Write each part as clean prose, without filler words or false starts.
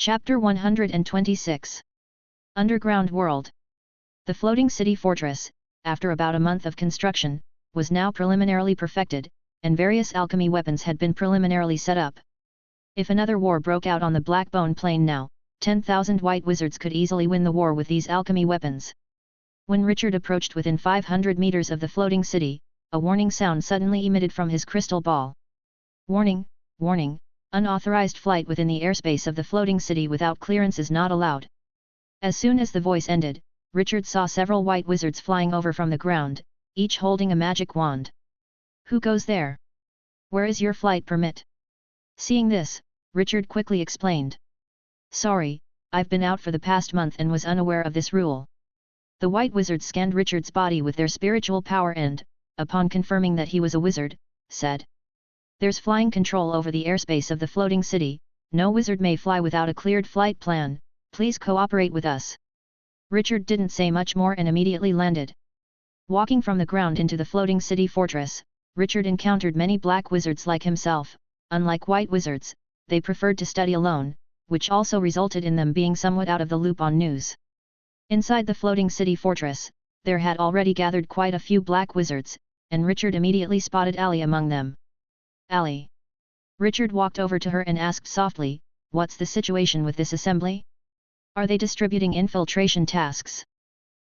Chapter 126. Underground World. The floating city fortress, after about a month of construction, was now preliminarily perfected, and various alchemy weapons had been preliminarily set up. If another war broke out on the Blackbone Plain now, 10,000 white wizards could easily win the war with these alchemy weapons. When Richard approached within 500 meters of the floating city, a warning sound suddenly emitted from his crystal ball. Warning, warning, unauthorized flight within the airspace of the floating city without clearance is not allowed. As soon as the voice ended, Richard saw several white wizards flying over from the ground, each holding a magic wand. Who goes there? Where is your flight permit? Seeing this, Richard quickly explained. Sorry, I've been out for the past month and was unaware of this rule. The white wizards scanned Richard's body with their spiritual power and, upon confirming that he was a wizard, said, "There's flying control over the airspace of the floating city, no wizard may fly without a cleared flight plan, please cooperate with us." Richard didn't say much more and immediately landed. Walking from the ground into the floating city fortress, Richard encountered many black wizards like himself. Unlike white wizards, they preferred to study alone, which also resulted in them being somewhat out of the loop on news. Inside the floating city fortress, there had already gathered quite a few black wizards, and Richard immediately spotted Allie among them. "Allie." Richard walked over to her and asked softly, "What's the situation with this assembly? Are they distributing infiltration tasks?"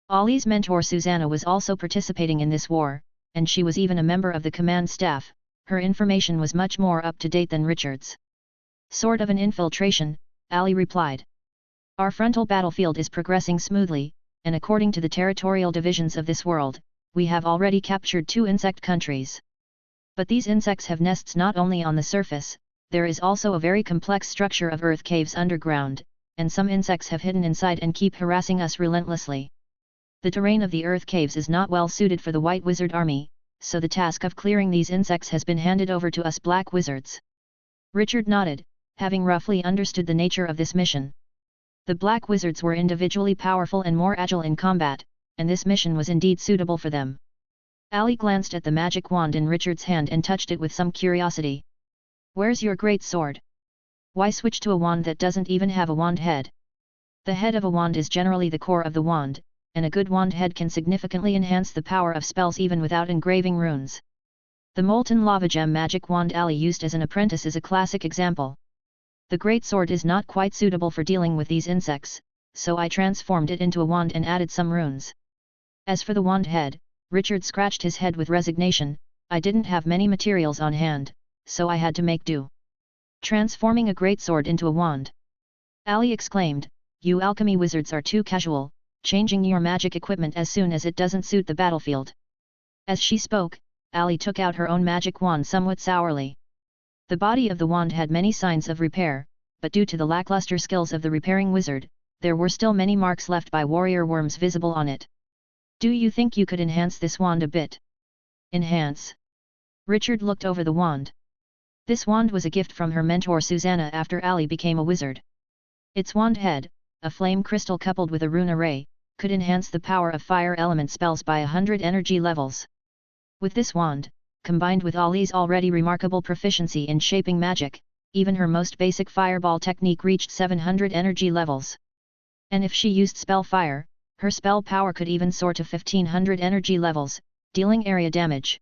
Ollie's mentor Susanna was also participating in this war, and she was even a member of the command staff. Her information was much more up to date than Richard's. "Sort of an infiltration," Allie replied. "Our frontal battlefield is progressing smoothly, and according to the territorial divisions of this world, we have already captured 2 insect countries. But these insects have nests not only on the surface, there is also a very complex structure of earth caves underground, and some insects have hidden inside and keep harassing us relentlessly. The terrain of the earth caves is not well suited for the White Wizard Army, so the task of clearing these insects has been handed over to us black wizards." Richard nodded, having roughly understood the nature of this mission. The black wizards were individually powerful and more agile in combat, and this mission was indeed suitable for them. Allie glanced at the magic wand in Richard's hand and touched it with some curiosity. "Where's your great sword? Why switch to a wand that doesn't even have a wand head? The head of a wand is generally the core of the wand, and a good wand head can significantly enhance the power of spells even without engraving runes. The molten lava gem magic wand Allie used as an apprentice is a classic example. The great sword is not quite suitable for dealing with these insects, so I transformed it into a wand and added some runes. As for the wand head," Richard scratched his head with resignation, "I didn't have many materials on hand, so I had to make do. Transforming a great sword into a wand." Allie exclaimed, "You alchemy wizards are too casual, changing your magic equipment as soon as it doesn't suit the battlefield." As she spoke, Allie took out her own magic wand somewhat sourly. The body of the wand had many signs of repair, but due to the lackluster skills of the repairing wizard, there were still many marks left by warrior worms visible on it. "Do you think you could enhance this wand a bit?" "Enhance?" Richard looked over the wand. This wand was a gift from her mentor Susanna after Allie became a wizard. Its wand head, a flame crystal coupled with a rune array, could enhance the power of fire element spells by 100 energy levels. With this wand, combined with Ollie's already remarkable proficiency in shaping magic, even her most basic fireball technique reached 700 energy levels. And if she used spell fire, her spell power could even soar to 1500 energy levels, dealing area damage.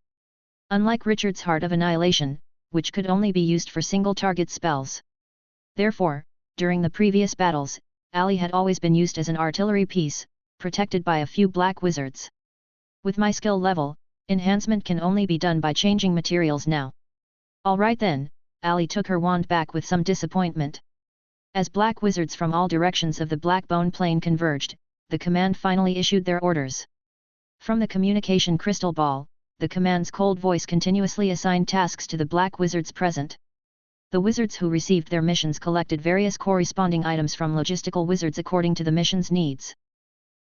Unlike Richard's Heart of Annihilation, which could only be used for single target spells. Therefore, during the previous battles, Allie had always been used as an artillery piece, protected by a few black wizards. "With my skill level, enhancement can only be done by changing materials now." "All right then," Allie took her wand back with some disappointment. As black wizards from all directions of the Blackbone Plain converged, the command finally issued their orders. From the communication crystal ball, the command's cold voice continuously assigned tasks to the black wizards present. The wizards who received their missions collected various corresponding items from logistical wizards according to the mission's needs.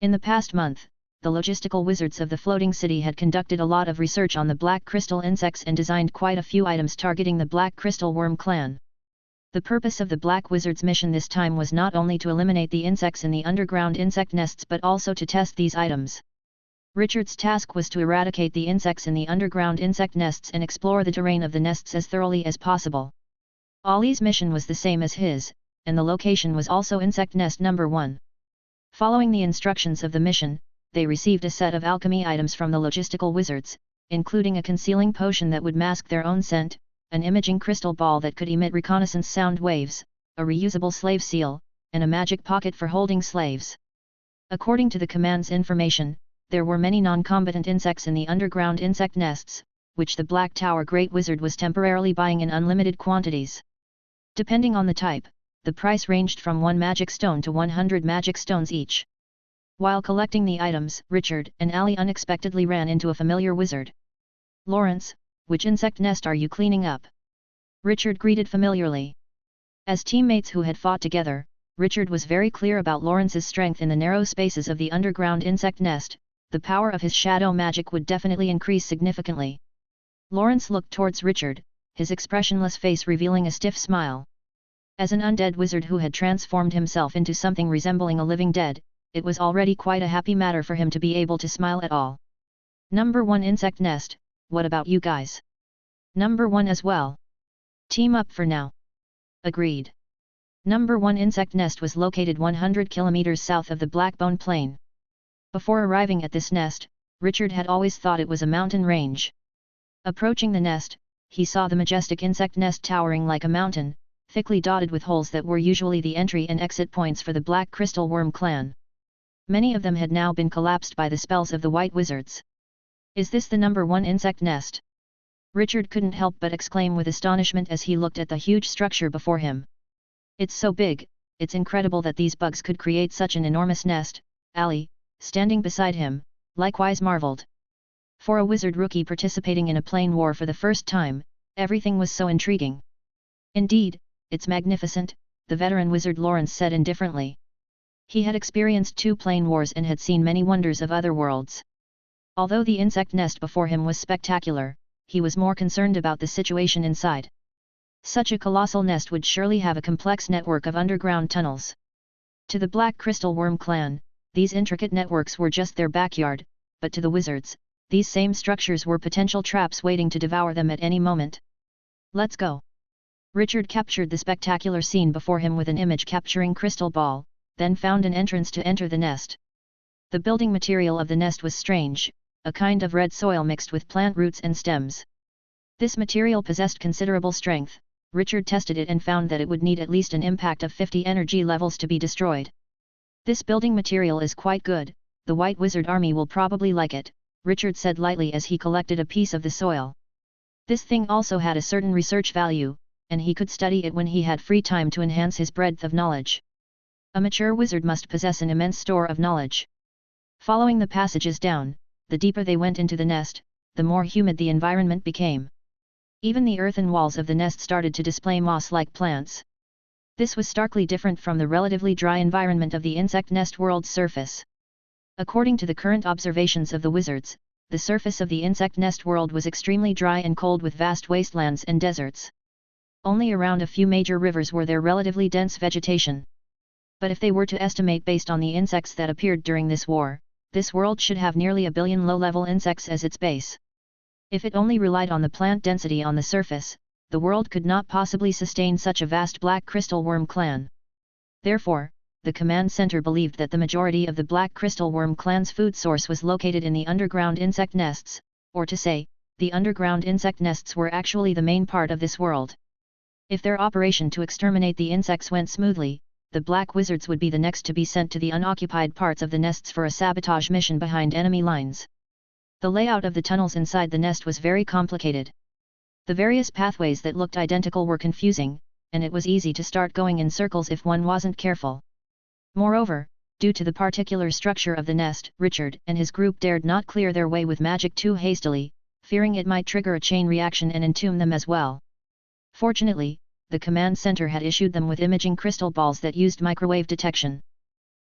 In the past month, the logistical wizards of the floating city had conducted a lot of research on the black crystal insects and designed quite a few items targeting the black crystal worm clan. The purpose of the black wizards' mission this time was not only to eliminate the insects in the underground insect nests but also to test these items. Richard's task was to eradicate the insects in the underground insect nests and explore the terrain of the nests as thoroughly as possible. Ollie's mission was the same as his, and the location was also insect nest number 1. Following the instructions of the mission, they received a set of alchemy items from the logistical wizards, including a concealing potion that would mask their own scent, an imaging crystal ball that could emit reconnaissance sound waves, a reusable slave seal, and a magic pocket for holding slaves. According to the command's information, there were many non-combatant insects in the underground insect nests, which the Black Tower Great Wizard was temporarily buying in unlimited quantities. Depending on the type, the price ranged from 1 magic stone to 100 magic stones each. While collecting the items, Richard and Allie unexpectedly ran into a familiar wizard. "Lawrence, which insect nest are you cleaning up?" Richard greeted familiarly. As teammates who had fought together, Richard was very clear about Lawrence's strength in the narrow spaces of the underground insect nest. The power of his shadow magic would definitely increase significantly. Lawrence looked towards Richard, his expressionless face revealing a stiff smile. As an undead wizard who had transformed himself into something resembling a living dead, it was already quite a happy matter for him to be able to smile at all. "Number 1 insect nest, what about you guys?" "Number 1 as well. Team up for now." "Agreed." Number 1 insect nest was located 100 kilometers south of the Blackbone Plain. Before arriving at this nest, Richard had always thought it was a mountain range. Approaching the nest, he saw the majestic insect nest towering like a mountain, thickly dotted with holes that were usually the entry and exit points for the Black Crystal Worm clan. Many of them had now been collapsed by the spells of the White Wizards. "Is this the number 1 insect nest?" Richard couldn't help but exclaim with astonishment as he looked at the huge structure before him. "It's so big, it's incredible that these bugs could create such an enormous nest," Allie, standing beside him, likewise marveled. For a wizard rookie participating in a plane war for the first time, everything was so intriguing. "Indeed, it's magnificent," the veteran wizard Lawrence said indifferently. He had experienced 2 plane wars and had seen many wonders of other worlds. Although the insect nest before him was spectacular, he was more concerned about the situation inside. Such a colossal nest would surely have a complex network of underground tunnels. To the Black Crystal Worm clan, these intricate networks were just their backyard, but to the wizards, these same structures were potential traps waiting to devour them at any moment. "Let's go." Richard captured the spectacular scene before him with an image-capturing crystal ball, then found an entrance to enter the nest. The building material of the nest was strange, a kind of red soil mixed with plant roots and stems. This material possessed considerable strength. Richard tested it and found that it would need at least an impact of 50 energy levels to be destroyed. "This building material is quite good, the White Wizard army will probably like it," Richard said lightly as he collected a piece of the soil. This thing also had a certain research value, and he could study it when he had free time to enhance his breadth of knowledge. A mature wizard must possess an immense store of knowledge. Following the passages down, the deeper they went into the nest, the more humid the environment became. Even the earthen walls of the nest started to display moss-like plants. This was starkly different from the relatively dry environment of the insect nest world's surface. According to the current observations of the wizards, the surface of the insect nest world was extremely dry and cold with vast wastelands and deserts. Only around a few major rivers were there relatively dense vegetation. But if they were to estimate based on the insects that appeared during this war, this world should have nearly 1 billion low-level insects as its base. If it only relied on the plant density on the surface, the world could not possibly sustain such a vast Black Crystal Worm clan. Therefore, the command center believed that the majority of the Black Crystal Worm clan's food source was located in the underground insect nests, or to say, the underground insect nests were actually the main part of this world. If their operation to exterminate the insects went smoothly, the Black Wizards would be the next to be sent to the unoccupied parts of the nests for a sabotage mission behind enemy lines. The layout of the tunnels inside the nest was very complicated. The various pathways that looked identical were confusing, and it was easy to start going in circles if one wasn't careful. Moreover, due to the particular structure of the nest, Richard and his group dared not clear their way with magic too hastily, fearing it might trigger a chain reaction and entomb them as well. Fortunately, the command center had issued them with imaging crystal balls that used microwave detection.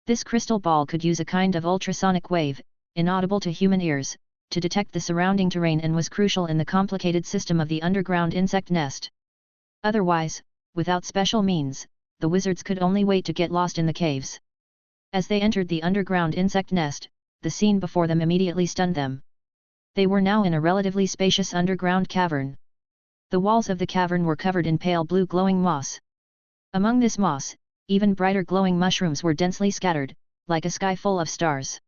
This crystal ball could use a kind of ultrasonic wave, inaudible to human ears, to detect the surrounding terrain and was crucial in the complicated system of the underground insect nest. Otherwise, without special means, the wizards could only wait to get lost in the caves. As they entered the underground insect nest, the scene before them immediately stunned them. They were now in a relatively spacious underground cavern. The walls of the cavern were covered in pale blue glowing moss. Among this moss, Even brighter glowing mushrooms were densely scattered, like a sky full of stars.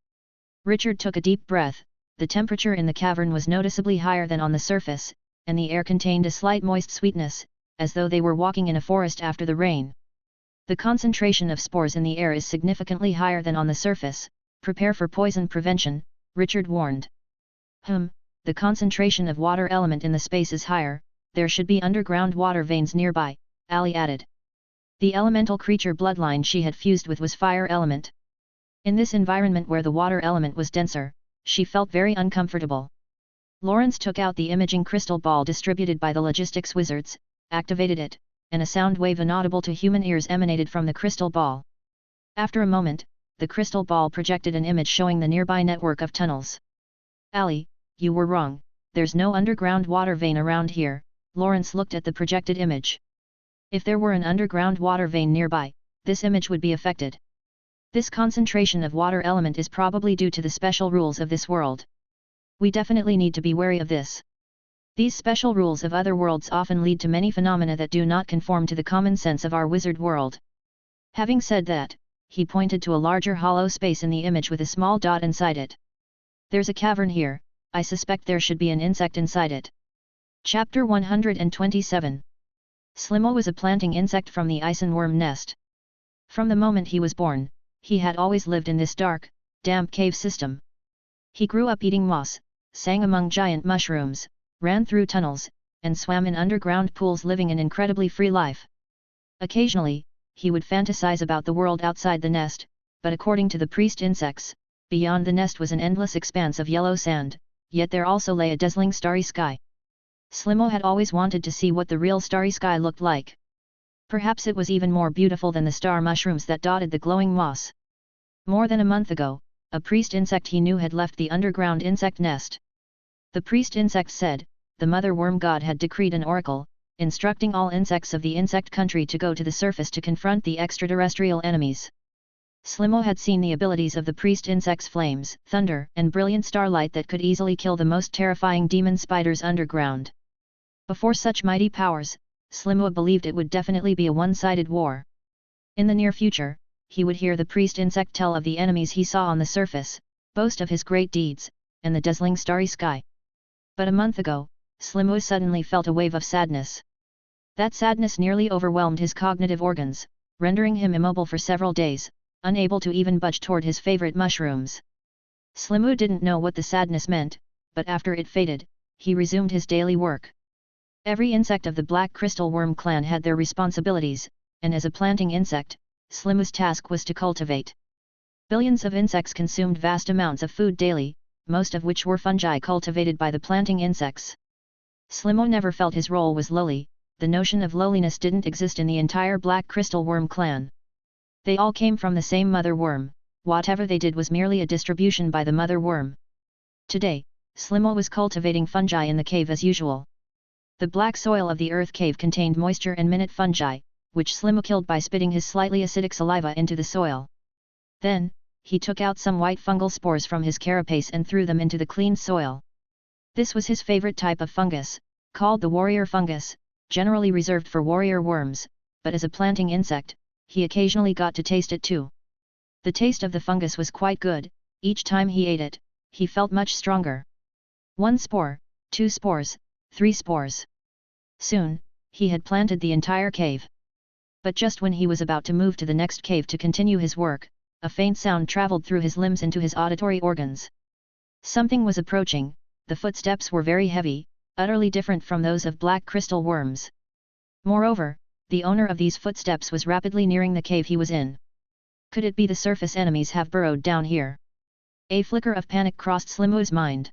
Richard took a deep breath. The temperature in the cavern was noticeably higher than on the surface, and the air contained a slight moist sweetness, as though they were walking in a forest after the rain. The concentration of spores in the air is significantly higher than on the surface. Prepare for poison prevention, Richard warned. The concentration of water element in the space is higher, there should be underground water veins nearby, Ali added. The elemental creature bloodline she had fused with was fire element. In this environment where the water element was denser, she felt very uncomfortable. Lawrence took out the imaging crystal ball distributed by the logistics wizards, activated it, and a sound wave inaudible to human ears emanated from the crystal ball. After a moment, the crystal ball projected an image showing the nearby network of tunnels. Ali, you were wrong, there's no underground water vein around here. Lawrence looked at the projected image. If there were an underground water vein nearby, this image would be affected. This concentration of water element is probably due to the special rules of this world. We definitely need to be wary of this. These special rules of other worlds often lead to many phenomena that do not conform to the common sense of our wizard world. Having said that, he pointed to a larger hollow space in the image with a small dot inside it. There's a cavern here, I suspect there should be an insect inside it. Chapter 127. Slimo was a planting insect from the Eisenworm nest. From the moment he was born, he had always lived in this dark, damp cave system. He grew up eating moss, sang among giant mushrooms, ran through tunnels, and swam in underground pools, living an incredibly free life. Occasionally, he would fantasize about the world outside the nest, but according to the priest insects, beyond the nest was an endless expanse of yellow sand, yet there also lay a dazzling starry sky. Slimo had always wanted to see what the real starry sky looked like. Perhaps it was even more beautiful than the star mushrooms that dotted the glowing moss. More than a month ago, a priest insect he knew had left the underground insect nest. The priest insect said, the mother worm god had decreed an oracle, instructing all insects of the insect country to go to the surface to confront the extraterrestrial enemies. Slimo had seen the abilities of the priest insect's flames, thunder, and brilliant starlight that could easily kill the most terrifying demon spiders underground. Before such mighty powers, Slimo believed it would definitely be a one-sided war. In the near future, he would hear the priest insect tell of the enemies he saw on the surface, boast of his great deeds, and the dazzling starry sky. But a month ago, Slimo suddenly felt a wave of sadness. That sadness nearly overwhelmed his cognitive organs, rendering him immobile for several days, unable to even budge toward his favorite mushrooms. Slimo didn't know what the sadness meant, but after it faded, he resumed his daily work. Every insect of the Black Crystal Worm clan had their responsibilities, and as a planting insect, Slimo's task was to cultivate. Billions of insects consumed vast amounts of food daily, most of which were fungi cultivated by the planting insects. Slimo never felt his role was lowly. The notion of lowliness didn't exist in the entire Black Crystal Worm clan. They all came from the same mother worm, whatever they did was merely a distribution by the mother worm. Today, Slimo was cultivating fungi in the cave as usual. The black soil of the earth cave contained moisture and minute fungi, which Slimo killed by spitting his slightly acidic saliva into the soil. Then, he took out some white fungal spores from his carapace and threw them into the clean soil. This was his favorite type of fungus, called the warrior fungus, generally reserved for warrior worms, but as a planting insect, he occasionally got to taste it too. The taste of the fungus was quite good. Each time he ate it, he felt much stronger. 1 spore, 2 spores, 3 spores. Soon, he had planted the entire cave. But just when he was about to move to the next cave to continue his work, a faint sound traveled through his limbs into his auditory organs. Something was approaching. The footsteps were very heavy, utterly different from those of black crystal worms. Moreover, the owner of these footsteps was rapidly nearing the cave he was in. Could it be the surface enemies have burrowed down here? A flicker of panic crossed Slimo's mind.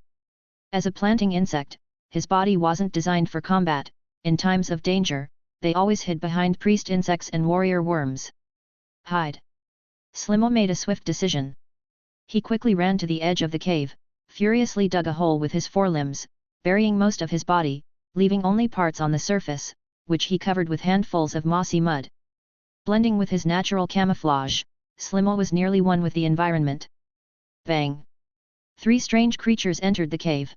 As a planting insect, his body wasn't designed for combat. In times of danger, they always hid behind priest insects and warrior worms. Hide. Slimo made a swift decision. He quickly ran to the edge of the cave, furiously dug a hole with his forelimbs, burying most of his body, leaving only parts on the surface, which he covered with handfuls of mossy mud. Blending with his natural camouflage, Slimo was nearly one with the environment. Bang! 3 strange creatures entered the cave.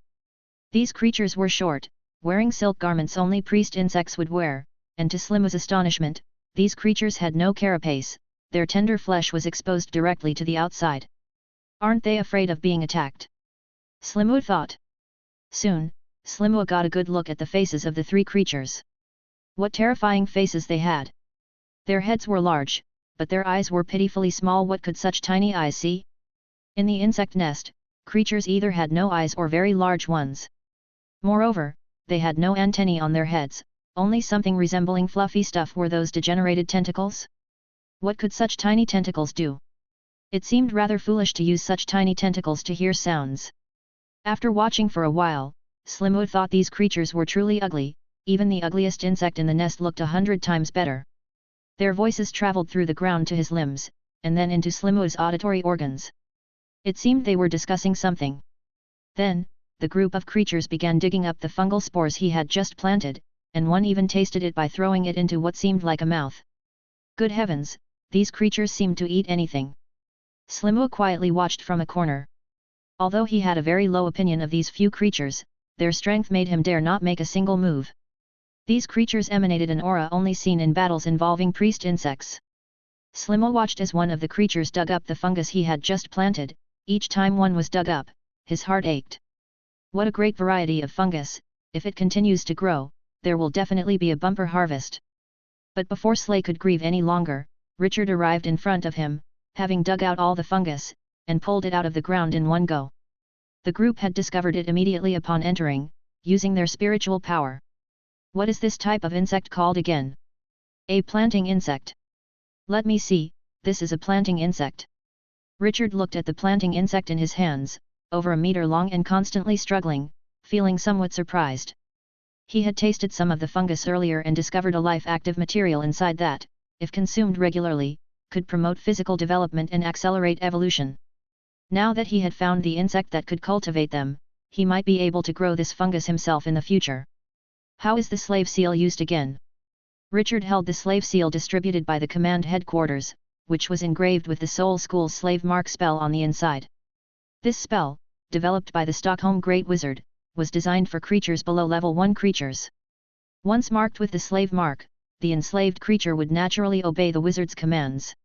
These creatures were short, wearing silk garments only priest insects would wear, and to Slimo's astonishment, these creatures had no carapace, their tender flesh was exposed directly to the outside. Aren't they afraid of being attacked? Slimu thought. Soon, Slimu got a good look at the faces of the three creatures. What terrifying faces they had! Their heads were large, but their eyes were pitifully small. What could such tiny eyes see? In the insect nest, creatures either had no eyes or very large ones. Moreover, they had no antennae on their heads, only something resembling fluffy stuff. Were those degenerated tentacles? What could such tiny tentacles do? It seemed rather foolish to use such tiny tentacles to hear sounds. After watching for a while, Slimu thought these creatures were truly ugly. Even the ugliest insect in the nest looked 100 times better. Their voices traveled through the ground to his limbs, and then into Slimu's auditory organs. It seemed they were discussing something. Then, the group of creatures began digging up the fungal spores he had just planted, and one even tasted it by throwing it into what seemed like a mouth. Good heavens, these creatures seemed to eat anything. Slimu quietly watched from a corner. Although he had a very low opinion of these few creatures, their strength made him dare not make a single move. These creatures emanated an aura only seen in battles involving priest insects. Slimu watched as one of the creatures dug up the fungus he had just planted. Each time one was dug up, his heart ached. What a great variety of fungus! If it continues to grow, there will definitely be a bumper harvest. But before Slay could grieve any longer, Richard arrived in front of him, having dug out all the fungus, and pulled it out of the ground in one go. The group had discovered it immediately upon entering, using their spiritual power. What is this type of insect called again? A planting insect. Let me see, this is a planting insect. Richard looked at the planting insect in his hands, over a meter long and constantly struggling, feeling somewhat surprised. He had tasted some of the fungus earlier and discovered a life-active material inside that, if consumed regularly, could promote physical development and accelerate evolution. Now that he had found the insect that could cultivate them, he might be able to grow this fungus himself in the future. How is the slave seal used again? Richard held the slave seal distributed by the command headquarters, which was engraved with the Soul School's slave mark spell on the inside. This spell, developed by the Stockholm Great Wizard, was designed for creatures below level 1 creatures. Once marked with the slave mark, the enslaved creature would naturally obey the wizard's commands.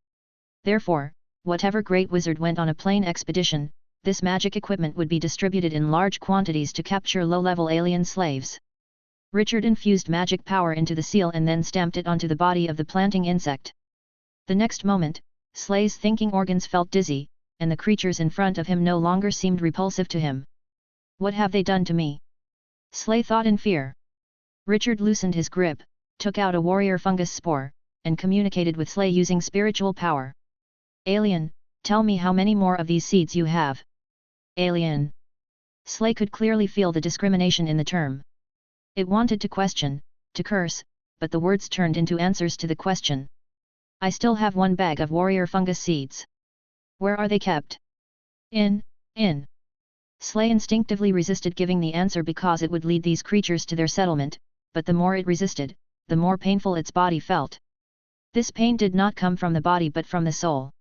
Therefore, whatever great wizard went on a plane expedition, this magic equipment would be distributed in large quantities to capture low-level alien slaves. Richard infused magic power into the seal and then stamped it onto the body of the planting insect. The next moment, Slay's thinking organs felt dizzy, and the creatures in front of him no longer seemed repulsive to him. What have they done to me? Slay thought in fear. Richard loosened his grip, took out a warrior fungus spore, and communicated with Slay using spiritual power. Alien, tell me how many more of these seeds you have. Alien. Slay could clearly feel the discrimination in the term. It wanted to question, to curse, but the words turned into answers to the question. I still have 1 bag of warrior fungus seeds. Where are they kept? In. Slay instinctively resisted giving the answer because it would lead these creatures to their settlement, but the more it resisted, the more painful its body felt. This pain did not come from the body but from the soul.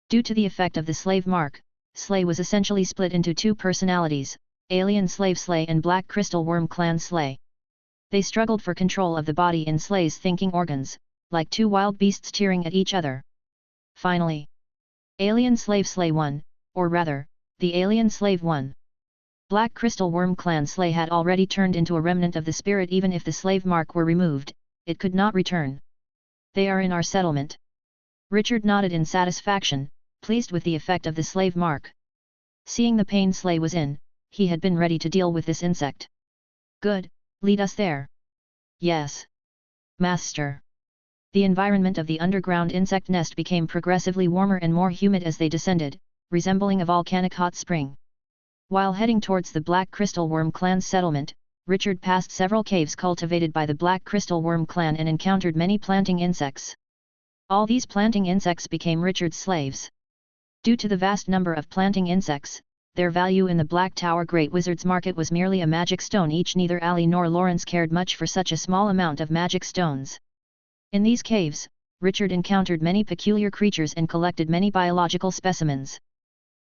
Due to the effect of the slave mark, Slay was essentially split into 2 personalities, alien slave Slay and black crystal worm clan Slay. They struggled for control of the body in Slay's thinking organs, like 2 wild beasts tearing at each other. Finally, alien slave Slay won, or rather, the alien slave won. Black crystal worm clan Slay had already turned into a remnant of the spirit. Even if the slave mark were removed, it could not return. They are in our settlement. Richard nodded in satisfaction, pleased with the effect of the slave mark. Seeing the pain Slay was in, he had been ready to deal with this insect. Good, lead us there. Yes. Master. The environment of the underground insect nest became progressively warmer and more humid as they descended, resembling a volcanic hot spring. While heading towards the Black Crystal Worm clan's settlement, Richard passed several caves cultivated by the Black Crystal Worm clan and encountered many planting insects. All these planting insects became Richard's slaves. Due to the vast number of planting insects, their value in the Black Tower Great Wizard's market was merely a magic stone each. Neither Ali nor Lawrence cared much for such a small amount of magic stones. In these caves, Richard encountered many peculiar creatures and collected many biological specimens.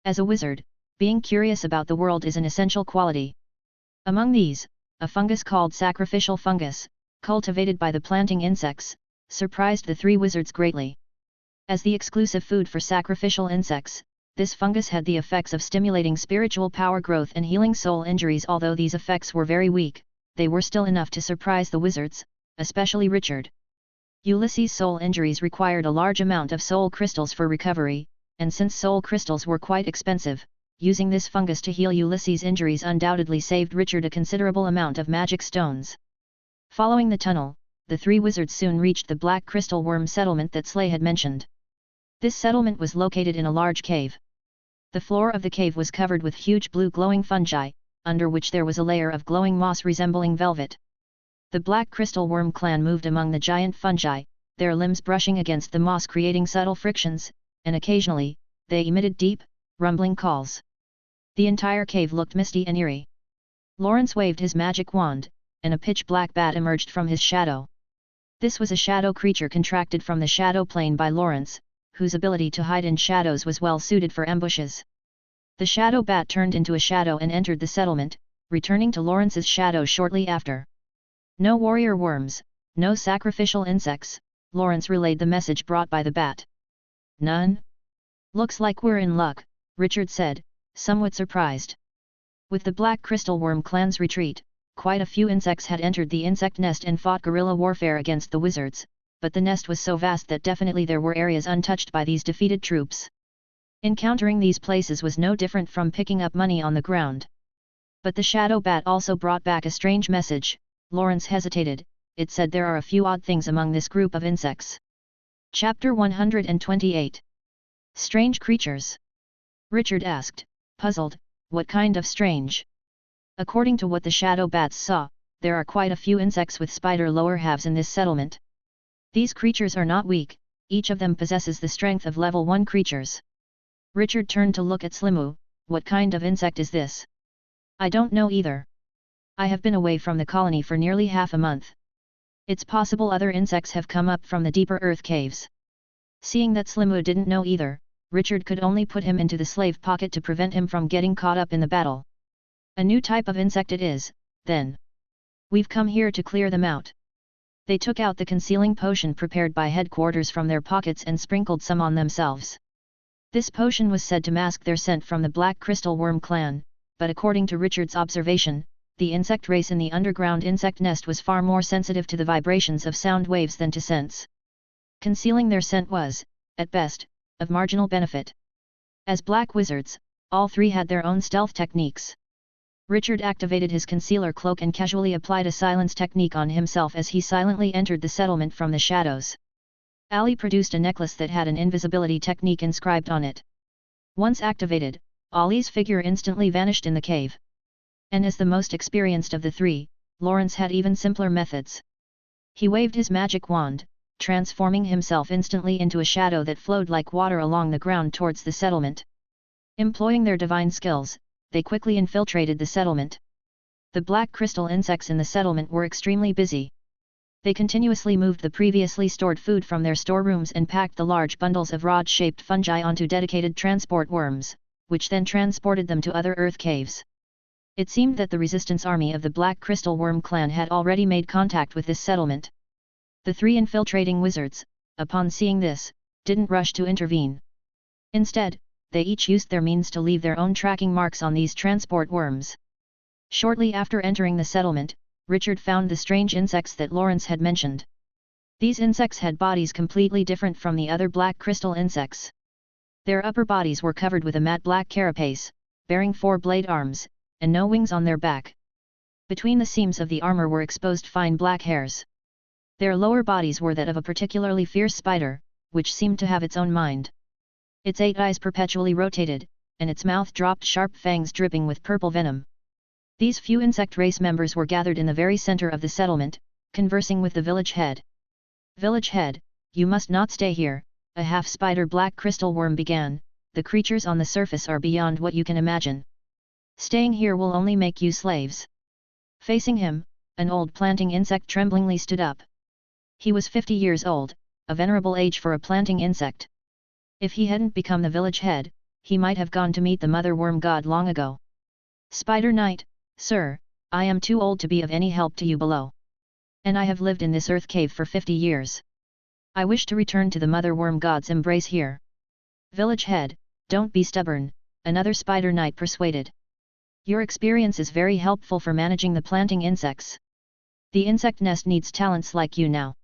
As a wizard, being curious about the world is an essential quality. Among these, a fungus called sacrificial fungus, cultivated by the planting insects, surprised the 3 wizards greatly. As the exclusive food for sacrificial insects, this fungus had the effects of stimulating spiritual power growth and healing soul injuries. Although these effects were very weak, they were still enough to surprise the wizards, especially Richard. Ulysses' soul injuries required a large amount of soul crystals for recovery, and since soul crystals were quite expensive, using this fungus to heal Ulysses' injuries undoubtedly saved Richard a considerable amount of magic stones. Following the tunnel, the three wizards soon reached the black crystal worm settlement that Slay had mentioned. This settlement was located in a large cave. The floor of the cave was covered with huge blue glowing fungi, under which there was a layer of glowing moss resembling velvet. The black crystal worm clan moved among the giant fungi, their limbs brushing against the moss creating subtle frictions, and occasionally, they emitted deep, rumbling calls. The entire cave looked misty and eerie. Lawrence waved his magic wand, and a pitch-black bat emerged from his shadow. This was a shadow creature contracted from the shadow plane by Lawrence, whose ability to hide in shadows was well suited for ambushes. The shadow bat turned into a shadow and entered the settlement, returning to Lawrence's shadow shortly after. No warrior worms, no sacrificial insects, Lawrence relayed the message brought by the bat. None? Looks like we're in luck, Richard said, somewhat surprised. With the black crystal worm clan's retreat, quite a few insects had entered the insect nest and fought guerrilla warfare against the wizards, but the nest was so vast that definitely there were areas untouched by these defeated troops. Encountering these places was no different from picking up money on the ground. But the shadow bat also brought back a strange message. Lawrence hesitated. It said there are a few odd things among this group of insects. Chapter 128. Strange creatures. Richard asked, puzzled, what kind of strange? According to what the shadow bats saw, there are quite a few insects with spider lower halves in this settlement. These creatures are not weak, each of them possesses the strength of level 1 creatures. Richard turned to look at Slimu. What kind of insect is this? I don't know either. I have been away from the colony for nearly half a month. It's possible other insects have come up from the deeper earth caves. Seeing that Slimu didn't know either, Richard could only put him into the slave pocket to prevent him from getting caught up in the battle. A new type of insect it is, then. We've come here to clear them out. They took out the concealing potion prepared by headquarters from their pockets and sprinkled some on themselves. This potion was said to mask their scent from the black crystal worm clan, but according to Richard's observation, the insect race in the underground insect nest was far more sensitive to the vibrations of sound waves than to scents. Concealing their scent was, at best, of marginal benefit. As black wizards, all three had their own stealth techniques. Richard activated his concealer cloak and casually applied a silence technique on himself as he silently entered the settlement from the shadows. Ali produced a necklace that had an invisibility technique inscribed on it. Once activated, Ali's figure instantly vanished in the cave. And as the most experienced of the three, Lawrence had even simpler methods. He waved his magic wand, transforming himself instantly into a shadow that flowed like water along the ground towards the settlement. Employing their divine skills, they quickly infiltrated the settlement. The black crystal insects in the settlement were extremely busy. They continuously moved the previously stored food from their storerooms and packed the large bundles of rod-shaped fungi onto dedicated transport worms, which then transported them to other earth caves. It seemed that the resistance army of the Black Crystal Worm clan had already made contact with this settlement. The three infiltrating wizards, upon seeing this, didn't rush to intervene. Instead, they each used their means to leave their own tracking marks on these transport worms. Shortly after entering the settlement, Richard found the strange insects that Lawrence had mentioned. These insects had bodies completely different from the other black crystal insects. Their upper bodies were covered with a matte black carapace, bearing 4 blade arms, and no wings on their back. Between the seams of the armor were exposed fine black hairs. Their lower bodies were that of a particularly fierce spider, which seemed to have its own mind. Its 8 eyes perpetually rotated, and its mouth dropped sharp fangs dripping with purple venom. These few insect race members were gathered in the very center of the settlement, conversing with the village head. "Village head, you must not stay here," a half-spider black crystal worm began, "the creatures on the surface are beyond what you can imagine. Staying here will only make you slaves." Facing him, an old planting insect tremblingly stood up. He was 50 years old, a venerable age for a planting insect. If he hadn't become the village head, he might have gone to meet the mother worm god long ago. "Spider Knight, sir, I am too old to be of any help to you below. And I have lived in this earth cave for 50 years. I wish to return to the Mother Worm God's embrace here. Village head, don't be stubborn, another spider knight persuaded. Your experience is very helpful for managing the planting insects. The insect nest needs talents like you now.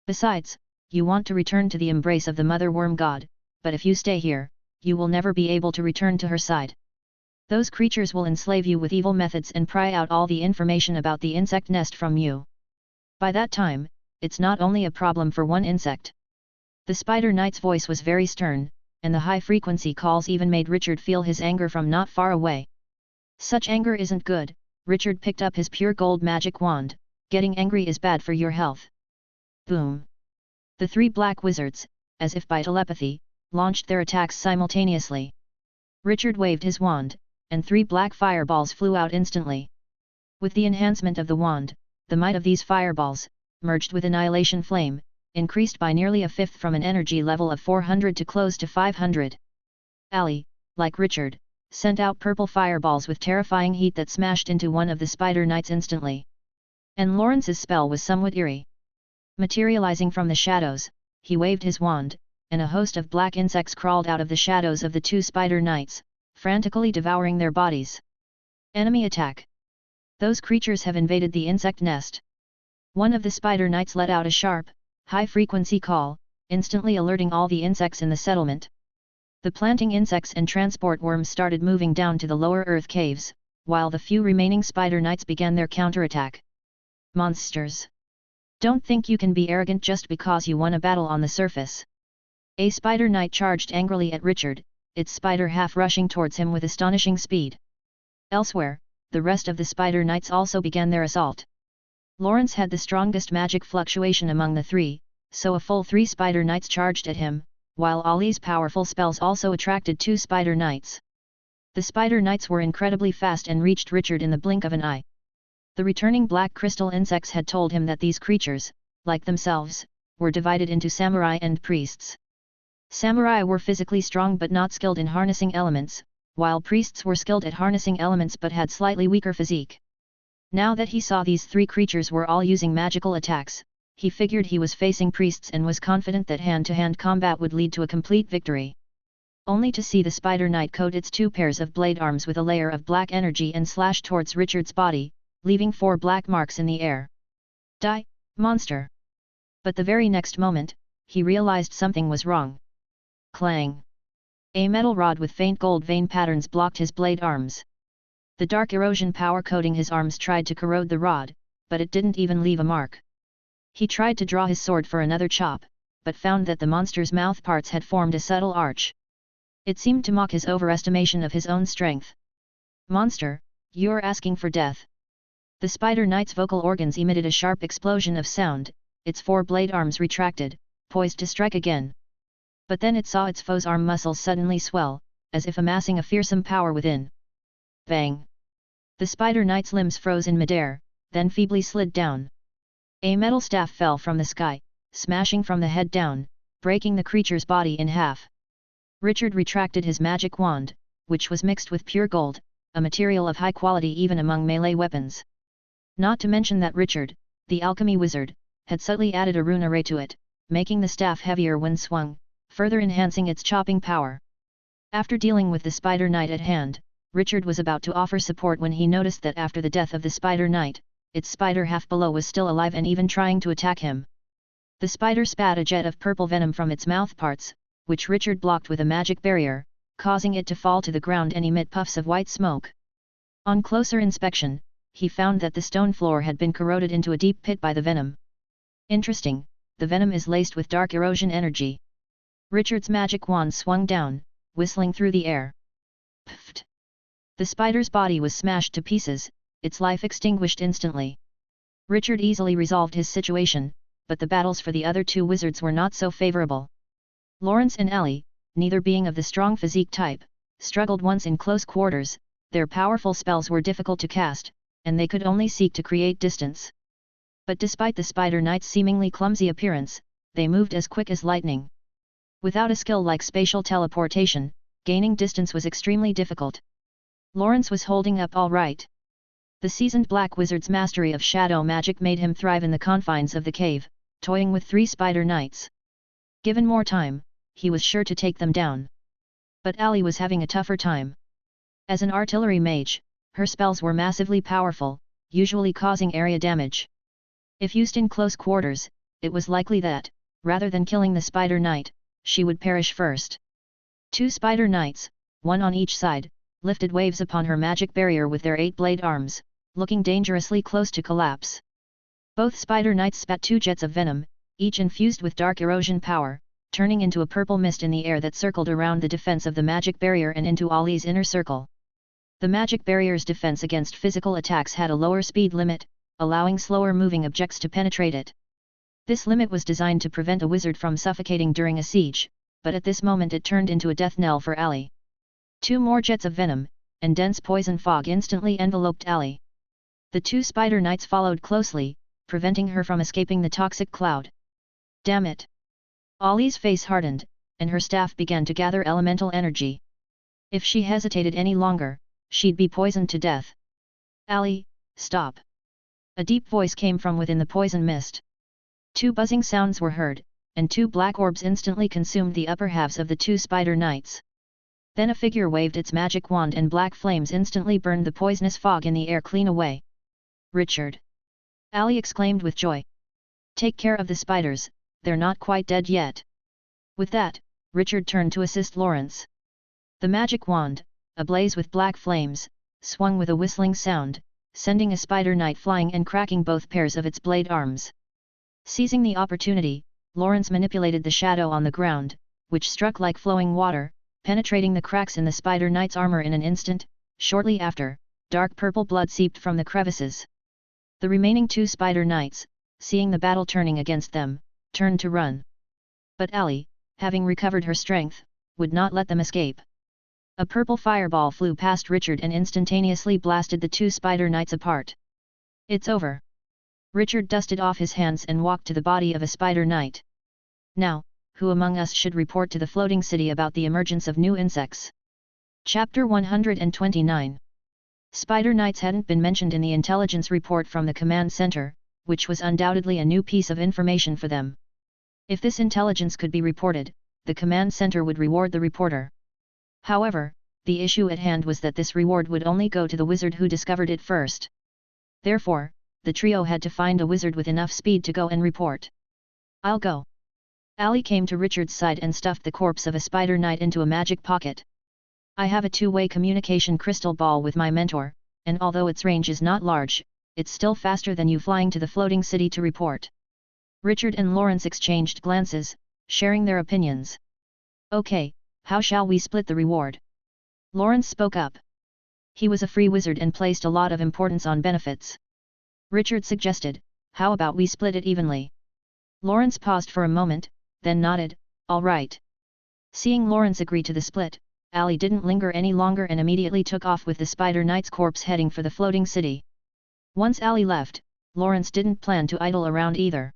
Besides, you want to return to the embrace of the Mother Worm God, but if you stay here, you will never be able to return to her side. Those creatures will enslave you with evil methods and pry out all the information about the insect nest from you. By that time, it's not only a problem for one insect. The spider knight's voice was very stern, and the high-frequency calls even made Richard feel his anger from not far away. Such anger isn't good. Richard picked up his pure gold magic wand. Getting angry is bad for your health. Boom! The three black wizards, as if by telepathy, launched their attacks simultaneously. Richard waved his wand, and three black fireballs flew out instantly. With the enhancement of the wand, the might of these fireballs, merged with annihilation flame, increased by nearly a fifth from an energy level of 400 to close to 500. Ali, like Richard, sent out purple fireballs with terrifying heat that smashed into one of the spider knights instantly. And Lawrence's spell was somewhat eerie. Materializing from the shadows, he waved his wand, and a host of black insects crawled out of the shadows of the two spider knights, frantically devouring their bodies. Enemy attack! Those creatures have invaded the insect nest. One of the spider knights let out a sharp, high-frequency call, instantly alerting all the insects in the settlement. The planting insects and transport worms started moving down to the lower earth caves, while the few remaining spider knights began their counterattack. Monsters! Don't think you can be arrogant just because you won a battle on the surface. A spider knight charged angrily at Richard, its spider half rushing towards him with astonishing speed. Elsewhere, the rest of the spider knights also began their assault. Lawrence had the strongest magic fluctuation among the three, so a full 3 spider knights charged at him, while Ali's powerful spells also attracted 2 spider knights. The spider knights were incredibly fast and reached Richard in the blink of an eye. The returning black crystal insects had told him that these creatures, like themselves, were divided into samurai and priests. Samurai were physically strong but not skilled in harnessing elements, while priests were skilled at harnessing elements but had slightly weaker physique. Now that he saw these 3 creatures were all using magical attacks, he figured he was facing priests and was confident that hand-to-hand combat would lead to a complete victory. Only to see the spider knight coat its 2 pairs of blade arms with a layer of black energy and slash towards Richard's body, leaving 4 black marks in the air. Die, monster! But the very next moment, he realized something was wrong. Clang! A metal rod with faint gold vein patterns blocked his blade arms. The dark erosion power coating his arms tried to corrode the rod, but it didn't even leave a mark. He tried to draw his sword for another chop, but found that the monster's mouth parts had formed a subtle arch. It seemed to mock his overestimation of his own strength. Monster, you're asking for death. The spider knight's vocal organs emitted a sharp explosion of sound, its 4 blade arms retracted, poised to strike again. But then it saw its foe's arm muscles suddenly swell, as if amassing a fearsome power within. Bang! The spider knight's limbs froze in midair, then feebly slid down. A metal staff fell from the sky, smashing from the head down, breaking the creature's body in half. Richard retracted his magic wand, which was mixed with pure gold, a material of high quality even among melee weapons. Not to mention that Richard, the alchemy wizard, had subtly added a rune array to it, making the staff heavier when swung, further enhancing its chopping power. After dealing with the spider knight at hand, Richard was about to offer support when he noticed that after the death of the spider knight, its spider half below was still alive and even trying to attack him. The spider spat a jet of purple venom from its mouth parts, which Richard blocked with a magic barrier, causing it to fall to the ground and emit puffs of white smoke. On closer inspection, he found that the stone floor had been corroded into a deep pit by the venom. Interesting, the venom is laced with dark erosion energy. Richard's magic wand swung down, whistling through the air. Pfft! The spider's body was smashed to pieces, its life extinguished instantly. Richard easily resolved his situation, but the battles for the other 2 wizards were not so favorable. Lawrence and Ali, neither being of the strong physique type, struggled once in close quarters. Their powerful spells were difficult to cast, and they could only seek to create distance. But despite the spider knight's seemingly clumsy appearance, they moved as quick as lightning. Without a skill like spatial teleportation, gaining distance was extremely difficult. Lawrence was holding up all right. The seasoned black wizard's mastery of shadow magic made him thrive in the confines of the cave, toying with 3 spider knights. Given more time, he was sure to take them down. But Ali was having a tougher time. As an artillery mage, her spells were massively powerful, usually causing area damage. If used in close quarters, it was likely that, rather than killing the Spider Knight, she would perish first. 2 Spider Knights, one on each side, lifted waves upon her magic barrier with their 8-blade arms, looking dangerously close to collapse. Both Spider Knights spat 2 jets of venom, each infused with dark erosion power, turning into a purple mist in the air that circled around the defense of the magic barrier and into Ali's inner circle. The magic barrier's defense against physical attacks had a lower speed limit, allowing slower-moving objects to penetrate it. This limit was designed to prevent a wizard from suffocating during a siege, but at this moment it turned into a death knell for Ali. 2 more jets of venom, and dense poison fog instantly enveloped Ali. The 2 Spider Knights followed closely, preventing her from escaping the toxic cloud. Damn it! Ali's face hardened, and her staff began to gather elemental energy. If she hesitated any longer, she'd be poisoned to death. Ali, stop! A deep voice came from within the poison mist. 2 buzzing sounds were heard, and 2 black orbs instantly consumed the upper halves of the 2 Spider Knights. Then a figure waved its magic wand and black flames instantly burned the poisonous fog in the air clean away. Richard! Ali exclaimed with joy. Take care of the spiders, they're not quite dead yet. With that, Richard turned to assist Lawrence. The magic wand, ablaze with black flames, swung with a whistling sound, sending a Spider Knight flying and cracking both pairs of its blade arms. Seizing the opportunity, Lawrence manipulated the shadow on the ground, which struck like flowing water, penetrating the cracks in the Spider Knight's armor in an instant. Shortly after, dark purple blood seeped from the crevices. The remaining 2 Spider Knights, seeing the battle turning against them, turned to run. But Ali, having recovered her strength, would not let them escape. A purple fireball flew past Richard and instantaneously blasted the 2 Spider Knights apart. It's over. Richard dusted off his hands and walked to the body of a Spider Knight. Now, who among us should report to the floating city about the emergence of new insects? Chapter 129. Spider Knights hadn't been mentioned in the intelligence report from the command center, which was undoubtedly a new piece of information for them. If this intelligence could be reported, the command center would reward the reporter. However, the issue at hand was that this reward would only go to the wizard who discovered it first. Therefore, the trio had to find a wizard with enough speed to go and report. I'll go. Ali came to Richard's side and stuffed the corpse of a Spider Knight into a magic pocket. I have a 2-way communication crystal ball with my mentor, and although its range is not large, it's still faster than you flying to the floating city to report. Richard and Lawrence exchanged glances, sharing their opinions. Okay, how shall we split the reward? Lawrence spoke up. He was a free wizard and placed a lot of importance on benefits. Richard suggested, how about we split it evenly? Lawrence paused for a moment, then nodded, all right. Seeing Lawrence agree to the split, Ali didn't linger any longer and immediately took off with the Spider Knight's corpse heading for the floating city. Once Ali left, Lawrence didn't plan to idle around either.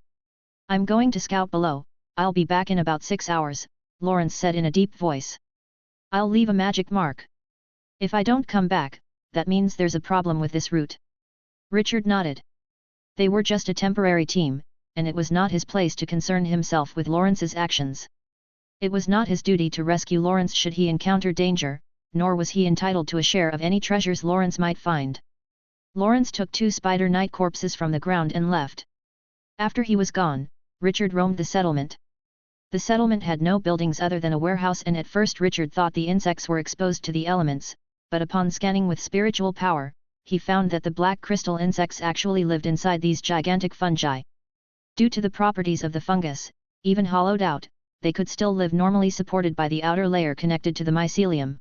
I'm going to scout below, I'll be back in about 6 hours, Lawrence said in a deep voice. I'll leave a magic mark. If I don't come back, that means there's a problem with this route. Richard nodded. They were just a temporary team, and it was not his place to concern himself with Lawrence's actions. It was not his duty to rescue Lawrence should he encounter danger, nor was he entitled to a share of any treasures Lawrence might find. Lawrence took 2 Spider Knight corpses from the ground and left. After he was gone, Richard roamed the settlement. The settlement had no buildings other than a warehouse, and at first Richard thought the insects were exposed to the elements, but upon scanning with spiritual power, he found that the black crystal insects actually lived inside these gigantic fungi. Due to the properties of the fungus, even hollowed out, they could still live normally supported by the outer layer connected to the mycelium.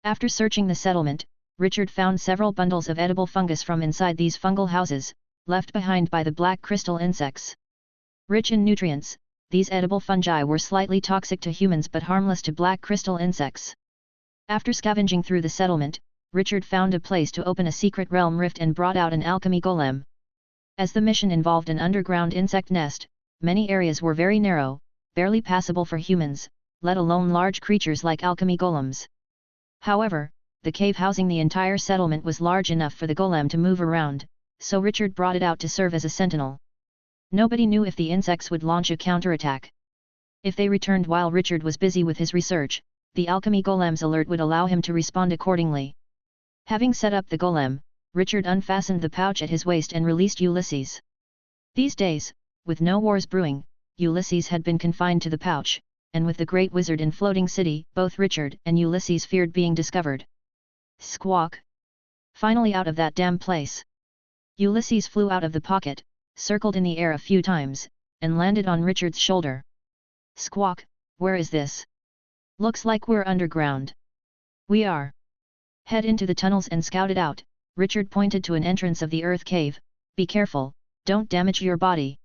After searching the settlement, Richard found several bundles of edible fungus from inside these fungal houses, left behind by the black crystal insects. Rich in nutrients, these edible fungi were slightly toxic to humans but harmless to black crystal insects. After scavenging through the settlement, Richard found a place to open a secret realm rift and brought out an alchemy golem. As the mission involved an underground insect nest, many areas were very narrow, barely passable for humans, let alone large creatures like alchemy golems. However, the cave housing the entire settlement was large enough for the golem to move around, so Richard brought it out to serve as a sentinel. Nobody knew if the insects would launch a counterattack. If they returned while Richard was busy with his research, the alchemy golem's alert would allow him to respond accordingly. Having set up the golem, Richard unfastened the pouch at his waist and released Ulysses. These days, with no wars brewing, Ulysses had been confined to the pouch, and with the great wizard in Floating City, both Richard and Ulysses feared being discovered. Squawk! Finally out of that damn place! Ulysses flew out of the pocket, circled in the air a few times, and landed on Richard's shoulder. Squawk! Where is this? Looks like we're underground. We are. Head into the tunnels and scout it out. Richard pointed to an entrance of the earth cave. Be careful, don't damage your body.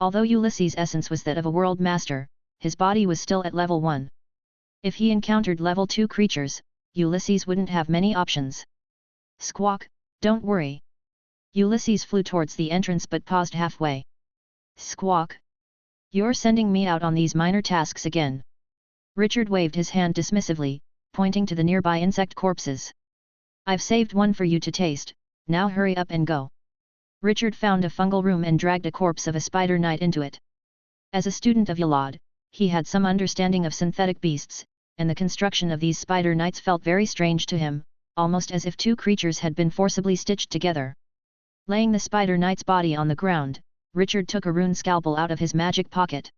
Although Ulysses' essence was that of a world master, his body was still at level 1. If he encountered level 2 creatures, Ulysses wouldn't have many options. Squawk! Don't worry. Ulysses flew towards the entrance but paused halfway. Squawk! You're sending me out on these minor tasks again. Richard waved his hand dismissively, pointing to the nearby insect corpses. I've saved one for you to taste, now hurry up and go. Richard found a fungal room and dragged a corpse of a spider knight into it. As a student of Yalad, he had some understanding of synthetic beasts, and the construction of these spider knights felt very strange to him, almost as if two creatures had been forcibly stitched together. Laying the spider knight's body on the ground, Richard took a rune scalpel out of his magic pocket.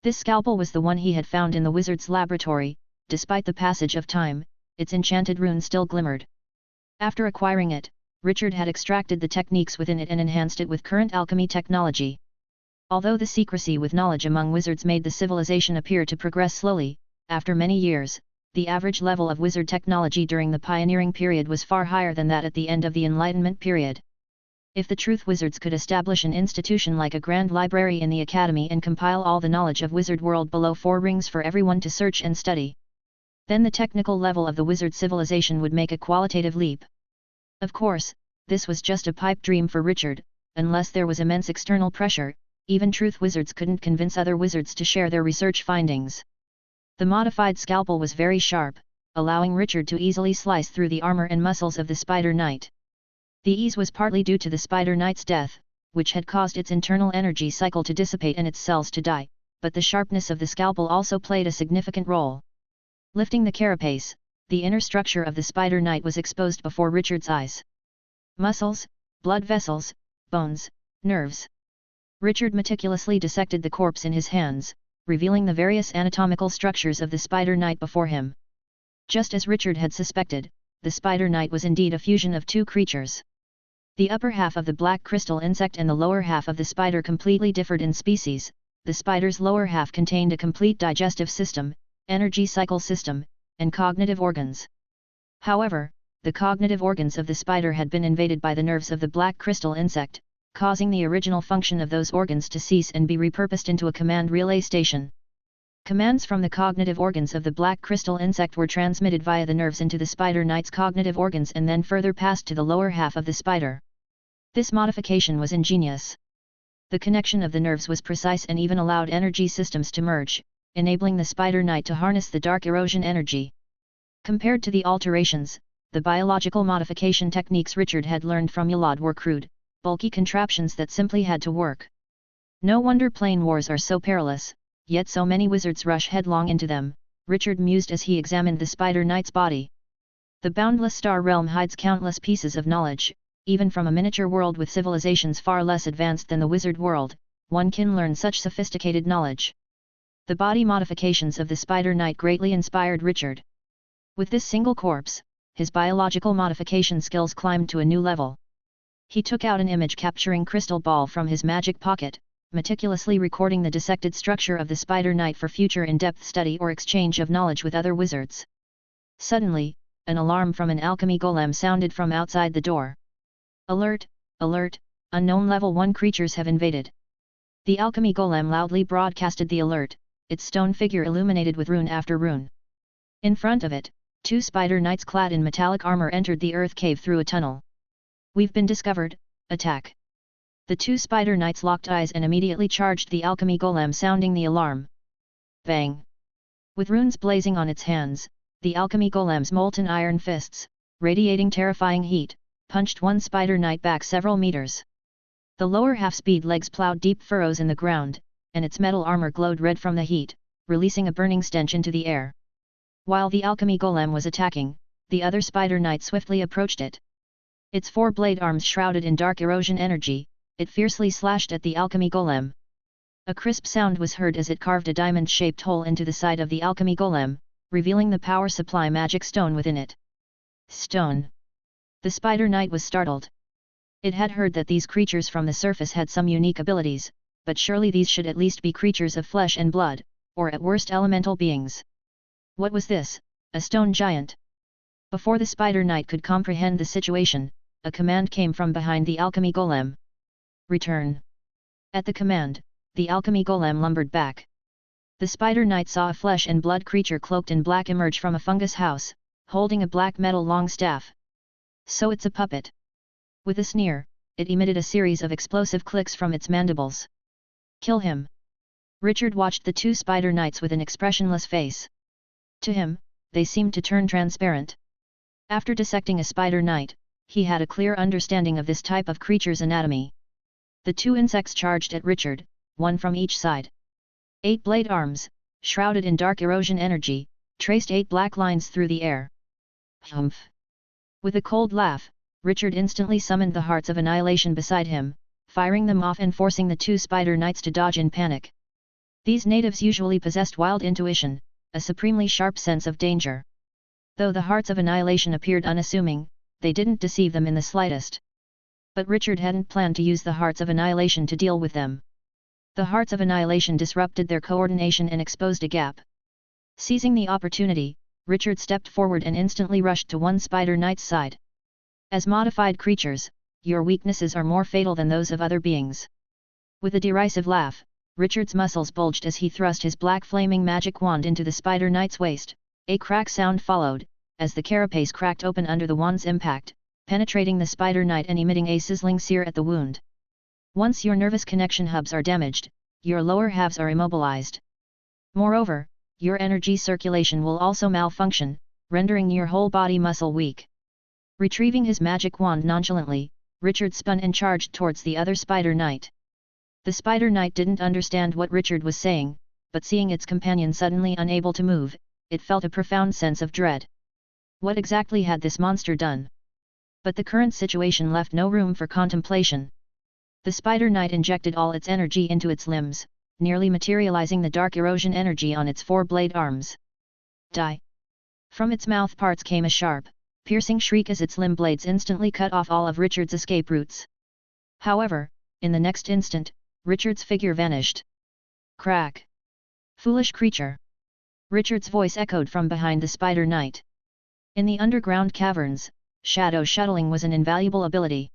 This scalpel was the one he had found in the wizard's laboratory. Despite the passage of time, its enchanted rune still glimmered. After acquiring it, Richard had extracted the techniques within it and enhanced it with current alchemy technology. Although the secrecy with knowledge among wizards made the civilization appear to progress slowly, after many years, the average level of wizard technology during the pioneering period was far higher than that at the end of the Enlightenment period. If the truth wizards could establish an institution like a grand library in the academy and compile all the knowledge of wizard world below 4 rings for everyone to search and study, then the technical level of the wizard civilization would make a qualitative leap. Of course, this was just a pipe dream for Richard. Unless there was immense external pressure, even truth wizards couldn't convince other wizards to share their research findings. The modified scalpel was very sharp, allowing Richard to easily slice through the armor and muscles of the spider knight. The ease was partly due to the spider knight's death, which had caused its internal energy cycle to dissipate and its cells to die, but the sharpness of the scalpel also played a significant role. Lifting the carapace, the inner structure of the spider knight was exposed before Richard's eyes. Muscles, blood vessels, bones, nerves. Richard meticulously dissected the corpse in his hands, revealing the various anatomical structures of the spider knight before him. Just as Richard had suspected, the spider knight was indeed a fusion of two creatures. The upper half of the black crystal insect and the lower half of the spider completely differed in species. The spider's lower half contained a complete digestive system, energy cycle system, and cognitive organs. However, the cognitive organs of the spider had been invaded by the nerves of the black crystal insect, causing the original function of those organs to cease and be repurposed into a command relay station. Commands from the cognitive organs of the black crystal insect were transmitted via the nerves into the spider knight's cognitive organs and then further passed to the lower half of the spider. This modification was ingenious. The connection of the nerves was precise and even allowed energy systems to merge, enabling the spider knight to harness the dark erosion energy. Compared to the alterations, the biological modification techniques Richard had learned from Yalad were crude, bulky contraptions that simply had to work. No wonder plane wars are so perilous, yet so many wizards rush headlong into them, Richard mused as he examined the spider knight's body. The boundless star realm hides countless pieces of knowledge. Even from a miniature world with civilizations far less advanced than the wizard world, one can learn such sophisticated knowledge. The body modifications of the spider knight greatly inspired Richard. With this single corpse, his biological modification skills climbed to a new level. He took out an image-capturing crystal ball from his magic pocket, meticulously recording the dissected structure of the spider knight for future in-depth study or exchange of knowledge with other wizards. Suddenly, an alarm from an alchemy golem sounded from outside the door. Alert! Alert! Unknown level 1 creatures have invaded. The alchemy golem loudly broadcasted the alert, its stone figure illuminated with rune after rune. In front of it, 2 spider knights clad in metallic armor entered the earth cave through a tunnel. We've been discovered, attack! The 2 spider knights locked eyes and immediately charged the alchemy golem, sounding the alarm. Bang! With runes blazing on its hands, the alchemy golem's molten iron fists, radiating terrifying heat, punched one spider knight back several meters. The lower half-speed legs plowed deep furrows in the ground, and its metal armor glowed red from the heat, releasing a burning stench into the air. While the alchemy golem was attacking, the other spider knight swiftly approached it. Its four-blade arms shrouded in dark erosion energy, it fiercely slashed at the alchemy golem. A crisp sound was heard as it carved a diamond-shaped hole into the side of the alchemy golem, revealing the power supply magic stone within it. Stone. The spider knight was startled. It had heard that these creatures from the surface had some unique abilities, but surely these should at least be creatures of flesh and blood, or at worst elemental beings. What was this? A stone giant? Before the spider knight could comprehend the situation, a command came from behind the alchemy golem. Return. At the command, the alchemy golem lumbered back. The spider knight saw a flesh and blood creature cloaked in black emerge from a fungus house, holding a black metal long staff. So it's a puppet. With a sneer, it emitted a series of explosive clicks from its mandibles. Kill him. Richard watched the two spider knights with an expressionless face. To him, they seemed to turn transparent. After dissecting a spider knight, he had a clear understanding of this type of creature's anatomy. The two insects charged at Richard, one from each side. 8 blade arms, shrouded in dark erosion energy, traced 8 black lines through the air. Humph! With a cold laugh, Richard instantly summoned the Hearts of Annihilation beside him, firing them off and forcing the two spider knights to dodge in panic. These natives usually possessed wild intuition, a supremely sharp sense of danger. Though the Hearts of Annihilation appeared unassuming, they didn't deceive them in the slightest. But Richard hadn't planned to use the Hearts of Annihilation to deal with them. The Hearts of Annihilation disrupted their coordination and exposed a gap. Seizing the opportunity, Richard stepped forward and instantly rushed to one spider knight's side. As modified creatures, your weaknesses are more fatal than those of other beings. With a derisive laugh, Richard's muscles bulged as he thrust his black flaming magic wand into the spider knight's waist. A crack sound followed, as the carapace cracked open under the wand's impact, penetrating the spider knight and emitting a sizzling sear at the wound. Once your nervous connection hubs are damaged, your lower halves are immobilized. Moreover, your energy circulation will also malfunction, rendering your whole body muscle weak. Retrieving his magic wand nonchalantly, Richard spun and charged towards the other spider knight. The spider knight didn't understand what Richard was saying, but seeing its companion suddenly unable to move, it felt a profound sense of dread. What exactly had this monster done? But the current situation left no room for contemplation. The spider knight injected all its energy into its limbs, nearly materializing the dark erosion energy on its 4 blade arms. Die! From its mouth parts came a sharp, piercing shriek as its limb blades instantly cut off all of Richard's escape routes. However, in the next instant, Richard's figure vanished. Crack! Foolish creature! Richard's voice echoed from behind the spider knight. In the underground caverns, shadow shuttling was an invaluable ability.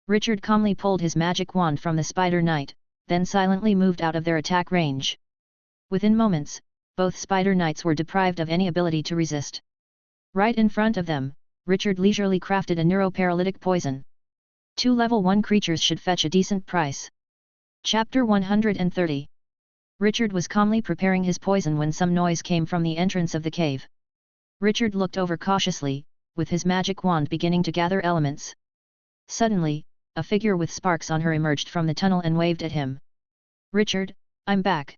Richard calmly pulled his magic wand from the spider knight, then silently moved out of their attack range. Within moments, both spider knights were deprived of any ability to resist. Right in front of them, Richard leisurely crafted a neuroparalytic poison. 2 level 1 creatures should fetch a decent price. Chapter 130. Richard was calmly preparing his poison when some noise came from the entrance of the cave. Richard looked over cautiously, with his magic wand beginning to gather elements. Suddenly, a figure with sparks on her emerged from the tunnel and waved at him. "Richard, I'm back."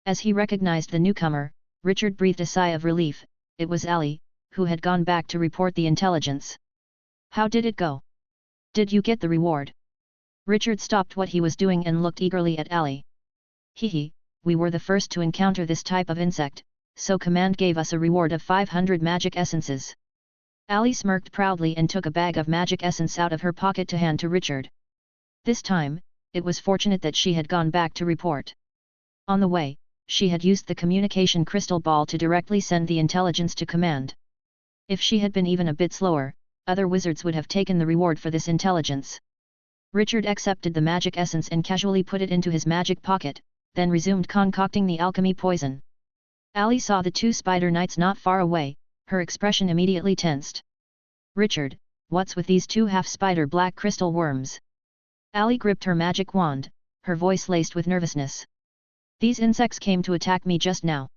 As he recognized the newcomer, Richard breathed a sigh of relief. It was Allie, who had gone back to report the intelligence. "How did it go? Did you get the reward?" Richard stopped what he was doing and looked eagerly at Allie. "Hehe, we were the first to encounter this type of insect, so Command gave us a reward of 500 magic essences." Allie smirked proudly and took a bag of magic essence out of her pocket to hand to Richard. This time, it was fortunate that she had gone back to report. On the way, she had used the communication crystal ball to directly send the intelligence to Command. If she had been even a bit slower, other wizards would have taken the reward for this intelligence. Richard accepted the magic essence and casually put it into his magic pocket, then resumed concocting the alchemy poison. Allie saw the 2 spider knights not far away, her expression immediately tensed. "Richard, what's with these 2 half-spider black crystal worms?" Allie gripped her magic wand, her voice laced with nervousness. "These insects came to attack me just now.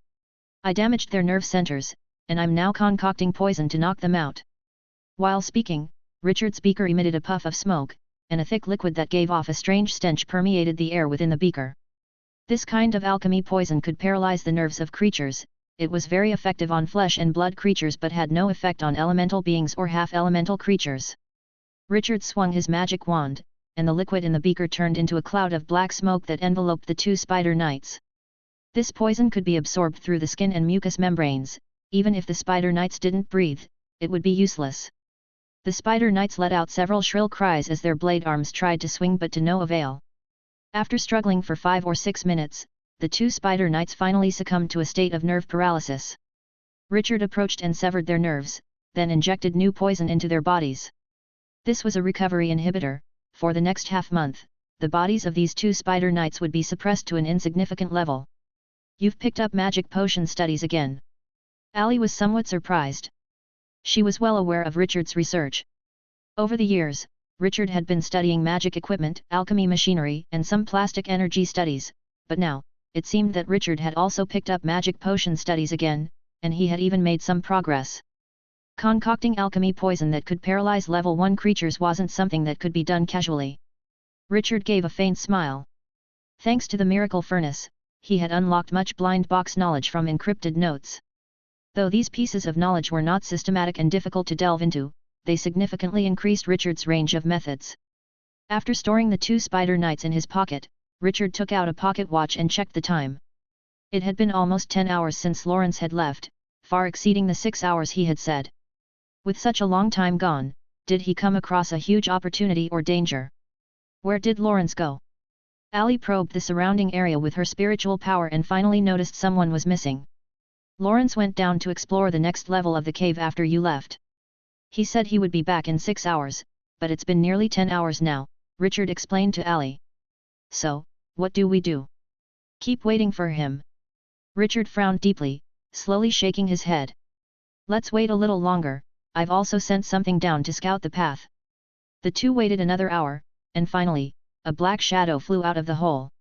I damaged their nerve centers, and I'm now concocting poison to knock them out." While speaking, Richard's beaker emitted a puff of smoke, and a thick liquid that gave off a strange stench permeated the air within the beaker. This kind of alchemy poison could paralyze the nerves of creatures. It was very effective on flesh and blood creatures but had no effect on elemental beings or half-elemental creatures. Richard swung his magic wand, and the liquid in the beaker turned into a cloud of black smoke that enveloped the two spider knights. This poison could be absorbed through the skin and mucous membranes. Even if the spider knights didn't breathe, it would be useless. The spider knights let out several shrill cries as their blade arms tried to swing but to no avail. After struggling for 5 or 6 minutes, the two spider knights finally succumbed to a state of nerve paralysis. Richard approached and severed their nerves, then injected new poison into their bodies. This was a recovery inhibitor. For the next half-month, the bodies of these two spider knights would be suppressed to an insignificant level. "You've picked up magic potion studies again." Ali was somewhat surprised. She was well aware of Richard's research. Over the years, Richard had been studying magic equipment, alchemy machinery, and some plastic energy studies, but now, it seemed that Richard had also picked up magic potion studies again, and he had even made some progress. Concocting alchemy poison that could paralyze level 1 creatures wasn't something that could be done casually. Richard gave a faint smile. Thanks to the miracle furnace, he had unlocked much blind box knowledge from encrypted notes. Though these pieces of knowledge were not systematic and difficult to delve into, they significantly increased Richard's range of methods. After storing the two spider knights in his pocket, Richard took out a pocket watch and checked the time. It had been almost 10 hours since Lawrence had left, far exceeding the 6 hours he had said. With such a long time gone, did he come across a huge opportunity or danger? Where did Lawrence go? Ali probed the surrounding area with her spiritual power and finally noticed someone was missing. "Lawrence went down to explore the next level of the cave after you left. He said he would be back in 6 hours, but it's been nearly 10 hours now," Richard explained to Ali. "So, what do we do? Keep waiting for him?" Richard frowned deeply, slowly shaking his head. "Let's wait a little longer. I've also sent something down to scout the path." The two waited another hour, and finally, a black shadow flew out of the hole.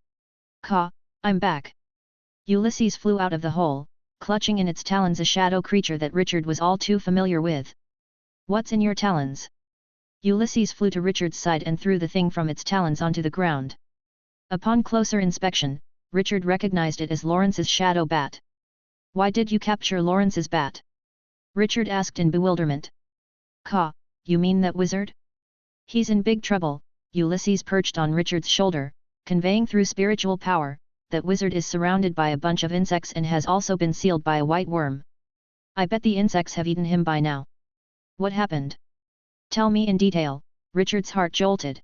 "Caw, I'm back." Ulysses flew out of the hole, clutching in its talons a shadow creature that Richard was all too familiar with. "What's in your talons?" Ulysses flew to Richard's side and threw the thing from its talons onto the ground. Upon closer inspection, Richard recognized it as Lawrence's shadow bat. "Why did you capture Lawrence's bat?" Richard asked in bewilderment. "Caw, you mean that wizard? He's in big trouble." Ulysses perched on Richard's shoulder, conveying through spiritual power, that wizard is surrounded by a bunch of insects and has also been sealed by a white worm. "I bet the insects have eaten him by now." "What happened? Tell me in detail." Richard's heart jolted.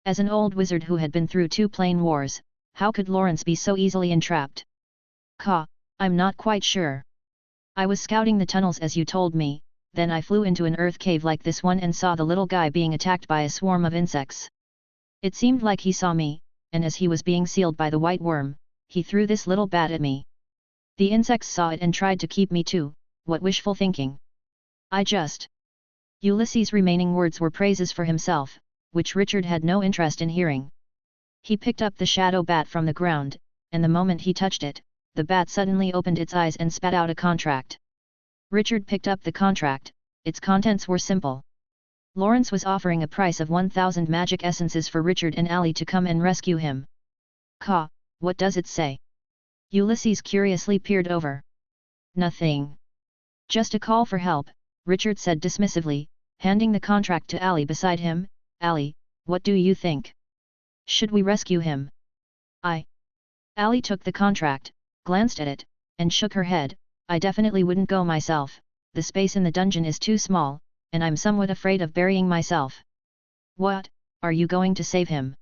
As an old wizard who had been through 2 plane wars, how could Lawrence be so easily entrapped? "Caw, I'm not quite sure. I was scouting the tunnels as you told me, then I flew into an earth cave like this one and saw the little guy being attacked by a swarm of insects. It seemed like he saw me, and as he was being sealed by the white worm, he threw this little bat at me. The insects saw it and tried to keep me too. What wishful thinking. I just..." Ulysses' remaining words were praises for himself, which Richard had no interest in hearing. He picked up the shadow bat from the ground, and the moment he touched it, the bat suddenly opened its eyes and spat out a contract. Richard picked up the contract. Its contents were simple. Lawrence was offering a price of 1,000 magic essences for Richard and Ali to come and rescue him. "Caw, what does it say?" Ulysses curiously peered over. "Nothing. Just a call for help," Richard said dismissively, handing the contract to Ali beside him. "Ali, what do you think? Should we rescue him?" Ali took the contract, glanced at it, and shook her head. "I definitely wouldn't go myself. The space in the dungeon is too small, and I'm somewhat afraid of burying myself." "What, are you going to save him?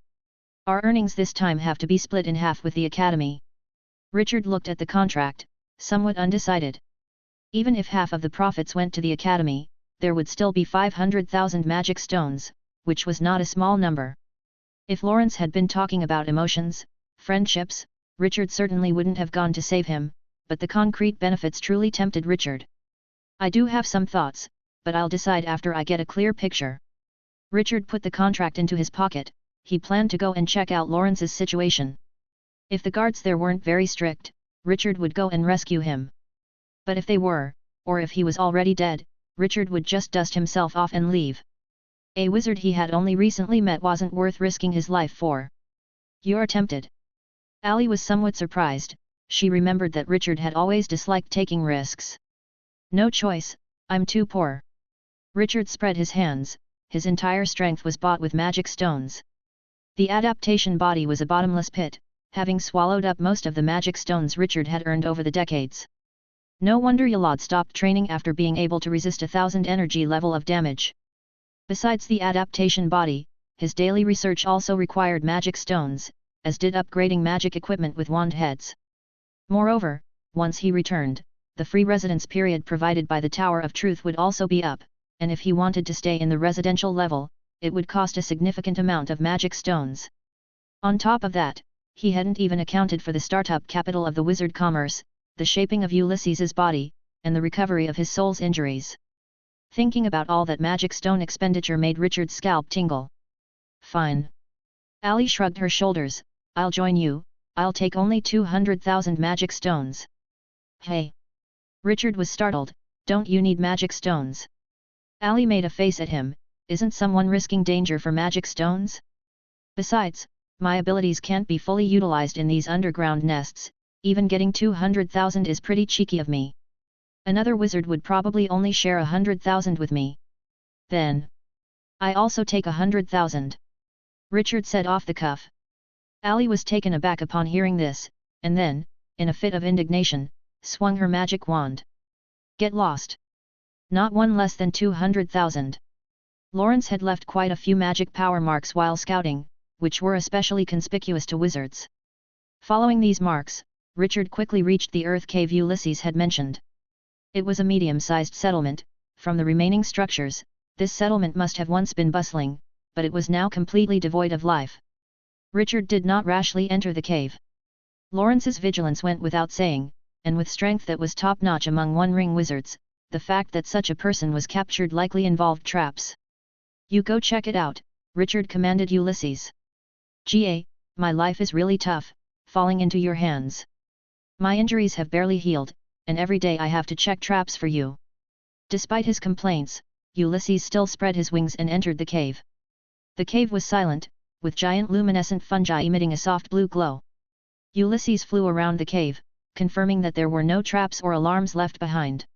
Our earnings this time have to be split in half with the Academy." Richard looked at the contract, somewhat undecided. Even if half of the profits went to the Academy, there would still be 500,000 magic stones, which was not a small number. If Lawrence had been talking about emotions, friendships, Richard certainly wouldn't have gone to save him, but the concrete benefits truly tempted Richard. "I do have some thoughts, but I'll decide after I get a clear picture." Richard put the contract into his pocket. He planned to go and check out Lawrence's situation. If the guards there weren't very strict, Richard would go and rescue him. But if they were, or if he was already dead, Richard would just dust himself off and leave. A wizard he had only recently met wasn't worth risking his life for. "You're tempted. Ali was somewhat surprised. She remembered that Richard had always disliked taking risks. No choice, I'm too poor. Richard spread his hands, his entire strength was bought with magic stones. The adaptation body was a bottomless pit, having swallowed up most of the magic stones Richard had earned over the decades. No wonder Yalad stopped training after being able to resist 1,000 energy level of damage. Besides the adaptation body, his daily research also required magic stones, as did upgrading magic equipment with wand heads. Moreover, once he returned, the free residence period provided by the Tower of Truth would also be up, and if he wanted to stay in the residential level, it would cost a significant amount of magic stones. On top of that, he hadn't even accounted for the startup capital of the wizard commerce, the shaping of Ulysses's body, and the recovery of his soul's injuries. Thinking about all that magic stone expenditure made Richard's scalp tingle. Fine. Ali shrugged her shoulders, I'll join you, I'll take only 200,000 magic stones. Hey! Richard was startled, don't you need magic stones? Ali made a face at him, isn't someone risking danger for magic stones? Besides, my abilities can't be fully utilized in these underground nests, even getting 200,000 is pretty cheeky of me. Another wizard would probably only share 100,000 with me. Then, I also take 100,000. Richard said off the cuff. Ali was taken aback upon hearing this, and then, in a fit of indignation, swung her magic wand. Get lost. Not one less than 200,000. Lawrence had left quite a few magic power marks while scouting, which were especially conspicuous to wizards. Following these marks, Richard quickly reached the earth cave Ulysses had mentioned. It was a medium-sized settlement. From the remaining structures, this settlement must have once been bustling, but it was now completely devoid of life. Richard did not rashly enter the cave. Lawrence's vigilance went without saying, and with strength that was top-notch among one-ring wizards, the fact that such a person was captured likely involved traps. You go check it out, Richard commanded Ulysses. Ga, my life is really tough, falling into your hands. My injuries have barely healed, and every day I have to check traps for you. Despite his complaints, Ulysses still spread his wings and entered the cave. The cave was silent, with giant luminescent fungi emitting a soft blue glow. Ulysses flew around the cave, confirming that there were no traps or alarms left behind.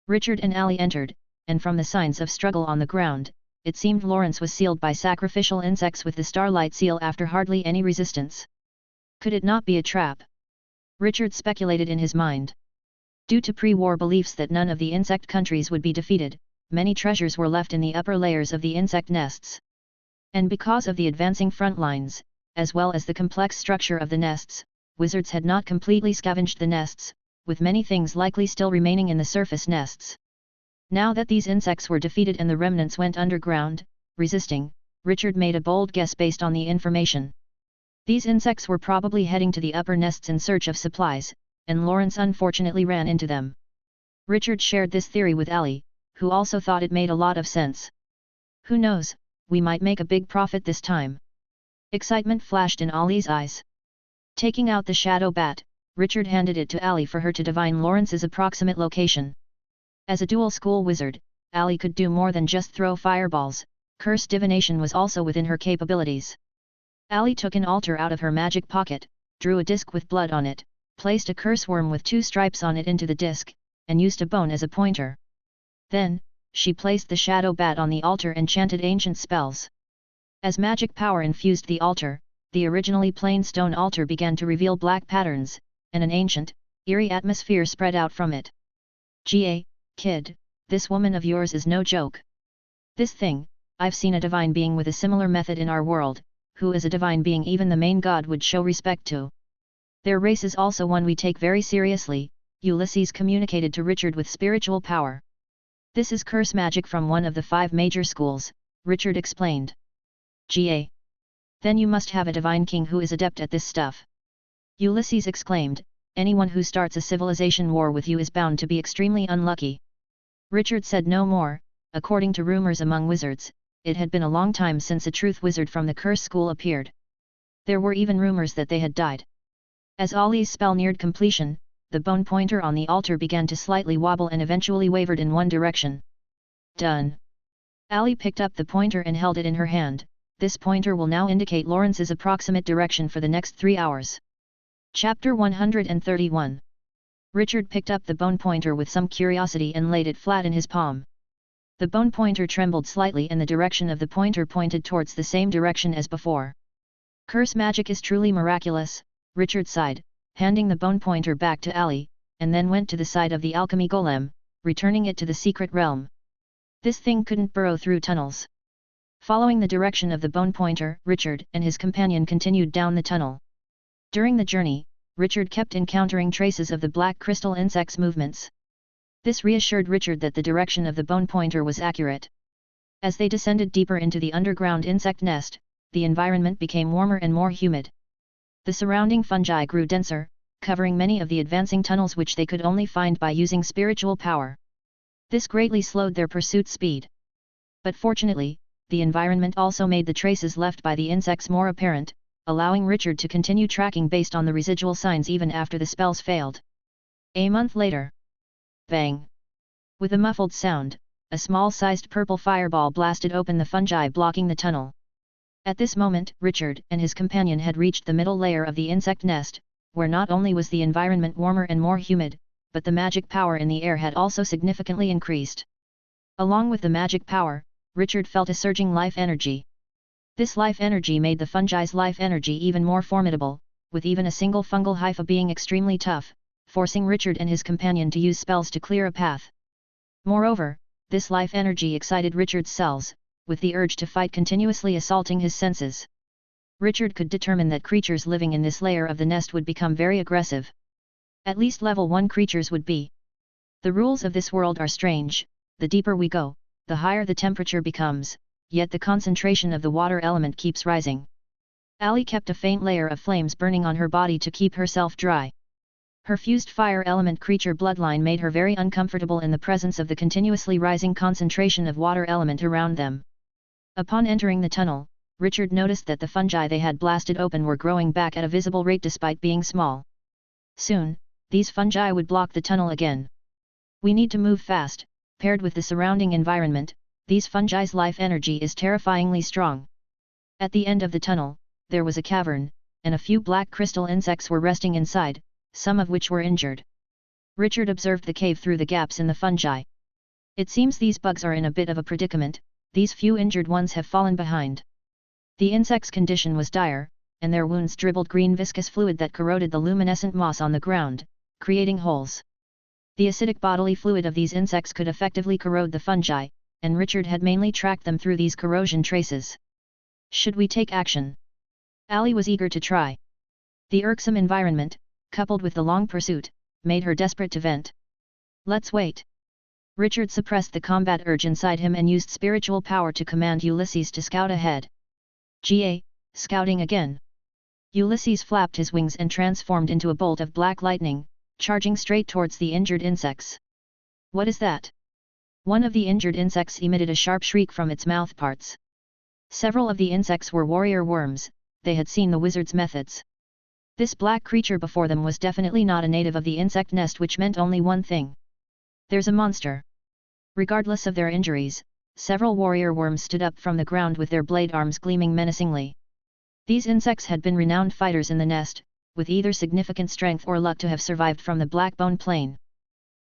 Richard and Ali entered, and from the signs of struggle on the ground, it seemed Lawrence was sealed by sacrificial insects with the starlight seal after hardly any resistance. Could it not be a trap? Richard speculated in his mind. Due to pre-war beliefs that none of the insect countries would be defeated, many treasures were left in the upper layers of the insect nests. And because of the advancing front lines, as well as the complex structure of the nests, wizards had not completely scavenged the nests, with many things likely still remaining in the surface nests. Now that these insects were defeated and the remnants went underground, resisting, Richard made a bold guess based on the information. These insects were probably heading to the upper nests in search of supplies, and Lawrence unfortunately ran into them. Richard shared this theory with Ali, who also thought it made a lot of sense. Who knows, we might make a big profit this time. Excitement flashed in Ali's eyes. Taking out the shadow bat, Richard handed it to Ali for her to divine Lawrence's approximate location. As a dual-school wizard, Ali could do more than just throw fireballs. Curse divination was also within her capabilities. Ali took an altar out of her magic pocket, drew a disc with blood on it, placed a curse worm with 2 stripes on it into the disc, and used a bone as a pointer. Then, she placed the shadow bat on the altar and chanted ancient spells. As magic power infused the altar, the originally plain stone altar began to reveal black patterns, and an ancient, eerie atmosphere spread out from it. Ga, kid, this woman of yours is no joke. This thing, I've seen a divine being with a similar method in our world, who is a divine being even the main god would show respect to. Their race is also one we take very seriously, Ulysses communicated to Richard with spiritual power. This is curse magic from one of the 5 major schools, Richard explained. Ga. Then you must have a divine king who is adept at this stuff. Ulysses exclaimed, anyone who starts a civilization war with you is bound to be extremely unlucky. Richard said no more. According to rumors among wizards, it had been a long time since a truth wizard from the curse school appeared. There were even rumors that they had died. As Ali's spell neared completion, the bone pointer on the altar began to slightly wobble and eventually wavered in one direction. Done. Ali picked up the pointer and held it in her hand. This pointer will now indicate Lawrence's approximate direction for the next 3 hours. Chapter 131. Richard picked up the bone pointer with some curiosity and laid it flat in his palm. The bone pointer trembled slightly and the direction of the pointer pointed towards the same direction as before. Curse magic is truly miraculous, Richard sighed, handing the bone pointer back to Ali, and then went to the side of the alchemy golem, returning it to the secret realm. This thing couldn't burrow through tunnels. Following the direction of the bone pointer, Richard and his companion continued down the tunnel. During the journey, Richard kept encountering traces of the black crystal insect's movements. This reassured Richard that the direction of the bone pointer was accurate. As they descended deeper into the underground insect nest, the environment became warmer and more humid. The surrounding fungi grew denser, covering many of the advancing tunnels which they could only find by using spiritual power. This greatly slowed their pursuit speed. But fortunately, the environment also made the traces left by the insects more apparent, allowing Richard to continue tracking based on the residual signs even after the spells failed. A month later. Bang! With a muffled sound, a small-sized purple fireball blasted open the fungi blocking the tunnel. At this moment, Richard and his companion had reached the middle layer of the insect nest, where not only was the environment warmer and more humid, but the magic power in the air had also significantly increased. Along with the magic power, Richard felt a surging life energy. This life energy made the fungi's life energy even more formidable, with even a single fungal hypha being extremely tough, forcing Richard and his companion to use spells to clear a path. Moreover, this life energy excited Richard's cells, with the urge to fight continuously assaulting his senses. Richard could determine that creatures living in this layer of the nest would become very aggressive. At least level 1 creatures would be. The rules of this world are strange, the deeper we go, the higher the temperature becomes, yet the concentration of the water element keeps rising. Ali kept a faint layer of flames burning on her body to keep herself dry. Her fused fire element creature bloodline made her very uncomfortable in the presence of the continuously rising concentration of water element around them. Upon entering the tunnel, Richard noticed that the fungi they had blasted open were growing back at a visible rate despite being small. Soon, these fungi would block the tunnel again. We need to move fast. Paired with the surrounding environment, these fungi's life energy is terrifyingly strong. At the end of the tunnel, there was a cavern, and a few black crystal insects were resting inside, some of which were injured. Richard observed the cave through the gaps in the fungi. It seems these bugs are in a bit of a predicament, these few injured ones have fallen behind. The insects' condition was dire, and their wounds dribbled green viscous fluid that corroded the luminescent moss on the ground, creating holes. The acidic bodily fluid of these insects could effectively corrode the fungi, and Richard had mainly tracked them through these corrosion traces. Should we take action? Ali was eager to try. The irksome environment, coupled with the long pursuit, made her desperate to vent. Let's wait. Richard suppressed the combat urge inside him and used spiritual power to command Ulysses to scout ahead. "Ga, scouting again." Ulysses flapped his wings and transformed into a bolt of black lightning, charging straight towards the injured insects. "What is that?" One of the injured insects emitted a sharp shriek from its mouthparts. Several of the insects were warrior worms, they had seen the wizard's methods. This black creature before them was definitely not a native of the insect nest, which meant only one thing. There's a monster. Regardless of their injuries, several warrior worms stood up from the ground with their blade arms gleaming menacingly. These insects had been renowned fighters in the nest, with either significant strength or luck to have survived from the Blackbone Plain.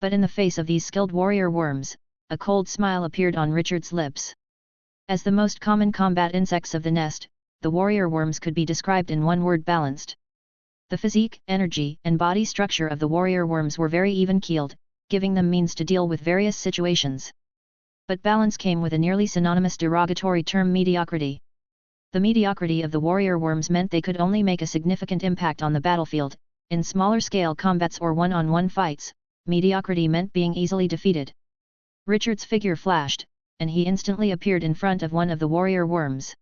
But in the face of these skilled warrior worms, a cold smile appeared on Richard's lips. As the most common combat insects of the nest, the warrior worms could be described in one word: balanced. The physique, energy, and body structure of the warrior worms were very even-keeled, giving them means to deal with various situations. But balance came with a nearly synonymous derogatory term: mediocrity. The mediocrity of the warrior worms meant they could only make a significant impact on the battlefield. In smaller-scale combats or one-on-one fights, mediocrity meant being easily defeated. Richard's figure flashed, and he instantly appeared in front of one of the warrior worms.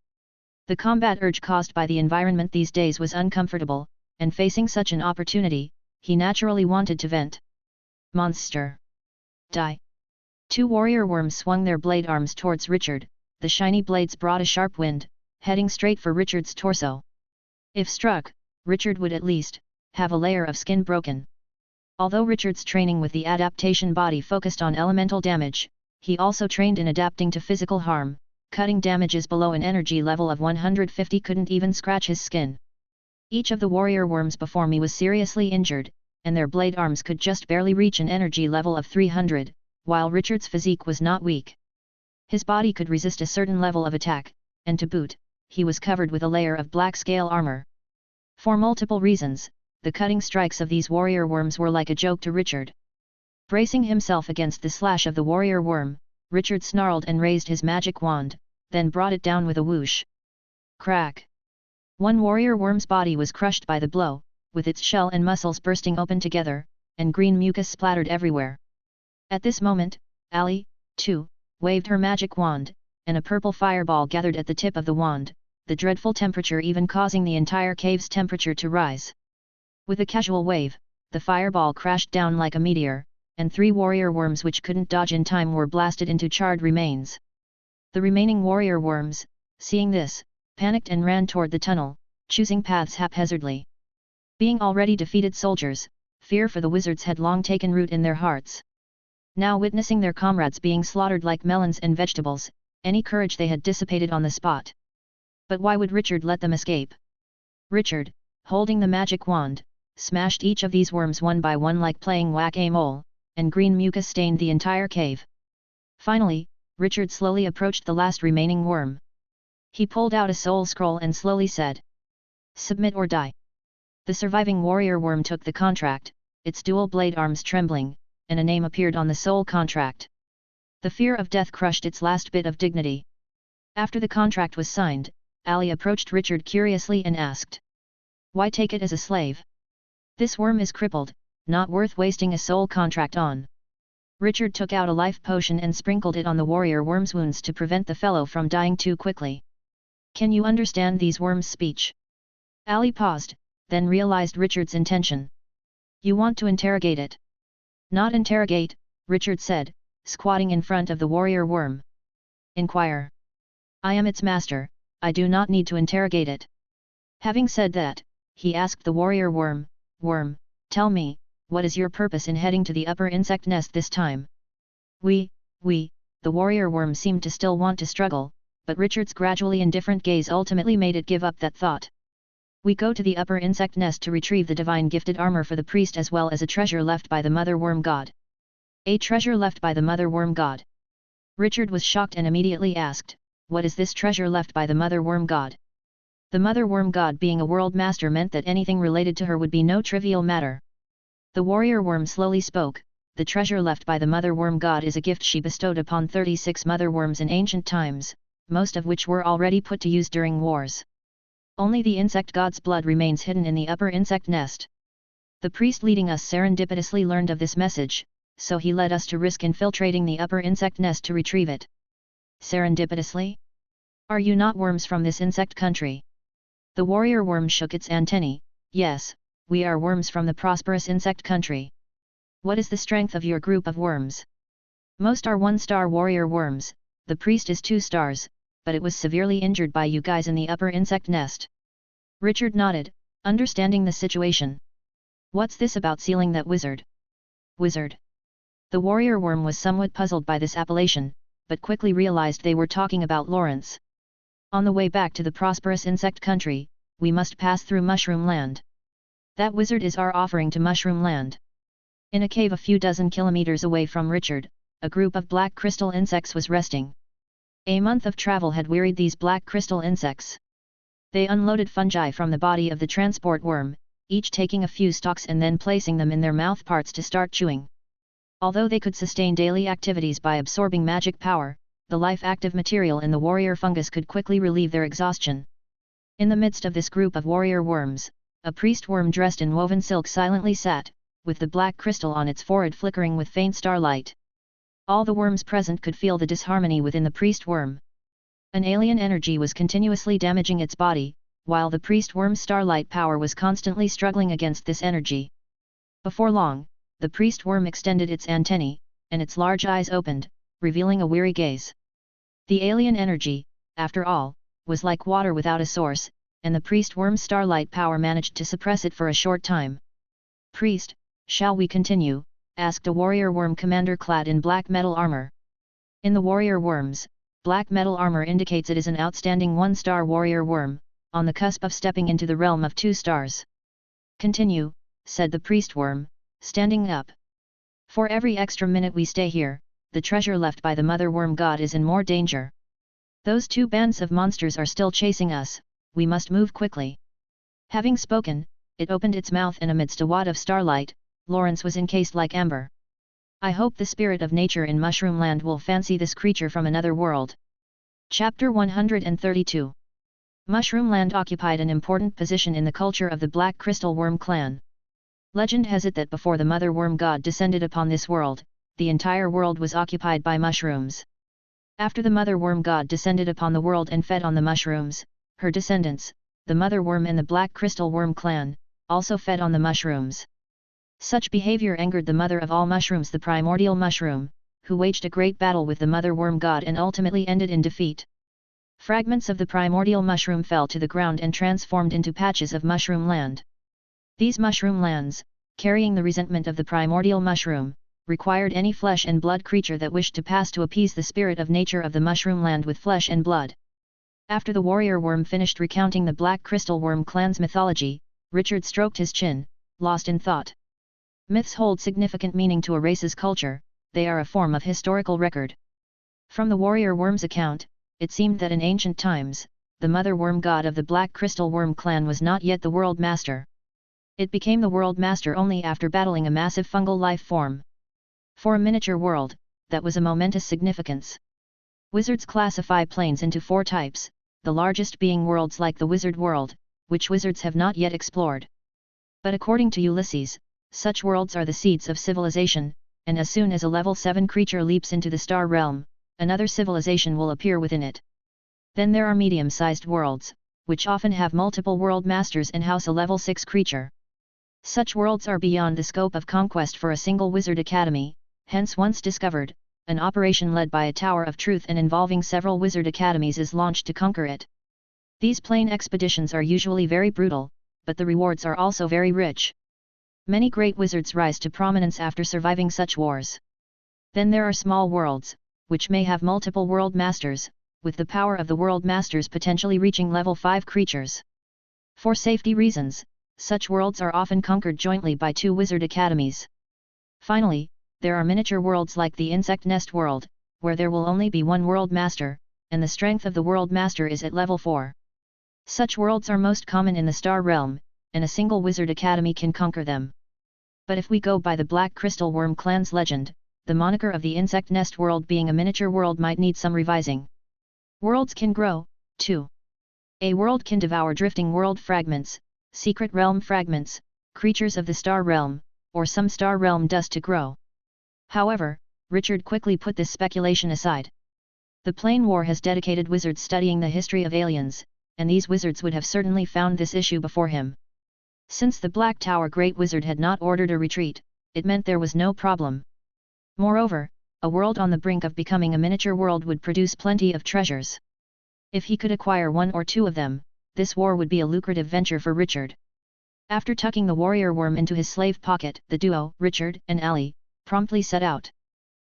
The combat urge caused by the environment these days was uncomfortable, and facing such an opportunity, he naturally wanted to vent. "Monster! Die!" Two warrior worms swung their blade arms towards Richard. The shiny blades brought a sharp wind, heading straight for Richard's torso. If struck, Richard would at least have a layer of skin broken. Although Richard's training with the adaptation body focused on elemental damage, he also trained in adapting to physical harm. Cutting damages below an energy level of 150 couldn't even scratch his skin. Each of the warrior worms before me was seriously injured, and their blade arms could just barely reach an energy level of 300, while Richard's physique was not weak. His body could resist a certain level of attack, and to boot, he was covered with a layer of black scale armor. For multiple reasons, the cutting strikes of these warrior worms were like a joke to Richard. Bracing himself against the slash of the warrior worm, Richard snarled and raised his magic wand, then brought it down with a whoosh. Crack! One warrior worm's body was crushed by the blow, with its shell and muscles bursting open together, and green mucus splattered everywhere. At this moment, Ali, too, waved her magic wand, and a purple fireball gathered at the tip of the wand, the dreadful temperature even causing the entire cave's temperature to rise. With a casual wave, the fireball crashed down like a meteor, and 3 warrior worms which couldn't dodge in time were blasted into charred remains. The remaining warrior worms, seeing this, panicked and ran toward the tunnel, choosing paths haphazardly. Being already defeated soldiers, fear for the wizards had long taken root in their hearts. Now witnessing their comrades being slaughtered like melons and vegetables, any courage they had dissipated on the spot. But why would Richard let them escape? Richard, holding the magic wand, smashed each of these worms one by one like playing whack-a-mole, and green mucus stained the entire cave. Finally, Richard slowly approached the last remaining worm. He pulled out a soul scroll and slowly said, "Submit or die." The surviving warrior worm took the contract, its dual blade arms trembling, and a name appeared on the soul contract. The fear of death crushed its last bit of dignity. After the contract was signed, Ali approached Richard curiously and asked, "Why take it as a slave? This worm is crippled, not worth wasting a soul contract on." Richard took out a life potion and sprinkled it on the warrior worm's wounds to prevent the fellow from dying too quickly. "Can you understand these worms' speech?" Ali paused, then realized Richard's intention. "You want to interrogate it?" "Not interrogate," Richard said, squatting in front of the warrior worm. "Inquire. I am its master, I do not need to interrogate it." Having said that, he asked the warrior worm, "Worm, tell me, what is your purpose in heading to the upper insect nest this time?" We, the warrior worm seemed to still want to struggle, but Richard's gradually indifferent gaze ultimately made it give up that thought. "We go to the upper insect nest to retrieve the divine gifted armor for the priest as well as a treasure left by the mother worm god." "A treasure left by the mother worm god?" Richard was shocked and immediately asked, "What is this treasure left by the mother worm god?" The mother worm god being a world master meant that anything related to her would be no trivial matter. The warrior worm slowly spoke, "The treasure left by the mother worm god is a gift she bestowed upon 36 mother worms in ancient times, most of which were already put to use during wars. Only the insect god's blood remains hidden in the upper insect nest. The priest leading us serendipitously learned of this message, so he led us to risk infiltrating the upper insect nest to retrieve it." "Serendipitously? Are you not worms from this insect country?" The warrior worm shook its antennae. "Yes, we are worms from the prosperous insect country." "What is the strength of your group of worms?" "Most are 1-star warrior worms, the priest is 2 stars, but it was severely injured by you guys in the upper insect nest." Richard nodded, understanding the situation. "What's this about sealing that wizard?" "Wizard?" The warrior worm was somewhat puzzled by this appellation, but quickly realized they were talking about Lawrence. "On the way back to the prosperous insect country, we must pass through Mushroom Land. That wizard is our offering to Mushroom Land." In a cave a few dozen kilometers away from Richard, a group of black crystal insects was resting. A month of travel had wearied these black crystal insects. They unloaded fungi from the body of the transport worm, each taking a few stalks and then placing them in their mouth parts to start chewing. Although they could sustain daily activities by absorbing magic power, the life-active material in the warrior fungus could quickly relieve their exhaustion. In the midst of this group of warrior worms, a priest worm dressed in woven silk silently sat, with the black crystal on its forehead flickering with faint starlight. All the worms present could feel the disharmony within the priest worm. An alien energy was continuously damaging its body, while the priest worm's starlight power was constantly struggling against this energy. Before long, the priest worm extended its antennae, and its large eyes opened, revealing a weary gaze. The alien energy, after all, was like water without a source, and the priest worm's starlight power managed to suppress it for a short time. "Priest, shall we continue?" asked a warrior worm commander clad in black metal armor. In the warrior worms, black metal armor indicates it is an outstanding 1-star warrior worm, on the cusp of stepping into the realm of 2 stars. Continue, said the priest worm, standing up. For every extra minute we stay here, the treasure left by the mother worm god is in more danger. Those 2 bands of monsters are still chasing us, we must move quickly. Having spoken, it opened its mouth and amidst a wad of starlight, Lawrence was encased like amber. I hope the spirit of nature in Mushroom Land will fancy this creature from another world. Chapter 132. Mushroom Land occupied an important position in the culture of the Black Crystal Worm clan. Legend has it that before the mother worm god descended upon this world, the entire world was occupied by mushrooms. After the mother worm god descended upon the world and fed on the mushrooms, her descendants, the mother worm and the Black Crystal Worm clan, also fed on the mushrooms. Such behavior angered the mother of all mushrooms, the primordial mushroom, who waged a great battle with the mother worm god and ultimately ended in defeat. Fragments of the primordial mushroom fell to the ground and transformed into patches of mushroom land. These mushroom lands, carrying the resentment of the primordial mushroom, required any flesh and blood creature that wished to pass to appease the spirit of nature of the mushroom land with flesh and blood. After the warrior worm finished recounting the Black Crystal Worm clan's mythology, Richard stroked his chin, lost in thought. Myths hold significant meaning to a race's culture, they are a form of historical record. From the warrior worm's account, it seemed that in ancient times, the mother worm god of the Black Crystal Worm clan was not yet the world master. It became the world master only after battling a massive fungal life form. For a miniature world, that was a momentous significance. Wizards classify planes into 4 types, the largest being worlds like the wizard world, which wizards have not yet explored. But according to Ulysses, such worlds are the seeds of civilization, and as soon as a level 7 creature leaps into the star realm, another civilization will appear within it. Then there are medium-sized worlds, which often have multiple world masters and house a level 6 creature. Such worlds are beyond the scope of conquest for a single wizard academy, hence once discovered, an operation led by a Tower of Truth and involving several wizard academies is launched to conquer it. These plane expeditions are usually very brutal, but the rewards are also very rich. Many great wizards rise to prominence after surviving such wars. Then there are small worlds, which may have multiple world masters, with the power of the world masters potentially reaching level 5 creatures. For safety reasons, such worlds are often conquered jointly by 2 wizard academies. Finally, there are miniature worlds like the insect nest world, where there will only be 1 world master, and the strength of the world master is at level 4. Such worlds are most common in the star realm, and a single wizard academy can conquer them. But if we go by the Black Crystal Worm clan's legend, the moniker of the insect nest world being a miniature world might need some revising. Worlds can grow, too. A world can devour drifting world fragments, secret realm fragments, creatures of the star realm, or some star realm dust to grow. However, Richard quickly put this speculation aside. The Plane War has dedicated wizards studying the history of aliens, and these wizards would have certainly found this issue before him. Since the Black Tower Great Wizard had not ordered a retreat, it meant there was no problem. Moreover, a world on the brink of becoming a miniature world would produce plenty of treasures. If he could acquire 1 or 2 of them, this war would be a lucrative venture for Richard. After tucking the warrior worm into his slave pocket, the duo, Richard and Allie, promptly set out.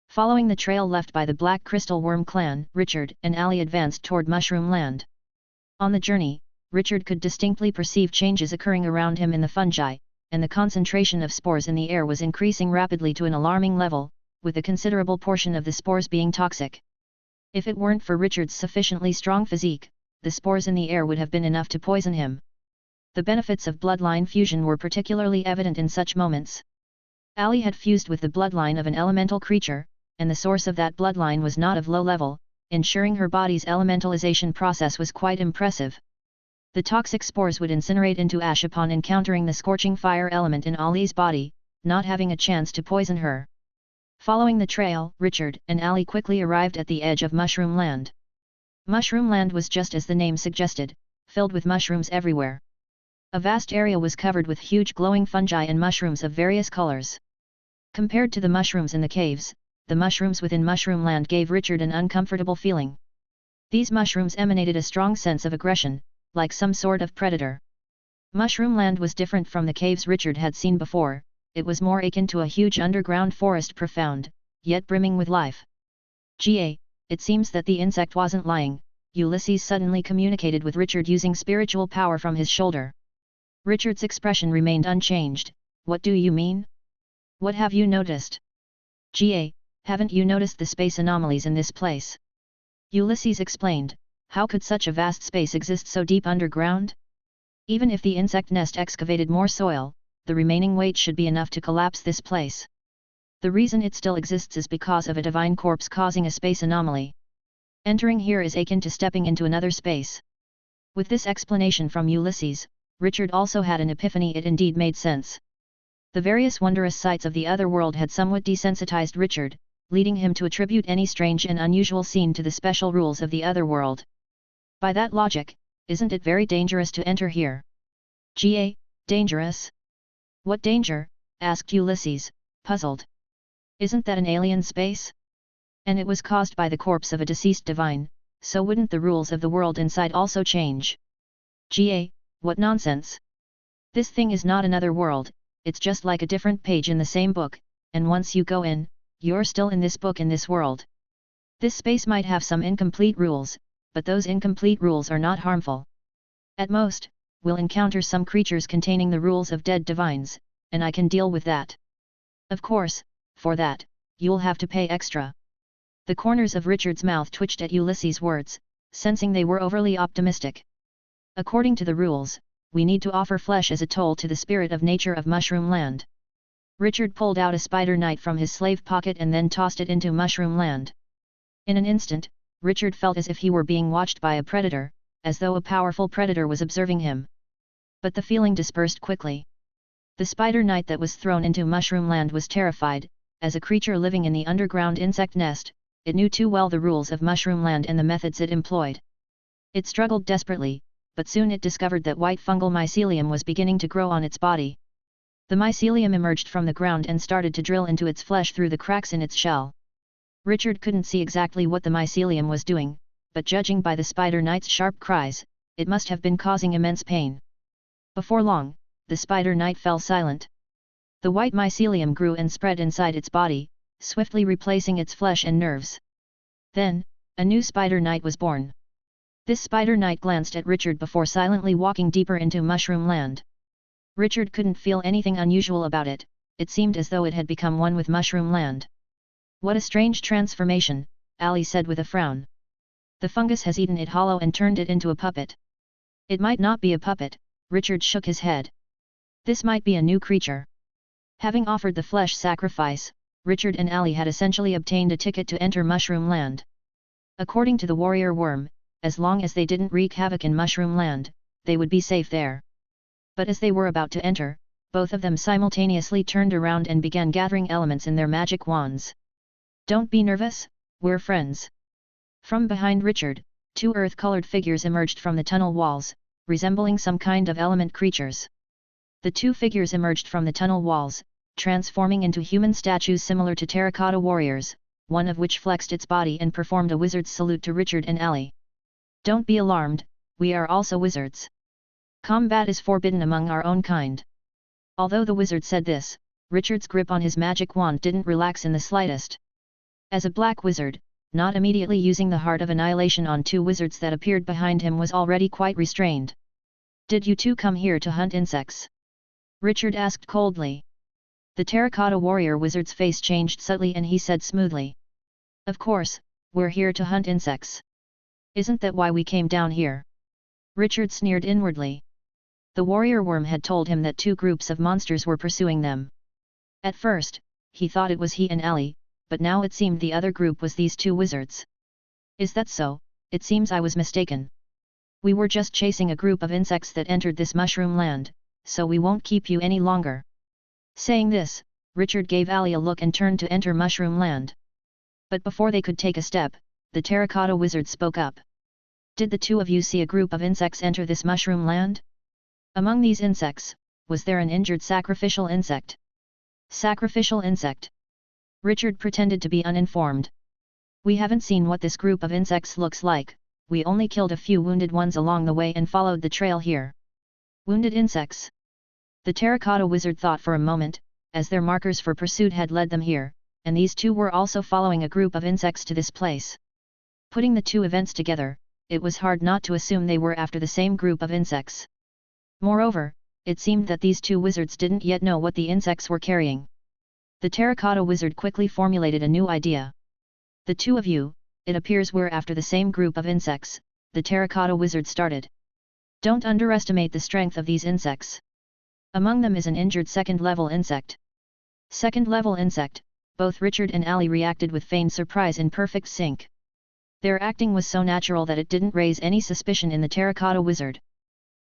Following the trail left by the Black Crystal Worm clan, Richard and Allie advanced toward Mushroom Land. On the journey, Richard could distinctly perceive changes occurring around him in the fungi, and the concentration of spores in the air was increasing rapidly to an alarming level, with a considerable portion of the spores being toxic. If it weren't for Richard's sufficiently strong physique, the spores in the air would have been enough to poison him. The benefits of bloodline fusion were particularly evident in such moments. Allie had fused with the bloodline of an elemental creature, and the source of that bloodline was not of low level, ensuring her body's elementalization process was quite impressive. The toxic spores would incinerate into ash upon encountering the scorching fire element in Allie's body, not having a chance to poison her. Following the trail, Richard and Allie quickly arrived at the edge of Mushroom Land. Mushroom Land was just as the name suggested, filled with mushrooms everywhere. A vast area was covered with huge glowing fungi and mushrooms of various colors. Compared to the mushrooms in the caves, the mushrooms within Mushroom Land gave Richard an uncomfortable feeling. These mushrooms emanated a strong sense of aggression, like some sort of predator. Mushroom Land was different from the caves Richard had seen before. It was more akin to a huge underground forest, profound, yet brimming with life. It seems that the insect wasn't lying, Ulysses suddenly communicated with Richard using spiritual power from his shoulder. Richard's expression remained unchanged. What do you mean? What have you noticed? Ga, haven't you noticed the space anomalies in this place? Ulysses explained. How could such a vast space exist so deep underground? Even if the insect nest excavated more soil, the remaining weight should be enough to collapse this place. The reason it still exists is because of a divine corpse causing a space anomaly. Entering here is akin to stepping into another space. With this explanation from Ulysses, Richard also had an epiphany. It indeed made sense. The various wondrous sights of the other world had somewhat desensitized Richard, leading him to attribute any strange and unusual scene to the special rules of the other world. By that logic, isn't it very dangerous to enter here? Ga, dangerous? What danger? Asked Ulysses, puzzled. Isn't that an alien space? And it was caused by the corpse of a deceased divine, so wouldn't the rules of the world inside also change? Ga, what nonsense! This thing is not another world, it's just like a different page in the same book, and once you go in, you're still in this book in this world. This space might have some incomplete rules, but those incomplete rules are not harmful. At most, we'll encounter some creatures containing the rules of dead divines, and I can deal with that. Of course, for that, you'll have to pay extra. The corners of Richard's mouth twitched at Ulysses' words, sensing they were overly optimistic. According to the rules, we need to offer flesh as a toll to the spirit of nature of Mushroom Land. Richard pulled out a spider knight from his slave pocket and then tossed it into Mushroom Land. In an instant, Richard felt as if he were being watched by a predator, as though a powerful predator was observing him. But the feeling dispersed quickly. The spider knight that was thrown into Mushroom Land was terrified. As a creature living in the underground insect nest, it knew too well the rules of Mushroom Land and the methods it employed. It struggled desperately, but soon it discovered that white fungal mycelium was beginning to grow on its body. The mycelium emerged from the ground and started to drill into its flesh through the cracks in its shell. Richard couldn't see exactly what the mycelium was doing, but judging by the spider knight's sharp cries, it must have been causing immense pain. Before long, the spider knight fell silent. The white mycelium grew and spread inside its body, swiftly replacing its flesh and nerves. Then, a new spider knight was born. This spider knight glanced at Richard before silently walking deeper into Mushroom Land. Richard couldn't feel anything unusual about it, it seemed as though it had become one with Mushroom Land. What a strange transformation, Ali said with a frown. The fungus has eaten it hollow and turned it into a puppet. It might not be a puppet, Richard shook his head. This might be a new creature. Having offered the flesh sacrifice, Richard and Ali had essentially obtained a ticket to enter Mushroom Land. According to the warrior worm, as long as they didn't wreak havoc in Mushroom Land, they would be safe there. But as they were about to enter, both of them simultaneously turned around and began gathering elements in their magic wands. Don't be nervous, we're friends. From behind Richard, two earth-colored figures emerged from the tunnel walls, resembling some kind of element creatures. The two figures emerged from the tunnel walls, transforming into human statues similar to terracotta warriors, one of which flexed its body and performed a wizard's salute to Richard and Ali. Don't be alarmed, we are also wizards. Combat is forbidden among our own kind. Although the wizard said this, Richard's grip on his magic wand didn't relax in the slightest. As a black wizard, not immediately using the Heart of Annihilation on two wizards that appeared behind him was already quite restrained. Did you two come here to hunt insects? Richard asked coldly. The terracotta warrior wizard's face changed subtly and he said smoothly. Of course, we're here to hunt insects. Isn't that why we came down here? Richard sneered inwardly. The warrior worm had told him that two groups of monsters were pursuing them. At first, he thought it was he and Ali, but now it seemed the other group was these two wizards. Is that so? It seems I was mistaken. We were just chasing a group of insects that entered this Mushroom Land, so we won't keep you any longer. Saying this, Richard gave Ali a look and turned to enter Mushroom Land. But before they could take a step, the terracotta wizard spoke up. Did the two of you see a group of insects enter this Mushroom Land? Among these insects, was there an injured sacrificial insect? Sacrificial insect? Richard pretended to be uninformed. We haven't seen what this group of insects looks like, we only killed a few wounded ones along the way and followed the trail here. Wounded insects? The terracotta wizard thought for a moment, as their markers for pursuit had led them here, and these two were also following a group of insects to this place. Putting the two events together, it was hard not to assume they were after the same group of insects. Moreover, it seemed that these two wizards didn't yet know what the insects were carrying. The terracotta wizard quickly formulated a new idea. The two of you, it appears we're after the same group of insects, the terracotta wizard started. Don't underestimate the strength of these insects. Among them is an injured second-level insect. Second-level insect, both Richard and Ali reacted with feigned surprise in perfect sync. Their acting was so natural that it didn't raise any suspicion in the terracotta wizard.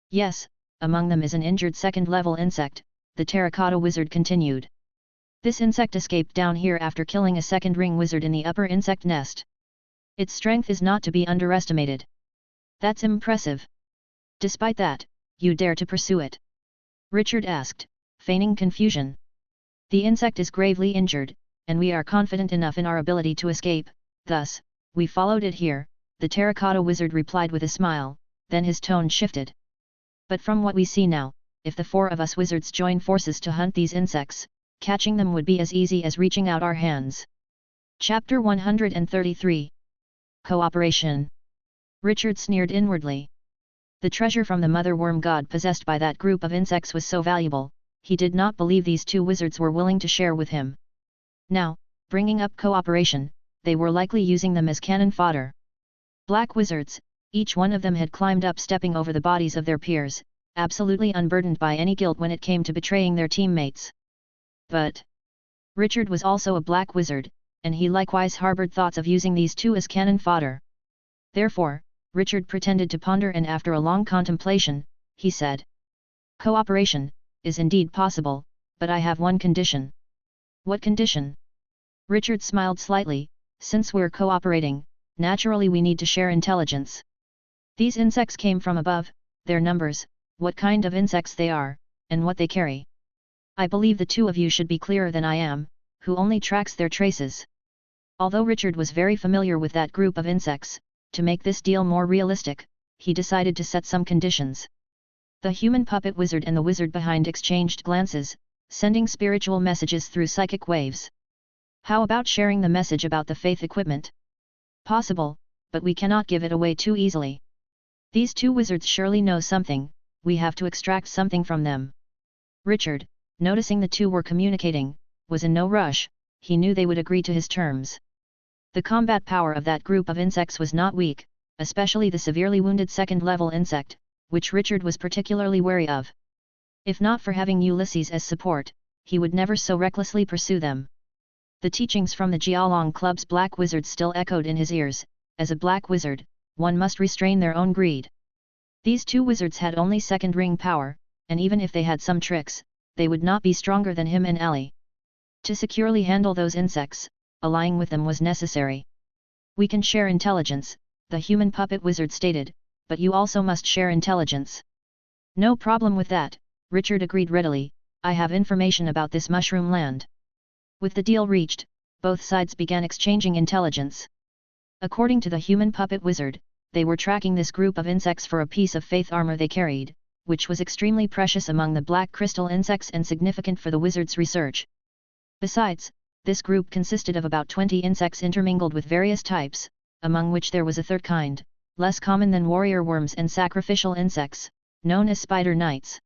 Yes, among them is an injured second-level insect, the terracotta wizard continued. This insect escaped down here after killing a second ring wizard in the upper insect nest. Its strength is not to be underestimated. That's impressive. Despite that, you dare to pursue it? Richard asked, feigning confusion. The insect is gravely injured, and we are confident enough in our ability to escape, thus, we followed it here, the terracotta wizard replied with a smile, then his tone shifted. But from what we see now, if the four of us wizards join forces to hunt these insects, catching them would be as easy as reaching out our hands. Chapter 133. Cooperation. Richard sneered inwardly. The treasure from the mother worm god possessed by that group of insects was so valuable, he did not believe these two wizards were willing to share with him. Now, bringing up cooperation, they were likely using them as cannon fodder. Black wizards, each one of them had climbed up stepping over the bodies of their peers, absolutely unburdened by any guilt when it came to betraying their teammates. But Richard was also a black wizard, and he likewise harbored thoughts of using these two as cannon fodder. Therefore, Richard pretended to ponder, and after a long contemplation, he said, "Cooperation is indeed possible, but I have one condition." "What condition?" Richard smiled slightly. "Since we're cooperating, naturally we need to share intelligence. These insects came from above, their numbers, what kind of insects they are, and what they carry. I believe the two of you should be clearer than I am, who only tracks their traces." Although Richard was very familiar with that group of insects, to make this deal more realistic, he decided to set some conditions. The human puppet wizard and the wizard behind exchanged glances, sending spiritual messages through psychic waves. "How about sharing the message about the faith equipment?" "Possible, but we cannot give it away too easily. These two wizards surely know something, we have to extract something from them." Richard, noticing the two were communicating, was in no rush, he knew they would agree to his terms. The combat power of that group of insects was not weak, especially the severely wounded second-level insect, which Richard was particularly wary of. If not for having Ulysses as support, he would never so recklessly pursue them. The teachings from the Jialong Club's black wizard still echoed in his ears. As a black wizard, one must restrain their own greed. These two wizards had only second-ring power, and even if they had some tricks, they would not be stronger than him and Ali. To securely handle those insects, allying with them was necessary. "We can share intelligence," the human puppet wizard stated, "but you also must share intelligence." "No problem with that," Richard agreed readily, "I have information about this mushroom land." With the deal reached, both sides began exchanging intelligence. According to the human puppet wizard, they were tracking this group of insects for a piece of faith armor they carried, which was extremely precious among the black crystal insects and significant for the wizard's research. Besides, this group consisted of about 20 insects intermingled with various types, among which there was a third kind, less common than warrior worms and sacrificial insects, known as spider knights.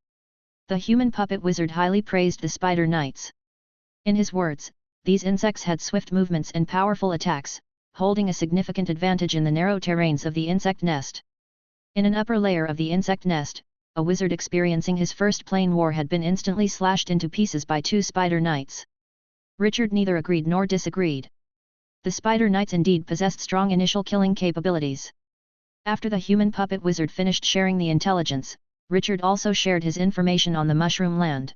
The human puppet wizard highly praised the spider knights. In his words, these insects had swift movements and powerful attacks, holding a significant advantage in the narrow terrains of the insect nest. In an upper layer of the insect nest, a wizard experiencing his first plane war had been instantly slashed into pieces by two spider knights. Richard neither agreed nor disagreed. The spider knights indeed possessed strong initial killing capabilities. After the human puppet wizard finished sharing the intelligence, Richard also shared his information on the mushroom land.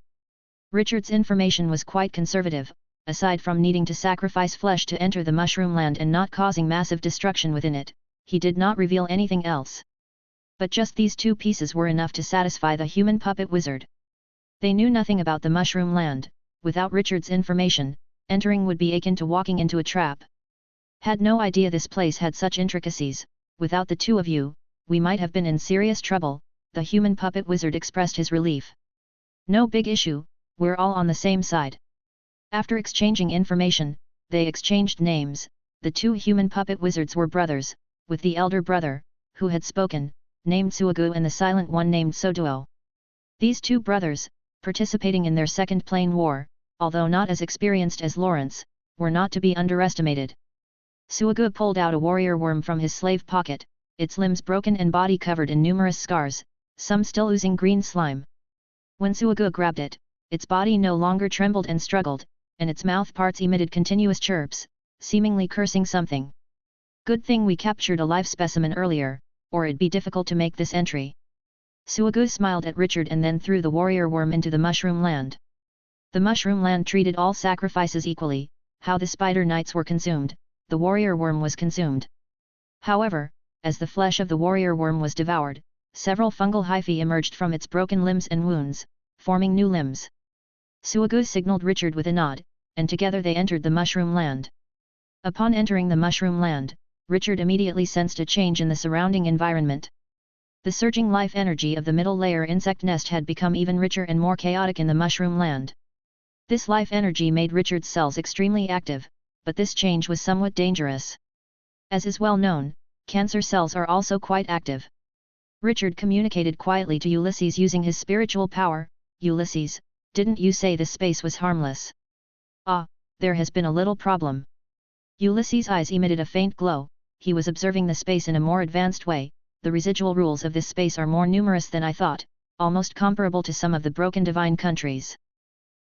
Richard's information was quite conservative, aside from needing to sacrifice flesh to enter the mushroom land and not causing massive destruction within it, he did not reveal anything else. But just these two pieces were enough to satisfy the human puppet wizard. They knew nothing about the mushroom land. Without Richard's information, entering would be akin to walking into a trap. "Had no idea this place had such intricacies. Without the two of you, we might have been in serious trouble," the human puppet wizard expressed his relief. "No big issue, we're all on the same side." After exchanging information, they exchanged names. The two human puppet wizards were brothers, with the elder brother, who had spoken, named Suagu, and the silent one named Soduo. These two brothers, participating in their second plane war, although not as experienced as Lawrence, were not to be underestimated. Suagu pulled out a warrior worm from his slave pocket, its limbs broken and body covered in numerous scars, some still oozing green slime. When Suagu grabbed it, its body no longer trembled and struggled, and its mouth parts emitted continuous chirps, seemingly cursing something. Good thing we captured a live specimen earlier, or it'd be difficult to make this entry. Suagu smiled at Richard and then threw the warrior worm into the mushroom land. The mushroom land treated all sacrifices equally. How the spider knights were consumed, the warrior worm was consumed. However, as the flesh of the warrior worm was devoured, several fungal hyphae emerged from its broken limbs and wounds, forming new limbs. Suagu signaled Richard with a nod, and together they entered the mushroom land. Upon entering the mushroom land, Richard immediately sensed a change in the surrounding environment. The surging life energy of the middle layer insect nest had become even richer and more chaotic in the mushroom land. This life energy made Richard's cells extremely active, but this change was somewhat dangerous. As is well known, cancer cells are also quite active. Richard communicated quietly to Ulysses using his spiritual power. Ulysses, didn't you say this space was harmless? Ah, there has been a little problem. Ulysses' eyes emitted a faint glow. He was observing the space in a more advanced way. The residual rules of this space are more numerous than I thought, almost comparable to some of the broken divine countries.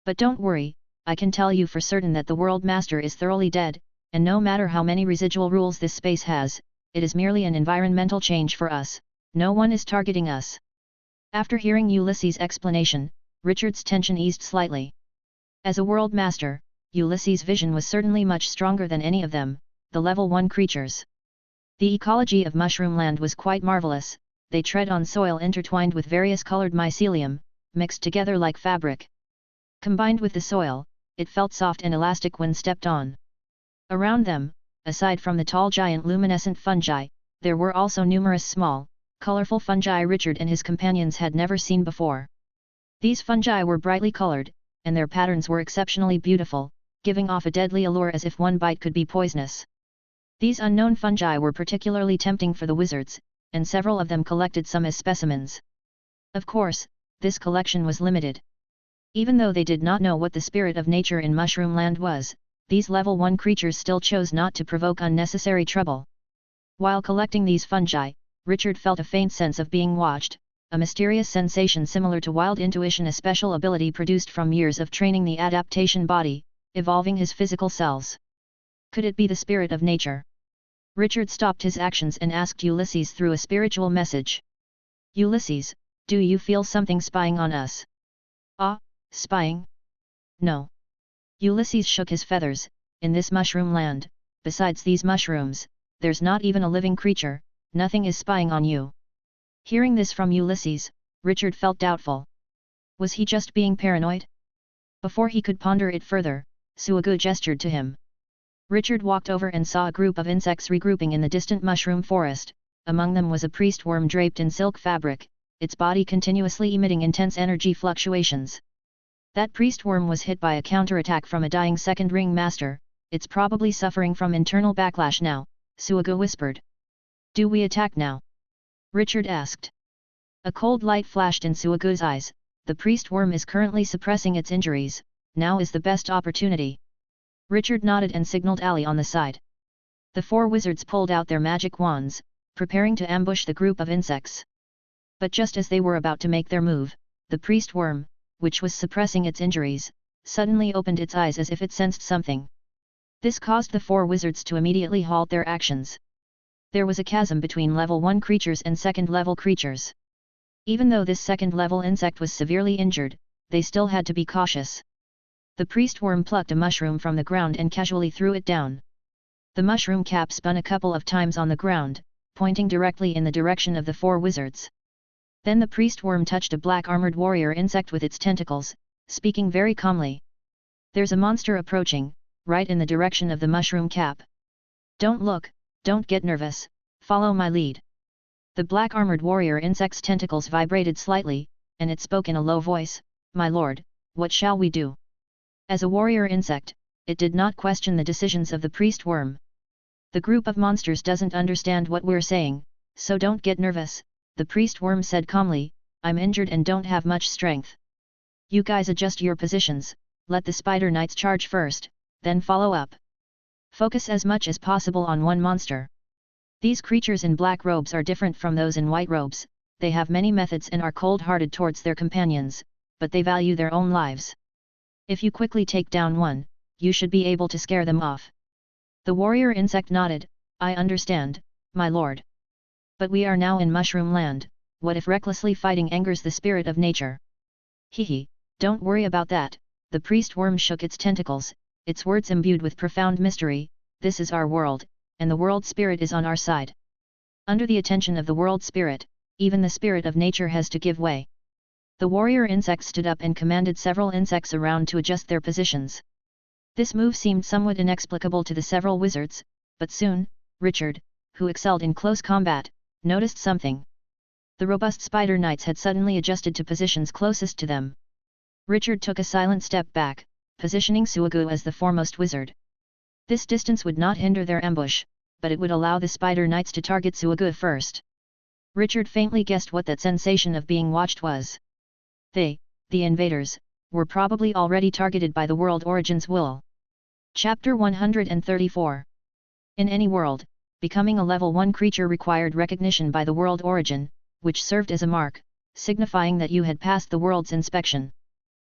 But don't worry, I can tell you for certain that the World Master is thoroughly dead, and no matter how many residual rules this space has, it is merely an environmental change for us, no one is targeting us. After hearing Ulysses' explanation, Richard's tension eased slightly. As a World Master, Ulysses' vision was certainly much stronger than any of them, the level 1 creatures. The ecology of Mushroom Land was quite marvelous. They tread on soil intertwined with various colored mycelium, mixed together like fabric. Combined with the soil, it felt soft and elastic when stepped on. Around them, aside from the tall giant luminescent fungi, there were also numerous small, colorful fungi Richard and his companions had never seen before. These fungi were brightly colored, and their patterns were exceptionally beautiful, giving off a deadly allure as if one bite could be poisonous. These unknown fungi were particularly tempting for the wizards, and several of them collected some as specimens. Of course, this collection was limited. Even though they did not know what the spirit of nature in Mushroom Land was, these level 1 creatures still chose not to provoke unnecessary trouble. While collecting these fungi, Richard felt a faint sense of being watched, a mysterious sensation similar to wild intuition, a special ability produced from years of training the adaptation body, evolving his physical cells. Could it be the spirit of nature? Richard stopped his actions and asked Ulysses through a spiritual message. Ulysses, do you feel something spying on us? Ah, spying? No. Ulysses shook his feathers. In this mushroom land, besides these mushrooms, there's not even a living creature, nothing is spying on you. Hearing this from Ulysses, Richard felt doubtful. Was he just being paranoid? Before he could ponder it further, Suagu gestured to him. Richard walked over and saw a group of insects regrouping in the distant mushroom forest. Among them was a priest worm draped in silk fabric, its body continuously emitting intense energy fluctuations. That priest worm was hit by a counterattack from a dying second ring master. It's probably suffering from internal backlash now, Suagu whispered. Do we attack now? Richard asked. A cold light flashed in Suagu's eyes. The priest worm is currently suppressing its injuries, now is the best opportunity. Richard nodded and signaled Ali on the side. The 4 wizards pulled out their magic wands, preparing to ambush the group of insects. But just as they were about to make their move, the priest worm, which was suppressing its injuries, suddenly opened its eyes as if it sensed something. This caused the 4 wizards to immediately halt their actions. There was a chasm between level 1 creatures and second level creatures. Even though this second level insect was severely injured, they still had to be cautious. The priest worm plucked a mushroom from the ground and casually threw it down. The mushroom cap spun a couple of times on the ground, pointing directly in the direction of the 4 wizards. Then the priest worm touched a black armored warrior insect with its tentacles, speaking very calmly. There's a monster approaching, right in the direction of the mushroom cap. Don't look, don't get nervous, follow my lead. The black armored warrior insect's tentacles vibrated slightly, and it spoke in a low voice, My lord, what shall we do? As a warrior insect, it did not question the decisions of the priest worm. The group of monsters doesn't understand what we're saying, so don't get nervous, the priest worm said calmly, I'm injured and don't have much strength. You guys adjust your positions, let the spider knights charge first, then follow up. Focus as much as possible on one monster. These creatures in black robes are different from those in white robes, they have many methods and are cold-hearted towards their companions, but they value their own lives. If you quickly take down one, you should be able to scare them off. The warrior insect nodded, I understand, my lord. But we are now in Mushroom Land, what if recklessly fighting angers the spirit of nature? Hehe, don't worry about that, the priest worm shook its tentacles, its words imbued with profound mystery, this is our world, and the world spirit is on our side. Under the attention of the world spirit, even the spirit of nature has to give way. The warrior insect stood up and commanded several insects around to adjust their positions. This move seemed somewhat inexplicable to the several wizards, but soon, Richard, who excelled in close combat, noticed something. The robust spider knights had suddenly adjusted to positions closest to them. Richard took a silent step back, positioning Suagu as the foremost wizard. This distance would not hinder their ambush, but it would allow the spider knights to target Suagu first. Richard faintly guessed what that sensation of being watched was. They, the invaders, were probably already targeted by the world Origins Will. Chapter 134. In any world, becoming a level 1 creature required recognition by the world Origin, which served as a mark, signifying that you had passed the world's inspection.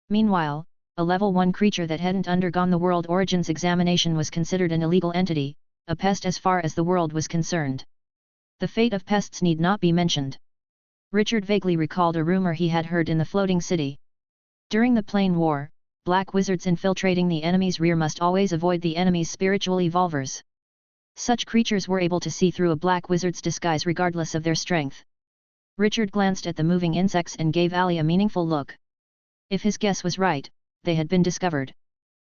Meanwhile, a level 1 creature that hadn't undergone the world Origins examination was considered an illegal entity, a pest as far as the world was concerned. The fate of pests need not be mentioned. Richard vaguely recalled a rumor he had heard in the floating city. During the Plane War, black wizards infiltrating the enemy's rear must always avoid the enemy's spiritual evolvers. Such creatures were able to see through a black wizard's disguise regardless of their strength. Richard glanced at the moving insects and gave Ali a meaningful look. If his guess was right, they had been discovered.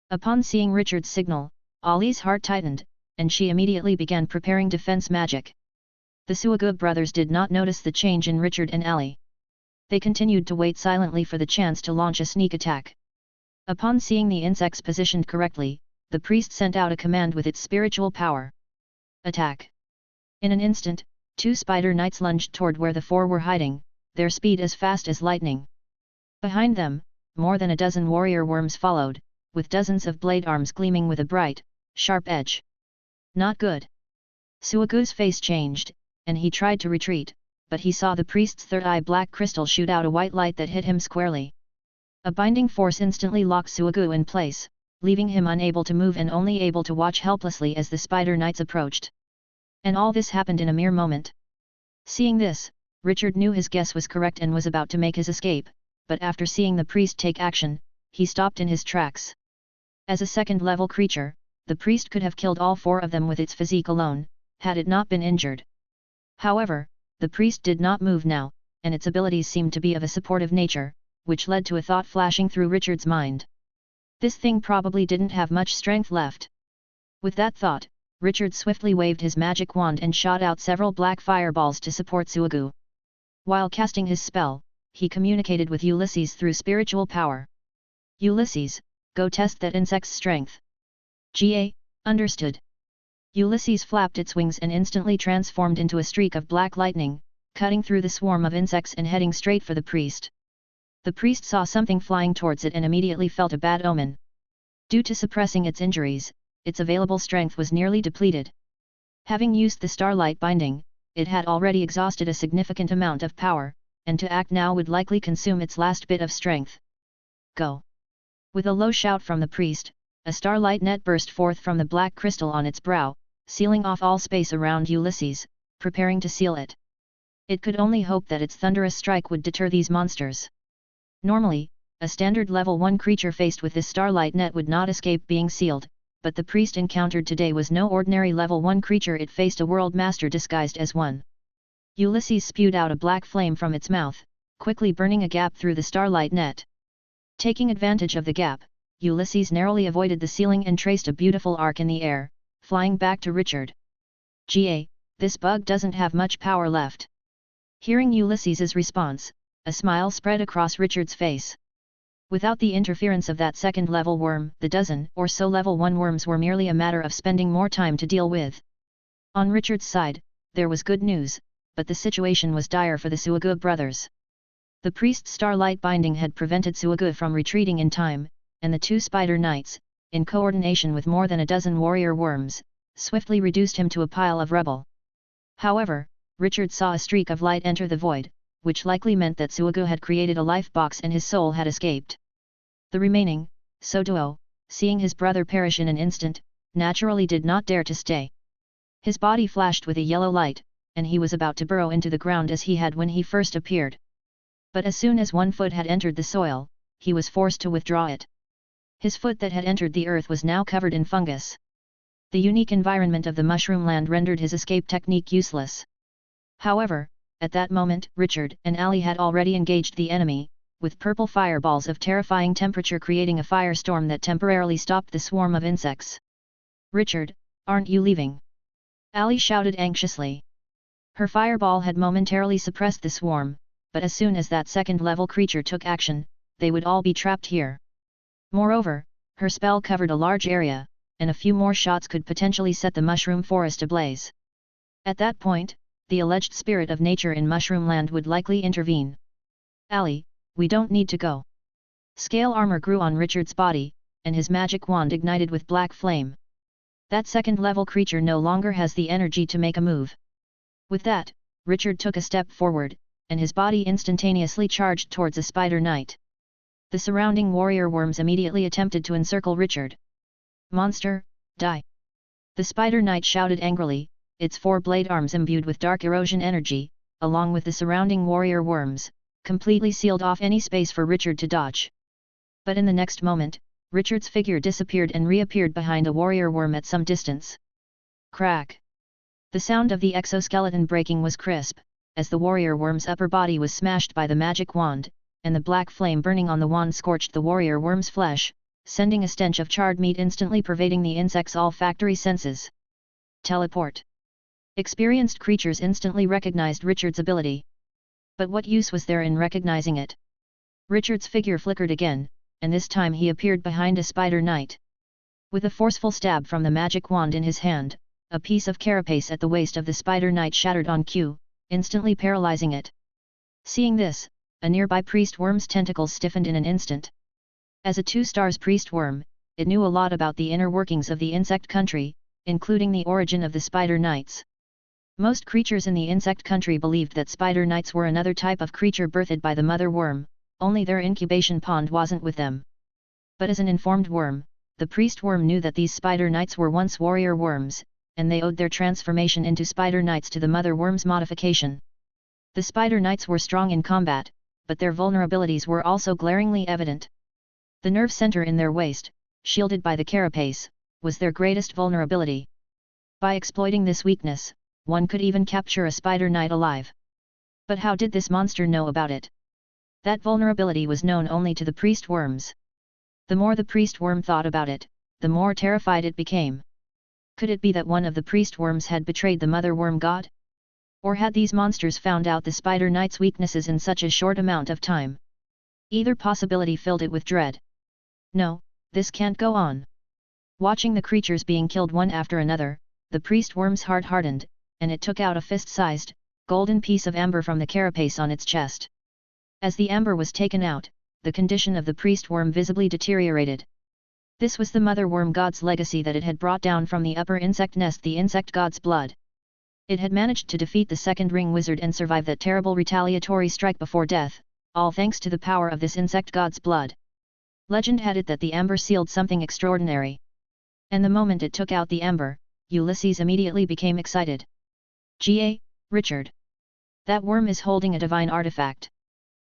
Upon seeing Richard's signal, Ali's heart tightened, and she immediately began preparing defense magic. The Suagu brothers did not notice the change in Richard and Ali. They continued to wait silently for the chance to launch a sneak attack. Upon seeing the insects positioned correctly, the priest sent out a command with its spiritual power. Attack! In an instant, 2 spider knights lunged toward where the 4 were hiding, their speed as fast as lightning. Behind them, more than a dozen warrior worms followed, with dozens of blade arms gleaming with a bright, sharp edge. Not good. Suagu's face changed, and he tried to retreat, but he saw the priest's third eye black crystal shoot out a white light that hit him squarely. A binding force instantly locked Suagu in place, leaving him unable to move and only able to watch helplessly as the spider knights approached. And all this happened in a mere moment. Seeing this, Richard knew his guess was correct and was about to make his escape, but after seeing the priest take action, he stopped in his tracks. As a second-level creature, the priest could have killed all 4 of them with its physique alone, had it not been injured. However, the priest did not move now, and its abilities seemed to be of a supportive nature, which led to a thought flashing through Richard's mind. This thing probably didn't have much strength left. With that thought, Richard swiftly waved his magic wand and shot out several black fireballs to support Suagu. While casting his spell, he communicated with Ulysses through spiritual power. Ulysses, go test that insect's strength. GA, understood. Ulysses flapped its wings and instantly transformed into a streak of black lightning, cutting through the swarm of insects and heading straight for the priest. The priest saw something flying towards it and immediately felt a bad omen. Due to suppressing its injuries, its available strength was nearly depleted. Having used the starlight binding, it had already exhausted a significant amount of power, and to act now would likely consume its last bit of strength. Go! With a low shout from the priest, a starlight net burst forth from the black crystal on its brow, sealing off all space around Ulysses, preparing to seal it. It could only hope that its thunderous strike would deter these monsters. Normally, a standard level 1 creature faced with this starlight net would not escape being sealed, but the priest encountered today was no ordinary level 1 creature, it faced a world master disguised as one. Ulysses spewed out a black flame from its mouth, quickly burning a gap through the starlight net. Taking advantage of the gap, Ulysses narrowly avoided the ceiling and traced a beautiful arc in the air, flying back to Richard. GA, this bug doesn't have much power left. Hearing Ulysses's response, a smile spread across Richard's face. Without the interference of that second-level worm, the dozen or so level 1 worms were merely a matter of spending more time to deal with. On Richard's side, there was good news, but the situation was dire for the Suagu brothers. The priest's starlight binding had prevented Suagu from retreating in time, and the two spider knights, in coordination with more than a dozen warrior worms, swiftly reduced him to a pile of rubble. However, Richard saw a streak of light enter the void, which likely meant that Suagu had created a life box and his soul had escaped. The remaining, Sotuo, seeing his brother perish in an instant, naturally did not dare to stay. His body flashed with a yellow light, and he was about to burrow into the ground as he had when he first appeared. But as soon as one foot had entered the soil, he was forced to withdraw it. His foot that had entered the earth was now covered in fungus. The unique environment of the mushroom land rendered his escape technique useless. However, at that moment Richard and Ali had already engaged the enemy, with purple fireballs of terrifying temperature creating a firestorm that temporarily stopped the swarm of insects. "Richard, aren't you leaving?" Ali shouted anxiously. Her fireball had momentarily suppressed the swarm, but as soon as that second-level creature took action, they would all be trapped here. Moreover, her spell covered a large area, and a few more shots could potentially set the mushroom forest ablaze. At that point, the alleged spirit of nature in Mushroom Land would likely intervene. "Ali, we don't need to go." Scale armor grew on Richard's body, and his magic wand ignited with black flame. That second-level creature no longer has the energy to make a move. With that, Richard took a step forward, and his body instantaneously charged towards a spider knight. The surrounding warrior worms immediately attempted to encircle Richard. "Monster, die!" The spider knight shouted angrily, its four blade arms imbued with dark erosion energy, along with the surrounding warrior worms, completely sealed off any space for Richard to dodge. But in the next moment, Richard's figure disappeared and reappeared behind a warrior worm at some distance. Crack! The sound of the exoskeleton breaking was crisp, as the warrior worm's upper body was smashed by the magic wand, and the black flame burning on the wand scorched the warrior worm's flesh, sending a stench of charred meat instantly pervading the insect's olfactory senses. Teleport. Experienced creatures instantly recognized Richard's ability. But what use was there in recognizing it? Richard's figure flickered again, and this time he appeared behind a spider knight. With a forceful stab from the magic wand in his hand, a piece of carapace at the waist of the spider knight shattered on cue, instantly paralyzing it. Seeing this, a nearby priest worm's tentacles stiffened in an instant. As a 2-stars priest worm, it knew a lot about the inner workings of the insect country, including the origin of the spider knights. Most creatures in the insect country believed that spider knights were another type of creature birthed by the mother worm, only their incubation pond wasn't with them. But as an informed worm, the priest worm knew that these spider knights were once warrior worms, and they owed their transformation into spider knights to the mother worm's modification. The spider knights were strong in combat, but their vulnerabilities were also glaringly evident. The nerve center in their waist, shielded by the carapace, was their greatest vulnerability. By exploiting this weakness, one could even capture a spider knight alive. But how did this monster know about it? That vulnerability was known only to the priest worms. The more the priest worm thought about it, the more terrified it became. Could it be that one of the priest worms had betrayed the mother worm god? Or had these monsters found out the spider knight's weaknesses in such a short amount of time? Either possibility filled it with dread. No, this can't go on. Watching the creatures being killed one after another, the priest worm's heart hardened, and it took out a fist-sized, golden piece of amber from the carapace on its chest. As the amber was taken out, the condition of the priest worm visibly deteriorated. This was the mother worm god's legacy that it had brought down from the upper insect nest, the insect god's blood. It had managed to defeat the second ring wizard and survive that terrible retaliatory strike before death, all thanks to the power of this insect god's blood. Legend had it that the amber sealed something extraordinary. And the moment it took out the amber, Ulysses immediately became excited. "Ga, Richard. That worm is holding a divine artifact."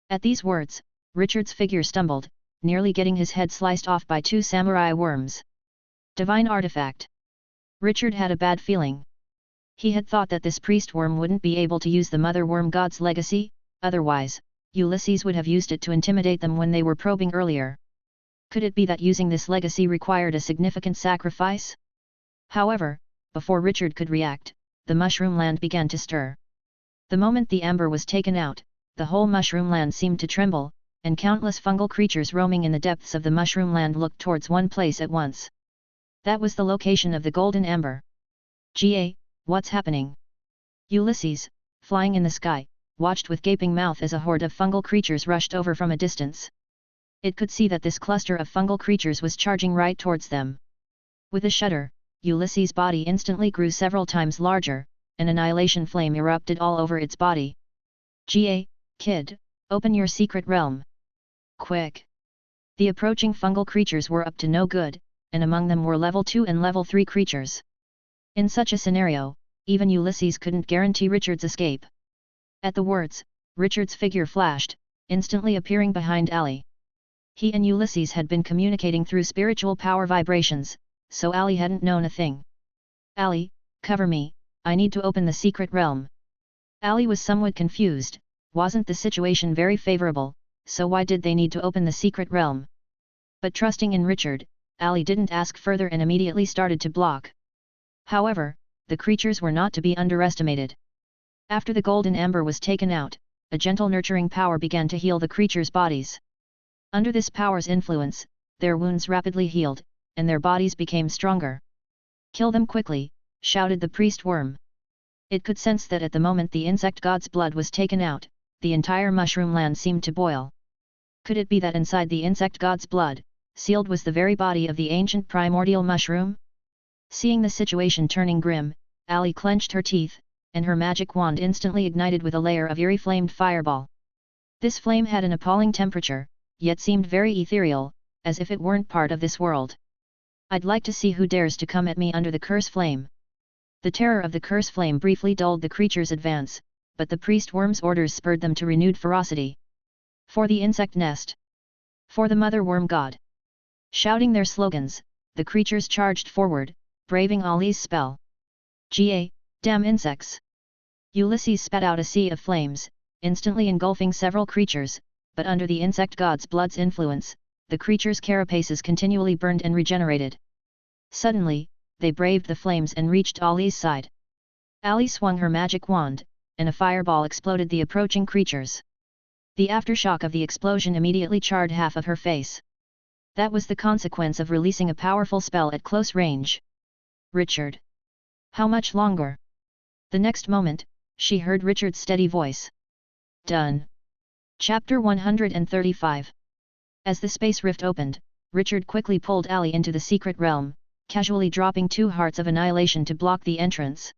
At these words, Richard's figure stumbled, nearly getting his head sliced off by 2 samurai worms. Divine artifact. Richard had a bad feeling. He had thought that this priest worm wouldn't be able to use the mother worm god's legacy, otherwise, Ulysses would have used it to intimidate them when they were probing earlier. Could it be that using this legacy required a significant sacrifice? However, before Richard could react, the mushroom land began to stir. The moment the amber was taken out, the whole mushroom land seemed to tremble, and countless fungal creatures roaming in the depths of the mushroom land looked towards one place at once. That was the location of the golden amber. "Ga, what's happening?" Ulysses, flying in the sky, watched with gaping mouth as a horde of fungal creatures rushed over from a distance. It could see that this cluster of fungal creatures was charging right towards them. With a shudder, Ulysses' body instantly grew several times larger, an annihilation flame erupted all over its body. "Ga, kid, open your secret realm. Quick!" The approaching fungal creatures were up to no good, and among them were level 2 and level 3 creatures. In such a scenario, even Ulysses couldn't guarantee Richard's escape. At the words, Richard's figure flashed, instantly appearing behind Ali. He and Ulysses had been communicating through spiritual power vibrations, so Ali hadn't known a thing. "Ali, cover me, I need to open the secret realm." Ali was somewhat confused. Wasn't the situation very favorable, so why did they need to open the secret realm? But trusting in Richard, Ali didn't ask further and immediately started to block. However, the creatures were not to be underestimated. After the golden amber was taken out, a gentle nurturing power began to heal the creatures' bodies. Under this power's influence, their wounds rapidly healed, and their bodies became stronger. "Kill them quickly," shouted the priest worm. It could sense that at the moment the insect god's blood was taken out, the entire mushroom land seemed to boil. Could it be that inside the insect god's blood, sealed was the very body of the ancient primordial mushroom? Seeing the situation turning grim, Ali clenched her teeth, and her magic wand instantly ignited with a layer of eerie flamed fireball. This flame had an appalling temperature, yet seemed very ethereal, as if it weren't part of this world. "I'd like to see who dares to come at me under the curse flame." The terror of the curse flame briefly dulled the creature's advance, but the priest worm's orders spurred them to renewed ferocity. "For the insect nest! For the mother worm god!" Shouting their slogans, the creatures charged forward, braving Ali's spell. "Ga, damn insects!" Ulysses spat out a sea of flames, instantly engulfing several creatures, but under the insect god's blood's influence, the creatures' carapaces continually burned and regenerated. Suddenly, they braved the flames and reached Ali's side. Ali swung her magic wand, and a fireball exploded the approaching creatures. The aftershock of the explosion immediately charred half of her face. That was the consequence of releasing a powerful spell at close range. "Richard! How much longer?" The next moment, she heard Richard's steady voice. "Done." Chapter 135. As the space rift opened, Richard quickly pulled Ali into the secret realm, casually dropping 2 hearts of annihilation to block the entrance.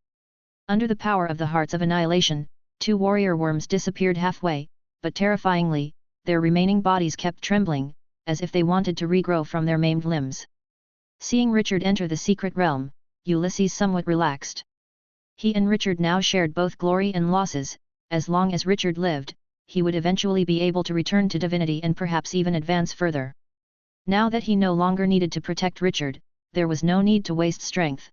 Under the power of the hearts of annihilation, 2 warrior worms disappeared halfway, but terrifyingly, their remaining bodies kept trembling, as if they wanted to regrow from their maimed limbs. Seeing Richard enter the secret realm, Ulysses somewhat relaxed. He and Richard now shared both glory and losses. As long as Richard lived, he would eventually be able to return to divinity and perhaps even advance further. Now that he no longer needed to protect Richard, there was no need to waste strength.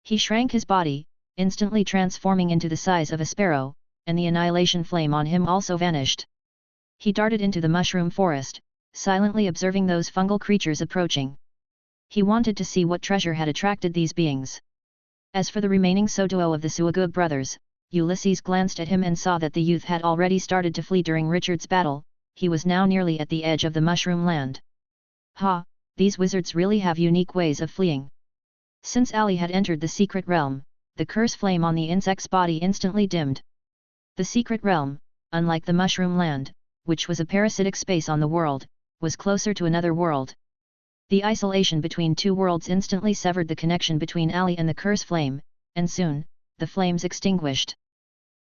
He shrank his body, instantly transforming into the size of a sparrow, and the annihilation flame on him also vanished. He darted into the mushroom forest, silently observing those fungal creatures approaching. He wanted to see what treasure had attracted these beings. As for the remaining Sotuo of the Suagug brothers, Ulysses glanced at him and saw that the youth had already started to flee during Richard's battle. He was now nearly at the edge of the mushroom land. "Ha, these wizards really have unique ways of fleeing." Since Ali had entered the secret realm, the curse flame on the insect's body instantly dimmed. The secret realm, unlike the mushroom land, which was a parasitic space on the world, was closer to another world. The isolation between 2 worlds instantly severed the connection between Ali and the curse flame, and soon, the flames extinguished.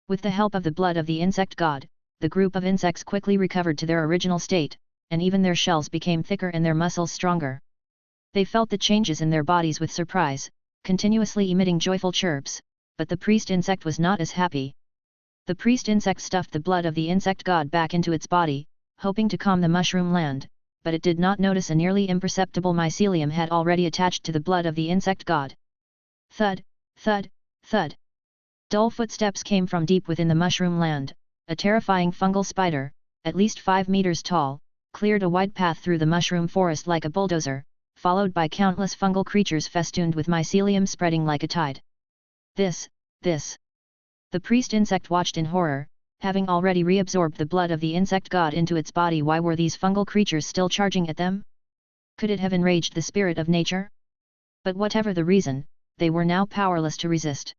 With the help of the blood of the insect god, the group of insects quickly recovered to their original state, and even their shells became thicker and their muscles stronger. They felt the changes in their bodies with surprise, continuously emitting joyful chirps, but the priest insect was not as happy. The priest insect stuffed the blood of the insect god back into its body, hoping to calm the mushroom land, but it did not notice a nearly imperceptible mycelium had already attached to the blood of the insect god. Thud, thud, thud. Dull footsteps came from deep within the mushroom land. A terrifying fungal spider, at least 5 meters tall, cleared a wide path through the mushroom forest like a bulldozer, followed by countless fungal creatures festooned with mycelium spreading like a tide. This. The priest insect watched in horror. Having already reabsorbed the blood of the insect god into its body, why were these fungal creatures still charging at them? Could it have enraged the spirit of nature? But whatever the reason, they were now powerless to resist.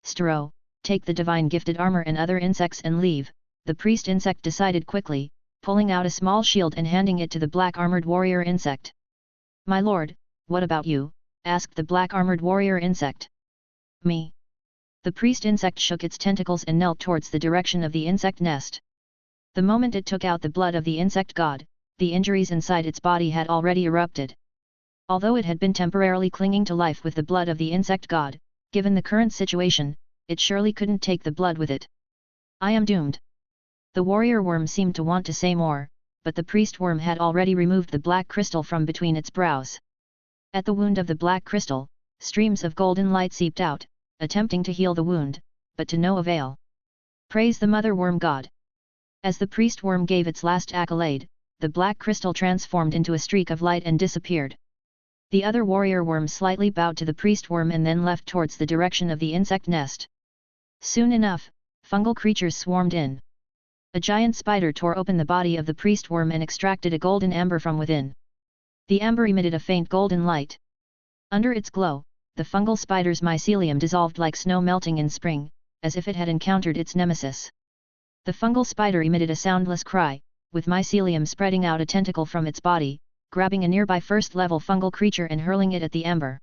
Stro, take the divine gifted armor and other insects and leave, the priest insect decided quickly, pulling out a small shield and handing it to the black armored warrior insect. My lord, what about you? Asked the black armored warrior insect. Me. The priest insect shook its tentacles and knelt towards the direction of the insect nest. The moment it took out the blood of the insect god, the injuries inside its body had already erupted. Although it had been temporarily clinging to life with the blood of the insect god, given the current situation, it surely couldn't take the blood with it. I am doomed. The warrior worm seemed to want to say more, but the priest worm had already removed the black crystal from between its brows. At the wound of the black crystal, streams of golden light seeped out, attempting to heal the wound, but to no avail. Praise the mother worm god. As the priest worm gave its last accolade, the black crystal transformed into a streak of light and disappeared. The other warrior worm slightly bowed to the priest worm and then left towards the direction of the insect nest. Soon enough, fungal creatures swarmed in. A giant spider tore open the body of the priest worm and extracted a golden amber from within. The amber emitted a faint golden light. Under its glow, the fungal spider's mycelium dissolved like snow melting in spring, as if it had encountered its nemesis. The fungal spider emitted a soundless cry, with mycelium spreading out a tentacle from its body, grabbing a nearby first-level fungal creature and hurling it at the amber.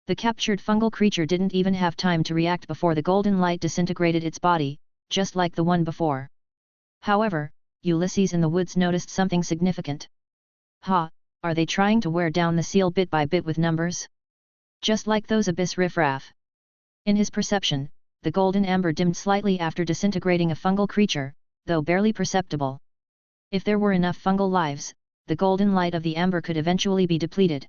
The captured fungal creature didn't even have time to react before the golden light disintegrated its body, just like the one before. However, Ulysses in the woods noticed something significant. Ha, are they trying to wear down the seal bit by bit with numbers? Just like those abyss riffraff. In his perception, the golden amber dimmed slightly after disintegrating a fungal creature, though barely perceptible. If there were enough fungal lives, the golden light of the amber could eventually be depleted.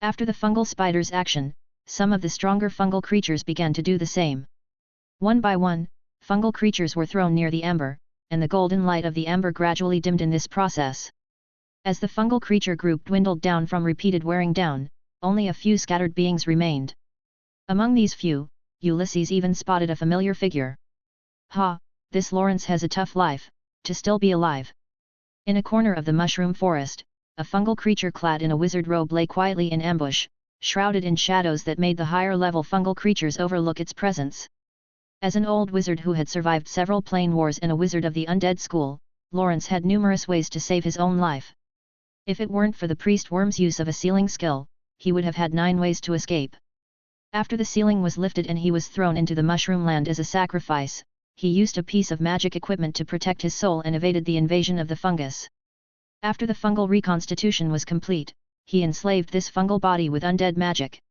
After the fungal spider's action, some of the stronger fungal creatures began to do the same. One by one, fungal creatures were thrown near the amber, and the golden light of the amber gradually dimmed in this process. As the fungal creature group dwindled down from repeated wearing down, only a few scattered beings remained. Among these few, Ulysses even spotted a familiar figure. Ha, this Lawrence has a tough life, to still be alive. In a corner of the mushroom forest, a fungal creature clad in a wizard robe lay quietly in ambush, shrouded in shadows that made the higher-level fungal creatures overlook its presence. As an old wizard who had survived several plane wars and a wizard of the undead school, Lawrence had numerous ways to save his own life. If it weren't for the priest worm's use of a sealing skill, he would have had 9 ways to escape. After the sealing was lifted and he was thrown into the mushroom land as a sacrifice, he used a piece of magic equipment to protect his soul and evaded the invasion of the fungus. After the fungal reconstitution was complete, he enslaved this fungal body with undead magic.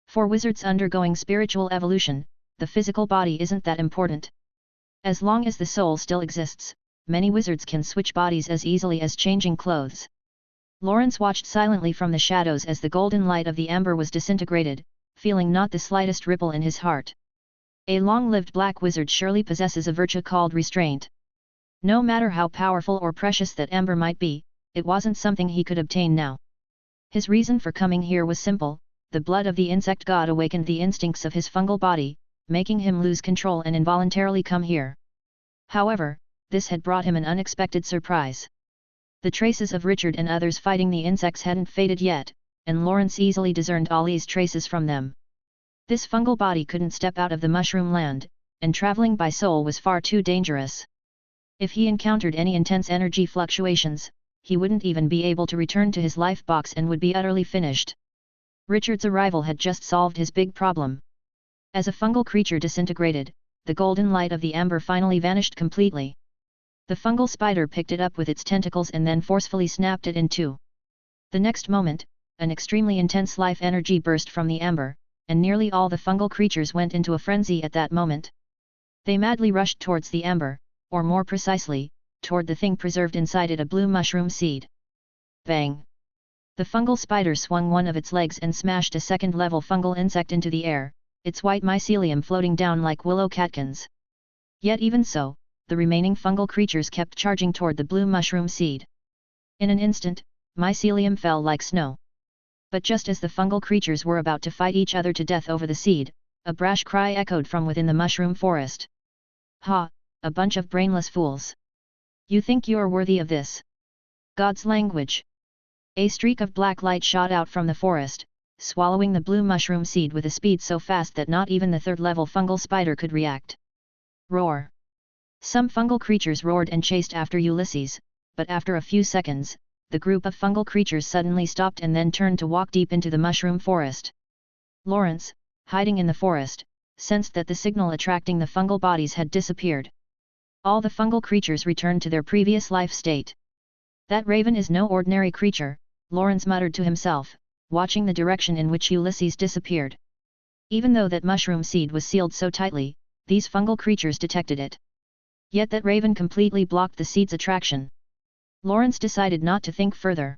For wizards undergoing spiritual evolution, the physical body isn't that important. As long as the soul still exists, many wizards can switch bodies as easily as changing clothes. Lawrence watched silently from the shadows as the golden light of the amber was disintegrated, feeling not the slightest ripple in his heart. A long-lived black wizard surely possesses a virtue called restraint. No matter how powerful or precious that amber might be, it wasn't something he could obtain now. His reason for coming here was simple: the blood of the insect god awakened the instincts of his fungal body, making him lose control and involuntarily come here. However, this had brought him an unexpected surprise. The traces of Richard and others fighting the insects hadn't faded yet, and Lawrence easily discerned Ollie's traces from them. This fungal body couldn't step out of the mushroom land, and traveling by soul was far too dangerous. If he encountered any intense energy fluctuations, he wouldn't even be able to return to his life box and would be utterly finished. Richard's arrival had just solved his big problem. As a fungal creature disintegrated, the golden light of the amber finally vanished completely. The fungal spider picked it up with its tentacles and then forcefully snapped it in two. The next moment, an extremely intense life energy burst from the amber, and nearly all the fungal creatures went into a frenzy at that moment. They madly rushed towards the amber, or more precisely, toward the thing preserved inside it, a blue mushroom seed. Bang! The fungal spider swung one of its legs and smashed a second-level fungal insect into the air, its white mycelium floating down like willow catkins. Yet even so, the remaining fungal creatures kept charging toward the blue mushroom seed. In an instant, mycelium fell like snow. But just as the fungal creatures were about to fight each other to death over the seed, a brash cry echoed from within the mushroom forest. Ha! A bunch of brainless fools! You think you're worthy of this? God's language! A streak of black light shot out from the forest, swallowing the blue mushroom seed with a speed so fast that not even the third-level fungal spider could react. Roar! Some fungal creatures roared and chased after Ulysses, but after a few seconds, the group of fungal creatures suddenly stopped and then turned to walk deep into the mushroom forest. Lawrence, hiding in the forest, sensed that the signal attracting the fungal bodies had disappeared. All the fungal creatures returned to their previous life state. That raven is no ordinary creature, Lawrence muttered to himself, watching the direction in which Ulysses disappeared. Even though that mushroom seed was sealed so tightly, these fungal creatures detected it. Yet that raven completely blocked the seed's attraction. Lawrence decided not to think further.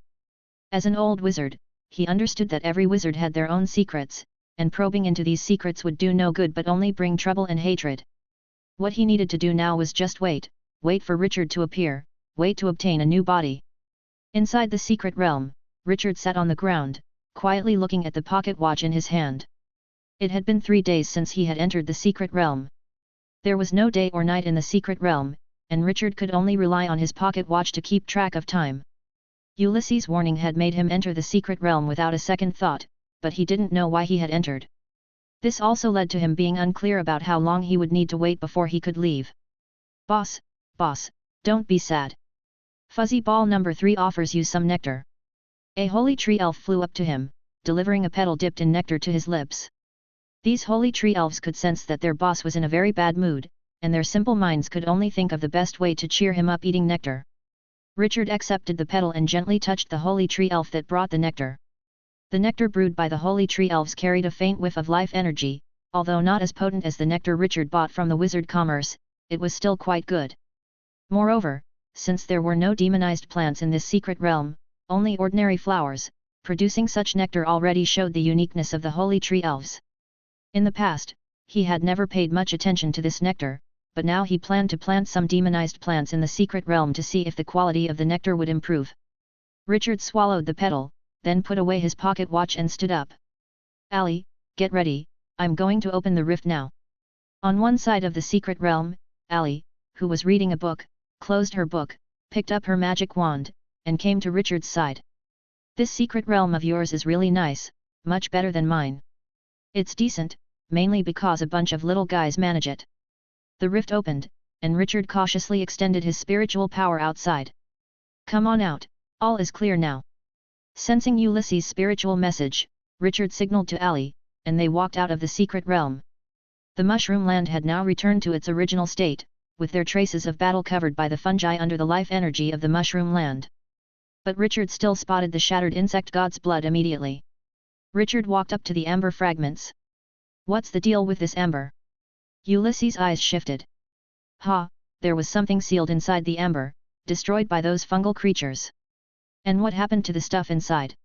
As an old wizard, he understood that every wizard had their own secrets, and probing into these secrets would do no good but only bring trouble and hatred. What he needed to do now was just wait for Richard to appear, wait to obtain a new body. Inside the secret realm, Richard sat on the ground, quietly looking at the pocket watch in his hand. It had been 3 days since he had entered the secret realm. There was no day or night in the secret realm, and Richard could only rely on his pocket watch to keep track of time. Ulysses' warning had made him enter the secret realm without a second thought, but he didn't know why he had entered. This also led to him being unclear about how long he would need to wait before he could leave. Boss, don't be sad. Fuzzy ball number 3 offers you some nectar. A holy tree elf flew up to him, delivering a petal dipped in nectar to his lips. These holy tree elves could sense that their boss was in a very bad mood, and their simple minds could only think of the best way to cheer him up eating nectar. Richard accepted the petal and gently touched the holy tree elf that brought the nectar. The nectar brewed by the holy tree elves carried a faint whiff of life energy, although not as potent as the nectar Richard bought from the wizard commerce, it was still quite good. Moreover, since there were no demonized plants in this secret realm, only ordinary flowers, producing such nectar already showed the uniqueness of the holy tree elves. In the past, he had never paid much attention to this nectar, but now he planned to plant some demonized plants in the secret realm to see if the quality of the nectar would improve. Richard swallowed the petal, then put away his pocket watch and stood up. "Allie, get ready, I'm going to open the rift now." On one side of the secret realm, Allie, who was reading a book, closed her book, picked up her magic wand, and came to Richard's side. "This secret realm of yours is really nice, much better than mine. It's decent, mainly because a bunch of little guys manage it." The rift opened, and Richard cautiously extended his spiritual power outside. "Come on out, all is clear now." Sensing Ulysses' spiritual message, Richard signaled to Allie, and they walked out of the secret realm. The mushroom land had now returned to its original state, with their traces of battle covered by the fungi under the life energy of the mushroom land. But Richard still spotted the shattered insect god's blood immediately. Richard walked up to the amber fragments. "What's the deal with this amber?" Ulysses' eyes shifted. "Ha, there was something sealed inside the amber, destroyed by those fungal creatures." "And what happened to the stuff inside?"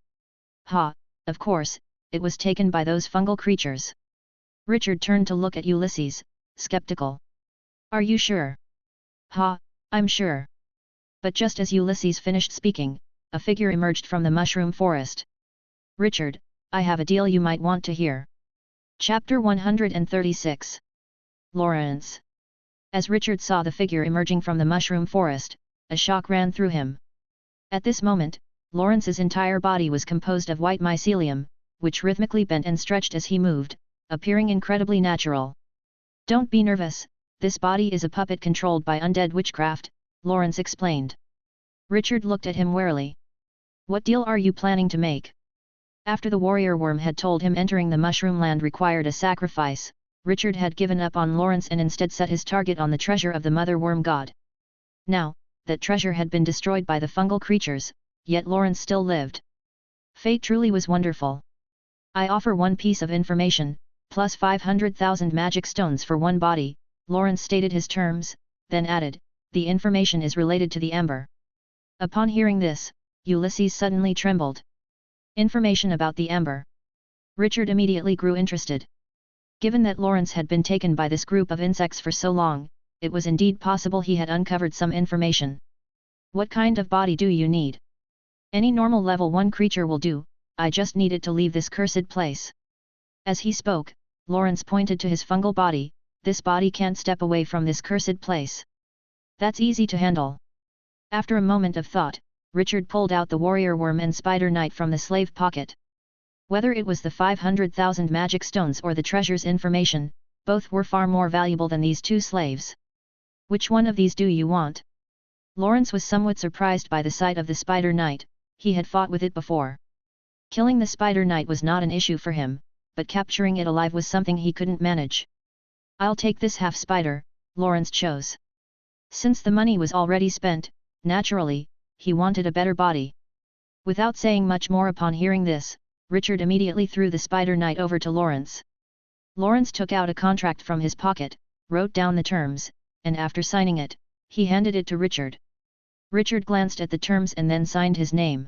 "Ha, of course, it was taken by those fungal creatures." Richard turned to look at Ulysses, skeptical. "Are you sure?" "Ha, I'm sure." But just as Ulysses finished speaking, a figure emerged from the mushroom forest. "Richard, I have a deal you might want to hear." Chapter 136. Lawrence. As Richard saw the figure emerging from the mushroom forest, a shock ran through him. At this moment, Lawrence's entire body was composed of white mycelium, which rhythmically bent and stretched as he moved, appearing incredibly natural. "Don't be nervous, this body is a puppet controlled by undead witchcraft," Lawrence explained. Richard looked at him warily. "What deal are you planning to make?" After the warrior worm had told him entering the mushroom land required a sacrifice, Richard had given up on Lawrence and instead set his target on the treasure of the mother worm god. Now, that treasure had been destroyed by the fungal creatures, yet Lawrence still lived. Fate truly was wonderful. "I offer one piece of information, plus 500,000 magic stones for one body," Lawrence stated his terms, then added, "The information is related to the amber." Upon hearing this, Ulysses suddenly trembled. Information about the amber. Richard immediately grew interested. Given that Lawrence had been taken by this group of insects for so long, it was indeed possible he had uncovered some information. "What kind of body do you need?" "Any normal level 1 creature will do, I just need it to leave this cursed place." As he spoke, Lawrence pointed to his fungal body. "This body can't step away from this cursed place." "That's easy to handle." After a moment of thought, Richard pulled out the warrior worm and spider knight from the slave pocket. Whether it was the 500,000 magic stones or the treasure's information, Both were far more valuable than these 2 slaves. Which one of these do you want? Lawrence was somewhat surprised by the sight of the Spider Knight. He had fought with it before. Killing the Spider Knight was not an issue for him, but capturing it alive was something he couldn't manage. I'll take this half spider, Lawrence chose. Since the money was already spent, naturally, he wanted a better body. Without saying much more upon hearing this, Richard immediately threw the Spider Knight over to Lawrence. Lawrence took out a contract from his pocket, wrote down the terms, and after signing it, he handed it to Richard. Richard glanced at the terms and then signed his name.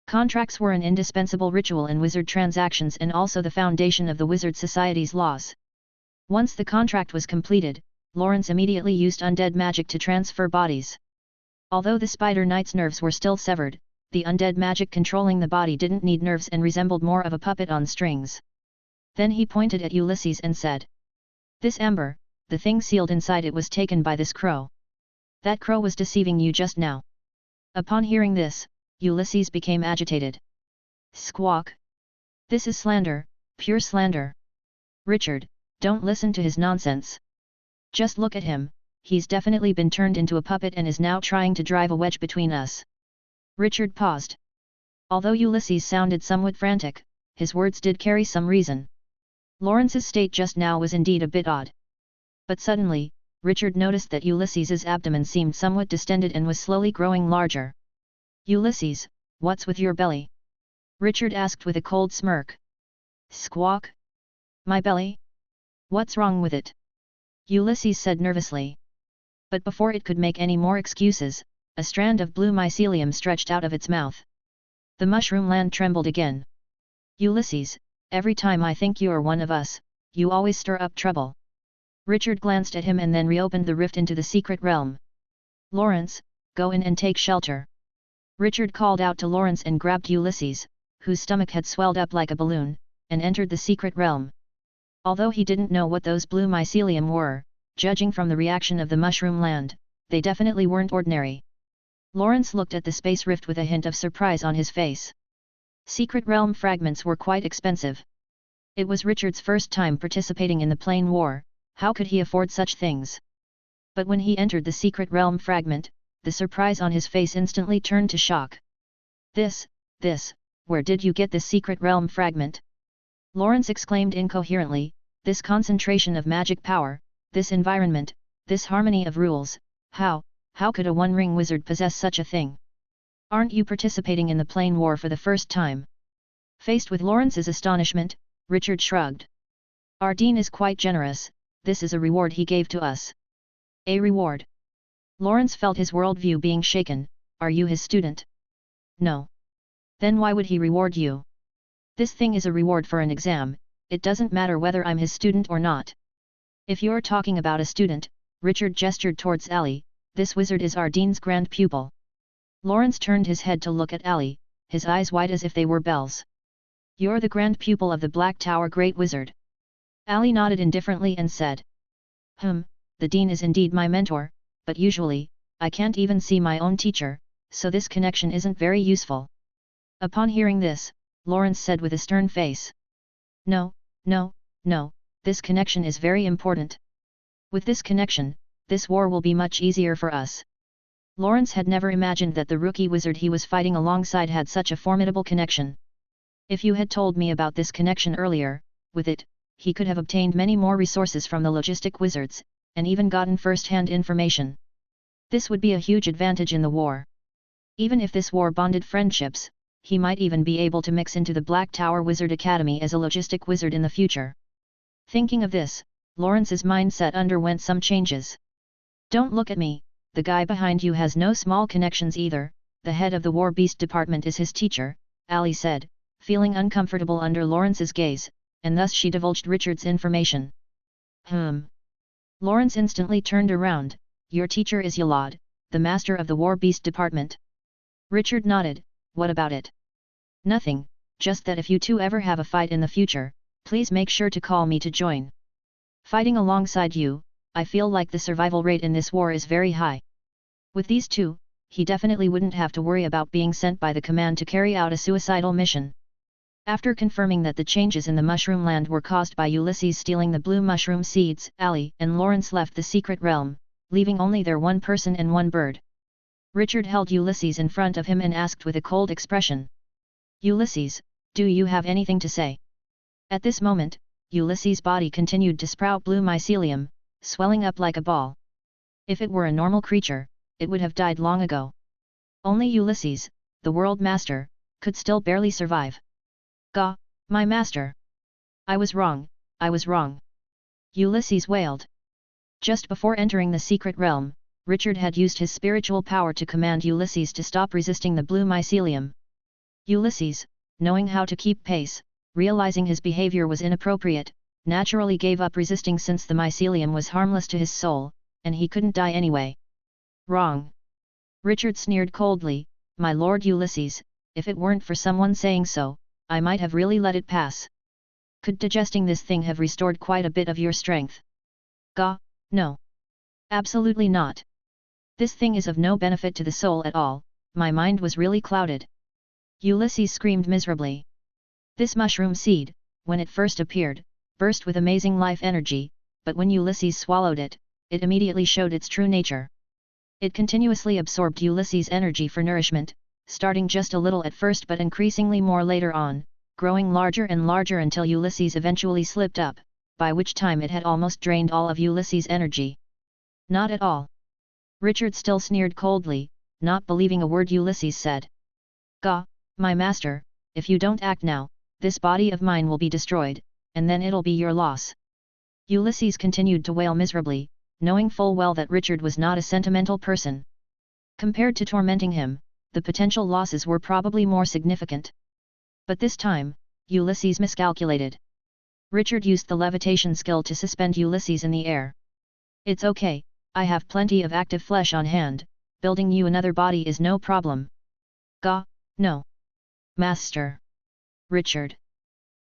Contracts were an indispensable ritual in wizard transactions and also the foundation of the Wizard Society's laws. Once the contract was completed, Lawrence immediately used undead magic to transfer bodies. Although the Spider Knight's nerves were still severed, the undead magic controlling the body didn't need nerves and resembled more of a puppet on strings. Then he pointed at Ulysses and said, "This amber, the thing sealed inside it was taken by this crow. That crow was deceiving you just now." Upon hearing this, Ulysses became agitated. "Squawk! This is slander, pure slander. Richard, don't listen to his nonsense. Just look at him, he's definitely been turned into a puppet and is now trying to drive a wedge between us." Richard paused. Although Ulysses sounded somewhat frantic, his words did carry some reason. Lawrence's state just now was indeed a bit odd. But suddenly, Richard noticed that Ulysses's abdomen seemed somewhat distended and was slowly growing larger. "Ulysses, what's with your belly?" Richard asked with a cold smirk. "Squawk! My belly? What's wrong with it?" Ulysses said nervously. But before it could make any more excuses, a strand of blue mycelium stretched out of its mouth. The mushroom land trembled again. "Ulysses, every time I think you're one of us, you always stir up trouble." Richard glanced at him and then reopened the rift into the secret realm. "Lawrence, go in and take shelter." Richard called out to Lawrence and grabbed Ulysses, whose stomach had swelled up like a balloon, and entered the secret realm. Although he didn't know what those blue mycelium were, judging from the reaction of the mushroom land, they definitely weren't ordinary. Lawrence looked at the space rift with a hint of surprise on his face. Secret realm fragments were quite expensive. It was Richard's first time participating in the plane war. How could he afford such things? But when he entered the secret realm fragment, the surprise on his face instantly turned to shock. This, where did you get this secret realm fragment?" Lawrence exclaimed incoherently, "This concentration of magic power, this environment, this harmony of rules, how could a one-ring wizard possess such a thing? Aren't you participating in the plane war for the first time?" Faced with Lawrence's astonishment, Richard shrugged. "Our dean is quite generous, this is a reward he gave to us." "A reward?" Lawrence felt his worldview being shaken. "Are you his student?" "No." "Then why would he reward you?" "This thing is a reward for an exam, it doesn't matter whether I'm his student or not." "If you're talking about a student," Richard gestured towards Ali, "this wizard is our dean's grand pupil." Lawrence turned his head to look at Ali, his eyes wide as if they were bells. "You're the grand pupil of the Black Tower Great Wizard?" Ali nodded indifferently and said, "The dean is indeed my mentor, but usually, I can't even see my own teacher, so this connection isn't very useful." Upon hearing this, Lawrence said with a stern face, No, this connection is very important. With this connection, this war will be much easier for us." Lawrence had never imagined that the rookie wizard he was fighting alongside had such a formidable connection. If you had told me about this connection earlier, with it, he could have obtained many more resources from the logistic wizards, and even gotten first-hand information. This would be a huge advantage in the war. Even if this war bonded friendships, he might even be able to mix into the Black Tower Wizard Academy as a logistic wizard in the future. Thinking of this, Lawrence's mindset underwent some changes. "Don't look at me, the guy behind you has no small connections either, the head of the War Beast Department is his teacher," Ali said, feeling uncomfortable under Lawrence's gaze, and thus she divulged Richard's information. Lawrence instantly turned around. "Your teacher is Yalad, the master of the War Beast Department?" Richard nodded. "What about it?" "Nothing, just that if you two ever have a fight in the future, please make sure to call me to join. Fighting alongside you, I feel like the survival rate in this war is very high. With these two, he definitely wouldn't have to worry about being sent by the command to carry out a suicidal mission." After confirming that the changes in the mushroom land were caused by Ulysses stealing the blue mushroom seeds, Ali and Lawrence left the secret realm, leaving only their one person and one bird. Richard held Ulysses in front of him and asked with a cold expression. Ulysses, do you have anything to say? At this moment, Ulysses' body continued to sprout blue mycelium, swelling up like a ball. If it were a normal creature, it would have died long ago. Only Ulysses, the world master, could still barely survive. Gah, my master! I was wrong, I was wrong! Ulysses wailed. Just before entering the secret realm, Richard had used his spiritual power to command Ulysses to stop resisting the blue mycelium. Ulysses, knowing how to keep pace, realizing his behavior was inappropriate, naturally gave up resisting since the mycelium was harmless to his soul, and he couldn't die anyway. Wrong! Richard sneered coldly, my lord Ulysses, if it weren't for someone saying so, I might have really let it pass. Could digesting this thing have restored quite a bit of your strength? Gah, no. Absolutely not. This thing is of no benefit to the soul at all, my mind was really clouded. Ulysses screamed miserably. This mushroom seed, when it first appeared, burst with amazing life energy, but when Ulysses swallowed it, it immediately showed its true nature. It continuously absorbed Ulysses' energy for nourishment, starting just a little at first but increasingly more later on, growing larger and larger until Ulysses eventually slipped up, by which time it had almost drained all of Ulysses' energy. Not at all. Richard still sneered coldly, not believing a word Ulysses said. Gah, my master, if you don't act now, this body of mine will be destroyed, and then it'll be your loss. Ulysses continued to wail miserably, knowing full well that Richard was not a sentimental person. Compared to tormenting him, the potential losses were probably more significant. But this time, Ulysses miscalculated. Richard used the levitation skill to suspend Ulysses in the air. It's okay, I have plenty of active flesh on hand, building you another body is no problem. Gah, no. Master. Richard.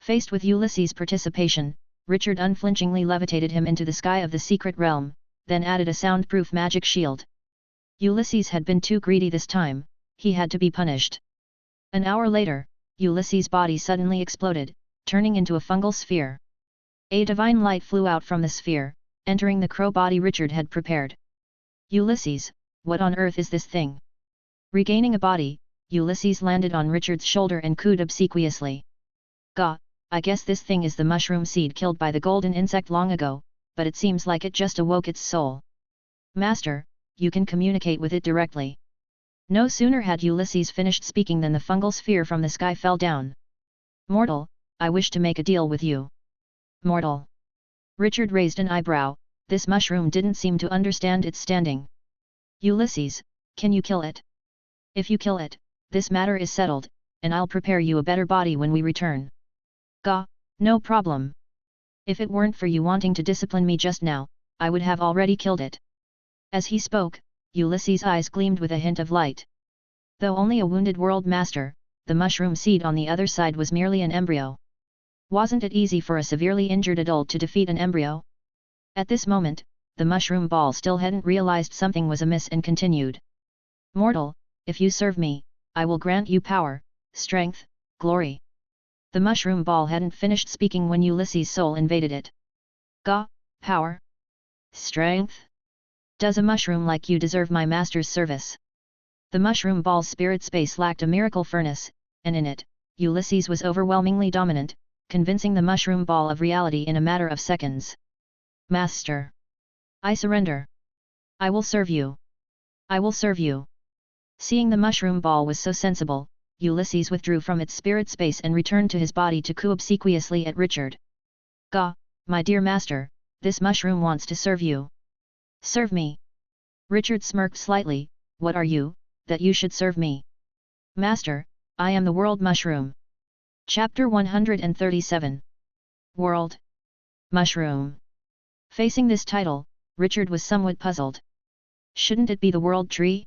Faced with Ulysses' participation, Richard unflinchingly levitated him into the sky of the secret realm, then added a soundproof magic shield. Ulysses had been too greedy this time, he had to be punished. An hour later, Ulysses' body suddenly exploded, turning into a fungal sphere. A divine light flew out from the sphere, entering the crow body Richard had prepared. Ulysses, what on earth is this thing? Regaining a body, Ulysses landed on Richard's shoulder and cooed obsequiously. Gah, I guess this thing is the mushroom seed killed by the golden insect long ago, but it seems like it just awoke its soul. Master, you can communicate with it directly. No sooner had Ulysses finished speaking than the fungal sphere from the sky fell down. Mortal, I wish to make a deal with you. Mortal. Richard raised an eyebrow, this mushroom didn't seem to understand its standing. Ulysses, can you kill it? If you kill it, this matter is settled, and I'll prepare you a better body when we return. Gah, no problem. If it weren't for you wanting to discipline me just now, I would have already killed it. As he spoke, Ulysses' eyes gleamed with a hint of light. Though only a wounded world master, the mushroom seed on the other side was merely an embryo. Wasn't it easy for a severely injured adult to defeat an embryo? At this moment, the mushroom ball still hadn't realized something was amiss and continued. Mortal, if you serve me, I will grant you power, strength, glory. The mushroom ball hadn't finished speaking when Ulysses' soul invaded it. Gah, power? Strength? Does a mushroom like you deserve my master's service? The mushroom ball's spirit space lacked a miracle furnace, and in it, Ulysses was overwhelmingly dominant, convincing the mushroom ball of reality in a matter of seconds. Master! I surrender! I will serve you! I will serve you! Seeing the mushroom ball was so sensible, Ulysses withdrew from its spirit space and returned to his body to coo obsequiously at Richard. Gah, my dear master, this mushroom wants to serve you. Serve me! Richard smirked slightly, what are you, that you should serve me? Master, I am the world mushroom. Chapter 137. World Mushroom. Facing this title, Richard was somewhat puzzled. Shouldn't it be the world tree?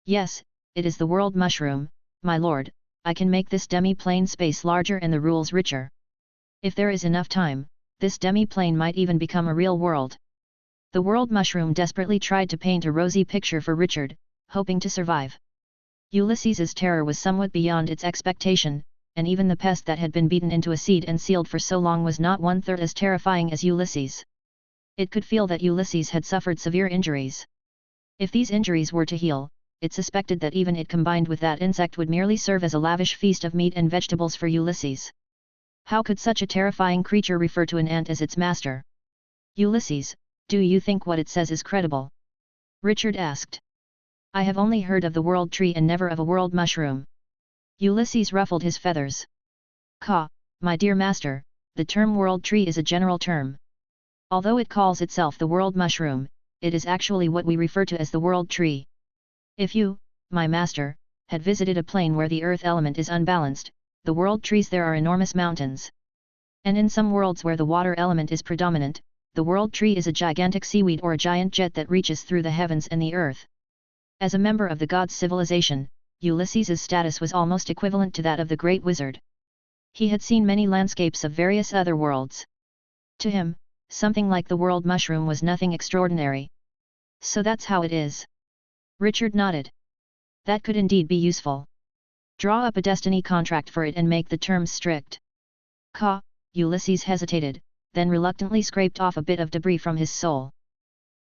Yes, it is the world mushroom, my lord, I can make this demi-plane space larger and the rules richer. If there is enough time, this demi-plane might even become a real world. The world mushroom desperately tried to paint a rosy picture for Richard, hoping to survive. Ulysses's terror was somewhat beyond its expectation, and even the pest that had been beaten into a seed and sealed for so long was not one-third as terrifying as Ulysses. It could feel that Ulysses had suffered severe injuries. If these injuries were to heal, it suspected that even it combined with that insect would merely serve as a lavish feast of meat and vegetables for Ulysses. How could such a terrifying creature refer to an ant as its master? Ulysses, do you think what it says is credible? Richard asked. I have only heard of the world tree and never of a world mushroom. Ulysses ruffled his feathers. Caw, my dear master, the term world tree is a general term. Although it calls itself the world mushroom, it is actually what we refer to as the world tree. If you, my master, had visited a plane where the earth element is unbalanced, the world trees there are enormous mountains. And in some worlds where the water element is predominant, the world tree is a gigantic seaweed or a giant jet that reaches through the heavens and the earth. As a member of the gods' civilization, Ulysses's status was almost equivalent to that of the great wizard. He had seen many landscapes of various other worlds. To him, something like the world mushroom was nothing extraordinary. So that's how it is. Richard nodded. That could indeed be useful. Draw up a destiny contract for it and make the terms strict. Caw, Ulysses hesitated, then reluctantly scraped off a bit of debris from his soul.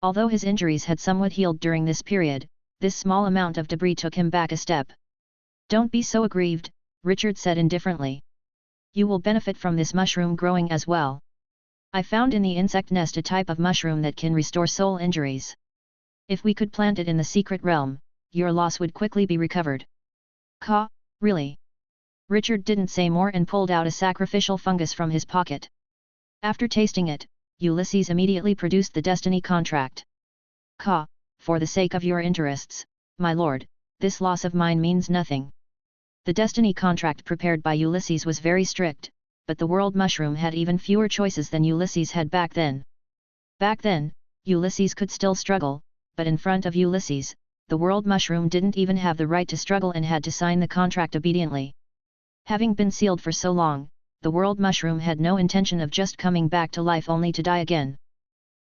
Although his injuries had somewhat healed during this period, this small amount of debris took him back a step. Don't be so aggrieved, Richard said indifferently. You will benefit from this mushroom growing as well. I found in the insect nest a type of mushroom that can restore soul injuries. If we could plant it in the secret realm, your loss would quickly be recovered. Caw, really? Richard didn't say more and pulled out a sacrificial fungus from his pocket. After tasting it, Ulysses immediately produced the destiny contract. Caw, for the sake of your interests, my lord, this loss of mine means nothing. The destiny contract prepared by Ulysses was very strict, but the world mushroom had even fewer choices than Ulysses had back then. Back then, Ulysses could still struggle, but in front of Ulysses, the world mushroom didn't even have the right to struggle and had to sign the contract obediently. Having been sealed for so long, the world mushroom had no intention of just coming back to life only to die again.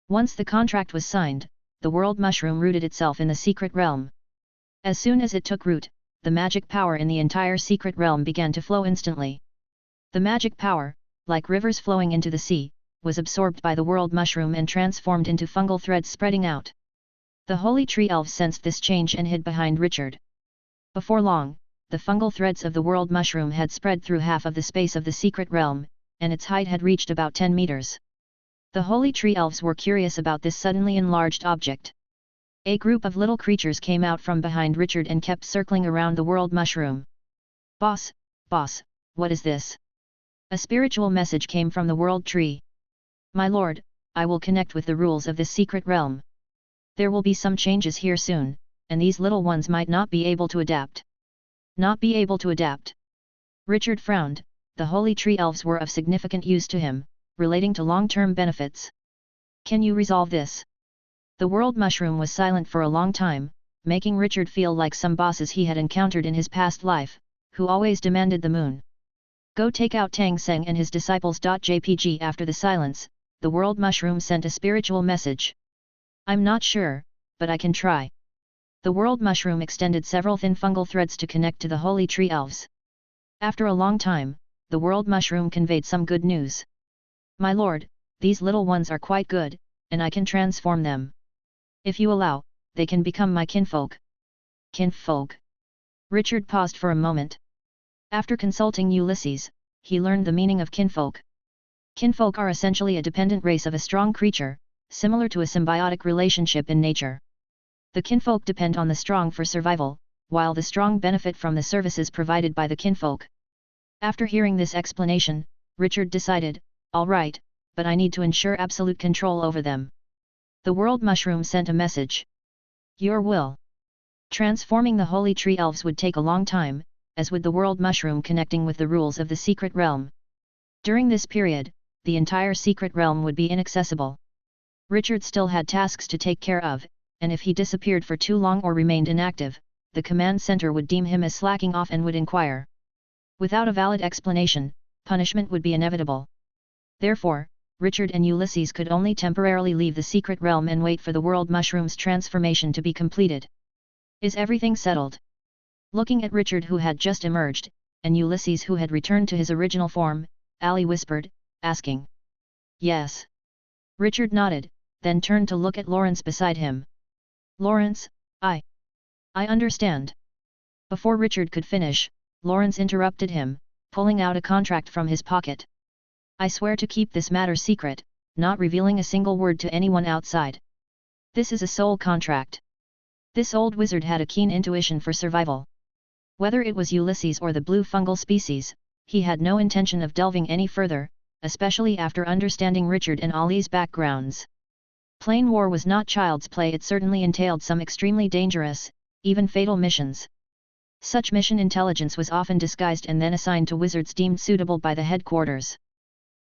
Once the contract was signed, the world mushroom rooted itself in the secret realm. As soon as it took root, the magic power in the entire secret realm began to flow instantly. The magic power, like rivers flowing into the sea, was absorbed by the world mushroom and transformed into fungal threads spreading out. The holy tree elves sensed this change and hid behind Richard. Before long, the fungal threads of the world mushroom had spread through half of the space of the secret realm, and its height had reached about 10 meters. The holy tree elves were curious about this suddenly enlarged object. A group of little creatures came out from behind Richard and kept circling around the world mushroom. Boss, what is this? A spiritual message came from the world tree. My lord, I will connect with the rules of this secret realm. There will be some changes here soon, and these little ones might not be able to adapt. Not be able to adapt. Richard frowned. The holy tree elves were of significant use to him, relating to long-term benefits. Can you resolve this? The world mushroom was silent for a long time, making Richard feel like some bosses he had encountered in his past life, who always demanded the moon. Go take out Tang Seng and his disciples. JPG. After the silence, the world mushroom sent a spiritual message. I'm not sure, but I can try. The world mushroom extended several thin fungal threads to connect to the holy tree elves. After a long time, the world mushroom conveyed some good news. My lord, these little ones are quite good, and I can transform them. If you allow, they can become my kinfolk. Kinfolk? Richard paused for a moment. After consulting Ulysses, he learned the meaning of kinfolk. Kinfolk are essentially a dependent race of a strong creature, similar to a symbiotic relationship in nature. The kinfolk depend on the strong for survival, while the strong benefit from the services provided by the kinfolk. After hearing this explanation, Richard decided, all right, but I need to ensure absolute control over them. The world mushroom sent a message. Your will. Transforming the holy tree elves would take a long time, as would the world mushroom connecting with the rules of the secret realm. During this period, the entire secret realm would be inaccessible. Richard still had tasks to take care of, and if he disappeared for too long or remained inactive, the command center would deem him as slacking off and would inquire. Without a valid explanation, punishment would be inevitable. Therefore, Richard and Ulysses could only temporarily leave the secret realm and wait for the world mushroom's transformation to be completed. Is everything settled? Looking at Richard, who had just emerged, and Ulysses, who had returned to his original form, Ali whispered, asking. Yes. Richard nodded, then turned to look at Lawrence beside him. Lawrence, I understand. Before Richard could finish, Lawrence interrupted him, pulling out a contract from his pocket. I swear to keep this matter secret, not revealing a single word to anyone outside. This is a soul contract. This old wizard had a keen intuition for survival. Whether it was Ulysses or the blue fungal species, he had no intention of delving any further, especially after understanding Richard and Ali's backgrounds. Plain war was not child's play. It certainly entailed some extremely dangerous, even fatal missions. Such mission intelligence was often disguised and then assigned to wizards deemed suitable by the headquarters.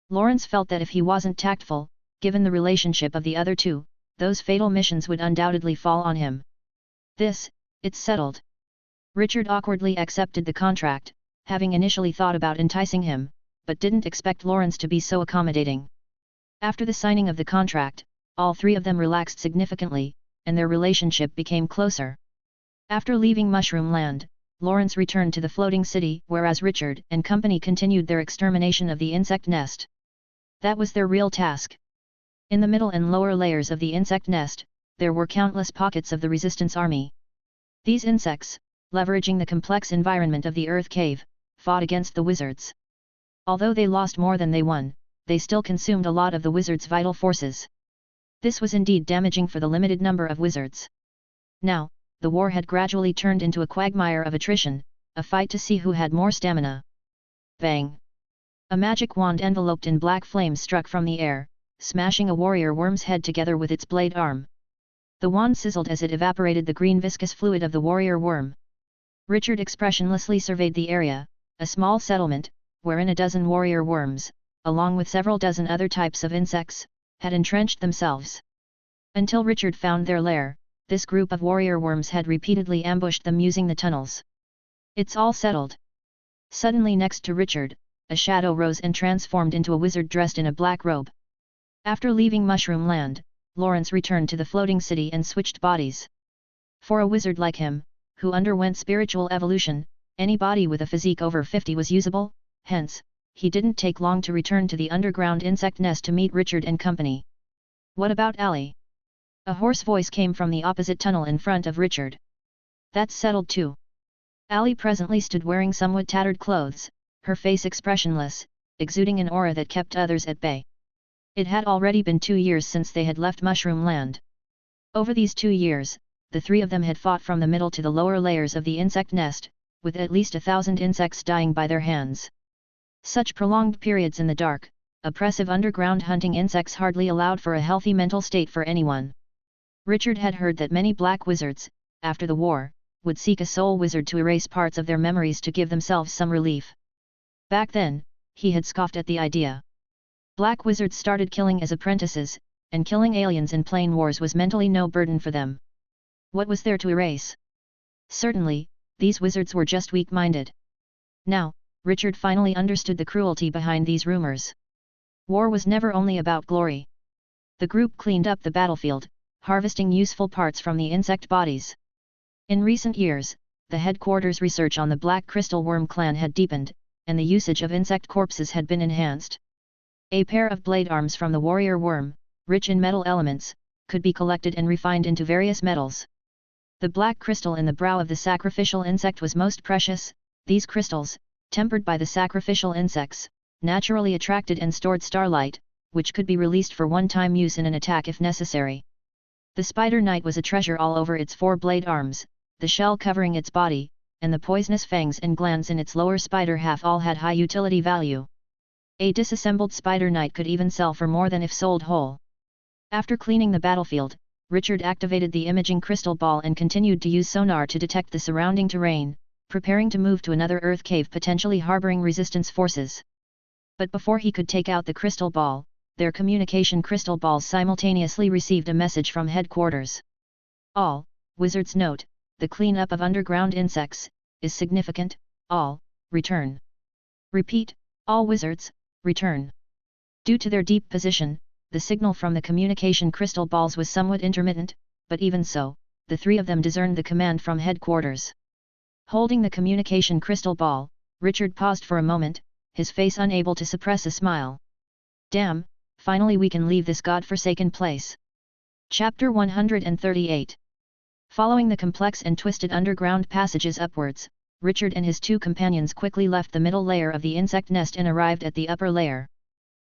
Lawrence felt that if he wasn't tactful, given the relationship of the other two, those fatal missions would undoubtedly fall on him. It's settled. Richard awkwardly accepted the contract, having initially thought about enticing him, but didn't expect Lawrence to be so accommodating. After the signing of the contract, all three of them relaxed significantly, and their relationship became closer. After leaving Mushroom Land, Lawrence returned to the floating city, whereas Richard and company continued their extermination of the insect nest. That was their real task. In the middle and lower layers of the insect nest, there were countless pockets of the resistance army. These insects, leveraging the complex environment of the Earth Cave, fought against the wizards. Although they lost more than they won, they still consumed a lot of the wizards' vital forces. This was indeed damaging for the limited number of wizards. Now, the war had gradually turned into a quagmire of attrition, a fight to see who had more stamina. Bang! A magic wand enveloped in black flames struck from the air, smashing a warrior worm's head together with its blade arm. The wand sizzled as it evaporated the green viscous fluid of the warrior worm. Richard expressionlessly surveyed the area, a small settlement, wherein a dozen warrior worms, along with several dozen other types of insects, had entrenched themselves. Until Richard found their lair, this group of warrior worms had repeatedly ambushed them using the tunnels. It's all settled. Suddenly next to Richard, a shadow rose and transformed into a wizard dressed in a black robe. After leaving Mushroom Land, Lawrence returned to the floating city and switched bodies. For a wizard like him, who underwent spiritual evolution, any body with a physique over 50 was usable, hence, he didn't take long to return to the underground insect nest to meet Richard and company. What about Ali? A hoarse voice came from the opposite tunnel in front of Richard. That's settled too. Ali presently stood wearing somewhat tattered clothes, her face expressionless, exuding an aura that kept others at bay. It had already been 2 years since they had left Mushroom Land. Over these 2 years, the three of them had fought from the middle to the lower layers of the insect nest, with at least 1,000 insects dying by their hands. Such prolonged periods in the dark, oppressive underground hunting insects hardly allowed for a healthy mental state for anyone. Richard had heard that many black wizards, after the war, would seek a soul wizard to erase parts of their memories to give themselves some relief. Back then, he had scoffed at the idea. Black wizards started killing as apprentices, and killing aliens in plain wars was mentally no burden for them. What was there to erase? Certainly, these wizards were just weak-minded. Now, Richard finally understood the cruelty behind these rumors. War was never only about glory. The group cleaned up the battlefield, harvesting useful parts from the insect bodies. In recent years, the headquarters research on the Black Crystal Worm clan had deepened, and the usage of insect corpses had been enhanced. A pair of blade arms from the warrior worm, rich in metal elements, could be collected and refined into various metals. The black crystal in the brow of the sacrificial insect was most precious. These crystals, tempered by the sacrificial insects, naturally attracted and stored starlight, which could be released for one-time use in an attack if necessary. The spider knight was a treasure all over its 4 blade arms, the shell covering its body, and the poisonous fangs and glands in its lower spider half all had high utility value. A disassembled spider knight could even sell for more than if sold whole. After cleaning the battlefield, Richard activated the imaging crystal ball and continued to use sonar to detect the surrounding terrain, preparing to move to another Earth cave potentially harboring resistance forces. But before he could take out the crystal ball, their communication crystal balls simultaneously received a message from headquarters. All wizards note, the cleanup of underground insects is significant. All return. Repeat, all wizards return. Due to their deep position, the signal from the communication crystal balls was somewhat intermittent, but even so, the 3 of them discerned the command from headquarters. Holding the communication crystal ball, Richard paused for a moment, his face unable to suppress a smile. Damn, finally we can leave this god-forsaken place. Chapter 138. Following the complex and twisted underground passages upwards, Richard and his two companions quickly left the middle layer of the insect nest and arrived at the upper layer.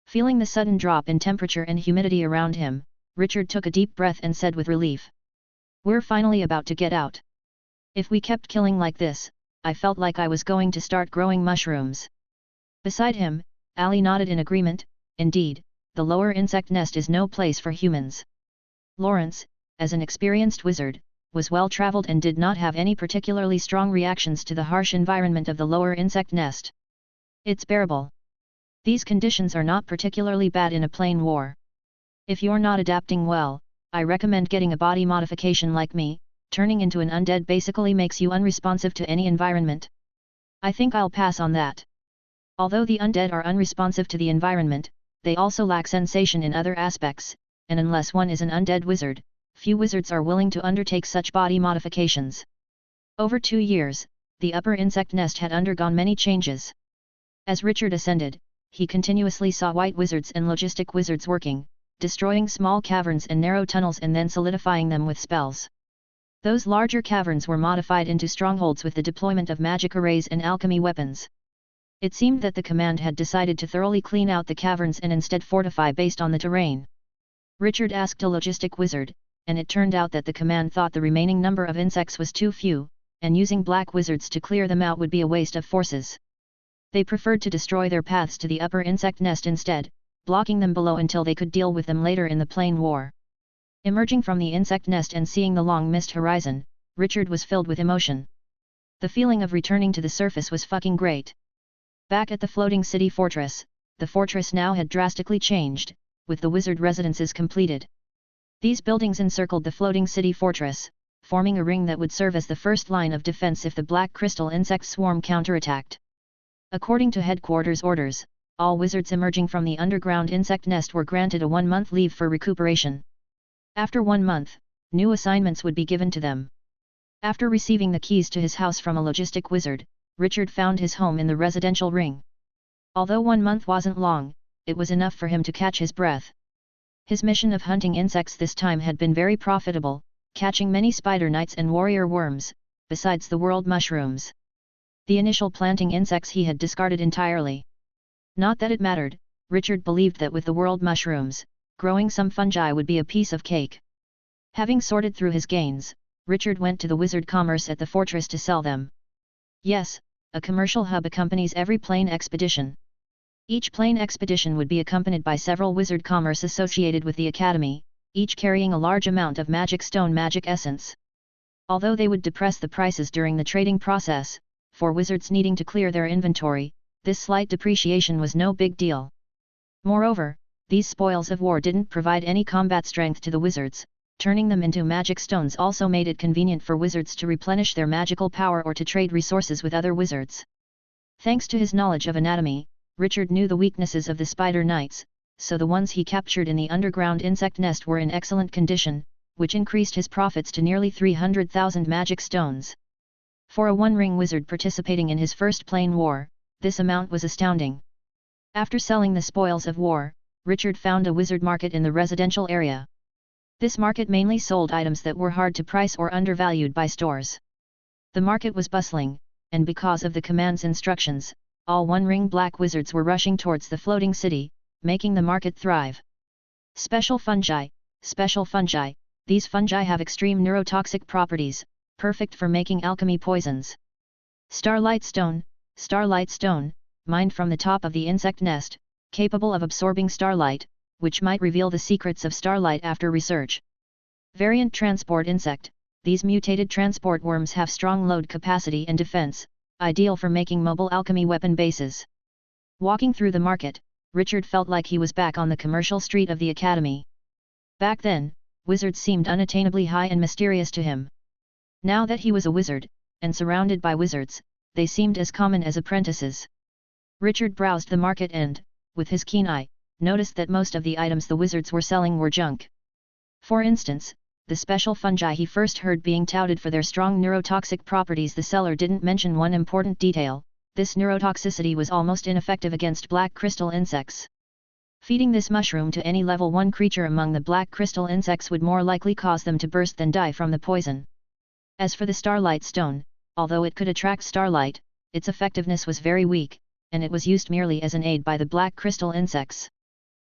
Feeling the sudden drop in temperature and humidity around him, Richard took a deep breath and said with relief, "We're finally about to get out. If we kept killing like this, I felt like I was going to start growing mushrooms." Beside him, Ali nodded in agreement. Indeed, the lower insect nest is no place for humans. Lawrence, as an experienced wizard, was well-traveled and did not have any particularly strong reactions to the harsh environment of the lower insect nest. It's bearable. These conditions are not particularly bad in a plain war. If you're not adapting well, I recommend getting a body modification like me. Turning into an undead basically makes you unresponsive to any environment. I think I'll pass on that. Although the undead are unresponsive to the environment, they also lack sensation in other aspects, and unless one is an undead wizard, few wizards are willing to undertake such body modifications. Over 2 years, the upper insect nest had undergone many changes. As Richard ascended, he continuously saw white wizards and logistic wizards working, destroying small caverns and narrow tunnels and then solidifying them with spells. Those larger caverns were modified into strongholds with the deployment of magic arrays and alchemy weapons. It seemed that the command had decided to thoroughly clean out the caverns and instead fortify based on the terrain. Richard asked a logistic wizard, and it turned out that the command thought the remaining number of insects was too few, and using black wizards to clear them out would be a waste of forces. They preferred to destroy their paths to the upper insect nest instead, blocking them below until they could deal with them later in the plain war. Emerging from the insect nest and seeing the long mist horizon, Richard was filled with emotion. The feeling of returning to the surface was fucking great. Back at the floating city fortress, the fortress now had drastically changed, with the wizard residences completed. These buildings encircled the floating city fortress, forming a ring that would serve as the first line of defense if the black crystal insect swarm counterattacked. According to headquarters orders, all wizards emerging from the underground insect nest were granted a 1-month leave for recuperation. After 1 month, new assignments would be given to them. After receiving the keys to his house from a logistic wizard, Richard found his home in the residential ring. Although 1 month wasn't long, it was enough for him to catch his breath. His mission of hunting insects this time had been very profitable, catching many spider knights and warrior worms, besides the world mushrooms. The initial planting insects he had discarded entirely. Not that it mattered, Richard believed that with the world mushrooms, growing some fungi would be a piece of cake. Having sorted through his gains, Richard went to the wizard commerce at the fortress to sell them. Yes, a commercial hub accompanies every plane expedition. Each plane expedition would be accompanied by several wizard commerce associated with the academy, each carrying a large amount of magic stone magic essence. Although they would depress the prices during the trading process, for wizards needing to clear their inventory, this slight depreciation was no big deal. Moreover, these spoils of war didn't provide any combat strength to the wizards. Turning them into magic stones also made it convenient for wizards to replenish their magical power or to trade resources with other wizards. Thanks to his knowledge of anatomy, Richard knew the weaknesses of the spider knights, so the ones he captured in the underground insect nest were in excellent condition, which increased his profits to nearly 300,000 magic stones. For a one-ring wizard participating in his first plain war, this amount was astounding. After selling the spoils of war, Richard found a wizard market in the residential area. This market mainly sold items that were hard to price or undervalued by stores. The market was bustling, and because of the command's instructions, all one-ring black wizards were rushing towards the floating city, making the market thrive. Special fungi, these fungi have extreme neurotoxic properties, perfect for making alchemy poisons. Starlight stone, mined from the top of the insect nest, capable of absorbing starlight, which might reveal the secrets of starlight after research. Variant transport insect, these mutated transport worms have strong load capacity and defense, ideal for making mobile alchemy weapon bases. Walking through the market, Richard felt like he was back on the commercial street of the academy. Back then, wizards seemed unattainably high and mysterious to him. Now that he was a wizard, and surrounded by wizards, they seemed as common as apprentices. Richard browsed the market and, with his keen eye, noticed that most of the items the wizards were selling were junk. For instance, the special fungi he first heard being touted for their strong neurotoxic properties, the seller didn't mention one important detail: This neurotoxicity was almost ineffective against black crystal insects. Feeding this mushroom to any level 1 creature among the black crystal insects would more likely cause them to burst than die from the poison. As for the starlight stone, although it could attract starlight, its effectiveness was very weak, and it was used merely as an aid by the black crystal insects.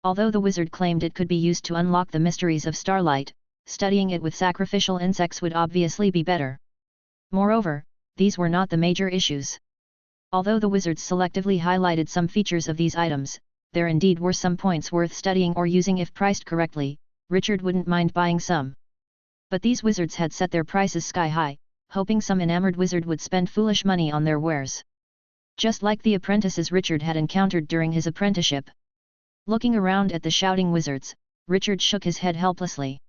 Although the wizard claimed it could be used to unlock the mysteries of starlight, studying it with sacrificial insects would obviously be better. Moreover, these were not the major issues. Although the wizards selectively highlighted some features of these items, there indeed were some points worth studying or using if priced correctly. Richard wouldn't mind buying some. But these wizards had set their prices sky high, hoping some enamored wizard would spend foolish money on their wares. Just like the apprentices Richard had encountered during his apprenticeship. Looking around at the shouting wizards, Richard shook his head helplessly.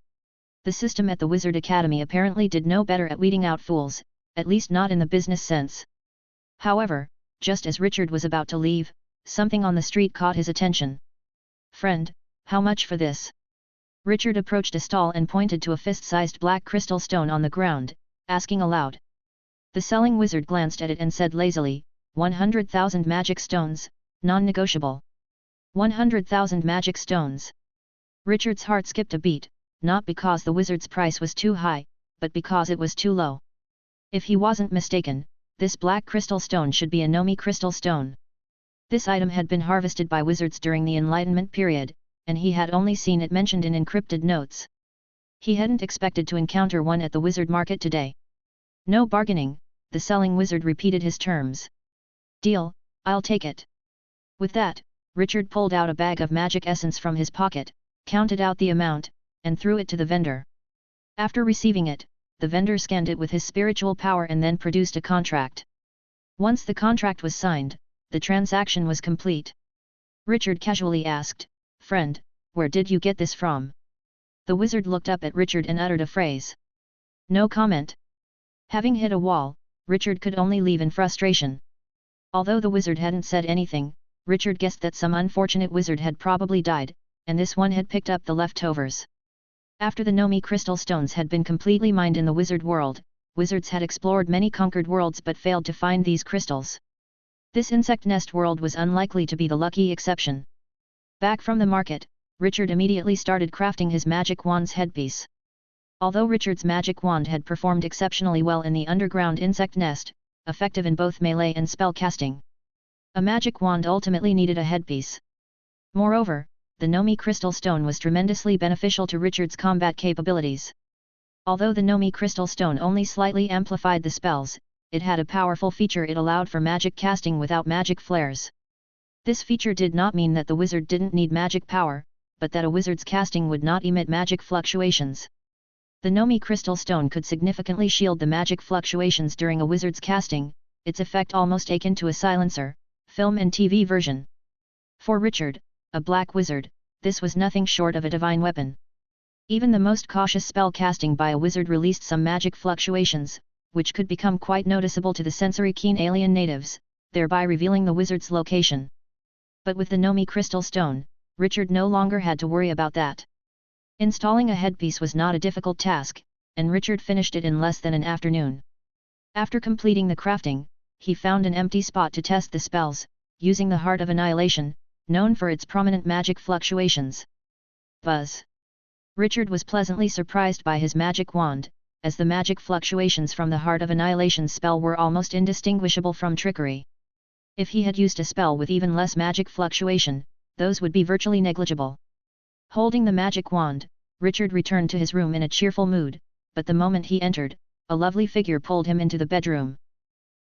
The system at the Wizard Academy apparently did no better at weeding out fools, at least not in the business sense. However, just as Richard was about to leave, something on the street caught his attention. "Friend, how much for this?" Richard approached a stall and pointed to a fist-sized black crystal stone on the ground, asking aloud. The selling wizard glanced at it and said lazily, 100,000 magic stones, non-negotiable. 100,000 magic stones. Richard's heart skipped a beat, not because the wizard's price was too high, but because it was too low. If he wasn't mistaken, this black crystal stone should be a Nomi crystal stone. This item had been harvested by wizards during the Enlightenment period, and he had only seen it mentioned in encrypted notes. He hadn't expected to encounter one at the wizard market today. No bargaining, the selling wizard repeated his terms. "Deal, I'll take it." With that, Richard pulled out a bag of magic essence from his pocket, counted out the amount, and threw it to the vendor. After receiving it, the vendor scanned it with his spiritual power and then produced a contract. Once the contract was signed, the transaction was complete. Richard casually asked, "Friend, where did you get this from?" The wizard looked up at Richard and uttered a phrase. No comment. Having hit a wall, Richard could only leave in frustration. Although the wizard hadn't said anything, Richard guessed that some unfortunate wizard had probably died, and this one had picked up the leftovers. After the Nomi crystal stones had been completely mined in the wizard world, wizards had explored many conquered worlds but failed to find these crystals. This insect nest world was unlikely to be the lucky exception. Back from the market, Richard immediately started crafting his magic wand's headpiece. Although Richard's magic wand had performed exceptionally well in the underground insect nest, effective in both melee and spell casting, a magic wand ultimately needed a headpiece. Moreover, the Nomi crystal stone was tremendously beneficial to Richard's combat capabilities. Although the Nomi crystal stone only slightly amplified the spells, it had a powerful feature: it allowed for magic casting without magic flares. This feature did not mean that the wizard didn't need magic power, but that a wizard's casting would not emit magic fluctuations. The Nomi crystal stone could significantly shield the magic fluctuations during a wizard's casting, its effect almost akin to a silencer, film and TV version. For Richard, a black wizard, this was nothing short of a divine weapon. Even the most cautious spell casting by a wizard released some magic fluctuations, which could become quite noticeable to the sensory-keen alien natives, thereby revealing the wizard's location. But with the Nomi crystal stone, Richard no longer had to worry about that. Installing a headpiece was not a difficult task, and Richard finished it in less than an afternoon. After completing the crafting, he found an empty spot to test the spells, using the Heart of Annihilation, known for its prominent magic fluctuations. Buzz! Richard was pleasantly surprised by his magic wand, as the magic fluctuations from the Heart of Annihilation spell were almost indistinguishable from trickery. If he had used a spell with even less magic fluctuation, those would be virtually negligible. Holding the magic wand, Richard returned to his room in a cheerful mood, but the moment he entered, a lovely figure pulled him into the bedroom.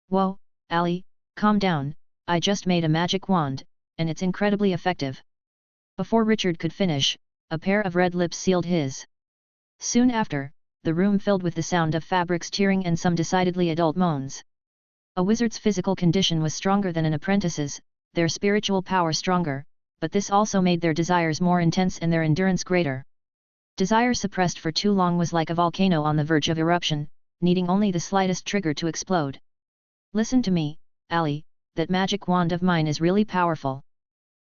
"Whoa, Ali, calm down, I just made a magic wand, and it's incredibly effective." Before Richard could finish, a pair of red lips sealed his. Soon after, the room filled with the sound of fabrics tearing and some decidedly adult moans. A wizard's physical condition was stronger than an apprentice's, their spiritual power stronger, but this also made their desires more intense and their endurance greater. Desire suppressed for too long was like a volcano on the verge of eruption, needing only the slightest trigger to explode. "Listen to me, Ali, that magic wand of mine is really powerful."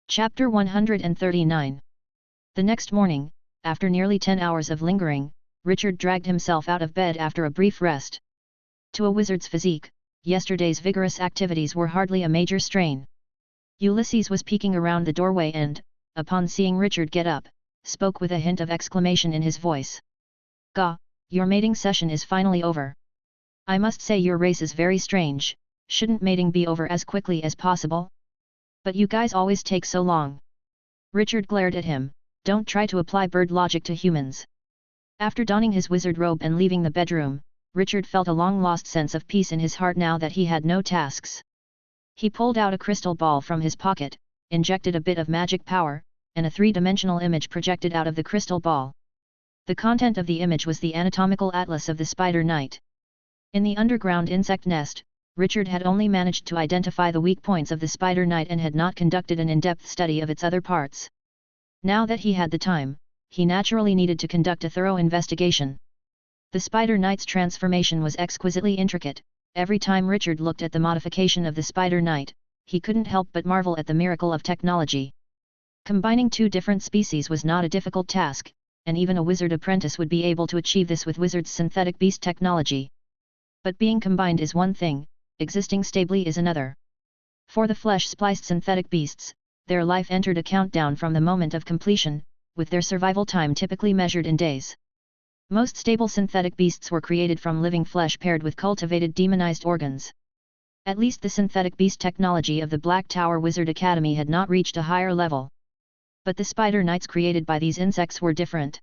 Chapter 139. The next morning, after nearly 10 hours of lingering, Richard dragged himself out of bed after a brief rest. To a wizard's physique, yesterday's vigorous activities were hardly a major strain. Ulysses was peeking around the doorway and, upon seeing Richard get up, spoke with a hint of exclamation in his voice. "Gah, your mating session is finally over. I must say your race is very strange, shouldn't mating be over as quickly as possible? But you guys always take so long." Richard glared at him. "Don't try to apply bird logic to humans." After donning his wizard robe and leaving the bedroom, Richard felt a long-lost sense of peace in his heart now that he had no tasks. He pulled out a crystal ball from his pocket, injected a bit of magic power, and a three-dimensional image projected out of the crystal ball. The content of the image was the anatomical atlas of the spider knight. In the underground insect nest, Richard had only managed to identify the weak points of the spider knight and had not conducted an in-depth study of its other parts. Now that he had the time, he naturally needed to conduct a thorough investigation. The spider knight's transformation was exquisitely intricate. Every time Richard looked at the modification of the spider knight, he couldn't help but marvel at the miracle of technology. Combining two different species was not a difficult task, and even a wizard apprentice would be able to achieve this with wizard's synthetic beast technology. But being combined is one thing, existing stably is another. For the flesh-spliced synthetic beasts, their life entered a countdown from the moment of completion, with their survival time typically measured in days. Most stable synthetic beasts were created from living flesh paired with cultivated demonized organs. At least the synthetic beast technology of the Black Tower Wizard Academy had not reached a higher level. But the spider knights created by these insects were different.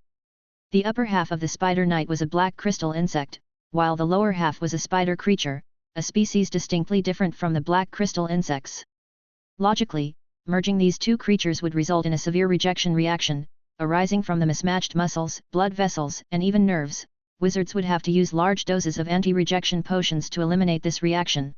The upper half of the spider knight was a black crystal insect, while the lower half was a spider creature, a species distinctly different from the black crystal insects. Logically, merging these two creatures would result in a severe rejection reaction, arising from the mismatched muscles, blood vessels, and even nerves. Wizards would have to use large doses of anti-rejection potions to eliminate this reaction.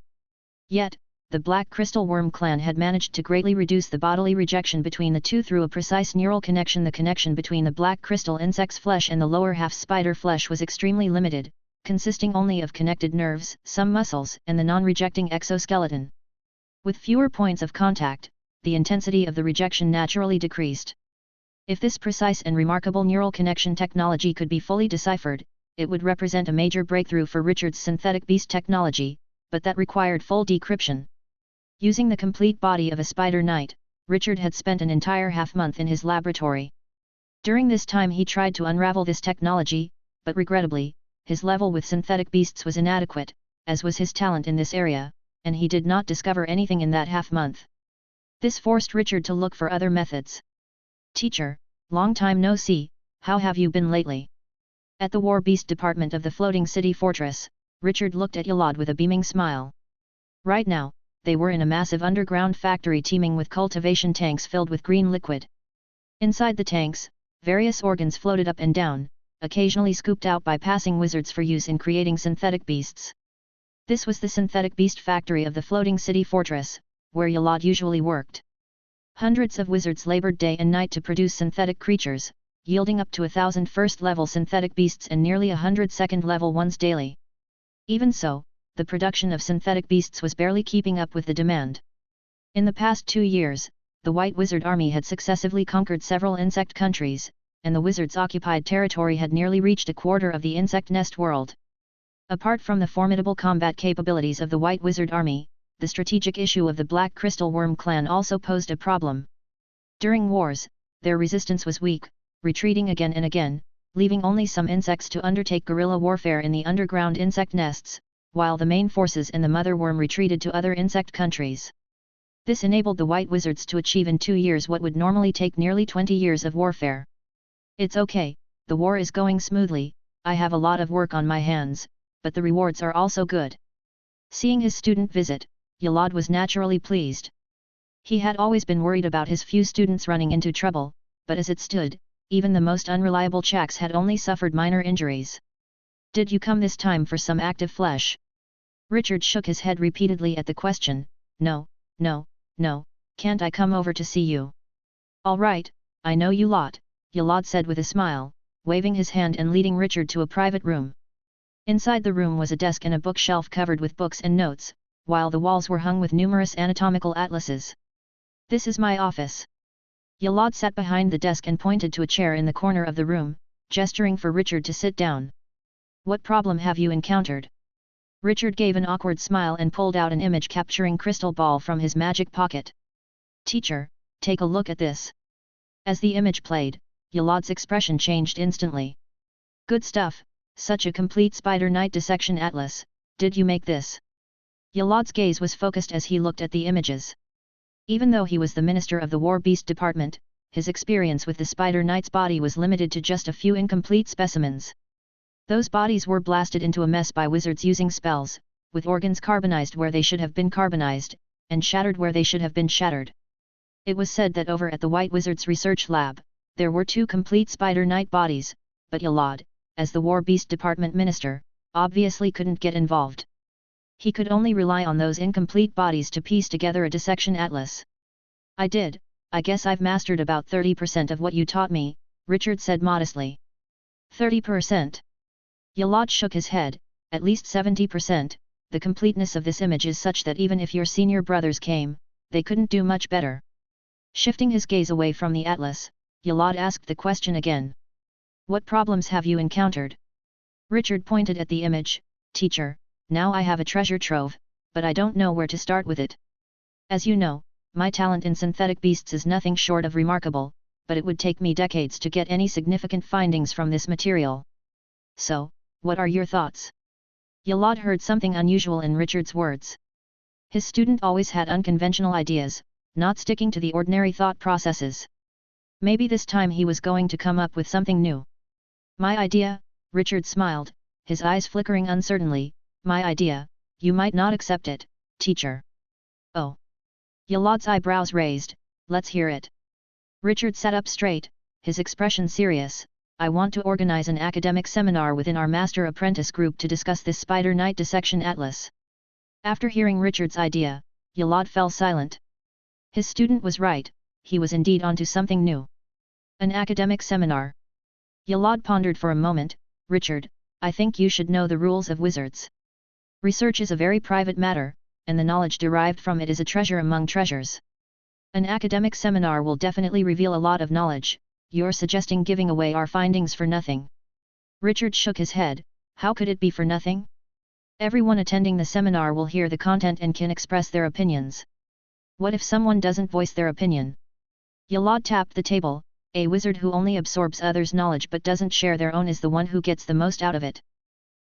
Yet, the Black Crystal Worm clan had managed to greatly reduce the bodily rejection between the two through a precise neural connection. The connection between the black crystal insect's flesh and the lower half spider flesh was extremely limited, consisting only of connected nerves, some muscles, and the non-rejecting exoskeleton. With fewer points of contact, the intensity of the rejection naturally decreased. If this precise and remarkable neural connection technology could be fully deciphered, it would represent a major breakthrough for Richard's synthetic beast technology, but that required full decryption. Using the complete body of a spider knight, Richard had spent an entire half-month in his laboratory. During this time he tried to unravel this technology, but regrettably, his level with synthetic beasts was inadequate, as was his talent in this area, and he did not discover anything in that half-month. This forced Richard to look for other methods. "Teacher, long time no see, how have you been lately?" At the War Beast Department of the Floating City Fortress, Richard looked at Yolad with a beaming smile. Right now, they were in a massive underground factory teeming with cultivation tanks filled with green liquid. Inside the tanks, various organs floated up and down, occasionally scooped out by passing wizards for use in creating synthetic beasts. This was the synthetic beast factory of the Floating City Fortress, where Yolad usually worked. Hundreds of wizards labored day and night to produce synthetic creatures, yielding up to 1,000 first-level synthetic beasts and nearly 100 second-level ones daily. Even so, the production of synthetic beasts was barely keeping up with the demand. In the past 2 years, the White Wizard Army had successively conquered several insect countries, and the wizards' occupied territory had nearly reached a quarter of the insect nest world. Apart from the formidable combat capabilities of the White Wizard Army, the strategic issue of the Black Crystal Worm clan also posed a problem. During wars, their resistance was weak, retreating again and again, leaving only some insects to undertake guerrilla warfare in the underground insect nests, while the main forces and the mother worm retreated to other insect countries. This enabled the White Wizards to achieve in 2 years what would normally take nearly 20 years of warfare. "It's okay, the war is going smoothly, I have a lot of work on my hands, but the rewards are also good." Seeing his student visit, Yolad was naturally pleased. He had always been worried about his few students running into trouble, but as it stood, even the most unreliable chaks had only suffered minor injuries. "Did you come this time for some active flesh?" Richard shook his head repeatedly at the question. No, can't I come over to see you?" "All right, I know you lot," Yolad said with a smile, waving his hand and leading Richard to a private room. Inside the room was a desk and a bookshelf covered with books and notes, while the walls were hung with numerous anatomical atlases. "This is my office." Yolad sat behind the desk and pointed to a chair in the corner of the room, gesturing for Richard to sit down. "What problem have you encountered?" Richard gave an awkward smile and pulled out an image-capturing crystal ball from his magic pocket. "Teacher, take a look at this." As the image played, Yolad's expression changed instantly. "Good stuff, such a complete spider night dissection atlas, did you make this?" Yolad's gaze was focused as he looked at the images. Even though he was the minister of the War Beast Department, his experience with the Spider Knight's body was limited to just a few incomplete specimens. Those bodies were blasted into a mess by wizards using spells, with organs carbonized where they should have been carbonized, and shattered where they should have been shattered. It was said that over at the White Wizard's research lab, there were 2 complete Spider Knight bodies, but Yolad, as the War Beast Department minister, obviously couldn't get involved. He could only rely on those incomplete bodies to piece together a dissection atlas. I guess I've mastered about 30% of what you taught me," Richard said modestly. 30%? Yolad shook his head. "At least 70%, the completeness of this image is such that even if your senior brothers came, they couldn't do much better." Shifting his gaze away from the atlas, Yolad asked the question again. "What problems have you encountered?" Richard pointed at the image. "Teacher, now I have a treasure trove, but I don't know where to start with it. As you know, my talent in synthetic beasts is nothing short of remarkable, but it would take me decades to get any significant findings from this material. So, what are your thoughts?" Yolad heard something unusual in Richard's words. His student always had unconventional ideas, not sticking to the ordinary thought processes. Maybe this time he was going to come up with something new. "My idea," Richard smiled, his eyes flickering uncertainly. "My idea, you might not accept it, teacher." "Oh." Yolad's eyebrows raised. "Let's hear it." Richard sat up straight, his expression serious. "I want to organize an academic seminar within our Master Apprentice group to discuss this Spider Night Dissection Atlas." After hearing Richard's idea, Yolad fell silent. His student was right, he was indeed onto something new. An academic seminar. Yolad pondered for a moment. "Richard, I think you should know the rules of wizards. Research is a very private matter, and the knowledge derived from it is a treasure among treasures. An academic seminar will definitely reveal a lot of knowledge. You're suggesting giving away our findings for nothing." Richard shook his head. "How could it be for nothing? Everyone attending the seminar will hear the content and can express their opinions. What if someone doesn't voice their opinion?" Yolad tapped the table. "A wizard who only absorbs others' knowledge but doesn't share their own is the one who gets the most out of it."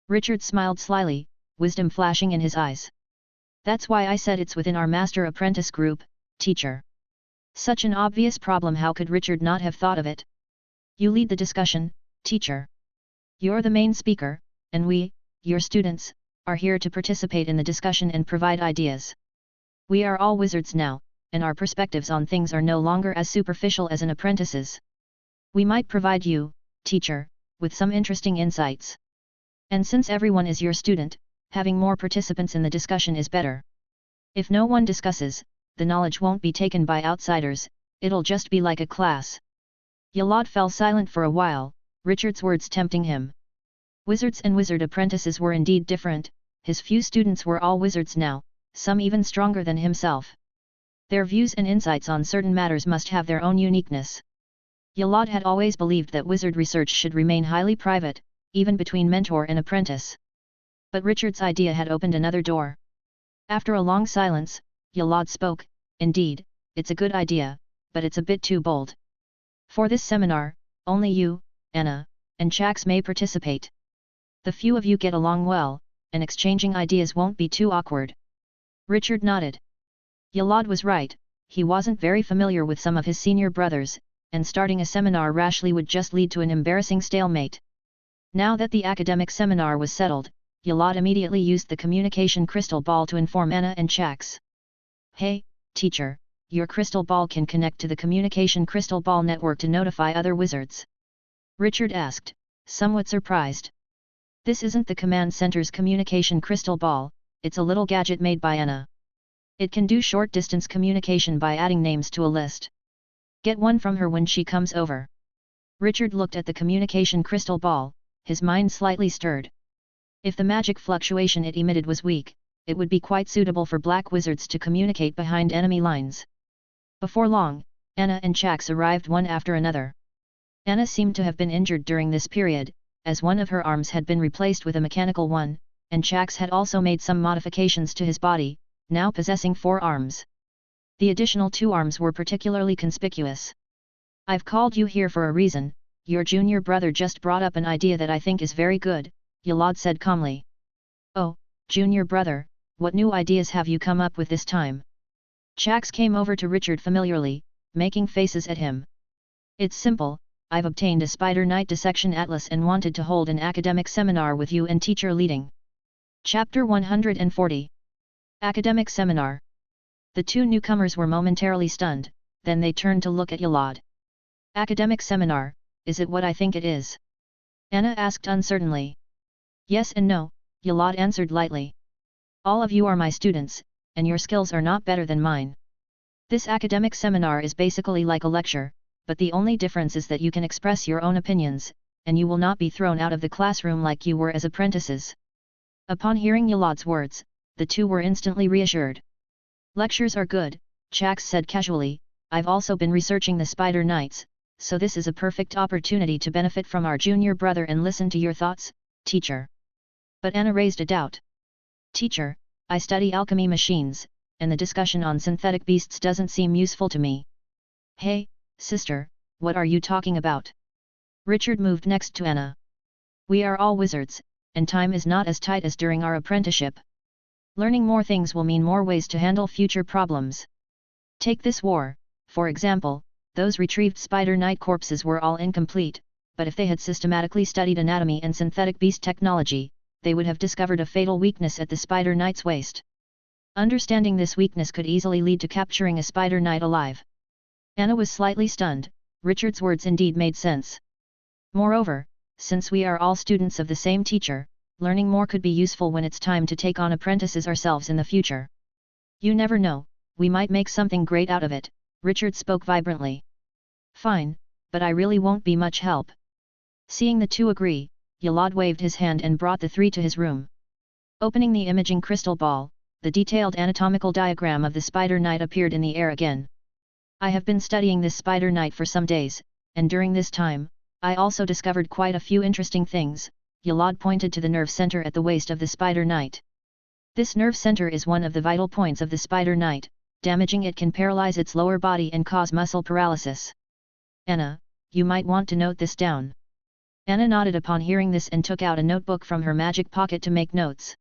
Richard smiled slyly, wisdom flashing in his eyes. "That's why I said it's within our Master Apprentice group, teacher." Such an obvious problem, how could Richard not have thought of it? "You lead the discussion, teacher. You're the main speaker, and we, your students, are here to participate in the discussion and provide ideas. We are all wizards now, and our perspectives on things are no longer as superficial as an apprentice's. We might provide you, teacher, with some interesting insights. And since everyone is your student, having more participants in the discussion is better. If no one discusses, the knowledge won't be taken by outsiders, it'll just be like a class." Yolad fell silent for a while, Richard's words tempting him. Wizards and wizard apprentices were indeed different, his few students were all wizards now, some even stronger than himself. Their views and insights on certain matters must have their own uniqueness. Yolad had always believed that wizard research should remain highly private, even between mentor and apprentice. But Richard's idea had opened another door. After a long silence, Yolad spoke. "Indeed, it's a good idea, but it's a bit too bold. For this seminar, only you, Anna, and Chax may participate. The few of you get along well, and exchanging ideas won't be too awkward." Richard nodded. Yolad was right, he wasn't very familiar with some of his senior brothers, and starting a seminar rashly would just lead to an embarrassing stalemate. Now that the academic seminar was settled, Yolad immediately used the communication crystal ball to inform Anna and Chax. "Hey, teacher, your crystal ball can connect to the communication crystal ball network to notify other wizards?" Richard asked, somewhat surprised. "This isn't the command center's communication crystal ball, it's a little gadget made by Anna. It can do short-distance communication by adding names to a list. Get one from her when she comes over." Richard looked at the communication crystal ball, his mind slightly stirred. If the magic fluctuation it emitted was weak, it would be quite suitable for black wizards to communicate behind enemy lines. Before long, Anna and Chax arrived one after another. Anna seemed to have been injured during this period, as one of her arms had been replaced with a mechanical one, and Chax had also made some modifications to his body, now possessing 4 arms. The additional 2 arms were particularly conspicuous. "I've called you here for a reason. Your junior brother just brought up an idea that I think is very good," Yalad said calmly. "Oh, junior brother, what new ideas have you come up with this time?" Chax came over to Richard familiarly, making faces at him. "It's simple, I've obtained a Spider Night dissection atlas and wanted to hold an academic seminar with you and teacher leading." Chapter 140. Academic Seminar. The 2 newcomers were momentarily stunned, then they turned to look at Yalad. "Academic seminar, is it what I think it is?" Anna asked uncertainly. "Yes and no," Yalad answered lightly. "All of you are my students, and your skills are not better than mine. This academic seminar is basically like a lecture, but the only difference is that you can express your own opinions, and you will not be thrown out of the classroom like you were as apprentices." Upon hearing Yalad's words, the 2 were instantly reassured. "Lectures are good," Chax said casually, "I've also been researching the Spider Nights, so this is a perfect opportunity to benefit from our junior brother and listen to your thoughts, teacher." But Anna raised a doubt. "Teacher, I study alchemy machines, and the discussion on synthetic beasts doesn't seem useful to me." "Hey, sister, what are you talking about?" Richard moved next to Anna. "We are all wizards, and time is not as tight as during our apprenticeship. Learning more things will mean more ways to handle future problems. Take this war, for example. Those retrieved Spider Night corpses were all incomplete, but if they had systematically studied anatomy and synthetic beast technology, they would have discovered a fatal weakness at the Spider Knight's waist. Understanding this weakness could easily lead to capturing a Spider Knight alive." Anna was slightly stunned. Richard's words indeed made sense. "Moreover, since we are all students of the same teacher, learning more could be useful when it's time to take on apprentices ourselves in the future. You never know, we might make something great out of it," Richard spoke vibrantly. "Fine, but I really won't be much help." Seeing the 2 agree, Yalad waved his hand and brought the 3 to his room. Opening the imaging crystal ball, the detailed anatomical diagram of the Spider Knight appeared in the air again. "I have been studying this Spider Knight for some days, and during this time, I also discovered quite a few interesting things." Yalad pointed to the nerve center at the waist of the Spider Knight. "This nerve center is one of the vital points of the Spider Knight. Damaging it can paralyze its lower body and cause muscle paralysis. Anna, you might want to note this down." Anna nodded upon hearing this and took out a notebook from her magic pocket to make notes.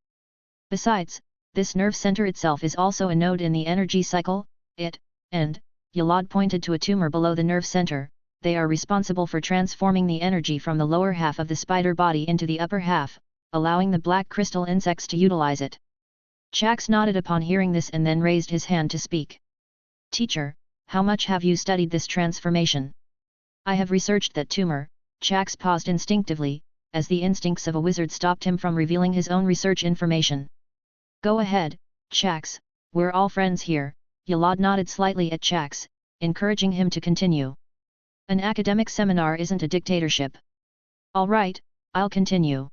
"Besides, this nerve center itself is also a node in the energy cycle, and, Yalad pointed to a tumor below the nerve center, they are responsible for transforming the energy from the lower half of the spider body into the upper half, allowing the black crystal insects to utilize it." Chax nodded upon hearing this and then raised his hand to speak. "Teacher, how much have you studied this transformation?" "I have researched that tumor." Chax paused instinctively, as the instincts of a wizard stopped him from revealing his own research information. "Go ahead, Chax, we're all friends here." Yalad nodded slightly at Chax, encouraging him to continue. "An academic seminar isn't a dictatorship." "All right, I'll continue."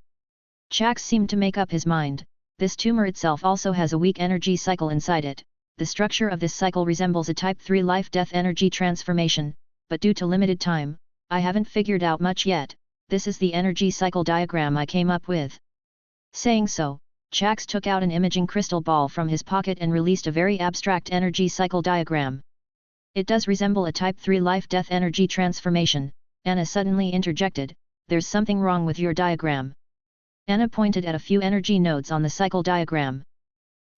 Chax seemed to make up his mind. This tumor itself also has a weak energy cycle inside it. The structure of this cycle resembles a Type 3 life-death energy transformation, but due to limited time, I haven't figured out much yet. This is the energy cycle diagram I came up with. Saying so, Chax took out an imaging crystal ball from his pocket and released a very abstract energy cycle diagram. "It does resemble a Type 3 life-death energy transformation," Anna suddenly interjected. "There's something wrong with your diagram." Anna pointed at a few energy nodes on the cycle diagram.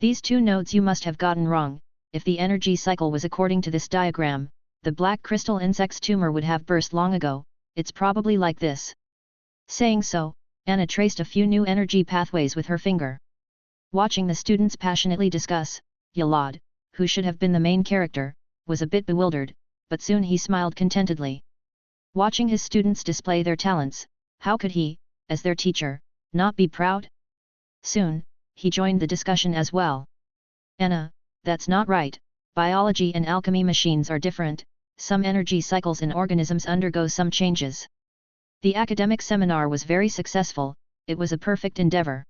"These 2 nodes you must have gotten wrong. If the energy cycle was according to this diagram, the black crystal insect's tumor would have burst long ago. It's probably like this." Saying so, Anna traced a few new energy pathways with her finger. Watching the students passionately discuss, Yalad, who should have been the main character, was a bit bewildered, but soon he smiled contentedly. Watching his students display their talents, how could he, as their teacher, not be proud? Soon, he joined the discussion as well. "Anna, that's not right. Biology and alchemy machines are different. Some energy cycles in organisms undergo some changes." The academic seminar was very successful. It was a perfect endeavor.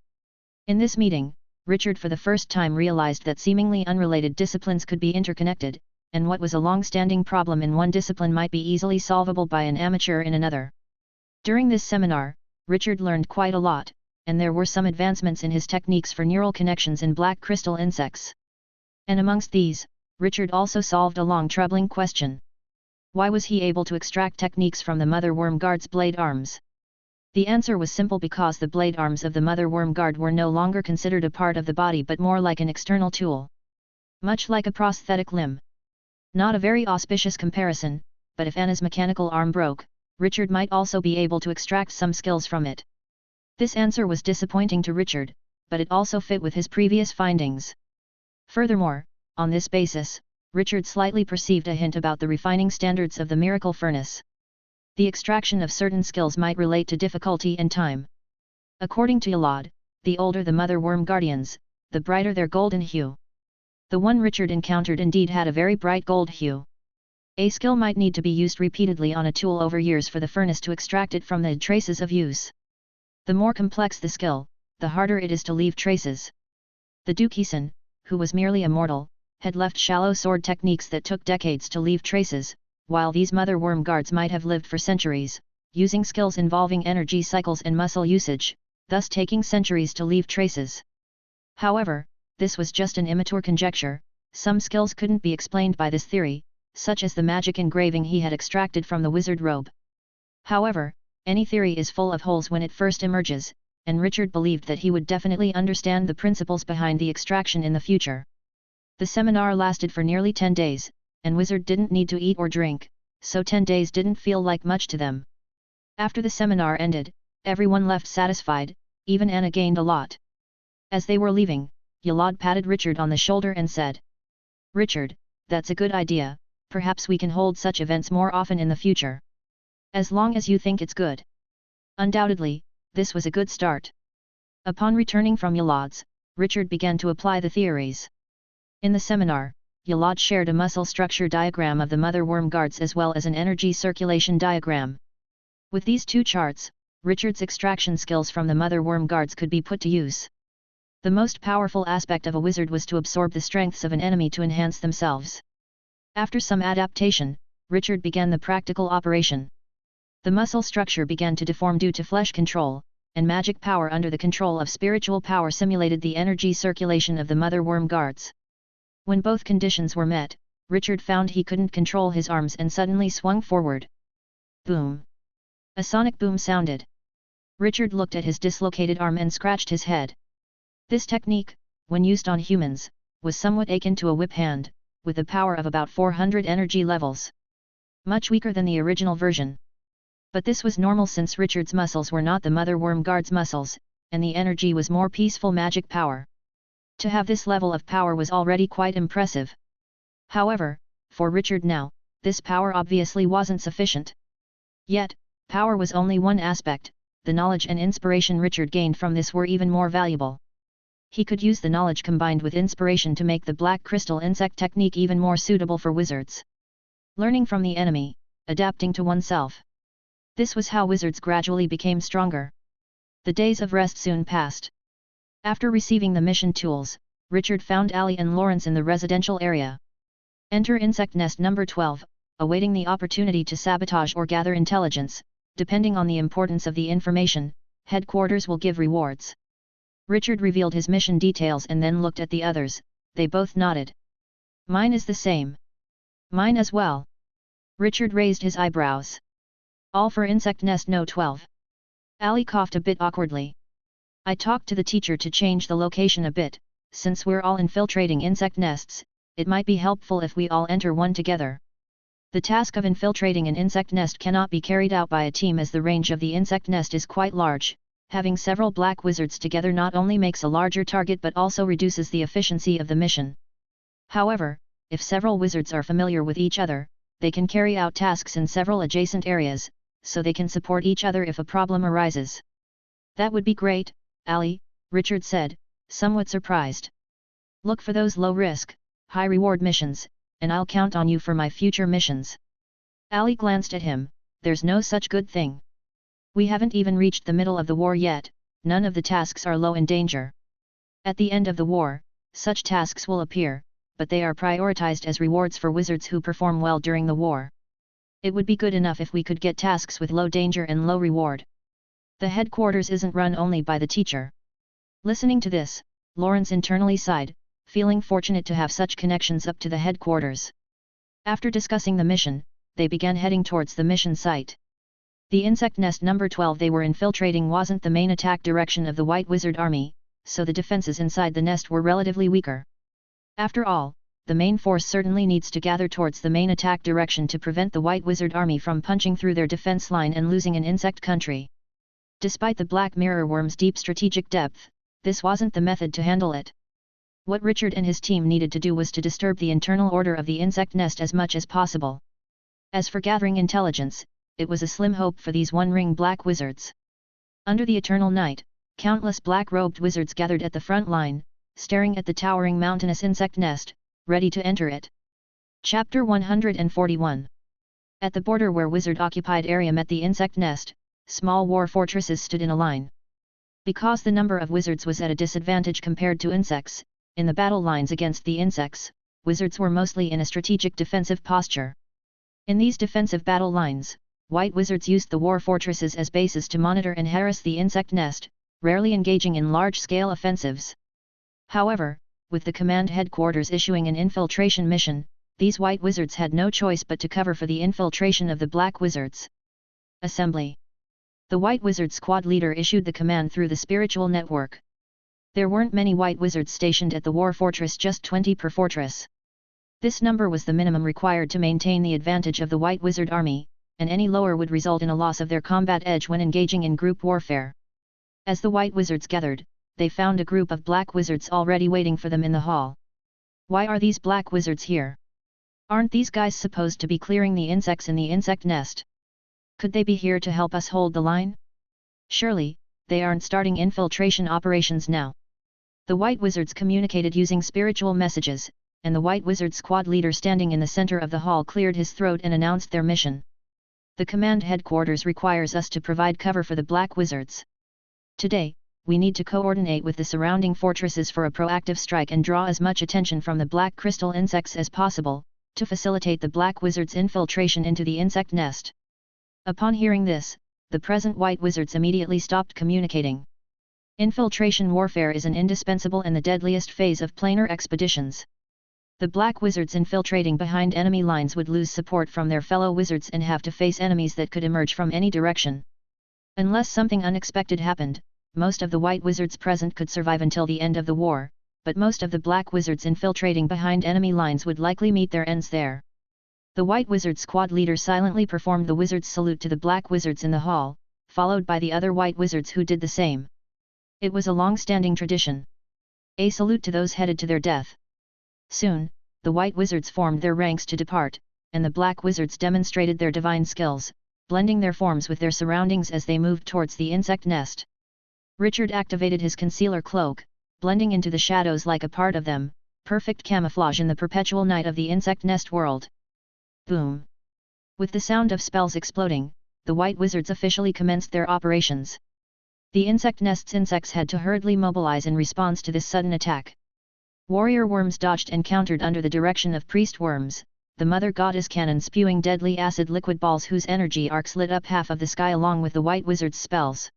In this meeting, Richard for the first time realized that seemingly unrelated disciplines could be interconnected, and what was a long-standing problem in one discipline might be easily solvable by an amateur in another. During this seminar, Richard learned quite a lot. and there were some advancements in his techniques for neural connections in black crystal insects. And amongst these, Richard also solved a long troubling question. Why was he able to extract techniques from the mother worm guard's blade arms? The answer was simple: because the blade arms of the mother worm guard were no longer considered a part of the body but more like an external tool. Much like a prosthetic limb. Not a very auspicious comparison, but if Anna's mechanical arm broke, Richard might also be able to extract some skills from it. This answer was disappointing to Richard, but it also fit with his previous findings. Furthermore, on this basis, Richard slightly perceived a hint about the refining standards of the miracle furnace. The extraction of certain skills might relate to difficulty and time. According to Yalad, the older the mother worm guardians, the brighter their golden hue. The one Richard encountered indeed had a very bright gold hue. A skill might need to be used repeatedly on a tool over years for the furnace to extract it from the traces of use. The more complex the skill, the harder it is to leave traces. The Dukisan, who was merely a mortal, had left shallow sword techniques that took decades to leave traces, while these mother worm guards might have lived for centuries, using skills involving energy cycles and muscle usage, thus taking centuries to leave traces. However, this was just an immature conjecture. Some skills couldn't be explained by this theory, such as the magic engraving he had extracted from the wizard robe. However, any theory is full of holes when it first emerges, and Richard believed that he would definitely understand the principles behind the extraction in the future. The seminar lasted for nearly 10 days, and Wizard didn't need to eat or drink, so 10 days didn't feel like much to them. After the seminar ended, everyone left satisfied, even Anna gained a lot. As they were leaving, Yalad patted Richard on the shoulder and said, "Richard, that's a good idea, perhaps we can hold such events more often in the future. As long as you think it's good." Undoubtedly, this was a good start. Upon returning from Yalad's, Richard began to apply the theories. In the seminar, Yalad shared a muscle structure diagram of the mother worm guards as well as an energy circulation diagram. With these two charts, Richard's extraction skills from the mother worm guards could be put to use. The most powerful aspect of a wizard was to absorb the strengths of an enemy to enhance themselves. After some adaptation, Richard began the practical operation. The muscle structure began to deform due to flesh control, and magic power under the control of spiritual power simulated the energy circulation of the mother worm guards. When both conditions were met, Richard found he couldn't control his arms and suddenly swung forward. Boom! A sonic boom sounded. Richard looked at his dislocated arm and scratched his head. This technique, when used on humans, was somewhat akin to a whip hand, with a power of about 400 energy levels. Much weaker than the original version. But this was normal since Richard's muscles were not the mother worm guard's muscles, and the energy was more peaceful magic power. To have this level of power was already quite impressive. However, for Richard now, this power obviously wasn't sufficient. Yet, power was only one aspect, the knowledge and inspiration Richard gained from this were even more valuable. He could use the knowledge combined with inspiration to make the black crystal insect technique even more suitable for wizards. Learning from the enemy, adapting to oneself. This was how wizards gradually became stronger. The days of rest soon passed. After receiving the mission tools, Richard found Ali and Lawrence in the residential area. Enter insect nest number 12, awaiting the opportunity to sabotage or gather intelligence. Depending on the importance of the information, headquarters will give rewards. Richard revealed his mission details and then looked at the others. They both nodded. "Mine is the same." "Mine as well." Richard raised his eyebrows. "All for insect nest no 12. Ali coughed a bit awkwardly. "I talked to the teacher to change the location a bit. Since we're all infiltrating insect nests, it might be helpful if we all enter one together. The task of infiltrating an insect nest cannot be carried out by a team as the range of the insect nest is quite large. Having several black wizards together not only makes a larger target but also reduces the efficiency of the mission. However, if several wizards are familiar with each other, they can carry out tasks in several adjacent areas, so they can support each other if a problem arises." "That would be great, Ali," Richard said, somewhat surprised. "Look for those low-risk, high-reward missions, and I'll count on you for my future missions." Ali glanced at him. "There's no such good thing. We haven't even reached the middle of the war yet, none of the tasks are low in danger. At the end of the war, such tasks will appear, but they are prioritized as rewards for wizards who perform well during the war. It would be good enough if we could get tasks with low danger and low reward." The headquarters isn't run only by the teacher. Listening to this, Lawrence internally sighed, feeling fortunate to have such connections up to the headquarters. After discussing the mission, they began heading towards the mission site. The insect nest number 12 they were infiltrating wasn't the main attack direction of the White Wizard army, so the defenses inside the nest were relatively weaker. After all, the main force certainly needs to gather towards the main attack direction to prevent the White Wizard army from punching through their defense line and losing an insect country. Despite the Black Mirror Worm's deep strategic depth, this wasn't the method to handle it. What Richard and his team needed to do was to disturb the internal order of the insect nest as much as possible. As for gathering intelligence, it was a slim hope for these one-ring black wizards. Under the eternal night, countless black-robed wizards gathered at the front line, staring at the towering mountainous insect nest, ready to enter it. Chapter 141. At the border where wizard-occupied area met the insect nest, small war fortresses stood in a line. Because the number of wizards was at a disadvantage compared to insects, in the battle lines against the insects, wizards were mostly in a strategic defensive posture. In these defensive battle lines, white wizards used the war fortresses as bases to monitor and harass the insect nest, rarely engaging in large-scale offensives. However, with the command headquarters issuing an infiltration mission, these white wizards had no choice but to cover for the infiltration of the black wizards. Assembly. The White Wizard squad leader issued the command through the spiritual network. There weren't many white wizards stationed at the war fortress, just 20 per fortress. This number was the minimum required to maintain the advantage of the White Wizard army, and any lower would result in a loss of their combat edge when engaging in group warfare. As the white wizards gathered, they found a group of black wizards already waiting for them in the hall. Why are these black wizards here? Aren't these guys supposed to be clearing the insects in the insect nest? Could they be here to help us hold the line? Surely, they aren't starting infiltration operations now. The white wizards communicated using spiritual messages, and the white wizard squad leader standing in the center of the hall cleared his throat and announced their mission. The command headquarters requires us to provide cover for the black wizards. Today, we need to coordinate with the surrounding fortresses for a proactive strike and draw as much attention from the black crystal insects as possible, to facilitate the black wizards' infiltration into the insect nest. Upon hearing this, the present white wizards immediately stopped communicating. Infiltration warfare is an indispensable and the deadliest phase of planar expeditions. The black wizards infiltrating behind enemy lines would lose support from their fellow wizards and have to face enemies that could emerge from any direction. Unless something unexpected happened, most of the white wizards present could survive until the end of the war, but most of the black wizards infiltrating behind enemy lines would likely meet their ends there. The white wizard squad leader silently performed the wizard's salute to the black wizards in the hall, followed by the other white wizards who did the same. It was a long-standing tradition. A salute to those headed to their death. Soon, the white wizards formed their ranks to depart, and the black wizards demonstrated their divine skills, blending their forms with their surroundings as they moved towards the insect nest. Richard activated his concealer cloak, blending into the shadows like a part of them, perfect camouflage in the perpetual night of the insect nest world. Boom! With the sound of spells exploding, the white wizards officially commenced their operations. The insect nest's insects had to hurriedly mobilize in response to this sudden attack. Warrior worms dodged and countered under the direction of priest worms, the mother goddess cannon spewing deadly acid liquid balls whose energy arcs lit up half of the sky along with the white wizard's spells.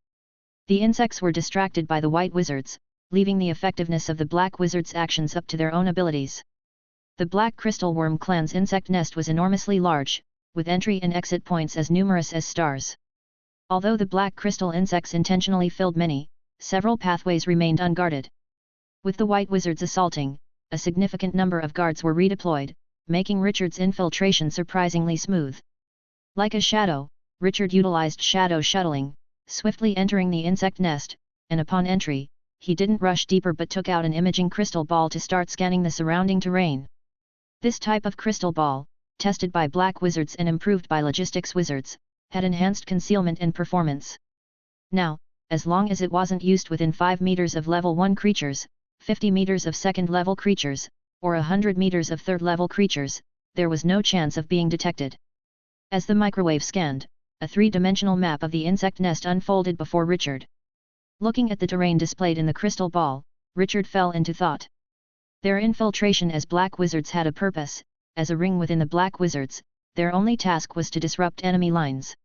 The insects were distracted by the white wizards, leaving the effectiveness of the black wizards' actions up to their own abilities. The Black Crystal Worm clan's insect nest was enormously large, with entry and exit points as numerous as stars. Although the black crystal insects intentionally filled many, several pathways remained unguarded. With the white wizards assaulting, a significant number of guards were redeployed, making Richard's infiltration surprisingly smooth. Like a shadow, Richard utilized shadow shuttling, swiftly entering the insect nest, and upon entry, he didn't rush deeper but took out an imaging crystal ball to start scanning the surrounding terrain. This type of crystal ball, tested by black wizards and improved by logistics wizards, had enhanced concealment and performance. Now, as long as it wasn't used within 5 meters of level 1 creatures, 50 meters of second level creatures, or 100 meters of third level creatures, there was no chance of being detected. As the microwave scanned, a 3-dimensional map of the insect nest unfolded before Richard. Looking at the terrain displayed in the crystal ball, Richard fell into thought. Their infiltration as black wizards had a purpose. As a ring within the black wizards, their only task was to disrupt enemy lines.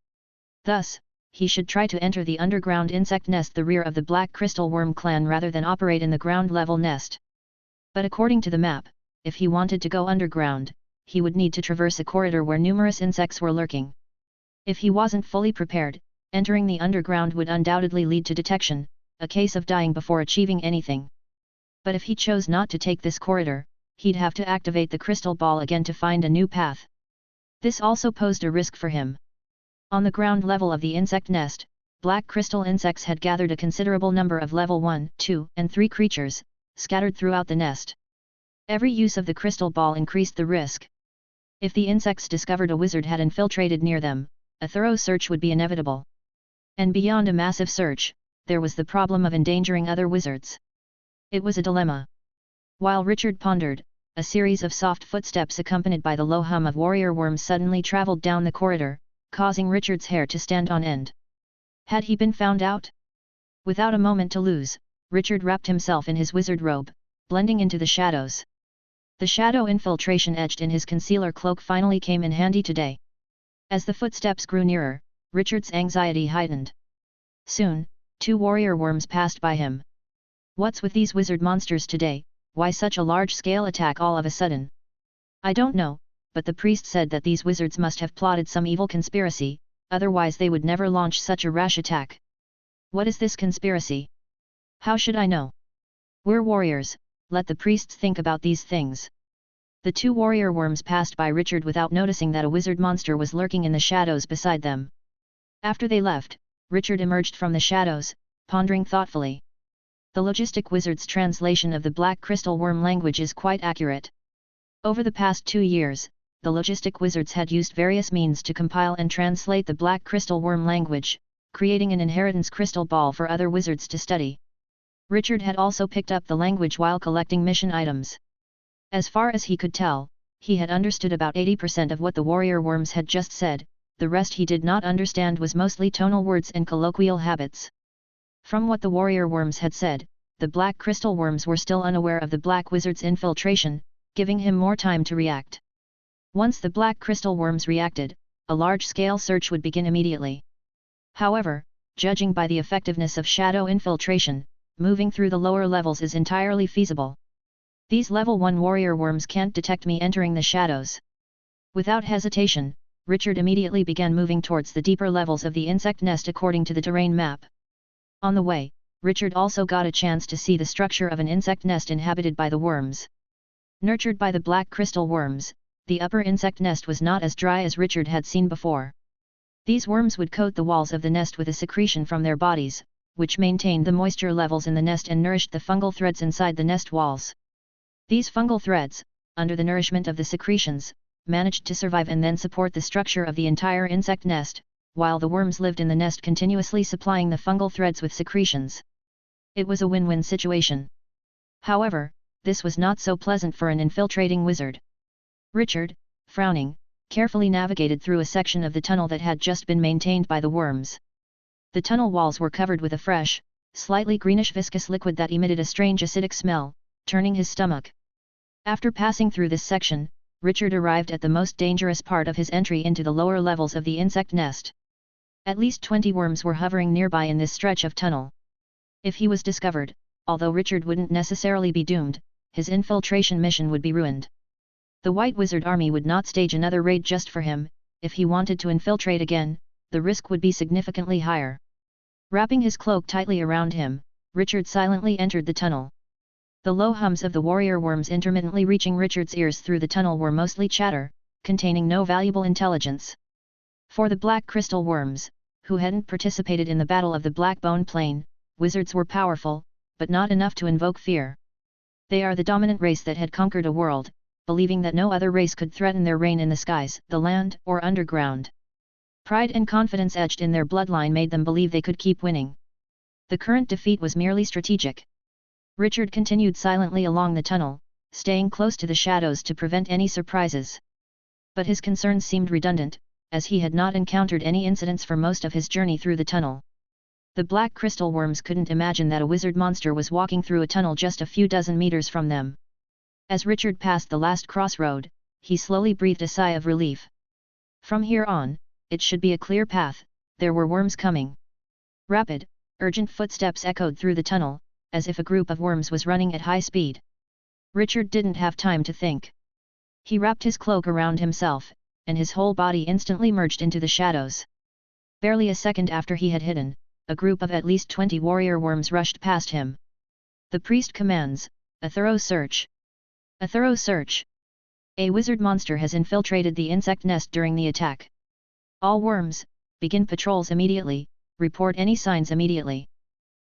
Thus, he should try to enter the underground insect nest, the rear of the Black Crystal Worm clan, rather than operate in the ground-level nest. But according to the map, if he wanted to go underground, he would need to traverse a corridor where numerous insects were lurking. If he wasn't fully prepared, entering the underground would undoubtedly lead to detection, a case of dying before achieving anything. But if he chose not to take this corridor, he'd have to activate the crystal ball again to find a new path. This also posed a risk for him. On the ground level of the insect nest, black crystal insects had gathered a considerable number of level 1, 2, and 3 creatures, scattered throughout the nest. Every use of the crystal ball increased the risk. If the insects discovered a wizard had infiltrated near them, a thorough search would be inevitable. And beyond a massive search, there was the problem of endangering other wizards. It was a dilemma. While Richard pondered, a series of soft footsteps accompanied by the low hum of warrior worms suddenly traveled down the corridor, causing Richard's hair to stand on end. Had he been found out? Without a moment to lose, Richard wrapped himself in his wizard robe, blending into the shadows. The shadow infiltration etched in his concealer cloak finally came in handy today. As the footsteps grew nearer, Richard's anxiety heightened. Soon, 2 warrior worms passed by him. What's with these wizard monsters today? Why such a large-scale attack all of a sudden? I don't know, but the priest said that these wizards must have plotted some evil conspiracy, otherwise they would never launch such a rash attack. What is this conspiracy? How should I know? We're warriors, let the priests think about these things. The 2 warrior worms passed by Richard without noticing that a wizard monster was lurking in the shadows beside them. After they left, Richard emerged from the shadows, pondering thoughtfully. The logistic wizard's translation of the Black Crystal Worm language is quite accurate. Over the past 2 years, the logistic wizards had used various means to compile and translate the Black Crystal Worm language, creating an inheritance crystal ball for other wizards to study. Richard had also picked up the language while collecting mission items. As far as he could tell, he had understood about 80% of what the warrior worms had just said, the rest he did not understand was mostly tonal words and colloquial habits. From what the warrior worms had said, the black crystal worms were still unaware of the black wizard's infiltration, giving him more time to react. Once the black crystal worms reacted, a large-scale search would begin immediately. However, judging by the effectiveness of shadow infiltration, moving through the lower levels is entirely feasible. These level 1 warrior worms can't detect me entering the shadows. Without hesitation, Richard immediately began moving towards the deeper levels of the insect nest according to the terrain map. On the way, Richard also got a chance to see the structure of an insect nest inhabited by the worms. Nurtured by the black crystal worms, the upper insect nest was not as dry as Richard had seen before. These worms would coat the walls of the nest with a secretion from their bodies, which maintained the moisture levels in the nest and nourished the fungal threads inside the nest walls. These fungal threads, under the nourishment of the secretions, managed to survive and then support the structure of the entire insect nest, while the worms lived in the nest continuously supplying the fungal threads with secretions. It was a win-win situation. However, this was not so pleasant for an infiltrating wizard. Richard, frowning, carefully navigated through a section of the tunnel that had just been maintained by the worms. The tunnel walls were covered with a fresh, slightly greenish viscous liquid that emitted a strange acidic smell, turning his stomach. After passing through this section, Richard arrived at the most dangerous part of his entry into the lower levels of the insect nest. At least 20 worms were hovering nearby in this stretch of tunnel. If he was discovered, although Richard wouldn't necessarily be doomed, his infiltration mission would be ruined. The White Wizard Army would not stage another raid just for him. If he wanted to infiltrate again, the risk would be significantly higher. Wrapping his cloak tightly around him, Richard silently entered the tunnel. The low hums of the warrior worms intermittently reaching Richard's ears through the tunnel were mostly chatter, containing no valuable intelligence. For the black crystal worms, who hadn't participated in the Battle of the Black Bone Plain, wizards were powerful, but not enough to invoke fear. They are the dominant race that had conquered a world, believing that no other race could threaten their reign in the skies, the land, or underground. Pride and confidence etched in their bloodline made them believe they could keep winning. The current defeat was merely strategic. Richard continued silently along the tunnel, staying close to the shadows to prevent any surprises. But his concerns seemed redundant, as he had not encountered any incidents for most of his journey through the tunnel. The black crystal worms couldn't imagine that a wizard monster was walking through a tunnel just a few dozen meters from them. As Richard passed the last crossroad, he slowly breathed a sigh of relief. From here on, it should be a clear path, there were worms coming. Rapid, urgent footsteps echoed through the tunnel, as if a group of worms was running at high speed. Richard didn't have time to think. He wrapped his cloak around himself, and his whole body instantly merged into the shadows. Barely a second after he had hidden, a group of at least 20 warrior worms rushed past him. The priest commands, "A thorough search. A thorough search. A wizard monster has infiltrated the insect nest during the attack. All worms, begin patrols immediately, report any signs immediately."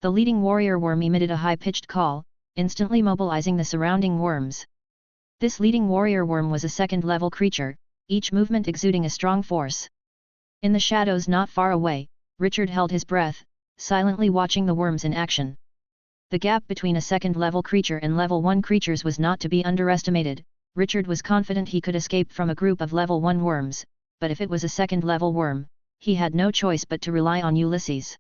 The leading warrior worm emitted a high-pitched call, instantly mobilizing the surrounding worms. This leading warrior worm was a second-level creature, each movement exuding a strong force. In the shadows not far away, Richard held his breath, silently watching the worms in action. The gap between a second-level creature and level 1 creatures was not to be underestimated. Richard was confident he could escape from a group of level 1 worms, but if it was a second-level worm, he had no choice but to rely on Ulysses.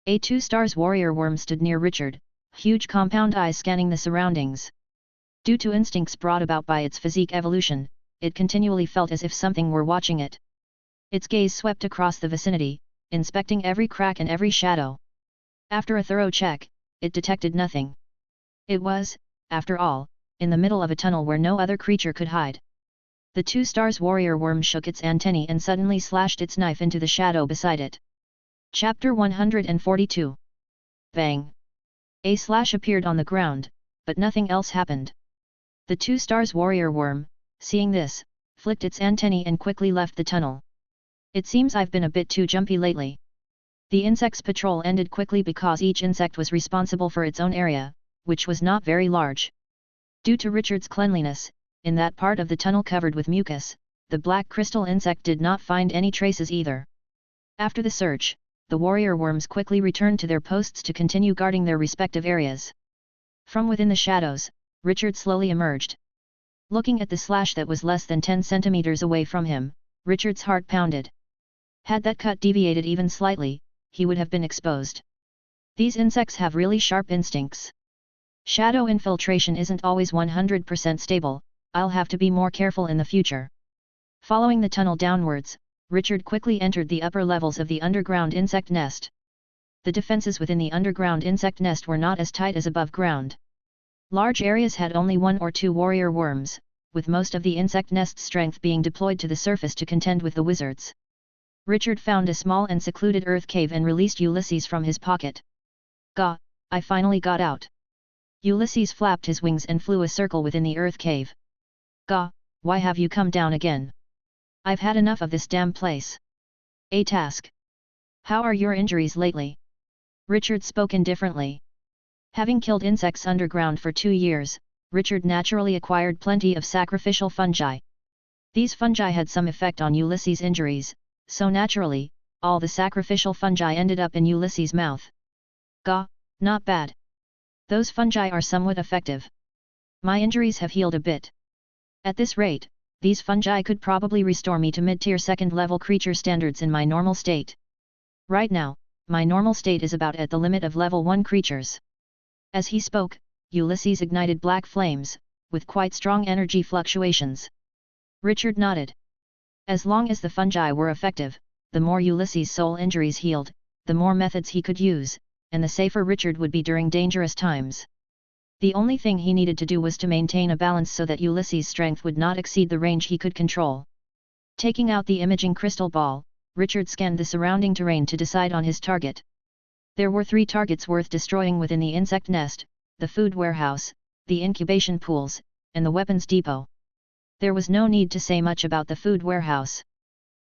A 2-stars warrior worm stood near Richard, huge compound eyes scanning the surroundings. Due to instincts brought about by its physique evolution, it continually felt as if something were watching it. Its gaze swept across the vicinity, inspecting every crack and every shadow. After a thorough check, it detected nothing. It was, after all, in the middle of a tunnel where no other creature could hide. The 2-stars warrior worm shook its antennae and suddenly slashed its knife into the shadow beside it. Chapter 142. Bang! A slash appeared on the ground, but nothing else happened. The 2-stars warrior worm, seeing this, flicked its antennae and quickly left the tunnel. "It seems I've been a bit too jumpy lately." The insect's patrol ended quickly because each insect was responsible for its own area, which was not very large. Due to Richard's cleanliness, in that part of the tunnel covered with mucus, the black crystal insect did not find any traces either. After the search, the warrior worms quickly returned to their posts to continue guarding their respective areas. From within the shadows, Richard slowly emerged. Looking at the slash that was less than 10 centimeters away from him, Richard's heart pounded. Had that cut deviated even slightly, he would have been exposed. These insects have really sharp instincts. Shadow infiltration isn't always 100% stable. I'll have to be more careful in the future. Following the tunnel downwards, Richard quickly entered the upper levels of the underground insect nest. The defenses within the underground insect nest were not as tight as above ground. Large areas had only 1 or 2 warrior worms, with most of the insect nest's strength being deployed to the surface to contend with the wizards. Richard found a small and secluded earth cave and released Ulysses from his pocket. "Gah, I finally got out." Ulysses flapped his wings and flew a circle within the earth cave. "Gah, why have you come down again? I've had enough of this damn place." "A task. How are your injuries lately?" Richard spoke indifferently. Having killed insects underground for 2 years, Richard naturally acquired plenty of sacrificial fungi. These fungi had some effect on Ulysses' injuries, so naturally, all the sacrificial fungi ended up in Ulysses' mouth. "Gah, not bad. Those fungi are somewhat effective. My injuries have healed a bit. At this rate, these fungi could probably restore me to mid-tier second-level creature standards in my normal state. Right now, my normal state is about at the limit of level 1 creatures." As he spoke, Ulysses ignited black flames, with quite strong energy fluctuations. Richard nodded. As long as the fungi were effective, the more Ulysses' soul injuries healed, the more methods he could use, and the safer Richard would be during dangerous times. The only thing he needed to do was to maintain a balance so that Ulysses' strength would not exceed the range he could control. Taking out the imaging crystal ball, Richard scanned the surrounding terrain to decide on his target. There were 3 targets worth destroying within the insect nest: the food warehouse, the incubation pools, and the weapons depot. There was no need to say much about the food warehouse.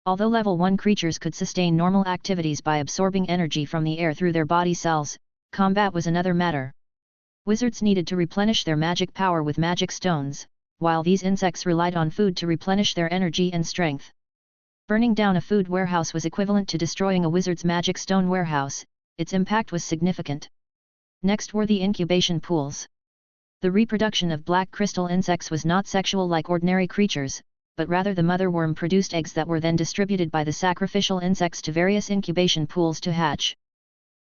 Although level 1 creatures could sustain normal activities by absorbing energy from the air through their body cells, combat was another matter. Wizards needed to replenish their magic power with magic stones, while these insects relied on food to replenish their energy and strength. Burning down a food warehouse was equivalent to destroying a wizard's magic stone warehouse. Its impact was significant. Next were the incubation pools. The reproduction of black crystal insects was not sexual like ordinary creatures, but rather the mother worm produced eggs that were then distributed by the sacrificial insects to various incubation pools to hatch.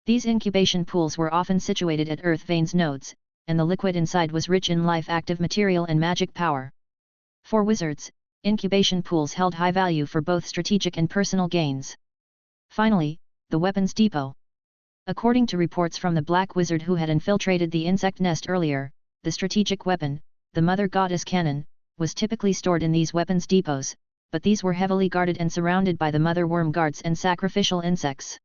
These incubation pools were often situated at earth veins nodes, and the liquid inside was rich in life-active material and magic power. For wizards, incubation pools held high value for both strategic and personal gains. Finally, the weapons depot. According to reports from the Black Wizard who had infiltrated the insect nest earlier, the strategic weapon, the Mother Goddess cannon, was typically stored in these weapons depots, but these were heavily guarded and surrounded by the mother worm guards and sacrificial insects.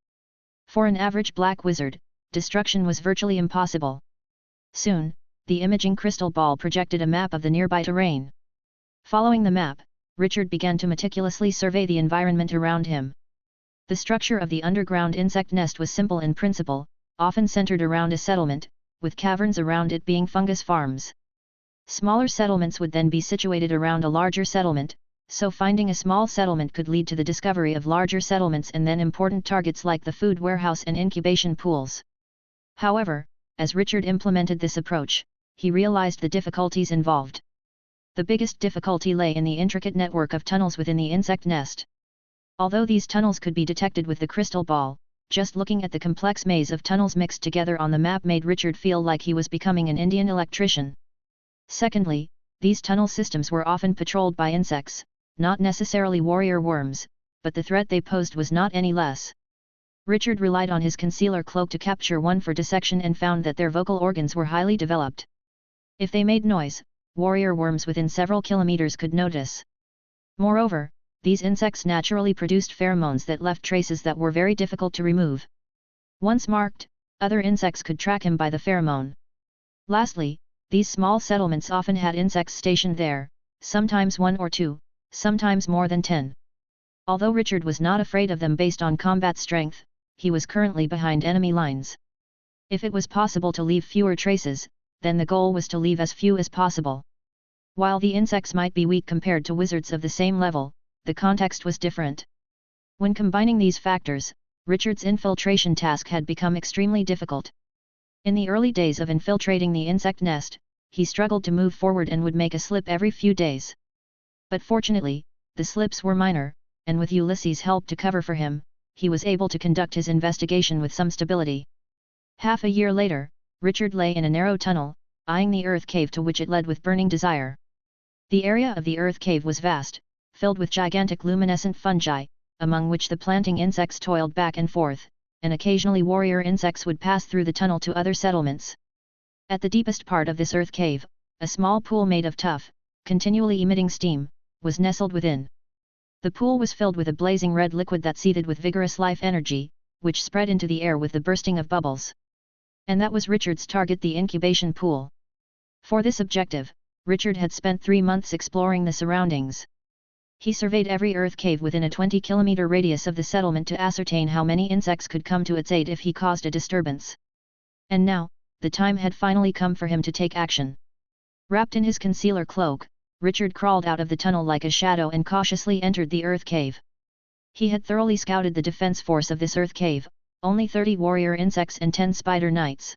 For an average Black Wizard, destruction was virtually impossible. Soon, the imaging crystal ball projected a map of the nearby terrain. Following the map, Richard began to meticulously survey the environment around him. The structure of the underground insect nest was simple in principle, often centered around a settlement, with caverns around it being fungus farms. Smaller settlements would then be situated around a larger settlement, so finding a small settlement could lead to the discovery of larger settlements and then important targets like the food warehouse and incubation pools. However, as Richard implemented this approach, he realized the difficulties involved. The biggest difficulty lay in the intricate network of tunnels within the insect nest. Although these tunnels could be detected with the crystal ball, just looking at the complex maze of tunnels mixed together on the map made Richard feel like he was becoming an Indian electrician. Secondly, these tunnel systems were often patrolled by insects, not necessarily warrior worms, but the threat they posed was not any less. Richard relied on his concealer cloak to capture one for dissection and found that their vocal organs were highly developed. If they made noise, warrior worms within several kilometers could notice. Moreover, these insects naturally produced pheromones that left traces that were very difficult to remove. Once marked, other insects could track him by the pheromone. Lastly, these small settlements often had insects stationed there, sometimes 1 or 2, sometimes more than 10. Although Richard was not afraid of them based on combat strength, he was currently behind enemy lines. If it was possible to leave fewer traces, then the goal was to leave as few as possible. While the insects might be weak compared to wizards of the same level, the context was different. When combining these factors, Richard's infiltration task had become extremely difficult. In the early days of infiltrating the insect nest, he struggled to move forward and would make a slip every few days. But fortunately, the slips were minor, and with Ulysses' help to cover for him, he was able to conduct his investigation with some stability. Half a year later, Richard lay in a narrow tunnel, eyeing the earth cave to which it led with burning desire. The area of the earth cave was vast, filled with gigantic luminescent fungi, among which the planting insects toiled back and forth, and occasionally warrior insects would pass through the tunnel to other settlements. At the deepest part of this earth cave, a small pool made of tough, continually emitting steam, was nestled within. The pool was filled with a blazing red liquid that seethed with vigorous life energy, which spread into the air with the bursting of bubbles. And that was Richard's target, the incubation pool. For this objective, Richard had spent 3 months exploring the surroundings. He surveyed every earth cave within a 20-kilometer radius of the settlement to ascertain how many insects could come to its aid if he caused a disturbance. And now, the time had finally come for him to take action. Wrapped in his concealer cloak, Richard crawled out of the tunnel like a shadow and cautiously entered the earth cave. He had thoroughly scouted the defense force of this earth cave, only 30 warrior insects and 10 spider knights.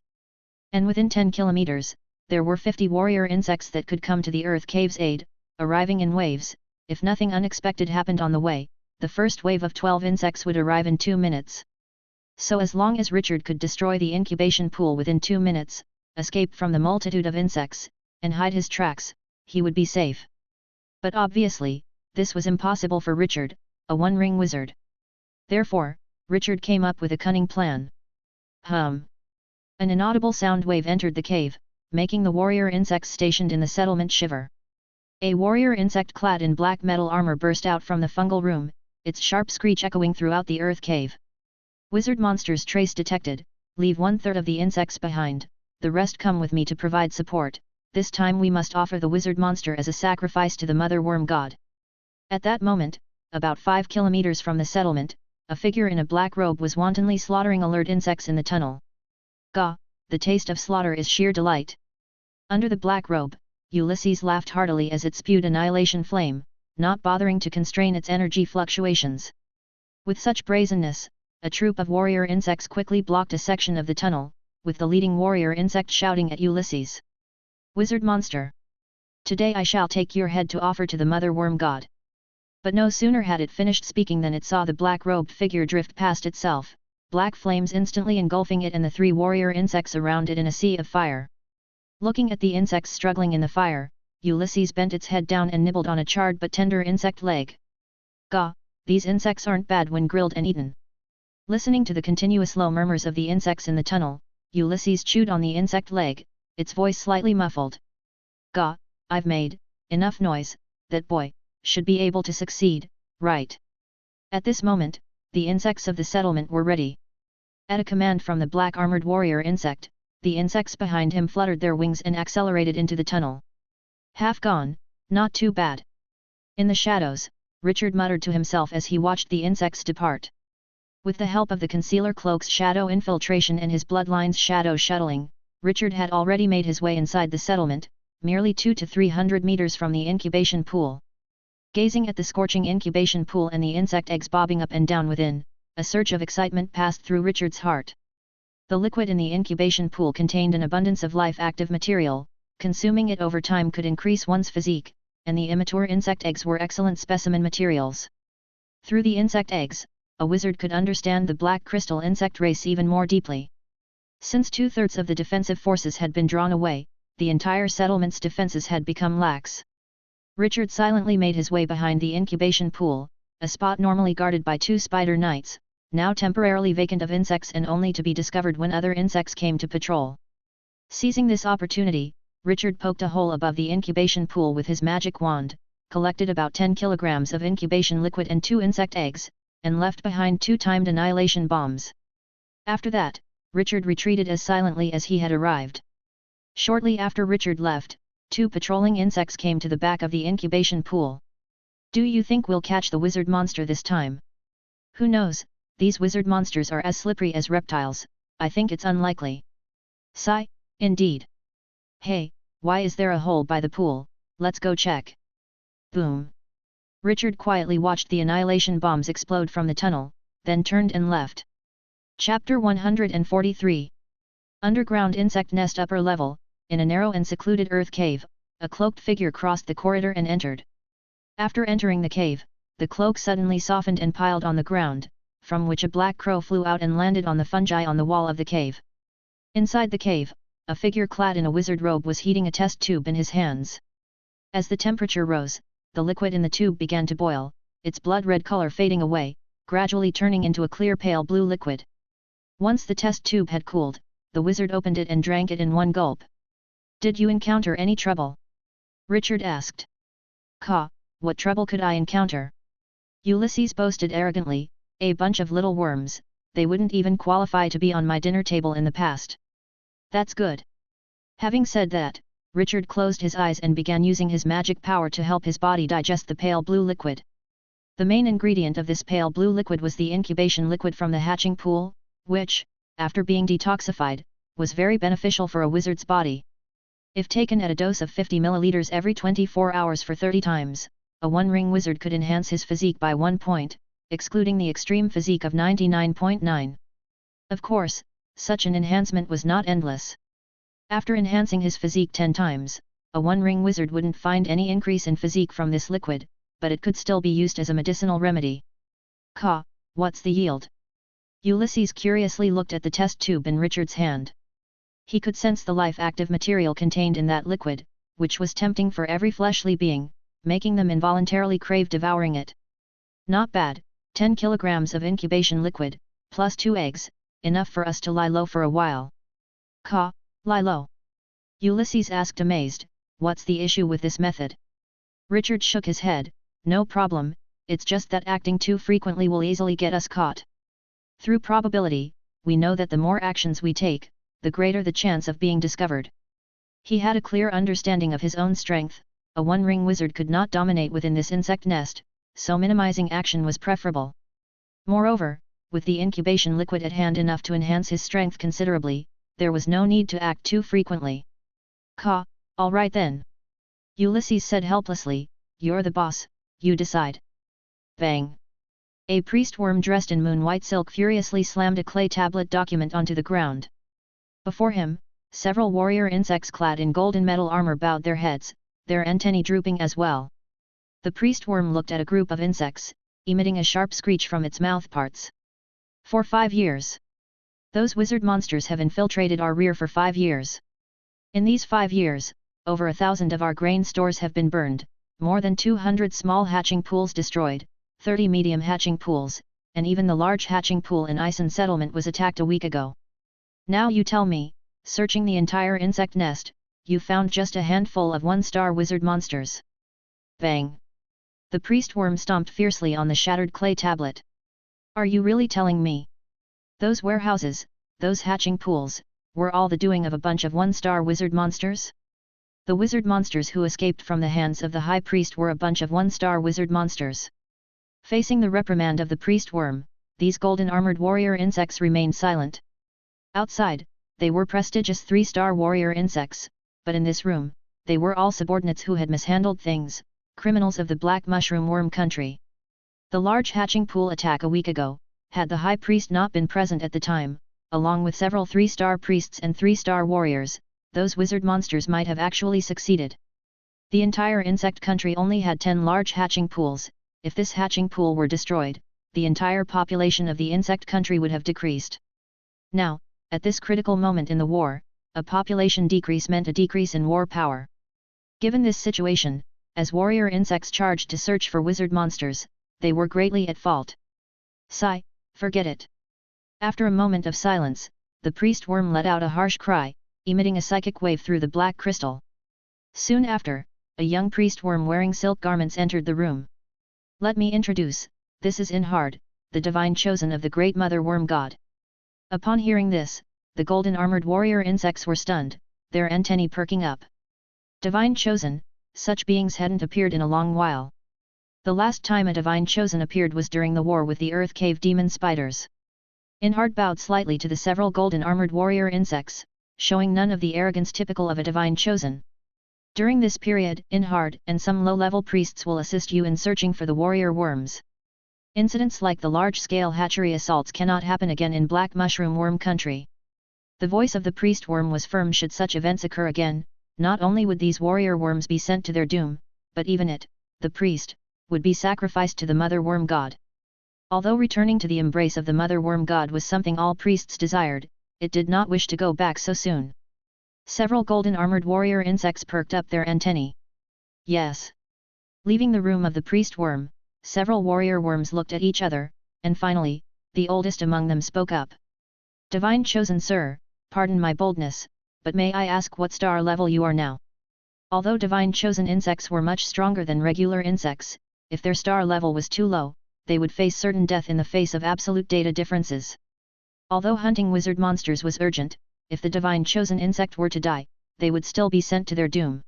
And within 10 kilometers, there were 50 warrior insects that could come to the earth cave's aid, arriving in waves. If nothing unexpected happened on the way, the first wave of 12 insects would arrive in 2 minutes. So as long as Richard could destroy the incubation pool within 2 minutes, escape from the multitude of insects, and hide his tracks, he would be safe. But obviously, this was impossible for Richard, a one-ring wizard. Therefore, Richard came up with a cunning plan. Hum! An inaudible sound wave entered the cave, making the warrior insects stationed in the settlement shiver. A warrior insect clad in black metal armor burst out from the fungal room, its sharp screech echoing throughout the earth cave. Wizard monsters trace detected, leave 1/3 of the insects behind, the rest come with me to provide support, this time we must offer the wizard monster as a sacrifice to the mother worm god. At that moment, about 5 kilometers from the settlement, a figure in a black robe was wantonly slaughtering alert insects in the tunnel. Gah, the taste of slaughter is sheer delight. Under the black robe, Ulysses laughed heartily as it spewed annihilation flame, not bothering to constrain its energy fluctuations. With such brazenness, a troop of warrior insects quickly blocked a section of the tunnel, with the leading warrior insect shouting at Ulysses. "Wizard monster! Today I shall take your head to offer to the mother worm god." But no sooner had it finished speaking than it saw the black-robed figure drift past itself, black flames instantly engulfing it and the 3 warrior insects around it in a sea of fire. Looking at the insects struggling in the fire, Ulysses bent its head down and nibbled on a charred but tender insect leg. "Gah, these insects aren't bad when grilled and eaten. Listening to the continuous low murmurs of the insects in the tunnel, Ulysses chewed on the insect leg, its voice slightly muffled. "Gah, I've made enough noise, that boy should be able to succeed, right?" At this moment, the insects of the settlement were ready. At a command from the black-armored warrior insect, the insects behind him fluttered their wings and accelerated into the tunnel. "Half gone, not too bad." In the shadows, Richard muttered to himself as he watched the insects depart. With the help of the concealer cloak's shadow infiltration and his bloodlines shadow shuttling, Richard had already made his way inside the settlement, merely 200 to 300 meters from the incubation pool. Gazing at the scorching incubation pool and the insect eggs bobbing up and down within, a surge of excitement passed through Richard's heart. The liquid in the incubation pool contained an abundance of life-active material, consuming it over time could increase one's physique, and the immature insect eggs were excellent specimen materials. Through the insect eggs, a wizard could understand the black crystal insect race even more deeply. Since 2/3 of the defensive forces had been drawn away, the entire settlement's defenses had become lax. Richard silently made his way behind the incubation pool, a spot normally guarded by 2 spider knights, now temporarily vacant of insects and only to be discovered when other insects came to patrol. Seizing this opportunity, Richard poked a hole above the incubation pool with his magic wand, collected about 10 kilograms of incubation liquid and 2 insect eggs, and left behind 2 timed annihilation bombs. After that, Richard retreated as silently as he had arrived. Shortly after Richard left, 2 patrolling insects came to the back of the incubation pool. "Do you think we'll catch the wizard monster this time?" "Who knows, these wizard monsters are as slippery as reptiles, I think it's unlikely." "Sigh, indeed. Hey, why is there a hole by the pool, let's go check." Boom. Richard quietly watched the annihilation bombs explode from the tunnel, then turned and left. Chapter 143. Underground insect nest upper level. In a narrow and secluded earth cave, a cloaked figure crossed the corridor and entered. After entering the cave, the cloak suddenly softened and piled on the ground, from which a black crow flew out and landed on the fungi on the wall of the cave. Inside the cave, a figure clad in a wizard robe was heating a test tube in his hands. As the temperature rose, the liquid in the tube began to boil, its blood-red color fading away, gradually turning into a clear pale blue liquid. Once the test tube had cooled, the wizard opened it and drank it in one gulp. "Did you encounter any trouble?" Richard asked. "Caw, what trouble could I encounter?" Ulysses boasted arrogantly, "A bunch of little worms, they wouldn't even qualify to be on my dinner table in the past." "That's good." Having said that, Richard closed his eyes and began using his magic power to help his body digest the pale blue liquid. The main ingredient of this pale blue liquid was the incubation liquid from the hatching pool, which, after being detoxified, was very beneficial for a wizard's body. If taken at a dose of 50 milliliters every 24 hours for 30 times, a one-ring wizard could enhance his physique by 1 point, excluding the extreme physique of 99.9. Of course, such an enhancement was not endless. After enhancing his physique 10 times, a one-ring wizard wouldn't find any increase in physique from this liquid, but it could still be used as a medicinal remedy. "Caw, what's the yield?" Ulysses curiously looked at the test tube in Richard's hand. He could sense the life-active material contained in that liquid, which was tempting for every fleshly being, making them involuntarily crave devouring it. "Not bad, 10 kilograms of incubation liquid, plus 2 eggs, enough for us to lie low for a while." "Caw, lie low?" Ulysses asked amazed, "What's the issue with this method?" Richard shook his head, "No problem, it's just that acting too frequently will easily get us caught. Through probability, we know that the more actions we take, the greater the chance of being discovered." He had a clear understanding of his own strength, a one-ring wizard could not dominate within this insect nest, so minimizing action was preferable. Moreover, with the incubation liquid at hand enough to enhance his strength considerably, there was no need to act too frequently. "Caw, all right then." Ulysses said helplessly, "You're the boss, you decide." Bang! A priest worm dressed in moon-white silk furiously slammed a clay tablet document onto the ground. Before him, several warrior insects clad in golden metal armor bowed their heads, their antennae drooping as well. The priest worm looked at a group of insects, emitting a sharp screech from its mouthparts. "For 5 years. Those wizard monsters have infiltrated our rear for 5 years. In these 5 years, over 1,000 of our grain stores have been burned, more than 200 small hatching pools destroyed, 30 medium hatching pools, and even the large hatching pool in Ison settlement was attacked a week ago. Now you tell me, searching the entire insect nest, you found just a handful of one-star wizard monsters. Bang! The priest worm stomped fiercely on the shattered clay tablet. Are you really telling me? Those warehouses, those hatching pools, were all the doing of a bunch of one-star wizard monsters? The wizard monsters who escaped from the hands of the high priest were a bunch of one-star wizard monsters. Facing the reprimand of the priest worm, these golden-armored warrior insects remained silent. Outside, they were prestigious 3-star warrior insects, but in this room, they were all subordinates who had mishandled things, criminals of the black mushroom worm country. The large hatching pool attack a week ago, had the high priest not been present at the time, along with several 3-star priests and 3-star warriors, those wizard monsters might have actually succeeded. The entire insect country only had 10 large hatching pools. If this hatching pool were destroyed, the entire population of the insect country would have decreased. Now, at this critical moment in the war, a population decrease meant a decrease in war power. Given this situation, as warrior insects charged to search for wizard monsters, they were greatly at fault. Sigh, forget it. After a moment of silence, the priest worm let out a harsh cry, emitting a psychic wave through the black crystal. Soon after, a young priest worm wearing silk garments entered the room. Let me introduce, this is Inhard, the divine chosen of the great mother worm god. Upon hearing this, the golden-armored warrior insects were stunned, their antennae perking up. Divine chosen, such beings hadn't appeared in a long while. The last time a divine chosen appeared was during the war with the earth cave demon spiders. Inhard bowed slightly to the several golden-armored warrior insects, showing none of the arrogance typical of a divine chosen. During this period, Inhard and some low-level priests will assist you in searching for the warrior worms. Incidents like the large-scale hatchery assaults cannot happen again in black mushroom worm country. The voice of the priest worm was firm. Should such events occur again, not only would these warrior worms be sent to their doom, but even it, the priest, would be sacrificed to the mother worm god. Although returning to the embrace of the mother worm god was something all priests desired, it did not wish to go back so soon. Several golden-armored warrior insects perked up their antennae. Yes. Leaving the room of the priest worm, several warrior worms looked at each other, and finally, the oldest among them spoke up. Divine chosen sir, pardon my boldness, but may I ask what star level you are now? Although divine chosen insects were much stronger than regular insects, if their star level was too low, they would face certain death in the face of absolute data differences. Although hunting wizard monsters was urgent, if the divine chosen insect were to die, they would still be sent to their doom.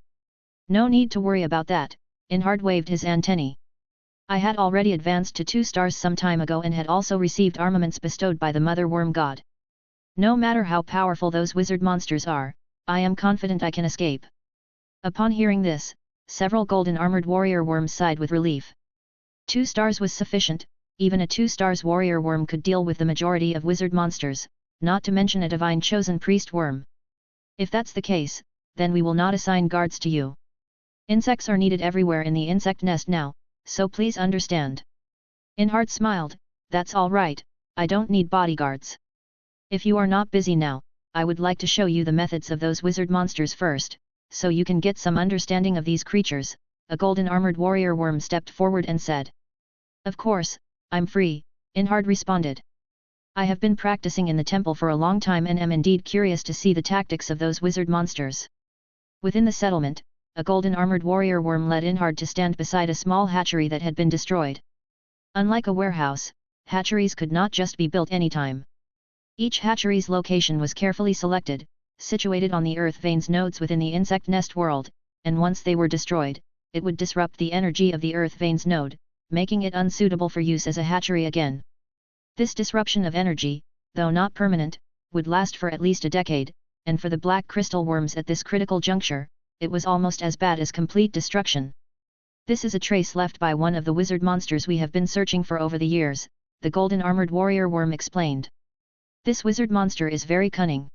No need to worry about that, Inhard waved his antennae. I had already advanced to 2 stars some time ago and had also received armaments bestowed by the mother worm god. No matter how powerful those wizard monsters are, I am confident I can escape. Upon hearing this, several golden-armored warrior worms sighed with relief. 2 stars was sufficient, even a 2 stars warrior worm could deal with the majority of wizard monsters, not to mention a divine chosen priest worm. If that's the case, then we will not assign guards to you. Insects are needed everywhere in the insect nest now, so please understand. Inhard smiled, that's all right, I don't need bodyguards. If you are not busy now, I would like to show you the methods of those wizard monsters first, so you can get some understanding of these creatures. A golden-armored warrior worm stepped forward and said. Of course, I'm free, Inhard responded. I have been practicing in the temple for a long time and am indeed curious to see the tactics of those wizard monsters. Within the settlement, a golden-armored warrior worm led Inhard to stand beside a small hatchery that had been destroyed. Unlike a warehouse, hatcheries could not just be built anytime. Each hatchery's location was carefully selected, situated on the earth veins nodes within the insect nest world, and once they were destroyed, it would disrupt the energy of the earth veins node, making it unsuitable for use as a hatchery again. This disruption of energy, though not permanent, would last for at least a decade, and for the black crystal worms at this critical juncture, it was almost as bad as complete destruction. This is a trace left by one of the wizard monsters we have been searching for over the years, the golden-armored warrior worm explained. This wizard monster is very cunning.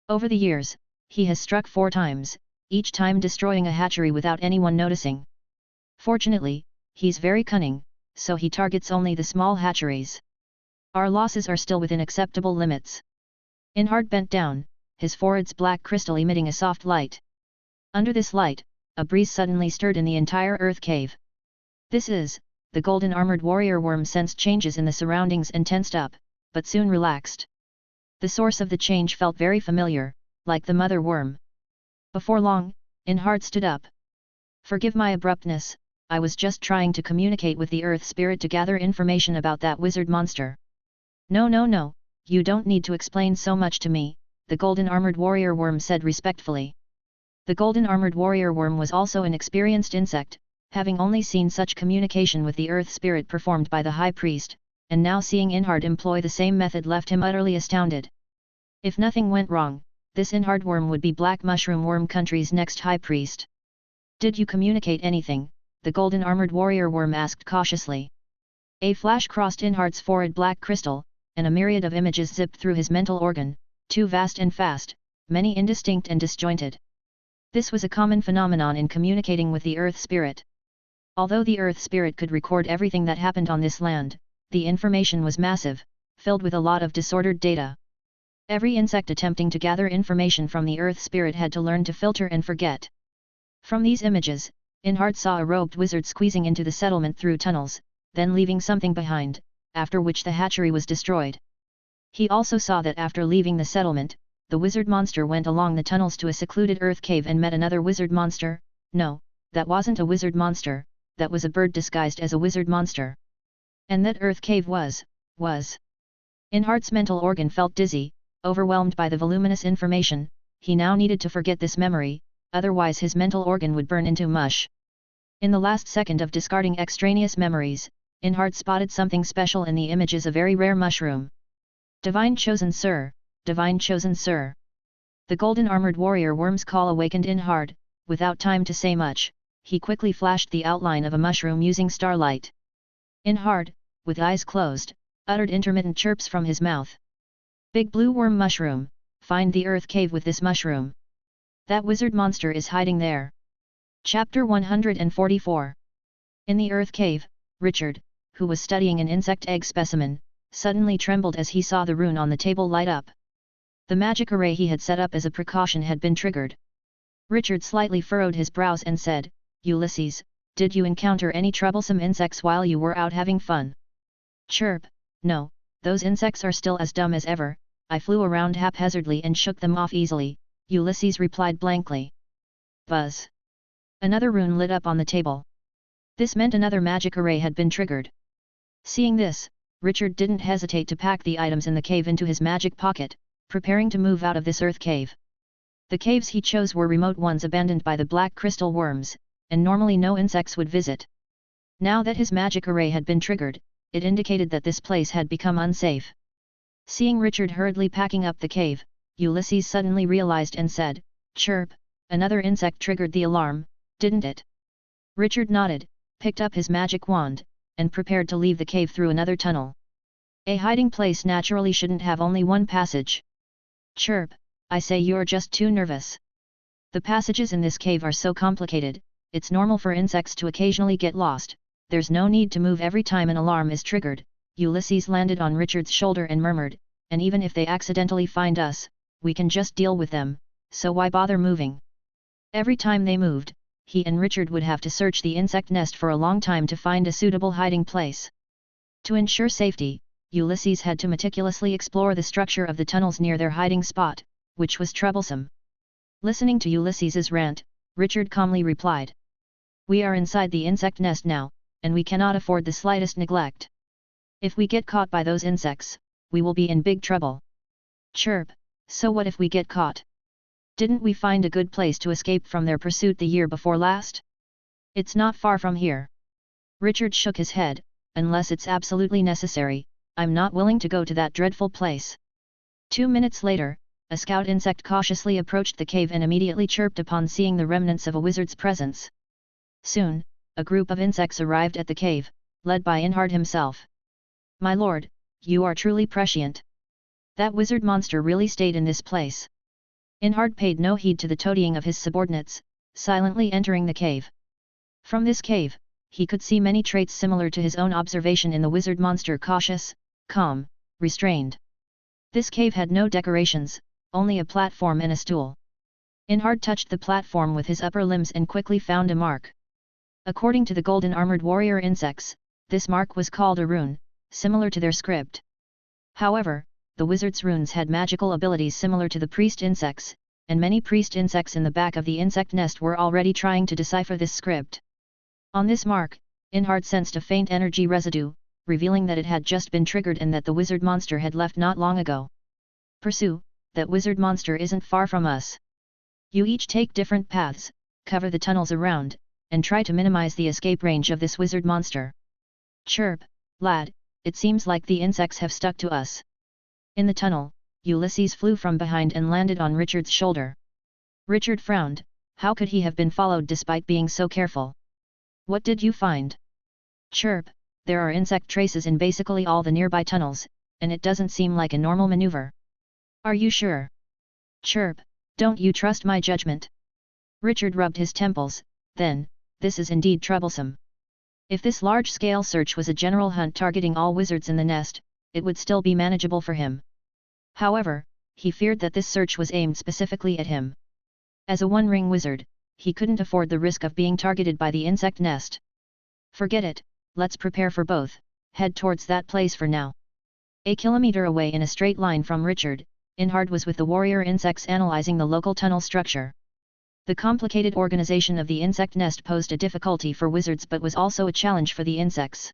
Over the years, he has struck 4 times, each time destroying a hatchery without anyone noticing. Fortunately, he's very cunning, so he targets only the small hatcheries. Our losses are still within acceptable limits. Inhard bent down, his forehead's black crystal emitting a soft light. Under this light, a breeze suddenly stirred in the entire earth cave. This is, the golden armored warrior worm sensed changes in the surroundings and tensed up, but soon relaxed. The source of the change felt very familiar, like the mother worm. Before long, Inhard stood up. "Forgive my abruptness, I was just trying to communicate with the earth spirit to gather information about that wizard monster." No, you don't need to explain so much to me," the golden armored warrior worm said respectfully. The golden armored warrior worm was also an experienced insect, having only seen such communication with the earth spirit performed by the high priest, and now seeing Inhard employ the same method left him utterly astounded. If nothing went wrong, this Inhard worm would be Black Mushroom Worm Country's next high priest. "Did you communicate anything?" the golden armored warrior worm asked cautiously. A flash crossed Inhard's forehead black crystal, and a myriad of images zipped through his mental organ, too vast and fast, many indistinct and disjointed. This was a common phenomenon in communicating with the earth spirit. Although the earth spirit could record everything that happened on this land, the information was massive, filled with a lot of disordered data. Every insect attempting to gather information from the earth spirit had to learn to filter and forget. From these images, Inhard saw a robed wizard squeezing into the settlement through tunnels, then leaving something behind, after which the hatchery was destroyed. He also saw that after leaving the settlement, the wizard monster went along the tunnels to a secluded earth cave and met another wizard monster. No, that wasn't a wizard monster, that was a bird disguised as a wizard monster. And that earth cave was. Inhard's mental organ felt dizzy, overwhelmed by the voluminous information. He now needed to forget this memory, otherwise his mental organ would burn into mush. In the last second of discarding extraneous memories, Inhard spotted something special in the images: a very rare mushroom. "Divine chosen sir, divine chosen sir." The golden armored warrior worm's call awakened Inhard. Without time to say much, he quickly flashed the outline of a mushroom using starlight. Inhard, with eyes closed, uttered intermittent chirps from his mouth. "Big blue worm mushroom, find the earth cave with this mushroom. That wizard monster is hiding there." Chapter 144. In the earth cave, Richard, who was studying an insect egg specimen, suddenly trembled as he saw the rune on the table light up. The magic array he had set up as a precaution had been triggered. Richard slightly furrowed his brows and said, "Ulysses, did you encounter any troublesome insects while you were out having fun?" "Chirp, no, those insects are still as dumb as ever, I flew around haphazardly and shook them off easily," Ulysses replied blankly. Buzz. Another rune lit up on the table. This meant another magic array had been triggered. Seeing this, Richard didn't hesitate to pack the items in the cave into his magic pocket, preparing to move out of this earth cave. The caves he chose were remote ones abandoned by the black crystal worms, and normally no insects would visit. Now that his magic array had been triggered, it indicated that this place had become unsafe. Seeing Richard hurriedly packing up the cave, Ulysses suddenly realized and said, "Chirp, another insect triggered the alarm, didn't it?" Richard nodded, picked up his magic wand, and prepared to leave the cave through another tunnel. A hiding place naturally shouldn't have only one passage. "Chirp, I say, you're just too nervous. The passages in this cave are so complicated, it's normal for insects to occasionally get lost, there's no need to move every time an alarm is triggered." Ulysses landed on Richard's shoulder and murmured, "And even if they accidentally find us, we can just deal with them, so why bother moving?" Every time they moved, he and Richard would have to search the insect nest for a long time to find a suitable hiding place. To ensure safety, Ulysses had to meticulously explore the structure of the tunnels near their hiding spot, which was troublesome. Listening to Ulysses's rant, Richard calmly replied, "We are inside the insect nest now, and we cannot afford the slightest neglect. If we get caught by those insects, we will be in big trouble." "Chirp, so what if we get caught? Didn't we find a good place to escape from their pursuit the year before last? It's not far from here." Richard shook his head, "Unless it's absolutely necessary, I'm not willing to go to that dreadful place." 2 minutes later, a scout insect cautiously approached the cave and immediately chirped upon seeing the remnants of a wizard's presence. Soon, a group of insects arrived at the cave, led by Inhard himself. "My lord, you are truly prescient. That wizard monster really stayed in this place." Inhard paid no heed to the toadying of his subordinates, silently entering the cave. From this cave, he could see many traits similar to his own observation in the wizard monster: cautious, calm, restrained. This cave had no decorations, only a platform and a stool. Inhard touched the platform with his upper limbs and quickly found a mark. According to the golden armored warrior insects, This mark was called a rune, similar to their script. However, the wizard's runes had magical abilities similar to the priest insects, and many priest insects in the back of the insect nest were already trying to decipher this script. On this mark, Inhard sensed a faint energy residue, revealing that it had just been triggered and that the wizard monster had left not long ago. Pursue, that wizard monster isn't far from us. You each take different paths, cover the tunnels around, and try to minimize the escape range of this wizard monster. Chirp, lad, it seems like the insects have stuck to us. In the tunnel, Ulysses flew from behind and landed on Richard's shoulder. Richard frowned. How could he have been followed despite being so careful? What did you find? Chirp, there are insect traces in basically all the nearby tunnels, and it doesn't seem like a normal maneuver. Are you sure? Chirp, don't you trust my judgment? Richard rubbed his temples. Then, this is indeed troublesome. If this large-scale search was a general hunt targeting all wizards in the nest, it would still be manageable for him. However, he feared that this search was aimed specifically at him. As a one-ring wizard, he couldn't afford the risk of being targeted by the insect nest. Forget it, let's prepare for both, head towards that place for now. A kilometer away in a straight line from Richard, Inhard was with the warrior insects analyzing the local tunnel structure. The complicated organization of the insect nest posed a difficulty for wizards but was also a challenge for the insects.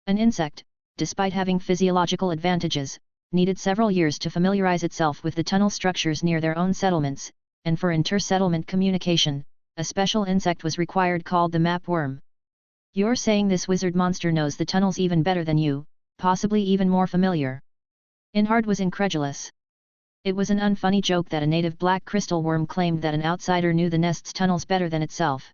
An insect, despite having physiological advantages, needed several years to familiarize itself with the tunnel structures near their own settlements, and for inter-settlement communication, a special insect was required called the map worm. You're saying this wizard monster knows the tunnels even better than you, possibly even more familiar? Inhard was incredulous. It was an unfunny joke that a native black crystal worm claimed that an outsider knew the nest's tunnels better than itself.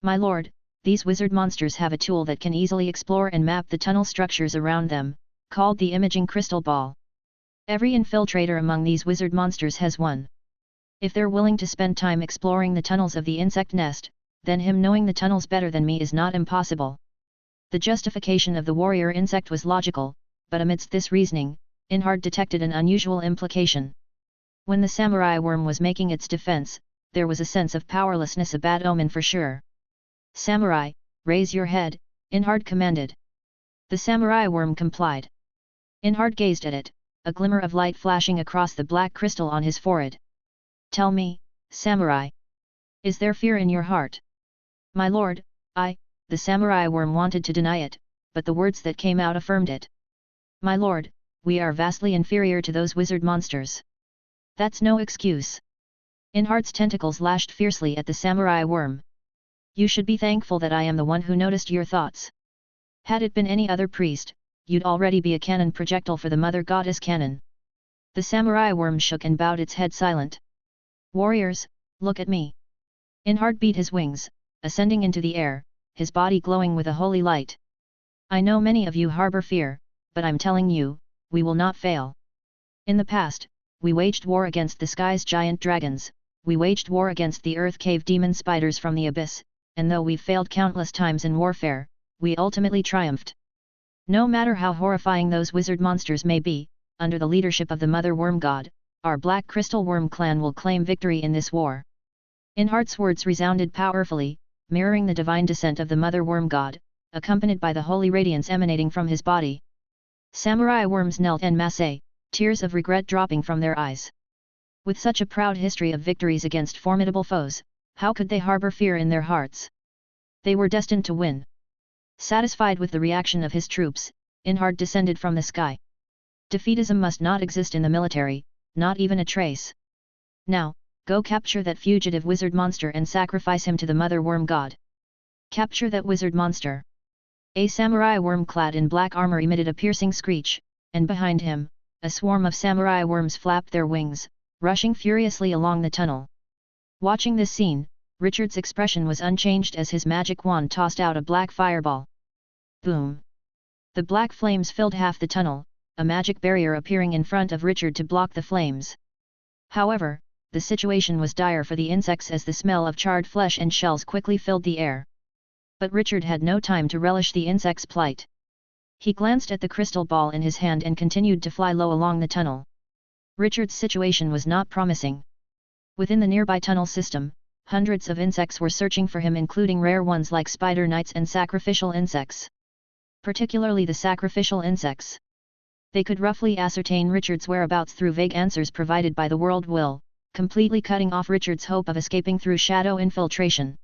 My lord, these wizard monsters have a tool that can easily explore and map the tunnel structures around them, called the imaging crystal ball. Every infiltrator among these wizard monsters has one. If they're willing to spend time exploring the tunnels of the insect nest, then him knowing the tunnels better than me is not impossible. The justification of the warrior insect was logical, but amidst this reasoning, Inhard detected an unusual implication. When the samurai worm was making its defense, there was a sense of powerlessness, a bad omen for sure. Samurai, raise your head, Inhard commanded. The samurai worm complied. Inhard gazed at it, a glimmer of light flashing across the black crystal on his forehead. Tell me, samurai. Is there fear in your heart? My lord, the samurai worm wanted to deny it, but the words that came out affirmed it. My lord, we are vastly inferior to those wizard monsters. That's no excuse. Inhard's tentacles lashed fiercely at the samurai worm. You should be thankful that I am the one who noticed your thoughts. Had it been any other priest, you'd already be a cannon projectile for the mother goddess cannon. The samurai worm shook and bowed its head silent. Warriors, look at me. Inhard beat his wings, ascending into the air, his body glowing with a holy light. I know many of you harbor fear, but I'm telling you, we will not fail. In the past, we waged war against the sky's giant dragons, we waged war against the earth cave demon spiders from the abyss, and though we've failed countless times in warfare, we ultimately triumphed. No matter how horrifying those wizard monsters may be, under the leadership of the Mother Worm God, our Black Crystal Worm clan will claim victory in this war. Inhard's words resounded powerfully, mirroring the divine descent of the Mother Worm God, accompanied by the holy radiance emanating from his body. Samurai worms knelt en masse, tears of regret dropping from their eyes. With such a proud history of victories against formidable foes, how could they harbor fear in their hearts? They were destined to win. Satisfied with the reaction of his troops, Inhard descended from the sky. Defeatism must not exist in the military, not even a trace. Now, go capture that fugitive wizard monster and sacrifice him to the Mother Worm God. Capture that wizard monster. A samurai worm clad in black armor emitted a piercing screech, and behind him, a swarm of samurai worms flapped their wings, rushing furiously along the tunnel. Watching this scene, Richard's expression was unchanged as his magic wand tossed out a black fireball. Boom! The black flames filled half the tunnel, a magic barrier appearing in front of Richard to block the flames. However, the situation was dire for the insects as the smell of charred flesh and shells quickly filled the air. But Richard had no time to relish the insect's plight. He glanced at the crystal ball in his hand and continued to fly low along the tunnel. Richard's situation was not promising. Within the nearby tunnel system, hundreds of insects were searching for him, including rare ones like spider knights and sacrificial insects. particularly the sacrificial insects. They could roughly ascertain Richard's whereabouts through vague answers provided by the world will, completely cutting off Richard's hope of escaping through shadow infiltration.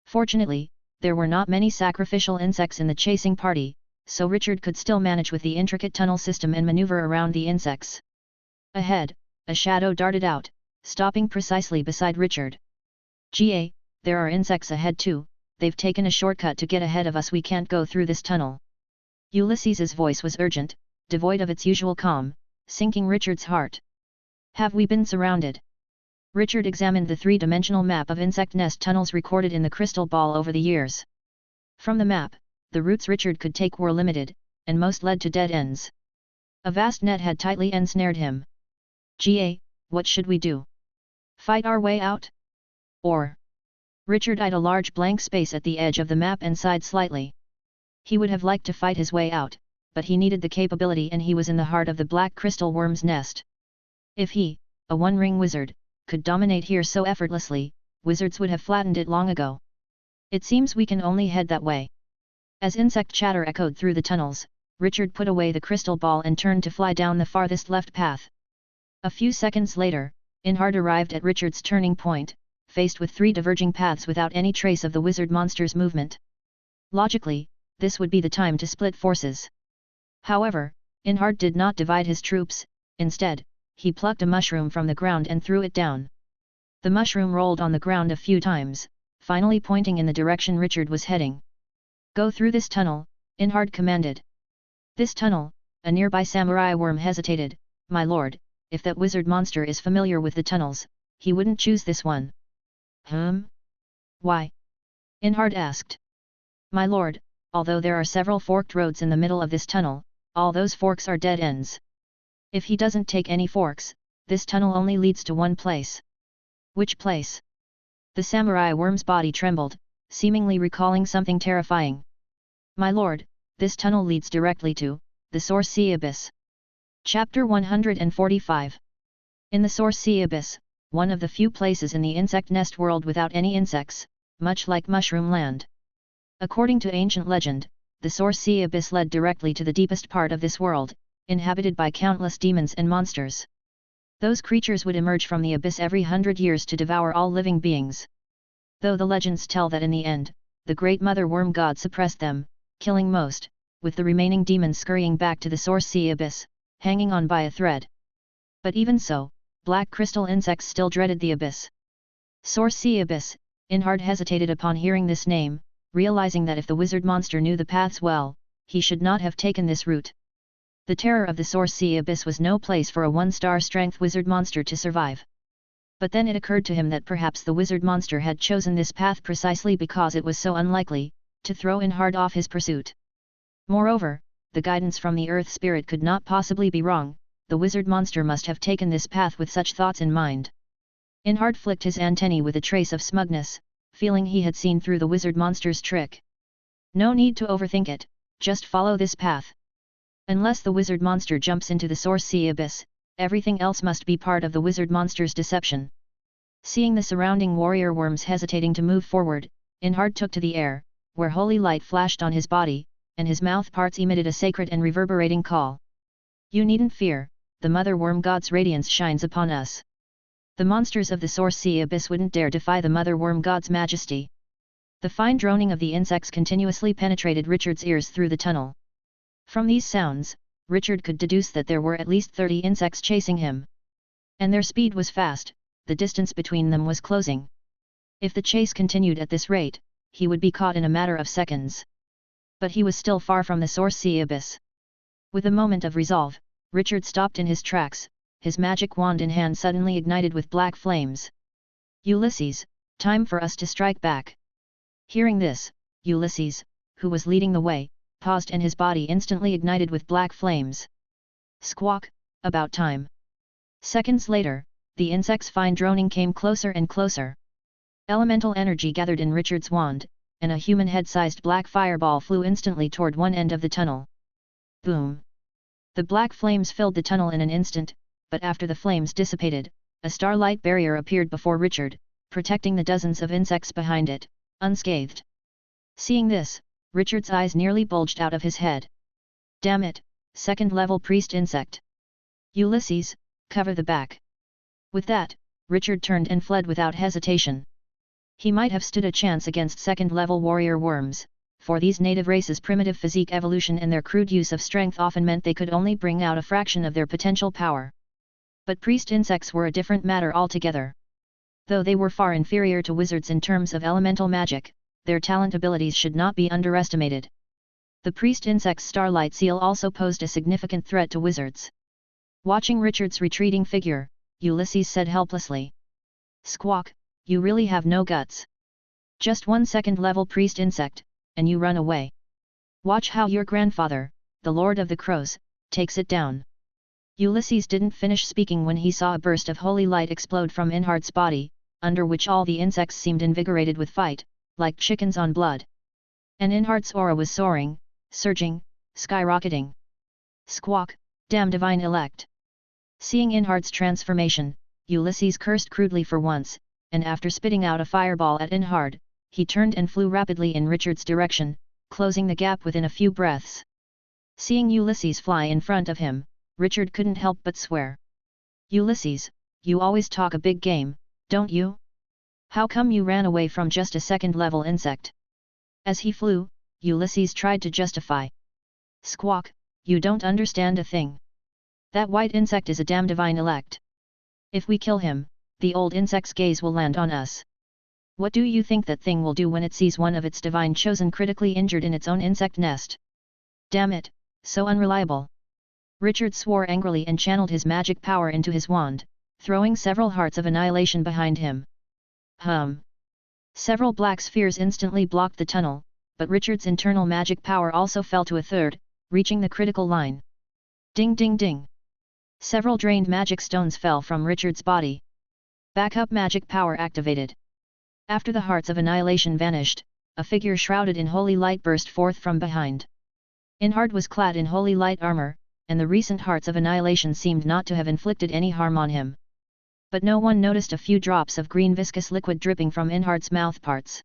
Fortunately, there were not many sacrificial insects in the chasing party, so Richard could still manage with the intricate tunnel system and maneuver around the insects. Ahead, a shadow darted out, stopping precisely beside Richard. "Ga, there are insects ahead too, they've taken a shortcut to get ahead of us, we can't go through this tunnel." Ulysses's voice was urgent, devoid of its usual calm, sinking Richard's heart. "Have we been surrounded?" Richard examined the three-dimensional map of insect nest tunnels recorded in the crystal ball over the years. From the map, the routes Richard could take were limited, and most led to dead ends. A vast net had tightly ensnared him. "Ga, what should we do? Fight our way out? Or?" Richard eyed a large blank space at the edge of the map and sighed slightly. He would have liked to fight his way out, but he needed the capability, and he was in the heart of the black crystal worm's nest. If he, a one-ring wizard, could dominate here so effortlessly, wizards would have flattened it long ago. "It seems we can only head that way." As insect chatter echoed through the tunnels, Richard put away the crystal ball and turned to fly down the farthest left path. A few seconds later, Inhard arrived at Richard's turning point, faced with three diverging paths without any trace of the wizard monster's movement. Logically, this would be the time to split forces. However, Inhard did not divide his troops. Instead, he plucked a mushroom from the ground and threw it down. The mushroom rolled on the ground a few times, finally pointing in the direction Richard was heading. "Go through this tunnel," Inhard commanded. "This tunnel?" A nearby samurai worm hesitated. "My lord, if that wizard monster is familiar with the tunnels, he wouldn't choose this one." "Why?" Inhard asked. "My lord, although there are several forked roads in the middle of this tunnel, all those forks are dead ends. If he doesn't take any forks, this tunnel only leads to one place." "Which place?" The samurai worm's body trembled, seemingly recalling something terrifying. "My lord, this tunnel leads directly to the Source Sea Abyss." Chapter 145. In the Source Sea Abyss, one of the few places in the insect nest world without any insects, much like Mushroom Land. According to ancient legend, the Source Sea Abyss led directly to the deepest part of this world, inhabited by countless demons and monsters. Those creatures would emerge from the abyss every 100 years to devour all living beings. Though the legends tell that in the end, the great mother worm god suppressed them, killing most, with the remaining demons scurrying back to the Source Sea Abyss, hanging on by a thread. But even so, black crystal insects still dreaded the abyss. Source Sea Abyss, Inhard hesitated upon hearing this name, realizing that if the wizard monster knew the paths well, he should not have taken this route. The terror of the Source Sea Abyss was no place for a one-star strength wizard monster to survive. But then it occurred to him that perhaps the wizard monster had chosen this path precisely because it was so unlikely to throw Inhard off his pursuit. Moreover, the guidance from the Earth Spirit could not possibly be wrong. The wizard monster must have taken this path with such thoughts in mind. Inhard flicked his antennae with a trace of smugness, feeling he had seen through the wizard monster's trick. "No need to overthink it, just follow this path. Unless the wizard monster jumps into the Source Sea Abyss, everything else must be part of the wizard monster's deception." Seeing the surrounding warrior worms hesitating to move forward, Inhard took to the air, where holy light flashed on his body, and his mouth parts emitted a sacred and reverberating call. "You needn't fear, the mother worm god's radiance shines upon us. The monsters of the Source Sea Abyss wouldn't dare defy the mother worm god's majesty." The fine droning of the insects continuously penetrated Richard's ears through the tunnel. From these sounds, Richard could deduce that there were at least 30 insects chasing him. And their speed was fast, the distance between them was closing. If the chase continued at this rate, he would be caught in a matter of seconds. But he was still far from the Source Sea Abyss. With a moment of resolve, Richard stopped in his tracks, his magic wand in hand suddenly ignited with black flames. "Ulysses, time for us to strike back." Hearing this, Ulysses, who was leading the way, paused and his body instantly ignited with black flames. Squawk, about time. Seconds later, the insect's fine droning came closer and closer. Elemental energy gathered in Richard's wand, and a human head-sized black fireball flew instantly toward one end of the tunnel. Boom! The black flames filled the tunnel in an instant, but after the flames dissipated, a starlight barrier appeared before Richard, protecting the dozens of insects behind it, unscathed. Seeing this, Richard's eyes nearly bulged out of his head. Damn it, second-level priest insect. Ulysses, cover the back. With that, Richard turned and fled without hesitation. He might have stood a chance against second-level warrior worms, for these native races' primitive physique evolution and their crude use of strength often meant they could only bring out a fraction of their potential power. But priest insects were a different matter altogether. Though they were far inferior to wizards in terms of elemental magic, their talent abilities should not be underestimated. The priest insect's starlight seal also posed a significant threat to wizards. Watching Richard's retreating figure, Ulysses said helplessly. Squawk, you really have no guts. Just one second-level priest insect, and you run away. Watch how your grandfather, the Lord of the Crows, takes it down. Ulysses didn't finish speaking when he saw a burst of holy light explode from Inhard's body, under which all the insects seemed invigorated with fight, like chickens on blood. And Inhard's aura was soaring, surging, skyrocketing. Squawk, damn divine elect. Seeing Inhard's transformation, Ulysses cursed crudely for once, and after spitting out a fireball at Inhard, he turned and flew rapidly in Richard's direction, closing the gap within a few breaths. Seeing Ulysses fly in front of him, Richard couldn't help but swear. Ulysses, you always talk a big game, don't you? How come you ran away from just a second-level insect? As he flew, Ulysses tried to justify. Squawk, you don't understand a thing. That white insect is a damn divine elect. If we kill him, the old insect's gaze will land on us. What do you think that thing will do when it sees one of its divine chosen critically injured in its own insect nest? Damn it, so unreliable. Richard swore angrily and channeled his magic power into his wand, throwing several hearts of annihilation behind him. Several black spheres instantly blocked the tunnel, but Richard's internal magic power also fell to a third, reaching the critical line. Ding ding ding. Several drained magic stones fell from Richard's body. Backup magic power activated. After the hearts of annihilation vanished, a figure shrouded in holy light burst forth from behind. Inhard was clad in holy light armor, and the recent hearts of annihilation seemed not to have inflicted any harm on him. But no one noticed a few drops of green viscous liquid dripping from Inhard's mouthparts.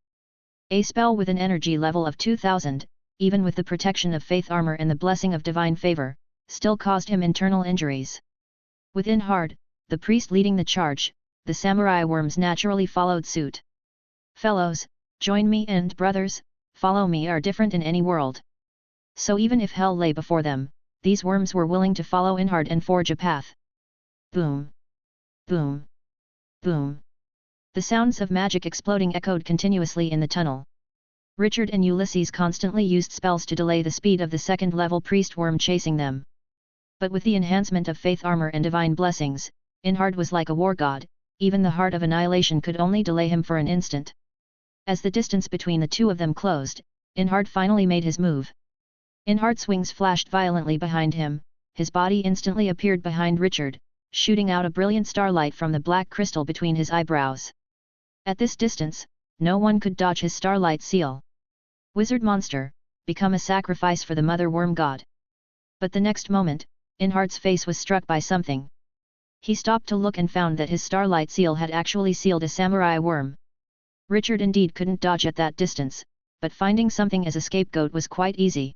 A spell with an energy level of 2000, even with the protection of faith armor and the blessing of divine favor, still caused him internal injuries. With Inhard, the priest leading the charge, the samurai worms naturally followed suit. Fellows, join me, and brothers, follow me are different in any world. So even if hell lay before them, these worms were willing to follow Inhard and forge a path. Boom! Boom! Boom! The sounds of magic exploding echoed continuously in the tunnel. Richard and Ulysses constantly used spells to delay the speed of the second-level priest worm chasing them. But with the enhancement of faith armor and divine blessings, Inhard was like a war god, even the heart of annihilation could only delay him for an instant. As the distance between the two of them closed, Inhard finally made his move. Inhard's wings flashed violently behind him, his body instantly appeared behind Richard, shooting out a brilliant starlight from the black crystal between his eyebrows. At this distance, no one could dodge his starlight seal. Wizard monster, become a sacrifice for the mother worm god. But the next moment, Inhard's face was struck by something. He stopped to look and found that his starlight seal had actually sealed a samurai worm. Richard indeed couldn't dodge at that distance, but finding something as a scapegoat was quite easy.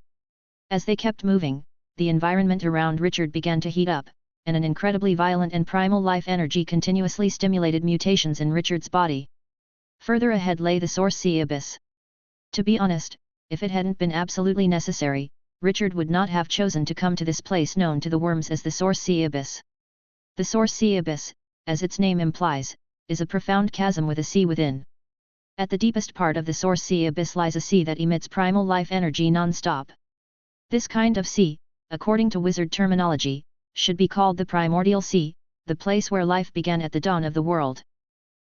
As they kept moving, the environment around Richard began to heat up, and an incredibly violent and primal life energy continuously stimulated mutations in Richard's body. Further ahead lay the Source Sea Abyss. To be honest, if it hadn't been absolutely necessary, Richard would not have chosen to come to this place known to the worms as the Source Sea Abyss. The Source Sea Abyss, as its name implies, is a profound chasm with a sea within. At the deepest part of the Source Sea Abyss lies a sea that emits primal life energy non-stop. This kind of sea, according to wizard terminology, should be called the primordial sea, the place where life began at the dawn of the world.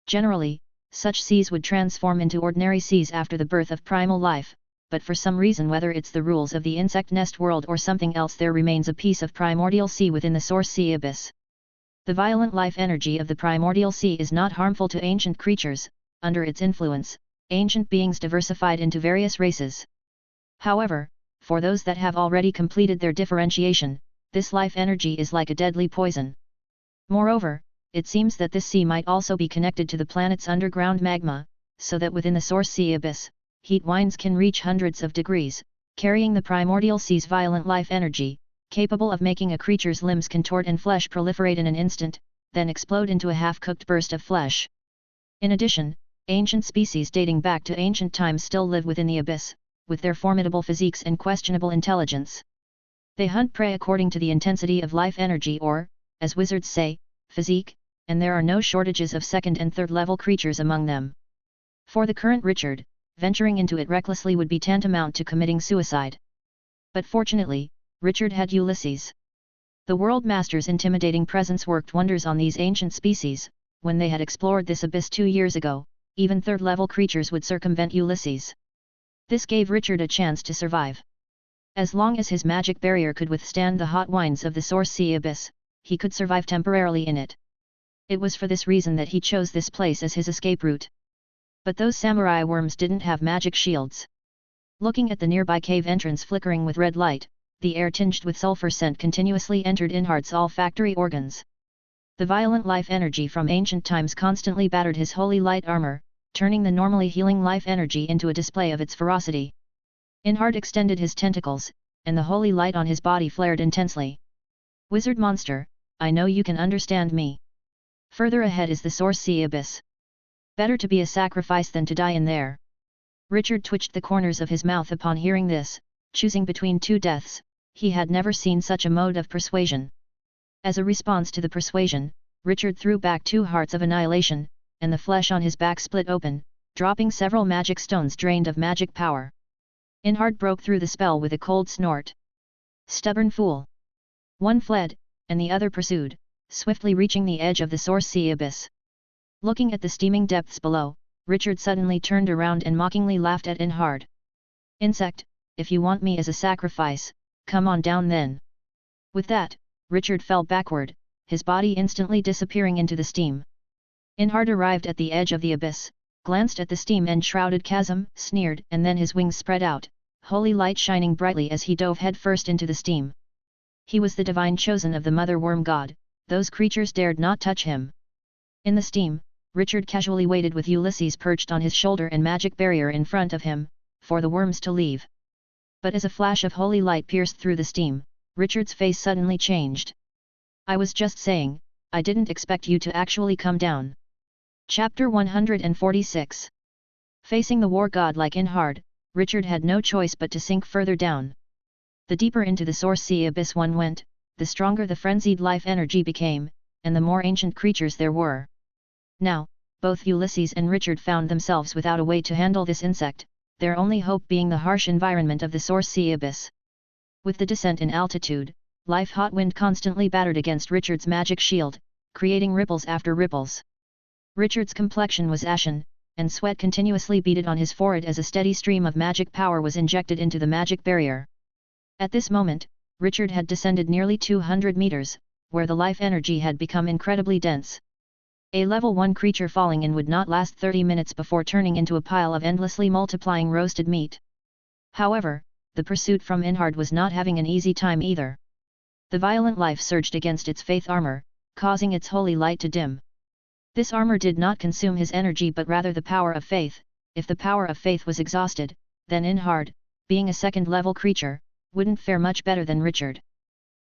Generally, such seas would transform into ordinary seas after the birth of primal life, but for some reason, whether it's the rules of the insect nest world or something else, there remains a piece of primordial sea within the Source Sea Abyss. The violent life energy of the primordial sea is not harmful to ancient creatures. Under its influence, ancient beings diversified into various races. However, for those that have already completed their differentiation, this life energy is like a deadly poison. Moreover, it seems that this sea might also be connected to the planet's underground magma, so that within the Source Sea Abyss, heat winds can reach hundreds of degrees, carrying the primordial sea's violent life energy, capable of making a creature's limbs contort and flesh proliferate in an instant, then explode into a half-cooked burst of flesh. In addition, ancient species dating back to ancient times still live within the abyss, with their formidable physiques and questionable intelligence. They hunt prey according to the intensity of life energy or, as wizards say, physique, and there are no shortages of second and third level creatures among them. For the current Richard, venturing into it recklessly would be tantamount to committing suicide. But fortunately, Richard had Ulysses. The World Master's intimidating presence worked wonders on these ancient species. When they had explored this abyss 2 years ago, even third-level creatures would circumvent Ulysses. This gave Richard a chance to survive. As long as his magic barrier could withstand the hot winds of the Source Sea abyss, he could survive temporarily in it. It was for this reason that he chose this place as his escape route. But those samurai worms didn't have magic shields. Looking at the nearby cave entrance flickering with red light, the air tinged with sulfur scent continuously entered Inhard's olfactory organs. The violent life energy from ancient times constantly battered his holy light armor, turning the normally healing life energy into a display of its ferocity. Inhard extended his tentacles, and the holy light on his body flared intensely. "Wizard monster, I know you can understand me. Further ahead is the Source Sea abyss. Better to be a sacrifice than to die in there." Richard twitched the corners of his mouth upon hearing this, choosing between two deaths. He had never seen such a mode of persuasion. As a response to the persuasion, Richard threw back 2 hearts of annihilation, and the flesh on his back split open, dropping several magic stones drained of magic power. Inhard broke through the spell with a cold snort. "Stubborn fool!" One fled, and the other pursued, swiftly reaching the edge of the Source Sea abyss. Looking at the steaming depths below, Richard suddenly turned around and mockingly laughed at Inhard. "Insect, if you want me as a sacrifice, come on down then." With that, Richard fell backward, his body instantly disappearing into the steam. Inhard arrived at the edge of the abyss, glanced at the steam-enshrouded chasm, sneered, and then his wings spread out, holy light shining brightly as he dove headfirst into the steam. He was the divine chosen of the mother worm god, those creatures dared not touch him. In the steam, Richard casually waited with Ulysses perched on his shoulder and magic barrier in front of him, for the worms to leave. But as a flash of holy light pierced through the steam, Richard's face suddenly changed. "I was just saying, I didn't expect you to actually come down." Chapter 146. Facing the war god like Inhard, Richard had no choice but to sink further down. The deeper into the Source Sea abyss one went, the stronger the frenzied life energy became, and the more ancient creatures there were. Now, both Ulysses and Richard found themselves without a way to handle this insect, their only hope being the harsh environment of the Source Sea abyss. With the descent in altitude, life-hot wind constantly battered against Richard's magic shield, creating ripples after ripples. Richard's complexion was ashen, and sweat continuously beaded on his forehead as a steady stream of magic power was injected into the magic barrier. At this moment, Richard had descended nearly 200 meters, where the life energy had become incredibly dense. A level 1 creature falling in would not last 30 minutes before turning into a pile of endlessly multiplying roasted meat. However, the pursuit from Inhard was not having an easy time either. The violent life surged against its faith armor, causing its holy light to dim. This armor did not consume his energy but rather the power of faith. If the power of faith was exhausted, then Inhard, being a second-level creature, wouldn't fare much better than Richard.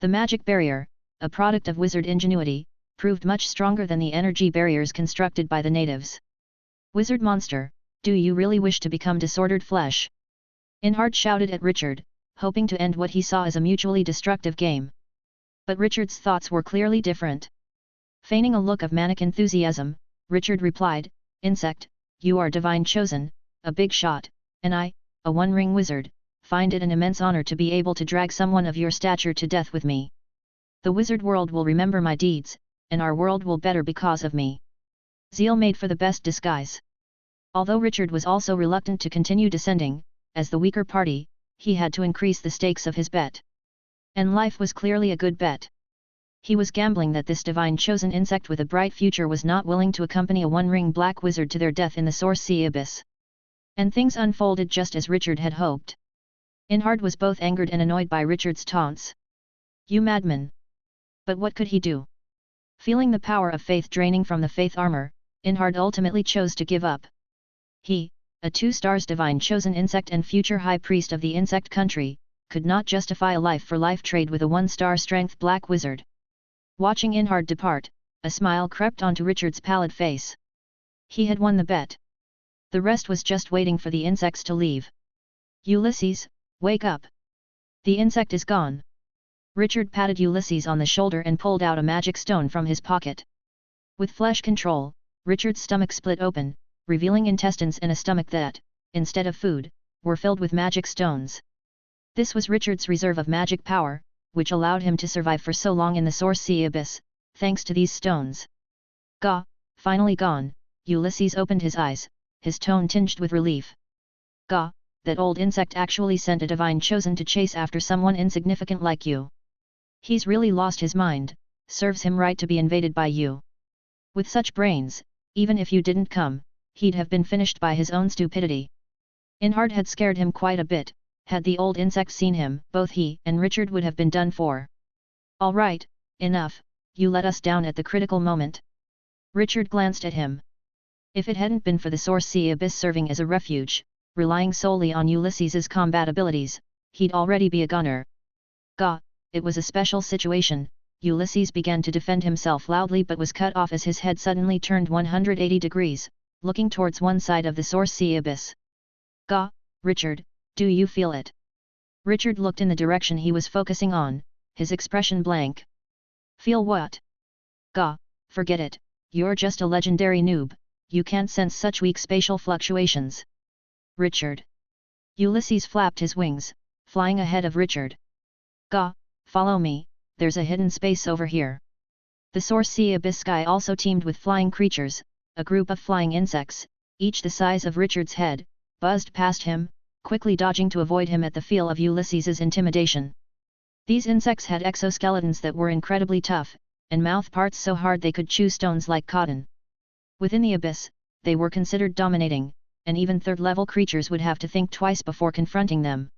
The magic barrier, a product of wizard ingenuity, proved much stronger than the energy barriers constructed by the natives. "Wizard monster, do you really wish to become disordered flesh?" Inhard shouted at Richard, hoping to end what he saw as a mutually destructive game. But Richard's thoughts were clearly different. Feigning a look of manic enthusiasm, Richard replied, "Insect, you are divine chosen, a big shot, and I, a one-ring wizard, find it an immense honor to be able to drag someone of your stature to death with me. The wizard world will remember my deeds, and our world will better because of me." Zeal made for the best disguise. Although Richard was also reluctant to continue descending, as the weaker party, he had to increase the stakes of his bet. And life was clearly a good bet. He was gambling that this divine chosen insect with a bright future was not willing to accompany a one-ring black wizard to their death in the Source Sea abyss. And things unfolded just as Richard had hoped. Inhard was both angered and annoyed by Richard's taunts. "You madman!" But what could he do? Feeling the power of faith draining from the faith armor, Inhard ultimately chose to give up. He, a 2 stars divine chosen insect and future high priest of the insect country, could not justify a life-for-life trade with a 1-star strength black wizard. Watching Inhard depart, a smile crept onto Richard's pallid face. He had won the bet. The rest was just waiting for the insects to leave. Ulysses, wake up! The insect is gone. Richard patted Ulysses on the shoulder and pulled out a magic stone from his pocket. With flesh control, Richard's stomach split open, revealing intestines and a stomach that, instead of food, were filled with magic stones. This was Richard's reserve of magic power, which allowed him to survive for so long in the Source Sea abyss, thanks to these stones. Gah, finally gone, Ulysses opened his eyes, his tone tinged with relief. Gah, that old insect actually sent a divine chosen to chase after someone insignificant like you. He's really lost his mind, serves him right to be invaded by you. With such brains, even if you didn't come, he'd have been finished by his own stupidity. Inhard had scared him quite a bit. Had the old insect seen him, both he and Richard would have been done for. All right, enough, you let us down at the critical moment. Richard glanced at him. If it hadn't been for the Source Sea abyss serving as a refuge, relying solely on Ulysses's combat abilities, he'd already be a gunner. Gah, it was a special situation. Ulysses began to defend himself loudly but was cut off as his head suddenly turned 180 degrees, looking towards one side of the Source Sea abyss. Gah, Richard, do you feel it? Richard looked in the direction he was focusing on, his expression blank. Feel what? Gah, forget it, you're just a legendary noob, you can't sense such weak spatial fluctuations. Richard. Ulysses flapped his wings, flying ahead of Richard. Gah, follow me, there's a hidden space over here. The Source Sea abyss sky also teemed with flying creatures, a group of flying insects, each the size of Richard's head, buzzed past him, quickly dodging to avoid him at the feel of Ulysses's intimidation. These insects had exoskeletons that were incredibly tough, and mouth parts so hard they could chew stones like cotton. Within the abyss, they were considered dominating, and even third-level creatures would have to think twice before confronting them.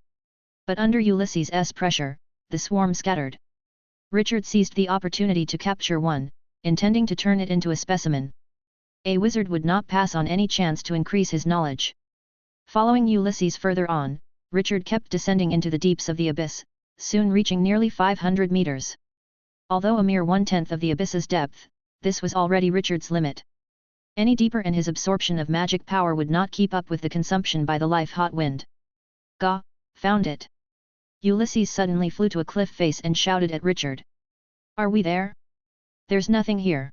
But under Ulysses's pressure, the swarm scattered. Richard seized the opportunity to capture one, intending to turn it into a specimen. A wizard would not pass on any chance to increase his knowledge. Following Ulysses further on, Richard kept descending into the deeps of the abyss, soon reaching nearly 500 meters. Although a mere 1/10 of the abyss's depth, this was already Richard's limit. Any deeper and his absorption of magic power would not keep up with the consumption by the life-hot wind. Gah, found it! Ulysses suddenly flew to a cliff face and shouted at Richard. Are we there? There's nothing here.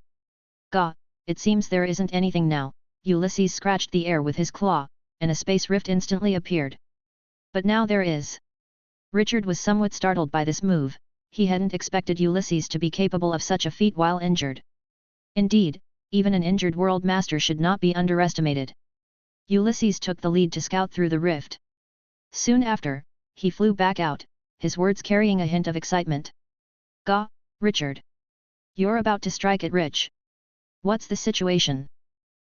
Gah, it seems there isn't anything now. Ulysses scratched the air with his claw, and a space rift instantly appeared. But now there is. Richard was somewhat startled by this move, he hadn't expected Ulysses to be capable of such a feat while injured. Indeed, even an injured world master should not be underestimated. Ulysses took the lead to scout through the rift. Soon after, he flew back out, his words carrying a hint of excitement. Gah, Richard! You're about to strike it rich. What's the situation?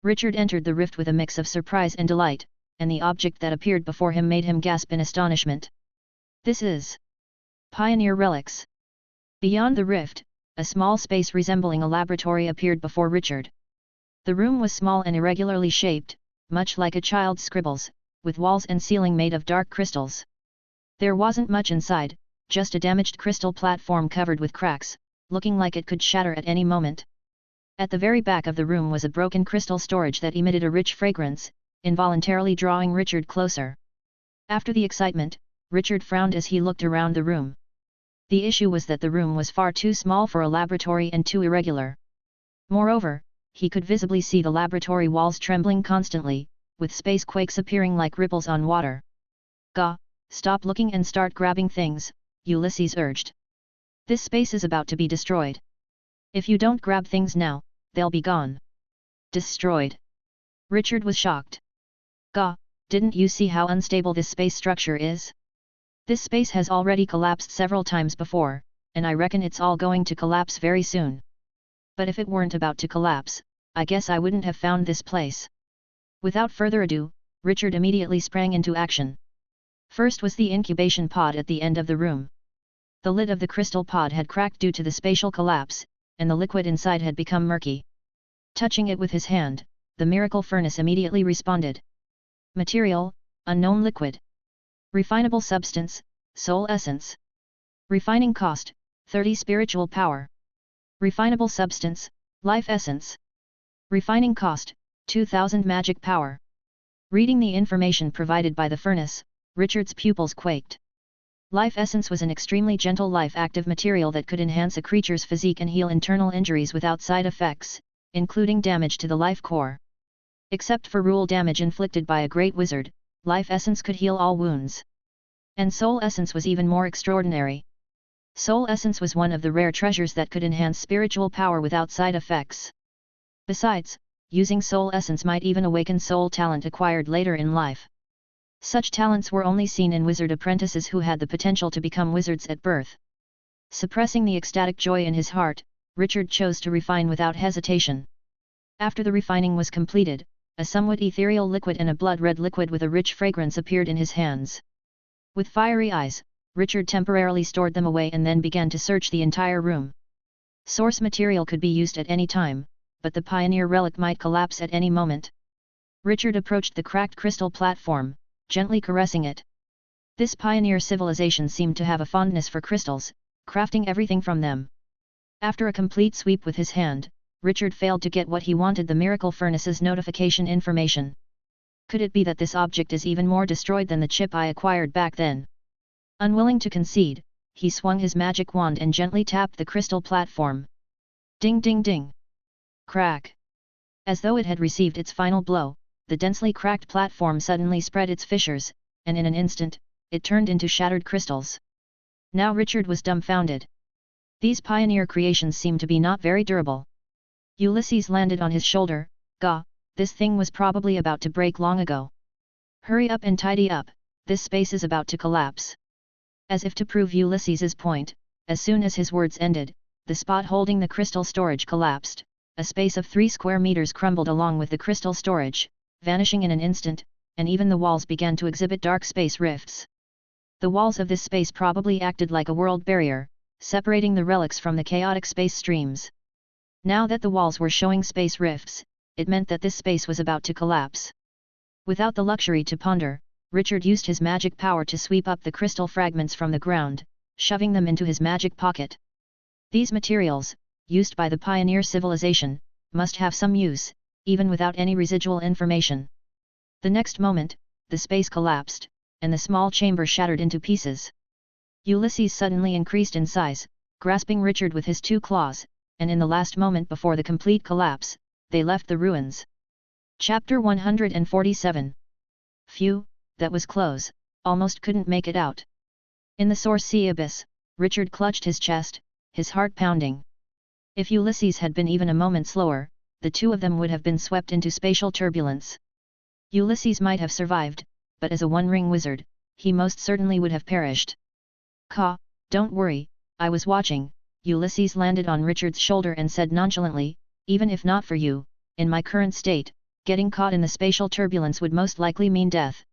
Richard entered the rift with a mix of surprise and delight, and the object that appeared before him made him gasp in astonishment. This is Pioneer relics. Beyond the rift, a small space resembling a laboratory appeared before Richard. The room was small and irregularly shaped, much like a child's scribbles, with walls and ceiling made of dark crystals. There wasn't much inside, just a damaged crystal platform covered with cracks, looking like it could shatter at any moment. At the very back of the room was a broken crystal storage that emitted a rich fragrance, involuntarily drawing Richard closer. After the excitement, Richard frowned as he looked around the room. The issue was that the room was far too small for a laboratory and too irregular. Moreover, he could visibly see the laboratory walls trembling constantly, with space quakes appearing like ripples on water. Gah, stop looking and start grabbing things, Ulysses urged. This space is about to be destroyed. If you don't grab things now, they'll be gone. Destroyed? Richard was shocked. Gah, didn't you see how unstable this space structure is? This space has already collapsed several times before, and I reckon it's all going to collapse very soon. But if it weren't about to collapse, I guess I wouldn't have found this place. Without further ado, Richard immediately sprang into action. First was the incubation pod at the end of the room. The lid of the crystal pod had cracked due to the spatial collapse, and the liquid inside had become murky. Touching it with his hand, the miracle furnace immediately responded. Material, unknown liquid. Refinable substance, soul essence. Refining cost, 30 spiritual power. Refinable substance, life essence. Refining cost, 2000 magic power. Reading the information provided by the furnace, Richard's pupils quaked. Life essence was an extremely gentle life-active material that could enhance a creature's physique and heal internal injuries without side effects, including damage to the life core. Except for rule damage inflicted by a great wizard, life essence could heal all wounds. And soul essence was even more extraordinary. Soul essence was one of the rare treasures that could enhance spiritual power without side effects. Besides, using soul essence might even awaken soul talent acquired later in life. Such talents were only seen in wizard apprentices who had the potential to become wizards at birth. Suppressing the ecstatic joy in his heart, Richard chose to refine without hesitation. After the refining was completed, a somewhat ethereal liquid and a blood-red liquid with a rich fragrance appeared in his hands. With fiery eyes, Richard temporarily stored them away and then began to search the entire room. Source material could be used at any time, but the pioneer relic might collapse at any moment. Richard approached the cracked crystal platform, gently caressing it. This pioneer civilization seemed to have a fondness for crystals, crafting everything from them. After a complete sweep with his hand, Richard failed to get what he wanted: the miracle furnace's notification information. Could it be that this object is even more destroyed than the chip I acquired back then? Unwilling to concede, he swung his magic wand and gently tapped the crystal platform. Ding ding ding! Crack! As though it had received its final blow, the densely cracked platform suddenly spread its fissures, and in an instant, it turned into shattered crystals. Now Richard was dumbfounded. These pioneer creations seemed to be not very durable. Ulysses landed on his shoulder. Gah, this thing was probably about to break long ago. Hurry up and tidy up, this space is about to collapse. As if to prove Ulysses's point, as soon as his words ended, the spot holding the crystal storage collapsed. A space of 3 square meters crumbled along with the crystal storage, vanishing in an instant, and even the walls began to exhibit dark space rifts. The walls of this space probably acted like a world barrier, separating the relics from the chaotic space streams. Now that the walls were showing space rifts, it meant that this space was about to collapse. Without the luxury to ponder, Richard used his magic power to sweep up the crystal fragments from the ground, shoving them into his magic pocket. These materials, used by the pioneer civilization, must have some use, even without any residual information. The next moment, the space collapsed, and the small chamber shattered into pieces. Ulysses suddenly increased in size, grasping Richard with his 2 claws, and in the last moment before the complete collapse, they left the ruins. Chapter 147. Phew, that was close, almost couldn't make it out. In the Source Sea abyss, Richard clutched his chest, his heart pounding. If Ulysses had been even a moment slower, the two of them would have been swept into spatial turbulence. Ulysses might have survived, but as a one-ring wizard, he most certainly would have perished. "Ka, don't worry, I was watching," Ulysses landed on Richard's shoulder and said nonchalantly, "even if not for you, in my current state, getting caught in the spatial turbulence would most likely mean death."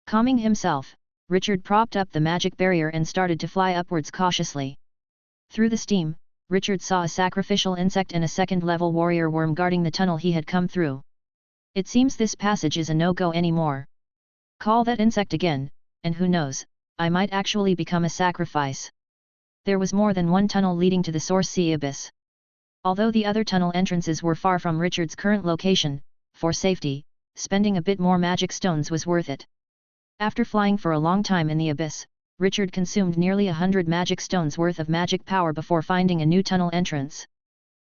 Calming himself, Richard propped up the magic barrier and started to fly upwards cautiously. Through the steam, Richard saw a sacrificial insect and a second-level warrior worm guarding the tunnel he had come through. It seems this passage is a no-go anymore. Call that insect again, and who knows, I might actually become a sacrifice. There was more than one tunnel leading to the Source Sea abyss. Although the other tunnel entrances were far from Richard's current location, for safety, spending a bit more magic stones was worth it. After flying for a long time in the abyss, Richard consumed nearly 100 magic stones worth of magic power before finding a new tunnel entrance.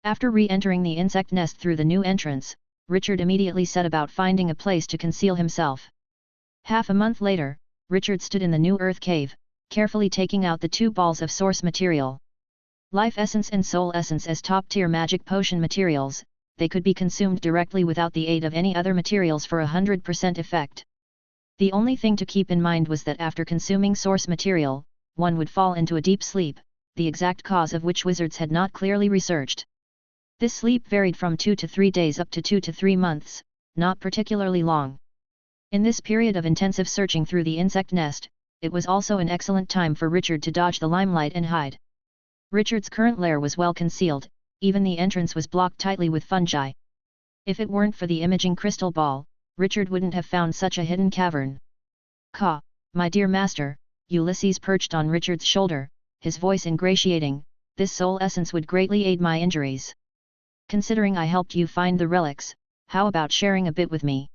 After re-entering the insect nest through the new entrance, Richard immediately set about finding a place to conceal himself. Half a month later, Richard stood in the new earth cave, carefully taking out the 2 balls of source material. Life essence and soul essence as top-tier magic potion materials, they could be consumed directly without the aid of any other materials for 100% effect. The only thing to keep in mind was that after consuming source material, one would fall into a deep sleep, the exact cause of which wizards had not clearly researched. This sleep varied from 2 to 3 days up to 2 to 3 months, not particularly long. In this period of intensive searching through the insect nest, it was also an excellent time for Richard to dodge the limelight and hide. Richard's current lair was well concealed, even the entrance was blocked tightly with fungi. If it weren't for the imaging crystal ball, Richard wouldn't have found such a hidden cavern. "Ka, my dear master," Ulysses perched on Richard's shoulder, his voice ingratiating, "this soul essence would greatly aid my injuries. Considering I helped you find the relics, how about sharing a bit with me?"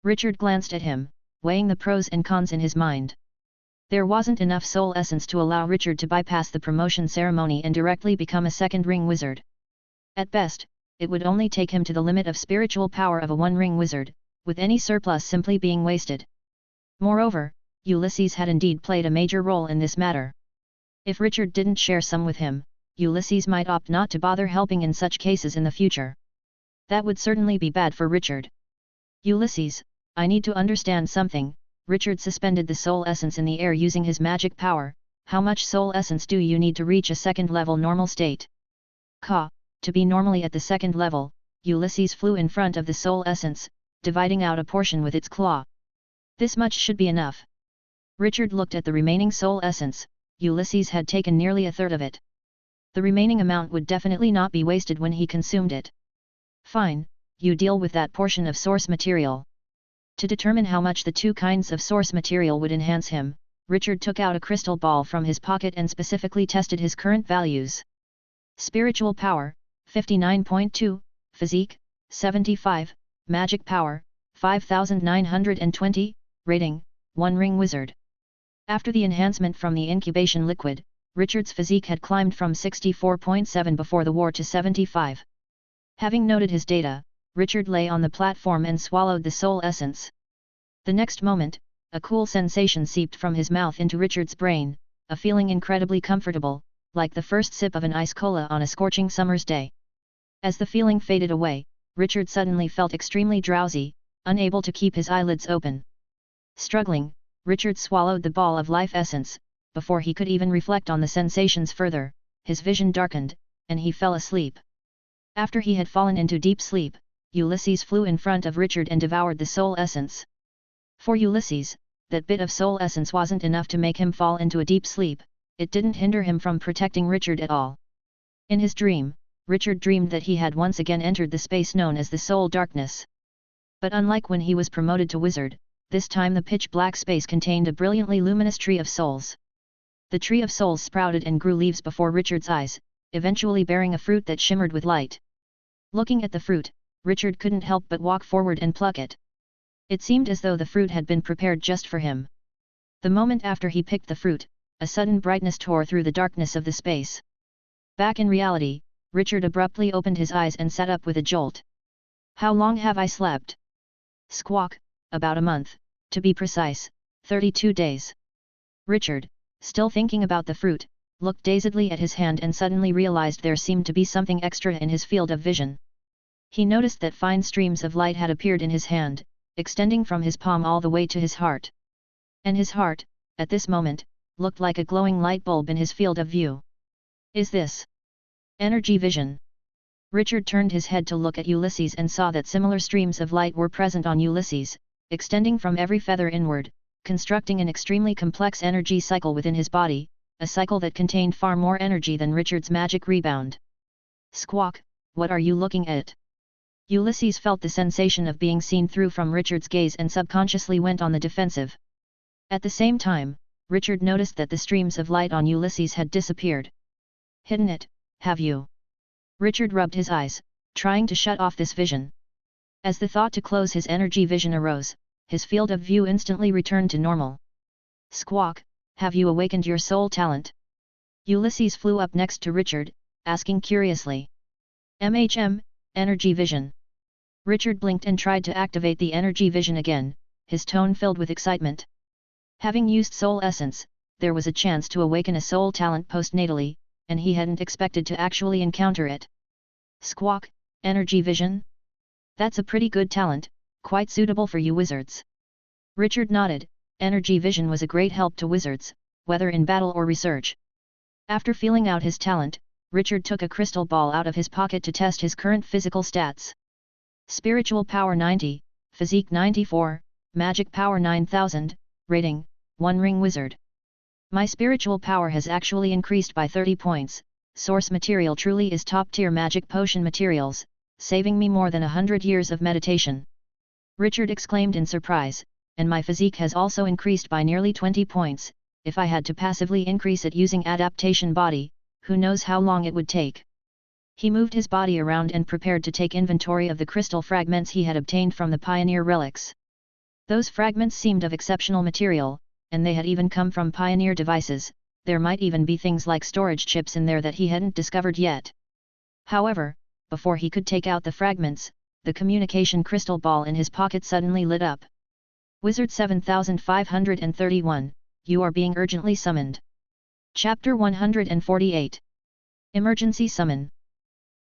Richard glanced at him, weighing the pros and cons in his mind. There wasn't enough soul essence to allow Richard to bypass the promotion ceremony and directly become a second ring wizard. At best, it would only take him to the limit of spiritual power of a one-ring wizard, with any surplus simply being wasted. Moreover, Ulysses had indeed played a major role in this matter. If Richard didn't share some with him, Ulysses might opt not to bother helping in such cases in the future. That would certainly be bad for Richard. "Ulysses, I need to understand something." Richard suspended the soul essence in the air using his magic power. "How much soul essence do you need to reach a second-level normal state?" "Ka, to be normally at the second level," Ulysses flew in front of the soul essence, dividing out a portion with its claw. "This much should be enough." Richard looked at the remaining soul essence. Ulysses had taken nearly a third of it. The remaining amount would definitely not be wasted when he consumed it. "Fine, you deal with that portion of source material." To determine how much the two kinds of source material would enhance him, Richard took out a crystal ball from his pocket and specifically tested his current values. Spiritual power, 59.2, physique, 75, magic power, 5920, rating, 1 ring wizard. After the enhancement from the incubation liquid, Richard's physique had climbed from 64.7 before the war to 75. Having noted his data, Richard lay on the platform and swallowed the soul essence. The next moment, a cool sensation seeped from his mouth into Richard's brain, a feeling incredibly comfortable, like the first sip of an ice cola on a scorching summer's day. As the feeling faded away, Richard suddenly felt extremely drowsy, unable to keep his eyelids open. Struggling, Richard swallowed the ball of life essence. Before he could even reflect on the sensations further, his vision darkened, and he fell asleep. After he had fallen into deep sleep, Ulysses flew in front of Richard and devoured the soul essence. For Ulysses, that bit of soul essence wasn't enough to make him fall into a deep sleep. It didn't hinder him from protecting Richard at all. In his dream, Richard dreamed that he had once again entered the space known as the Soul Darkness. But unlike when he was promoted to wizard, this time the pitch-black space contained a brilliantly luminous tree of souls. The tree of souls sprouted and grew leaves before Richard's eyes, eventually bearing a fruit that shimmered with light. Looking at the fruit, Richard couldn't help but walk forward and pluck it. It seemed as though the fruit had been prepared just for him. The moment after he picked the fruit, a sudden brightness tore through the darkness of the space. Back in reality, Richard abruptly opened his eyes and sat up with a jolt. "How long have I slept?" "Squawk, about a month, to be precise, 32 days. Richard, still thinking about the fruit, looked dazedly at his hand and suddenly realized there seemed to be something extra in his field of vision. He noticed that fine streams of light had appeared in his hand, extending from his palm all the way to his heart. And his heart, at this moment, looked like a glowing light bulb in his field of view. "Is this energy vision?" Richard turned his head to look at Ulysses and saw that similar streams of light were present on Ulysses, extending from every feather inward, constructing an extremely complex energy cycle within his body, a cycle that contained far more energy than Richard's magic rebound. "Squawk, what are you looking at?" Ulysses felt the sensation of being seen through from Richard's gaze and subconsciously went on the defensive. At the same time, Richard noticed that the streams of light on Ulysses had disappeared. "Hidden it, have you?" Richard rubbed his eyes, trying to shut off this vision. As the thought to close his energy vision arose, his field of view instantly returned to normal. "Squawk, have you awakened your soul talent?" Ulysses flew up next to Richard, asking curiously. Energy vision." Richard blinked and tried to activate the energy vision again, his tone filled with excitement. Having used soul essence, there was a chance to awaken a soul talent postnatally, and he hadn't expected to actually encounter it. "Squawk, energy vision? That's a pretty good talent, quite suitable for you wizards." Richard nodded. Energy vision was a great help to wizards, whether in battle or research. After feeling out his talent, Richard took a crystal ball out of his pocket to test his current physical stats. Spiritual power 90, physique 94, magic power 9000, rating, 1 ring wizard. My spiritual power has actually increased by 30 points, source material truly is top tier magic potion materials, saving me more than 100 years of meditation. Richard exclaimed in surprise, and my physique has also increased by nearly 20 points, if I had to passively increase it using adaptation body, who knows how long it would take. He moved his body around and prepared to take inventory of the crystal fragments he had obtained from the Pioneer relics. Those fragments seemed of exceptional material, and they had even come from Pioneer devices. There might even be things like storage chips in there that he hadn't discovered yet. However, before he could take out the fragments, the communication crystal ball in his pocket suddenly lit up. Wizard 7531, you are being urgently summoned. Chapter 148. Emergency Summon.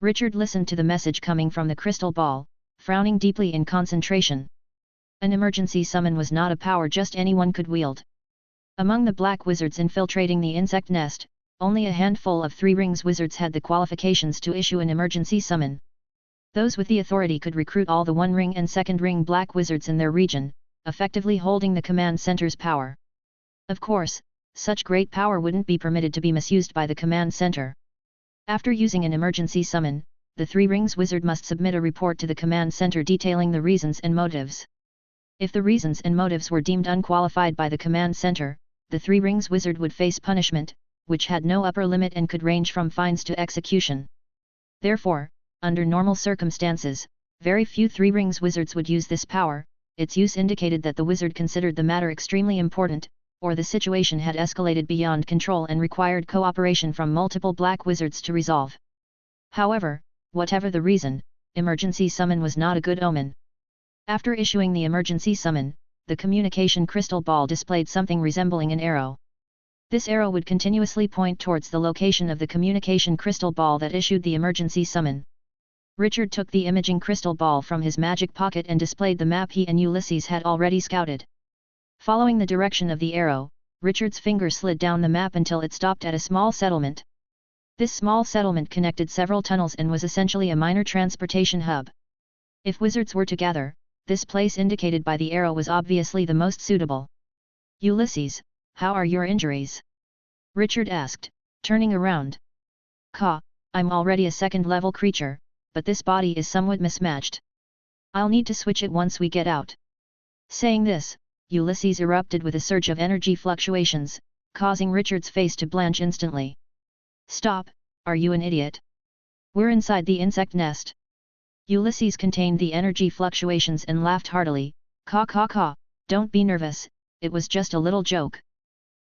Richard listened to the message coming from the crystal ball, frowning deeply in concentration. An emergency summon was not a power just anyone could wield. Among the black wizards infiltrating the insect nest, only a handful of three-rings wizards had the qualifications to issue an emergency summon. Those with the authority could recruit all the one-ring and second-ring black wizards in their region, effectively holding the command center's power. Of course, such great power wouldn't be permitted to be misused by the command center. After using an emergency summon, the three-rings wizard must submit a report to the command center detailing the reasons and motives. If the reasons and motives were deemed unqualified by the command center, the three-rings wizard would face punishment, which had no upper limit and could range from fines to execution. Therefore, under normal circumstances, very few three-rings wizards would use this power. Its use indicated that the wizard considered the matter extremely important, or the situation had escalated beyond control and required cooperation from multiple black wizards to resolve. However, whatever the reason, emergency summon was not a good omen. After issuing the emergency summon, the communication crystal ball displayed something resembling an arrow. This arrow would continuously point towards the location of the communication crystal ball that issued the emergency summon. Richard took the imaging crystal ball from his magic pocket and displayed the map he and Ulysses had already scouted. Following the direction of the arrow, Richard's finger slid down the map until it stopped at a small settlement. This small settlement connected several tunnels and was essentially a minor transportation hub. If wizards were to gather, this place indicated by the arrow was obviously the most suitable. Ulysses, how are your injuries? Richard asked, turning around. I'm already a second-level creature, but this body is somewhat mismatched. I'll need to switch it once we get out. Saying this, Ulysses erupted with a surge of energy fluctuations, causing Richard's face to blanch instantly. Stop, are you an idiot? We're inside the insect nest. Ulysses contained the energy fluctuations and laughed heartily. Don't be nervous, it was just a little joke.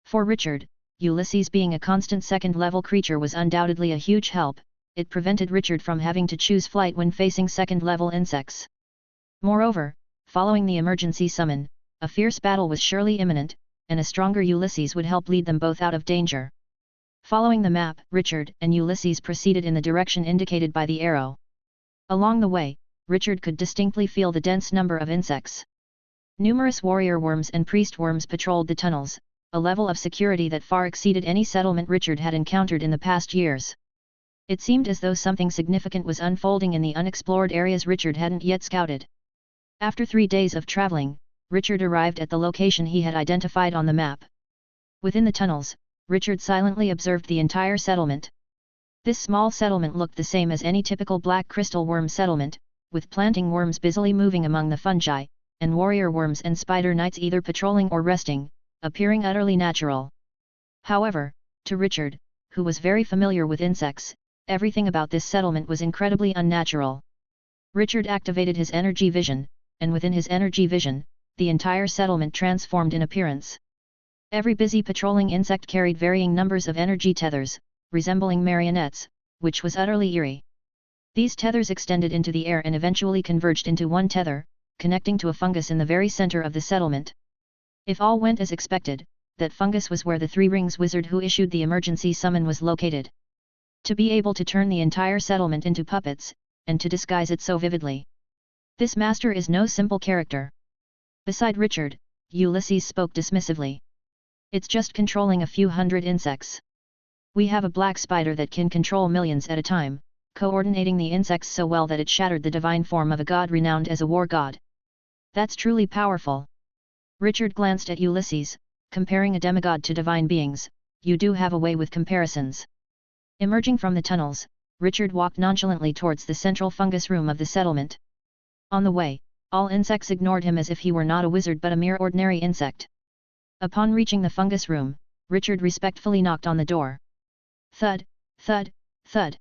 For Richard, Ulysses being a constant second-level creature was undoubtedly a huge help. It prevented Richard from having to choose flight when facing second-level insects. Moreover, following the emergency summon, a fierce battle was surely imminent, and a stronger Ulysses would help lead them both out of danger. Following the map, Richard and Ulysses proceeded in the direction indicated by the arrow. Along the way, Richard could distinctly feel the dense number of insects. Numerous warrior worms and priest worms patrolled the tunnels, a level of security that far exceeded any settlement Richard had encountered in the past years. It seemed as though something significant was unfolding in the unexplored areas Richard hadn't yet scouted. After 3 days of traveling, Richard arrived at the location he had identified on the map. Within the tunnels, Richard silently observed the entire settlement. This small settlement looked the same as any typical black crystal worm settlement, with planting worms busily moving among the fungi, and warrior worms and spider knights either patrolling or resting, appearing utterly natural. However, to Richard, who was very familiar with insects, everything about this settlement was incredibly unnatural. Richard activated his energy vision, and within his energy vision, the entire settlement transformed in appearance. Every busy patrolling insect carried varying numbers of energy tethers, resembling marionettes, which was utterly eerie. These tethers extended into the air and eventually converged into one tether, connecting to a fungus in the very center of the settlement. If all went as expected, that fungus was where the three-rings wizard who issued the emergency summon was located. To be able to turn the entire settlement into puppets, and to disguise it so vividly. This master is no simple character. Beside Richard, Ulysses spoke dismissively. It's just controlling a few hundred insects. We have a black spider that can control millions at a time, coordinating the insects so well that it shattered the divine form of a god renowned as a war god. That's truly powerful. Richard glanced at Ulysses, comparing a demigod to divine beings. You do have a way with comparisons. Emerging from the tunnels, Richard walked nonchalantly towards the central fungus room of the settlement. On the way, All insects ignored him as if he were not a wizard but a mere ordinary insect. Upon reaching the fungus room, Richard respectfully knocked on the door. Thud, thud, thud.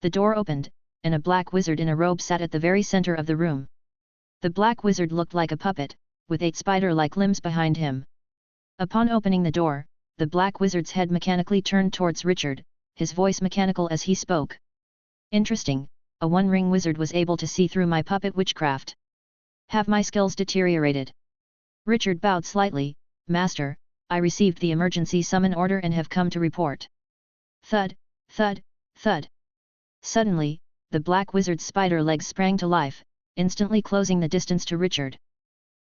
The door opened, and a black wizard in a robe sat at the very center of the room. The black wizard looked like a puppet, with 8 spider-like limbs behind him. Upon opening the door, the black wizard's head mechanically turned towards Richard, his voice mechanical as he spoke. Interesting, a one-ring wizard was able to see through my puppet witchcraft. Have my skills deteriorated? Richard bowed slightly. Master, I received the emergency summon order and have come to report. Thud, thud, thud. Suddenly, the black wizard's spider legs sprang to life, instantly closing the distance to Richard.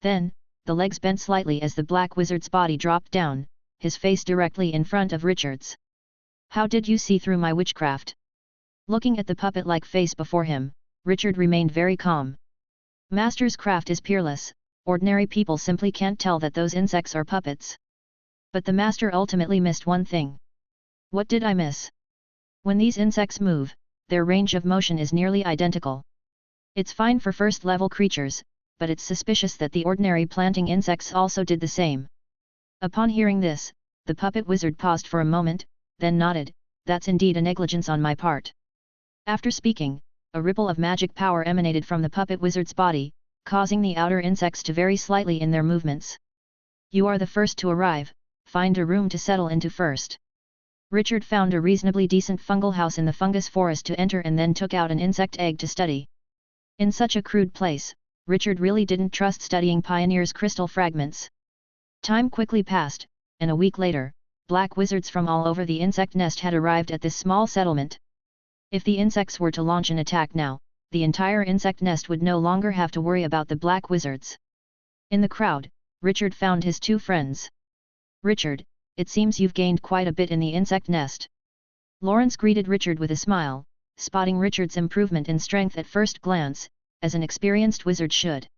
Then, the legs bent slightly as the black wizard's body dropped down, his face directly in front of Richard's. How did you see through my witchcraft? Looking at the puppet-like face before him, Richard remained very calm. Master's craft is peerless, ordinary people simply can't tell that those insects are puppets. But the master ultimately missed one thing. What did I miss? When these insects move, their range of motion is nearly identical. It's fine for first-level creatures, but it's suspicious that the ordinary planting insects also did the same. Upon hearing this, the puppet wizard paused for a moment, then nodded. That's indeed a negligence on my part. After speaking, a ripple of magic power emanated from the puppet wizard's body, causing the outer insects to vary slightly in their movements. You are the first to arrive, find a room to settle into first. Richard found a reasonably decent fungal house in the fungus forest to enter and then took out an insect egg to study. In such a crude place, Richard really didn't trust studying Pioneer's crystal fragments. Time quickly passed, and a week later, black wizards from all over the insect nest had arrived at this small settlement. If the insects were to launch an attack now, the entire insect nest would no longer have to worry about the black wizards. In the crowd, Richard found his 2 friends. Richard, it seems you've gained quite a bit in the insect nest. Lawrence greeted Richard with a smile, spotting Richard's improvement in strength at first glance, as an experienced wizard should.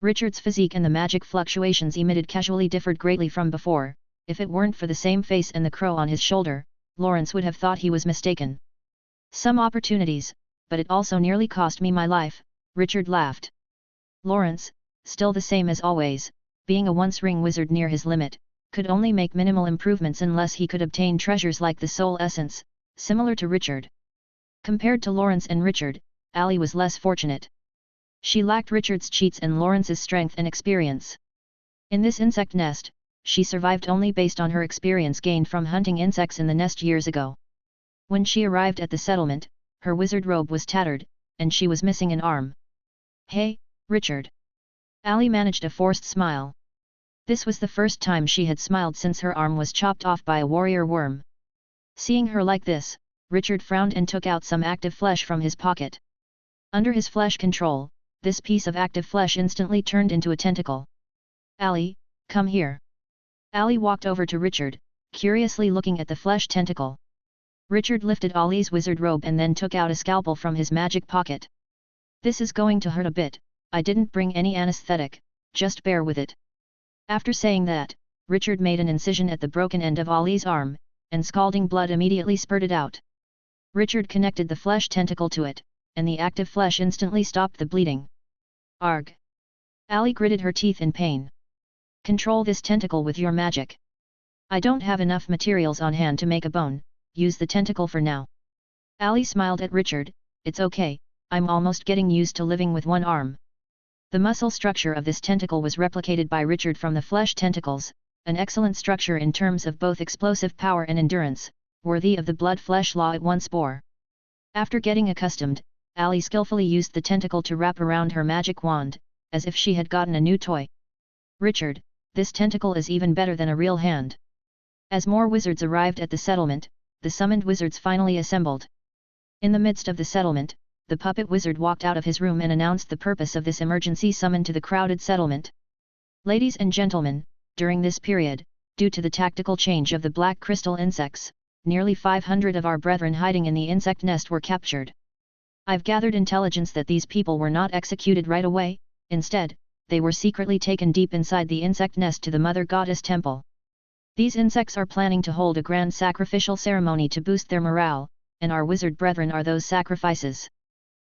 Richard's physique and the magic fluctuations emitted casually differed greatly from before. If it weren't for the same face and the crow on his shoulder, Lawrence would have thought he was mistaken. Some opportunities, but it also nearly cost me my life, Richard laughed. Lawrence, still the same as always, being a once-ring wizard near his limit, could only make minimal improvements unless he could obtain treasures like the soul essence, similar to Richard. Compared to Lawrence and Richard, Allie was less fortunate. She lacked Richard's cheats and Lawrence's strength and experience. In this insect nest, she survived only based on her experience gained from hunting insects in the nest years ago. When she arrived at the settlement, her wizard robe was tattered, and she was missing an arm. Hey, Richard! Allie managed a forced smile. This was the first time she had smiled since her arm was chopped off by a warrior worm. Seeing her like this, Richard frowned and took out some active flesh from his pocket. Under his flesh control, this piece of active flesh instantly turned into a tentacle. Allie, come here. Allie walked over to Richard, curiously looking at the flesh tentacle. Richard lifted Allie's wizard robe and then took out a scalpel from his magic pocket. This is going to hurt a bit, I didn't bring any anesthetic, just bear with it. After saying that, Richard made an incision at the broken end of Allie's arm, and scalding blood immediately spurted out. Richard connected the flesh tentacle to it, and the active flesh instantly stopped the bleeding. Arg! Allie gritted her teeth in pain. Control this tentacle with your magic. I don't have enough materials on hand to make a bone, use the tentacle for now. Allie smiled at Richard, it's okay, I'm almost getting used to living with one arm. The muscle structure of this tentacle was replicated by Richard from the flesh tentacles, an excellent structure in terms of both explosive power and endurance, worthy of the blood-flesh law it once bore. After getting accustomed, Allie skillfully used the tentacle to wrap around her magic wand, as if she had gotten a new toy. Richard, this tentacle is even better than a real hand. As more wizards arrived at the settlement, the summoned wizards finally assembled. In the midst of the settlement, the puppet wizard walked out of his room and announced the purpose of this emergency summon to the crowded settlement. Ladies and gentlemen, during this period, due to the tactical change of the black crystal insects, nearly 500 of our brethren hiding in the insect nest were captured. I've gathered intelligence that these people were not executed right away, instead, they were secretly taken deep inside the insect nest to the Mother Goddess Temple. These insects are planning to hold a grand sacrificial ceremony to boost their morale, and our wizard brethren are those sacrifices.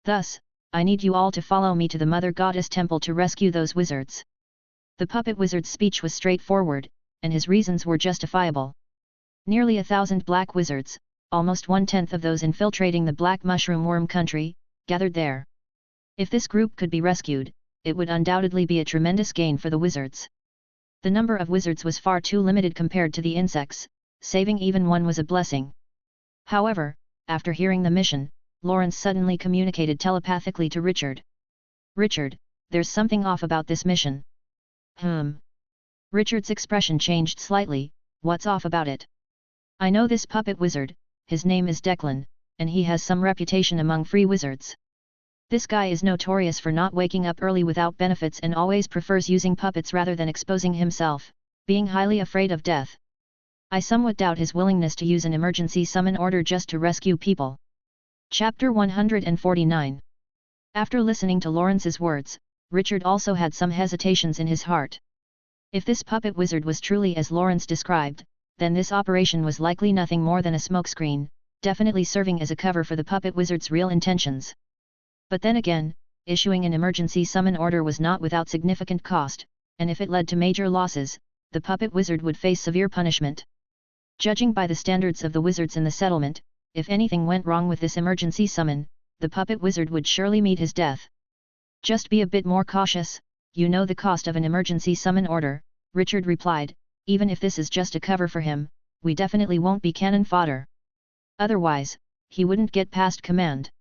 Thus, I need you all to follow me to the Mother Goddess Temple to rescue those wizards." The puppet wizard's speech was straightforward, and his reasons were justifiable. Nearly 1,000 black wizards, almost 1/10 of those infiltrating the Black Mushroom Worm country, gathered there. If this group could be rescued, it would undoubtedly be a tremendous gain for the wizards. The number of wizards was far too limited compared to the insects, saving even one was a blessing. However, after hearing the mission, Lawrence suddenly communicated telepathically to Richard. "Richard, there's something off about this mission." Richard's expression changed slightly. "What's off about it?" "I know this puppet wizard, his name is Declan, and he has some reputation among free wizards. This guy is notorious for not waking up early without benefits and always prefers using puppets rather than exposing himself, being highly afraid of death. I somewhat doubt his willingness to use an emergency summon order just to rescue people." Chapter 149. After listening to Lawrence's words, Richard also had some hesitations in his heart. If this puppet wizard was truly as Lawrence described, then this operation was likely nothing more than a smokescreen, definitely serving as a cover for the puppet wizard's real intentions. But then again, issuing an emergency summon order was not without significant cost, and if it led to major losses, the puppet wizard would face severe punishment. Judging by the standards of the wizards in the settlement, if anything went wrong with this emergency summon, the puppet wizard would surely meet his death. "Just be a bit more cautious, you know the cost of an emergency summon order," Richard replied. "Even if this is just a cover for him, we definitely won't be cannon fodder. Otherwise, he wouldn't get past command."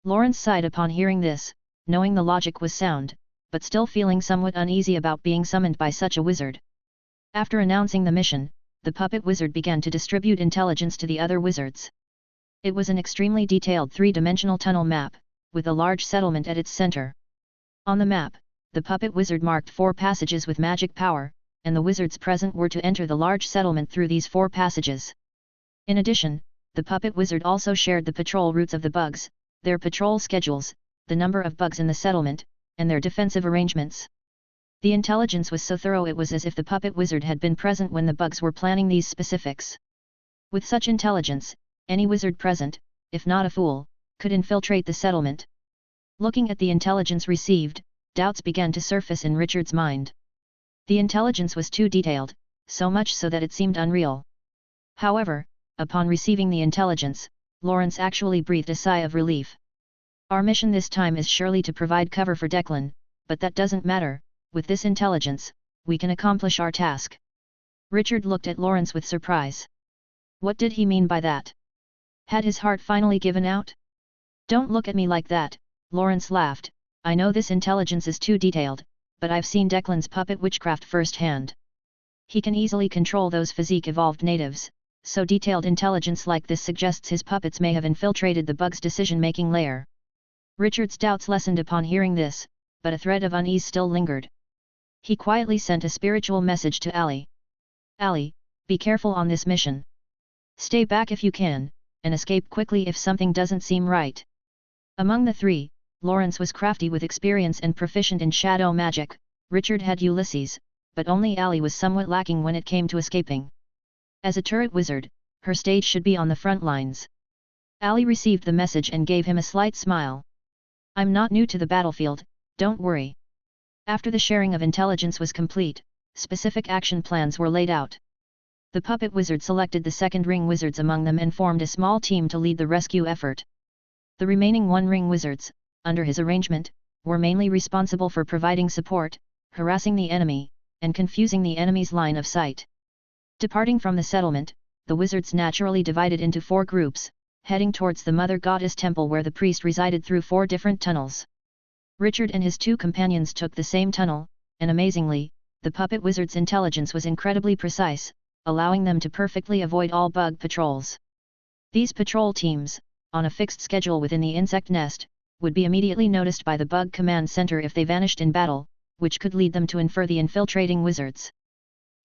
Lawrence sighed upon hearing this, knowing the logic was sound, but still feeling somewhat uneasy about being summoned by such a wizard. After announcing the mission, the puppet wizard began to distribute intelligence to the other wizards. It was an extremely detailed three-dimensional tunnel map, with a large settlement at its center. On the map, the puppet wizard marked 4 passages with magic power, and the wizards present were to enter the large settlement through these 4 passages. In addition, the puppet wizard also shared the patrol routes of the bugs, their patrol schedules, the number of bugs in the settlement, and their defensive arrangements. The intelligence was so thorough it was as if the puppet wizard had been present when the bugs were planning these specifics. With such intelligence, any wizard present, if not a fool, could infiltrate the settlement. Looking at the intelligence received, doubts began to surface in Richard's mind. The intelligence was too detailed, so much so that it seemed unreal. However, upon receiving the intelligence, Lawrence actually breathed a sigh of relief. "Our mission this time is surely to provide cover for Declan, but that doesn't matter, with this intelligence, we can accomplish our task." Richard looked at Lawrence with surprise. What did he mean by that? Had his heart finally given out? "Don't look at me like that," Lawrence laughed. "I know this intelligence is too detailed, but I've seen Declan's puppet witchcraft firsthand. He can easily control those physique-evolved natives, so detailed intelligence like this suggests his puppets may have infiltrated the bug's decision-making layer." Richard's doubts lessened upon hearing this, but a thread of unease still lingered. He quietly sent a spiritual message to Ali. "Ali, be careful on this mission. Stay back if you can, and escape quickly if something doesn't seem right." Among the 3, Lawrence was crafty with experience and proficient in shadow magic. Richard had Ulysses, but only Ali was somewhat lacking when it came to escaping. As a turret wizard, her stage should be on the front lines. Ali received the message and gave him a slight smile. "I'm not new to the battlefield, don't worry." After the sharing of intelligence was complete, specific action plans were laid out. The puppet wizard selected the second ring wizards among them and formed a small team to lead the rescue effort. The remaining 1 ring wizards, under his arrangement, were mainly responsible for providing support, harassing the enemy, and confusing the enemy's line of sight. Departing from the settlement, the wizards naturally divided into 4 groups, heading towards the Mother Goddess Temple where the priest resided through 4 different tunnels. Richard and his 2 companions took the same tunnel, and amazingly, the puppet wizard's intelligence was incredibly precise, allowing them to perfectly avoid all bug patrols. These patrol teams, on a fixed schedule within the insect nest, would be immediately noticed by the bug command center if they vanished in battle, which could lead them to infer the infiltrating wizards.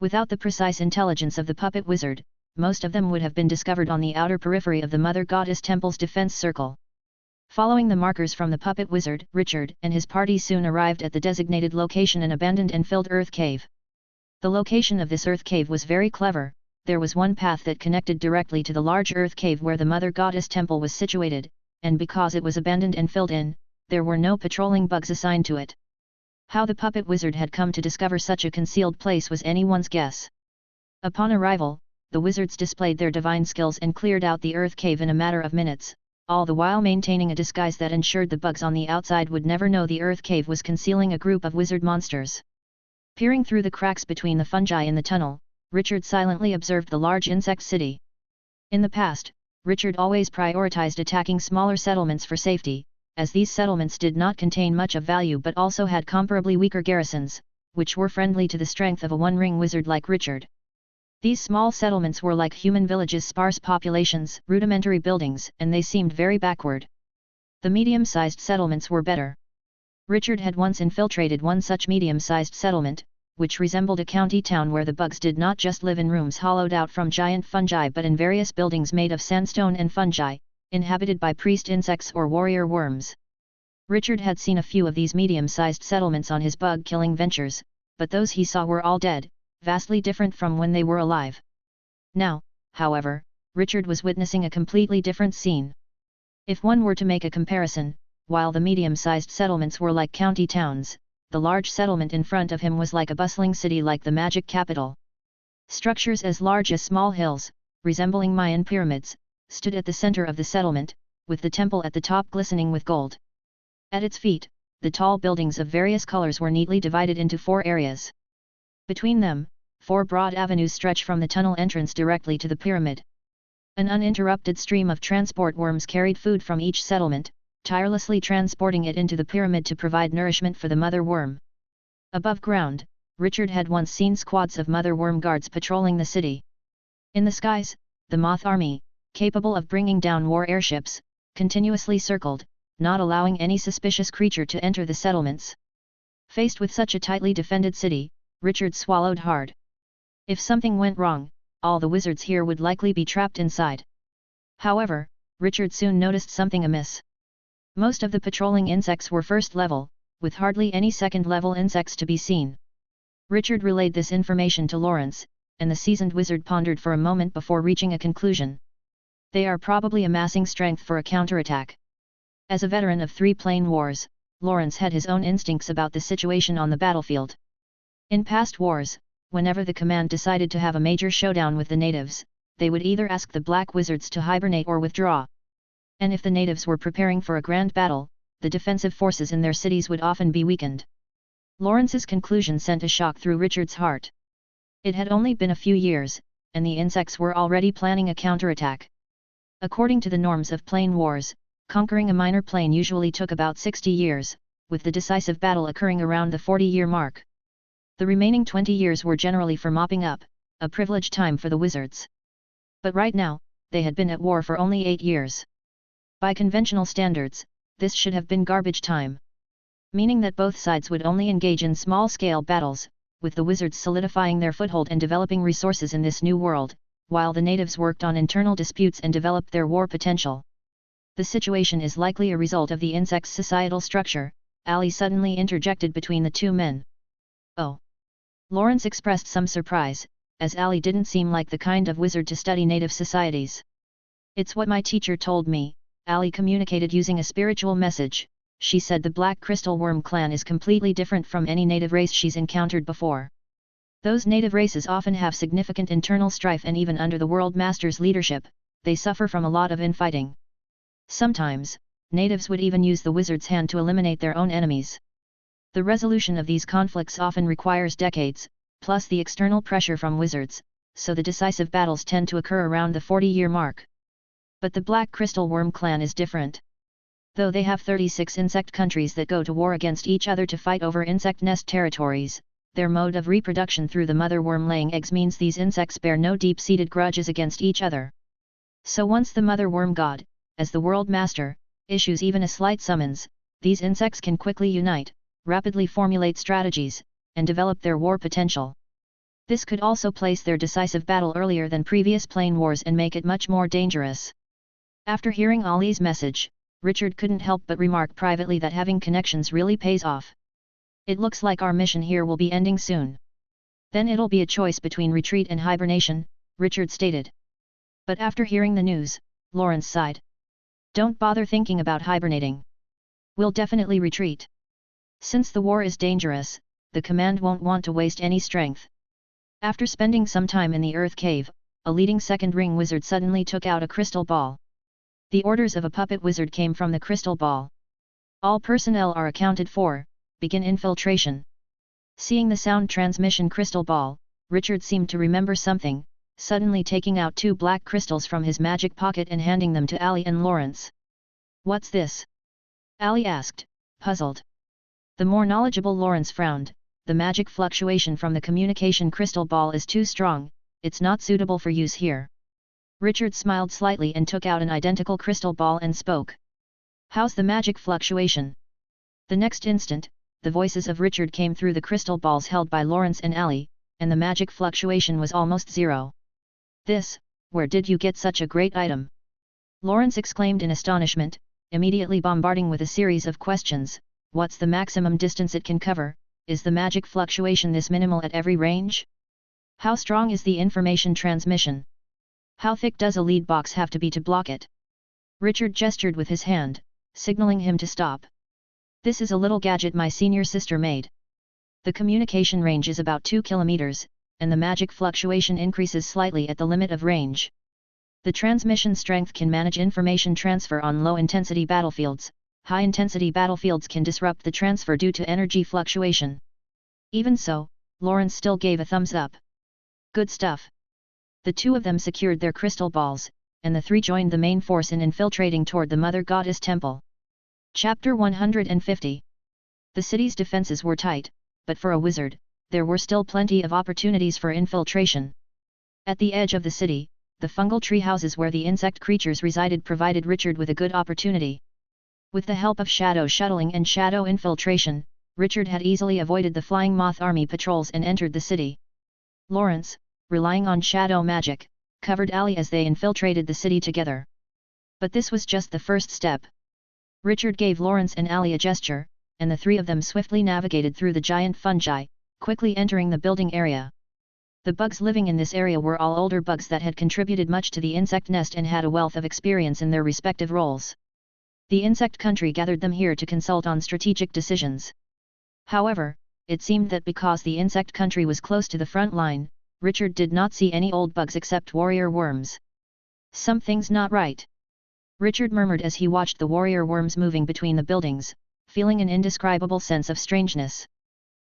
Without the precise intelligence of the puppet wizard, most of them would have been discovered on the outer periphery of the Mother Goddess Temple's defense circle. Following the markers from the puppet wizard, Richard and his party soon arrived at the designated location, an abandoned and filled earth cave. The location of this earth cave was very clever. There was one path that connected directly to the large earth cave where the Mother Goddess Temple was situated, and because it was abandoned and filled in, there were no patrolling bugs assigned to it. How the puppet wizard had come to discover such a concealed place was anyone's guess. Upon arrival, the wizards displayed their divine skills and cleared out the earth cave in a matter of minutes, all the while maintaining a disguise that ensured the bugs on the outside would never know the earth cave was concealing a group of wizard monsters. Peering through the cracks between the fungi in the tunnel, Richard silently observed the large insect city. In the past, Richard always prioritized attacking smaller settlements for safety, as these settlements did not contain much of value but also had comparably weaker garrisons, which were friendly to the strength of a one-ring wizard like Richard. These small settlements were like human villages, sparse populations, rudimentary buildings, and they seemed very backward. The medium-sized settlements were better. Richard had once infiltrated one such medium-sized settlement, which resembled a county town where the bugs did not just live in rooms hollowed out from giant fungi but in various buildings made of sandstone and fungi, inhabited by priest insects or warrior worms. Richard had seen a few of these medium-sized settlements on his bug-killing ventures, but those he saw were all dead, vastly different from when they were alive. Now, however, Richard was witnessing a completely different scene. If one were to make a comparison, while the medium-sized settlements were like county towns, the large settlement in front of him was like a bustling city like the magic capital. Structures as large as small hills, resembling Mayan pyramids, stood at the center of the settlement, with the temple at the top glistening with gold. At its feet, the tall buildings of various colors were neatly divided into 4 areas. Between them, 4 broad avenues stretch from the tunnel entrance directly to the pyramid. An uninterrupted stream of transport worms carried food from each settlement, tirelessly transporting it into the pyramid to provide nourishment for the mother worm. Above ground, Richard had once seen squads of mother worm guards patrolling the city. In the skies, the moth army, capable of bringing down war airships, continuously circled, not allowing any suspicious creature to enter the settlements. Faced with such a tightly defended city, Richard swallowed hard. If something went wrong, all the wizards here would likely be trapped inside. However, Richard soon noticed something amiss. Most of the patrolling insects were first level, with hardly any second-level insects to be seen. Richard relayed this information to Lawrence, and the seasoned wizard pondered for a moment before reaching a conclusion. They are probably amassing strength for a counterattack. As a veteran of 3 plane wars, Lawrence had his own instincts about the situation on the battlefield. In past wars, whenever the command decided to have a major showdown with the natives, they would either ask the black wizards to hibernate or withdraw. And if the natives were preparing for a grand battle, the defensive forces in their cities would often be weakened. Lawrence's conclusion sent a shock through Richard's heart. It had only been a few years, and the insects were already planning a counterattack. According to the norms of plane wars, conquering a minor plane usually took about 60 years, with the decisive battle occurring around the 40-year mark. The remaining 20 years were generally for mopping up, a privileged time for the wizards. But right now, they had been at war for only 8 years. By conventional standards, this should have been garbage time. Meaning that both sides would only engage in small-scale battles, with the wizards solidifying their foothold and developing resources in this new world, while the natives worked on internal disputes and developed their war potential. The situation is likely a result of the insect's societal structure, Ali suddenly interjected between the 2 men. Oh! Lawrence expressed some surprise, as Ali didn't seem like the kind of wizard to study native societies. It's what my teacher told me, Ali communicated using a spiritual message. She said the Black Crystal Worm clan is completely different from any native race she's encountered before. Those native races often have significant internal strife, and even under the World Master's leadership, they suffer from a lot of infighting. Sometimes, natives would even use the wizard's hand to eliminate their own enemies. The resolution of these conflicts often requires decades, plus the external pressure from wizards, so the decisive battles tend to occur around the 40-year mark. But the Black Crystal Worm clan is different. Though they have 36 insect countries that go to war against each other to fight over insect nest territories, their mode of reproduction through the mother worm laying eggs means these insects bear no deep-seated grudges against each other. So once the mother worm god, as the World Master, issues even a slight summons, these insects can quickly unite, rapidly formulate strategies, and develop their war potential. This could also place their decisive battle earlier than previous plane wars and make it much more dangerous. After hearing Ali's message, Richard couldn't help but remark privately that having connections really pays off. It looks like our mission here will be ending soon. Then it'll be a choice between retreat and hibernation, Richard stated. But after hearing the news, Lawrence sighed. Don't bother thinking about hibernating. We'll definitely retreat. Since the war is dangerous, the command won't want to waste any strength. After spending some time in the Earth Cave, a leading second ring wizard suddenly took out a crystal ball. The orders of a puppet wizard came from the crystal ball. All personnel are accounted for, begin infiltration. Seeing the sound transmission crystal ball, Richard seemed to remember something, suddenly taking out 2 black crystals from his magic pocket and handing them to Ali and Lawrence. What's this? Ali asked, puzzled. The more knowledgeable Lawrence frowned. The magic fluctuation from the communication crystal ball is too strong, it's not suitable for use here. Richard smiled slightly and took out an identical crystal ball and spoke. How's the magic fluctuation? The next instant, the voices of Richard came through the crystal balls held by Lawrence and Ali, and the magic fluctuation was almost zero. Where did you get such a great item? Lawrence exclaimed in astonishment, immediately bombarding with a series of questions. What's the maximum distance it can cover? Is the magic fluctuation this minimal at every range? How strong is the information transmission? How thick does a lead box have to be to block it? Richard gestured with his hand, signaling him to stop. This is a little gadget my senior sister made. The communication range is about 2 kilometers, and the magic fluctuation increases slightly at the limit of range. The transmission strength can manage information transfer on low-intensity battlefields. High-intensity battlefields can disrupt the transfer due to energy fluctuation. Even so, Lawrence still gave a thumbs up. Good stuff. The 2 of them secured their crystal balls, and the 3 joined the main force in infiltrating toward the Mother Goddess Temple. Chapter 150. The city's defenses were tight, but for a wizard, there were still plenty of opportunities for infiltration. At the edge of the city, the fungal tree houses where the insect creatures resided provided Richard with a good opportunity. With the help of shadow shuttling and shadow infiltration, Richard had easily avoided the flying moth army patrols and entered the city. Lawrence, relying on shadow magic, covered Ali as they infiltrated the city together. But this was just the first step. Richard gave Lawrence and Ali a gesture, and the 3 of them swiftly navigated through the giant fungi, quickly entering the building area. The bugs living in this area were all older bugs that had contributed much to the insect nest and had a wealth of experience in their respective roles. The insect country gathered them here to consult on strategic decisions. However, it seemed that because the insect country was close to the front line, Richard did not see any old bugs except warrior worms. Something's not right. Richard murmured as he watched the warrior worms moving between the buildings, feeling an indescribable sense of strangeness.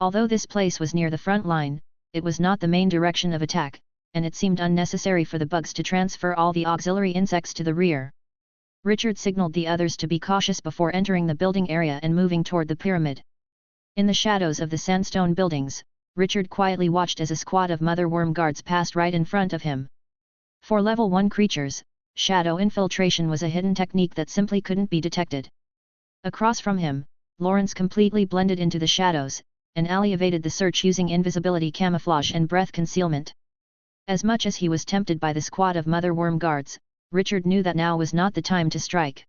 Although this place was near the front line, it was not the main direction of attack, and it seemed unnecessary for the bugs to transfer all the auxiliary insects to the rear. Richard signaled the others to be cautious before entering the building area and moving toward the pyramid. In the shadows of the sandstone buildings, Richard quietly watched as a squad of mother worm guards passed right in front of him. For level 1 creatures, shadow infiltration was a hidden technique that simply couldn't be detected. Across from him, Lawrence completely blended into the shadows, and Ali evaded the search using invisibility camouflage and breath concealment. As much as he was tempted by the squad of mother worm guards, Richard knew that now was not the time to strike.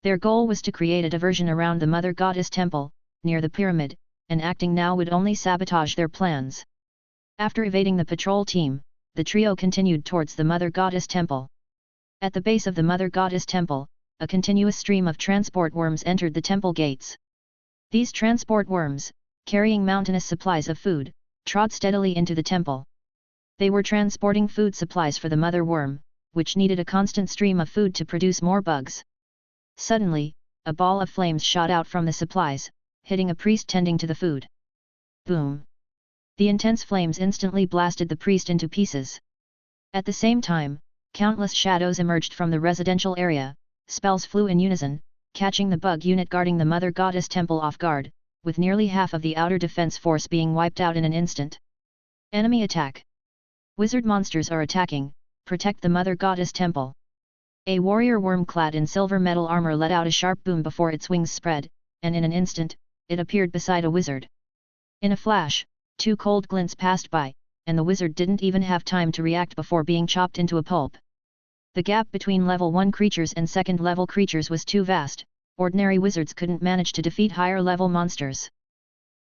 Their goal was to create a diversion around the Mother Goddess Temple, near the pyramid, and acting now would only sabotage their plans. After evading the patrol team, the trio continued towards the Mother Goddess Temple. At the base of the Mother Goddess Temple, a continuous stream of transport worms entered the temple gates. These transport worms, carrying mountainous supplies of food, trod steadily into the temple. They were transporting food supplies for the mother worm, which needed a constant stream of food to produce more bugs. Suddenly, a ball of flames shot out from the supplies, hitting a priest tending to the food. Boom! The intense flames instantly blasted the priest into pieces. At the same time, countless shadows emerged from the residential area, spells flew in unison, catching the bug unit guarding the Mother Goddess Temple off guard, with nearly half of the outer defense force being wiped out in an instant. Enemy attack! Wizard monsters are attacking, protect the Mother Goddess Temple. A warrior worm clad in silver metal armor let out a sharp boom before its wings spread, and in an instant, it appeared beside a wizard. In a flash, 2 cold glints passed by, and the wizard didn't even have time to react before being chopped into a pulp. The gap between level 1 creatures and second level creatures was too vast, ordinary wizards couldn't manage to defeat higher level monsters.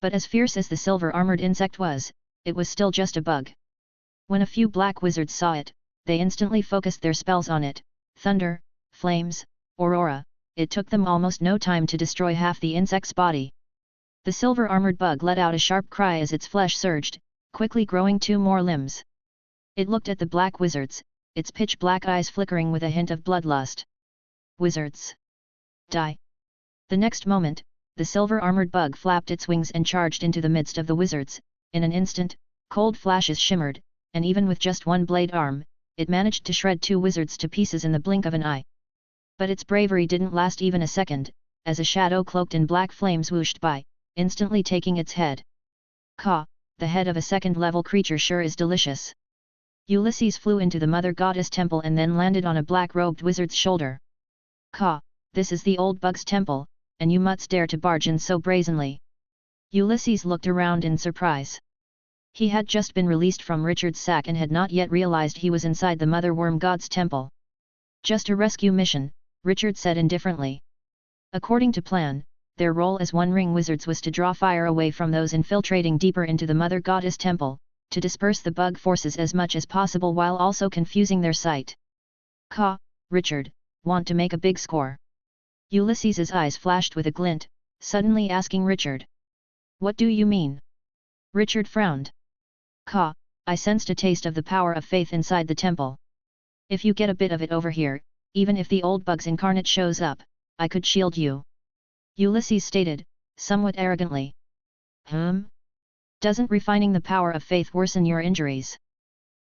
But as fierce as the silver armored insect was, it was still just a bug. When a few black wizards saw it, they instantly focused their spells on it: thunder, flames, aurora, it took them almost no time to destroy half the insect's body. The silver-armored bug let out a sharp cry as its flesh surged, quickly growing 2 more limbs. It looked at the black wizards, its pitch-black eyes flickering with a hint of bloodlust. Wizards! Die! The next moment, the silver-armored bug flapped its wings and charged into the midst of the wizards. In an instant, cold flashes shimmered, and even with just one blade arm, it managed to shred 2 wizards to pieces in the blink of an eye. But its bravery didn't last even a second, as a shadow cloaked in black flames whooshed by, instantly taking its head. Caw, the head of a second-level creature sure is delicious. Ulysses flew into the Mother Goddess temple and then landed on a black-robed wizard's shoulder. Caw, this is the old bug's temple, and you mutts dare to barge in so brazenly. Ulysses looked around in surprise. He had just been released from Richard's sack and had not yet realized he was inside the Mother Worm God's temple. Just a rescue mission, Richard said indifferently. According to plan, their role as One Ring Wizards was to draw fire away from those infiltrating deeper into the Mother Goddess temple, to disperse the bug forces as much as possible while also confusing their sight. Caw, Richard, want to make a big score? Ulysses's eyes flashed with a glint, suddenly asking Richard. What do you mean? Richard frowned. Caw, I sensed a taste of the power of faith inside the temple. If you get a bit of it over here, even if the old bug's incarnate shows up, I could shield you. Ulysses stated, somewhat arrogantly. Doesn't refining the power of faith worsen your injuries?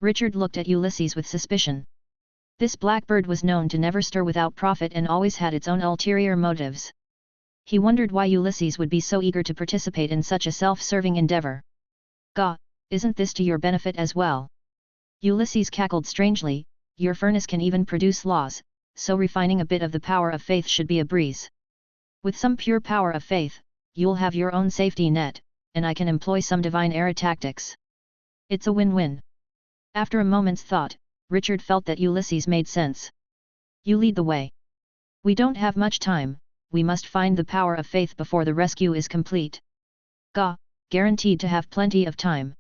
Richard looked at Ulysses with suspicion. This blackbird was known to never stir without profit and always had its own ulterior motives. He wondered why Ulysses would be so eager to participate in such a self-serving endeavor. Gah, isn't this to your benefit as well? Ulysses cackled strangely, your furnace can even produce laws, so refining a bit of the power of faith should be a breeze. With some pure power of faith, you'll have your own safety net, and I can employ some divine era tactics. It's a win-win. After a moment's thought, Richard felt that Ulysses made sense. You lead the way. We don't have much time, we must find the power of faith before the rescue is complete. Gah, guaranteed to have plenty of time.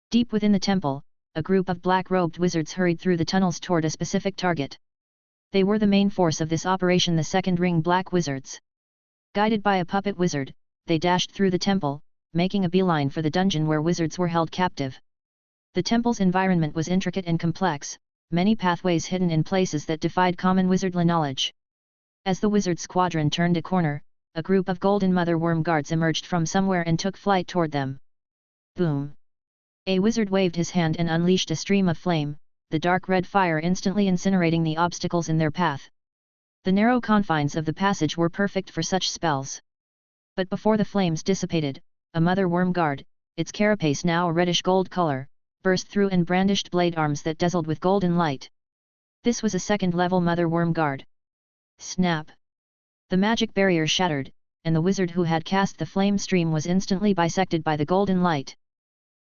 Deep within the temple, a group of black-robed wizards hurried through the tunnels toward a specific target. They were the main force of this operation, the Second Ring Black Wizards. Guided by a puppet wizard, they dashed through the temple, making a beeline for the dungeon where wizards were held captive. The temple's environment was intricate and complex, many pathways hidden in places that defied common wizardly knowledge. As the wizard squadron turned a corner, a group of golden mother worm guards emerged from somewhere and took flight toward them. Boom! A wizard waved his hand and unleashed a stream of flame, the dark red fire instantly incinerating the obstacles in their path. The narrow confines of the passage were perfect for such spells. But before the flames dissipated, a mother worm guard, its carapace now a reddish-gold color, burst through and brandished blade arms that dazzled with golden light. This was a second-level mother worm guard. Snap! The magic barrier shattered, and the wizard who had cast the flame stream was instantly bisected by the golden light.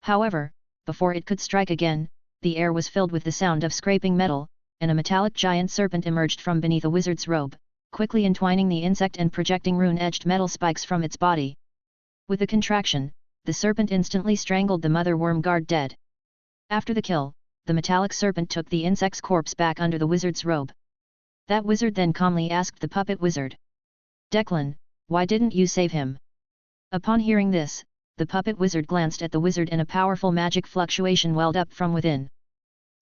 However, before it could strike again, the air was filled with the sound of scraping metal, and a metallic giant serpent emerged from beneath a wizard's robe, quickly entwining the insect and projecting rune-edged metal spikes from its body. With a contraction, the serpent instantly strangled the mother worm guard dead. After the kill, the metallic serpent took the insect's corpse back under the wizard's robe. That wizard then calmly asked the puppet wizard. Declan, why didn't you save him? Upon hearing this, the puppet wizard glanced at the wizard and a powerful magic fluctuation welled up from within.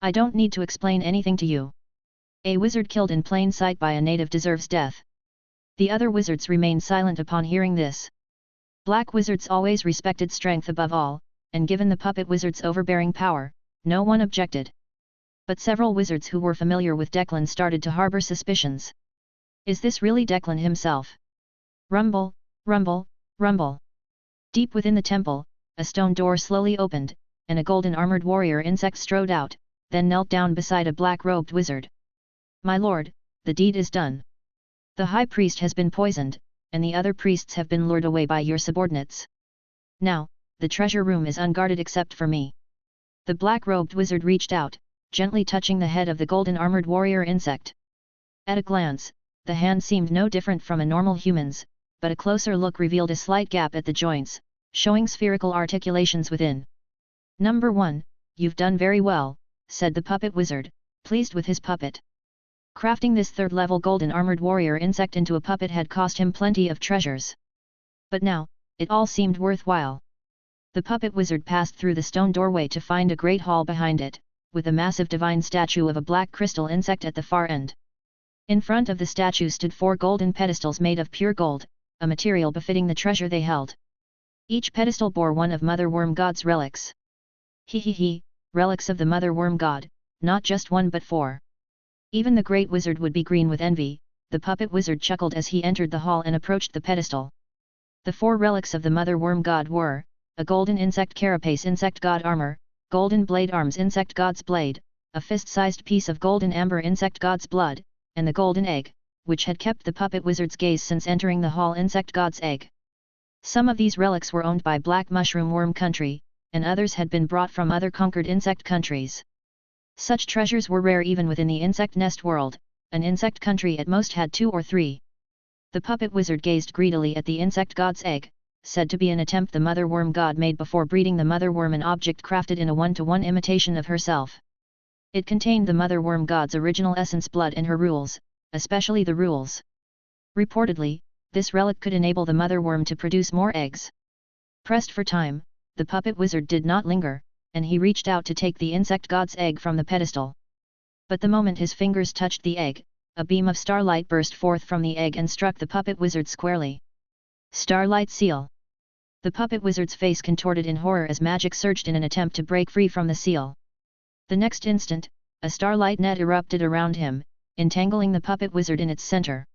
I don't need to explain anything to you. A wizard killed in plain sight by a native deserves death. The other wizards remained silent upon hearing this. Black wizards always respected strength above all, and given the puppet wizard's overbearing power, no one objected. But several wizards who were familiar with Declan started to harbor suspicions. Is this really Declan himself? Rumble, rumble, rumble. Deep within the temple, a stone door slowly opened, and a golden armored warrior insect strode out, then knelt down beside a black-robed wizard. My lord, the deed is done. The high priest has been poisoned, and the other priests have been lured away by your subordinates. Now, the treasure room is unguarded except for me. The black-robed wizard reached out, gently touching the head of the golden armored warrior insect. At a glance, the hand seemed no different from a normal human's, but a closer look revealed a slight gap at the joints, showing spherical articulations within. Number 1, you've done very well, said the puppet wizard, pleased with his puppet. Crafting this third-level golden armored warrior insect into a puppet had cost him plenty of treasures. But now, it all seemed worthwhile. The puppet wizard passed through the stone doorway to find a great hall behind it, with a massive divine statue of a black crystal insect at the far end. In front of the statue stood 4 golden pedestals made of pure gold, a material befitting the treasure they held. Each pedestal bore one of Mother Worm God's relics. He, relics of the Mother Worm God, not just 1 but 4. Even the great wizard would be green with envy. The puppet wizard chuckled as he entered the hall and approached the pedestal. The 4 relics of the Mother Worm God were, a golden insect carapace insect god armor, golden blade arms insect god's blade, a fist-sized piece of golden amber insect god's blood, and the golden egg, which had kept the puppet wizard's gaze since entering the hall insect god's egg. Some of these relics were owned by Black Mushroom Worm Country, and others had been brought from other conquered insect countries. Such treasures were rare even within the insect nest world. An insect country at most had 2 or 3. The puppet wizard gazed greedily at the insect god's egg, said to be an attempt the mother worm god made before breeding the mother worm, an object crafted in a 1-to-1 imitation of herself. It contained the mother worm god's original essence, blood, and her rules, especially the rules. Reportedly, this relic could enable the mother worm to produce more eggs. Pressed for time, the puppet wizard did not linger, and he reached out to take the insect god's egg from the pedestal. But the moment his fingers touched the egg, a beam of starlight burst forth from the egg and struck the puppet wizard squarely. Starlight seal. The puppet wizard's face contorted in horror as magic surged in an attempt to break free from the seal. The next instant, a starlight net erupted around him, entangling the puppet wizard in its center.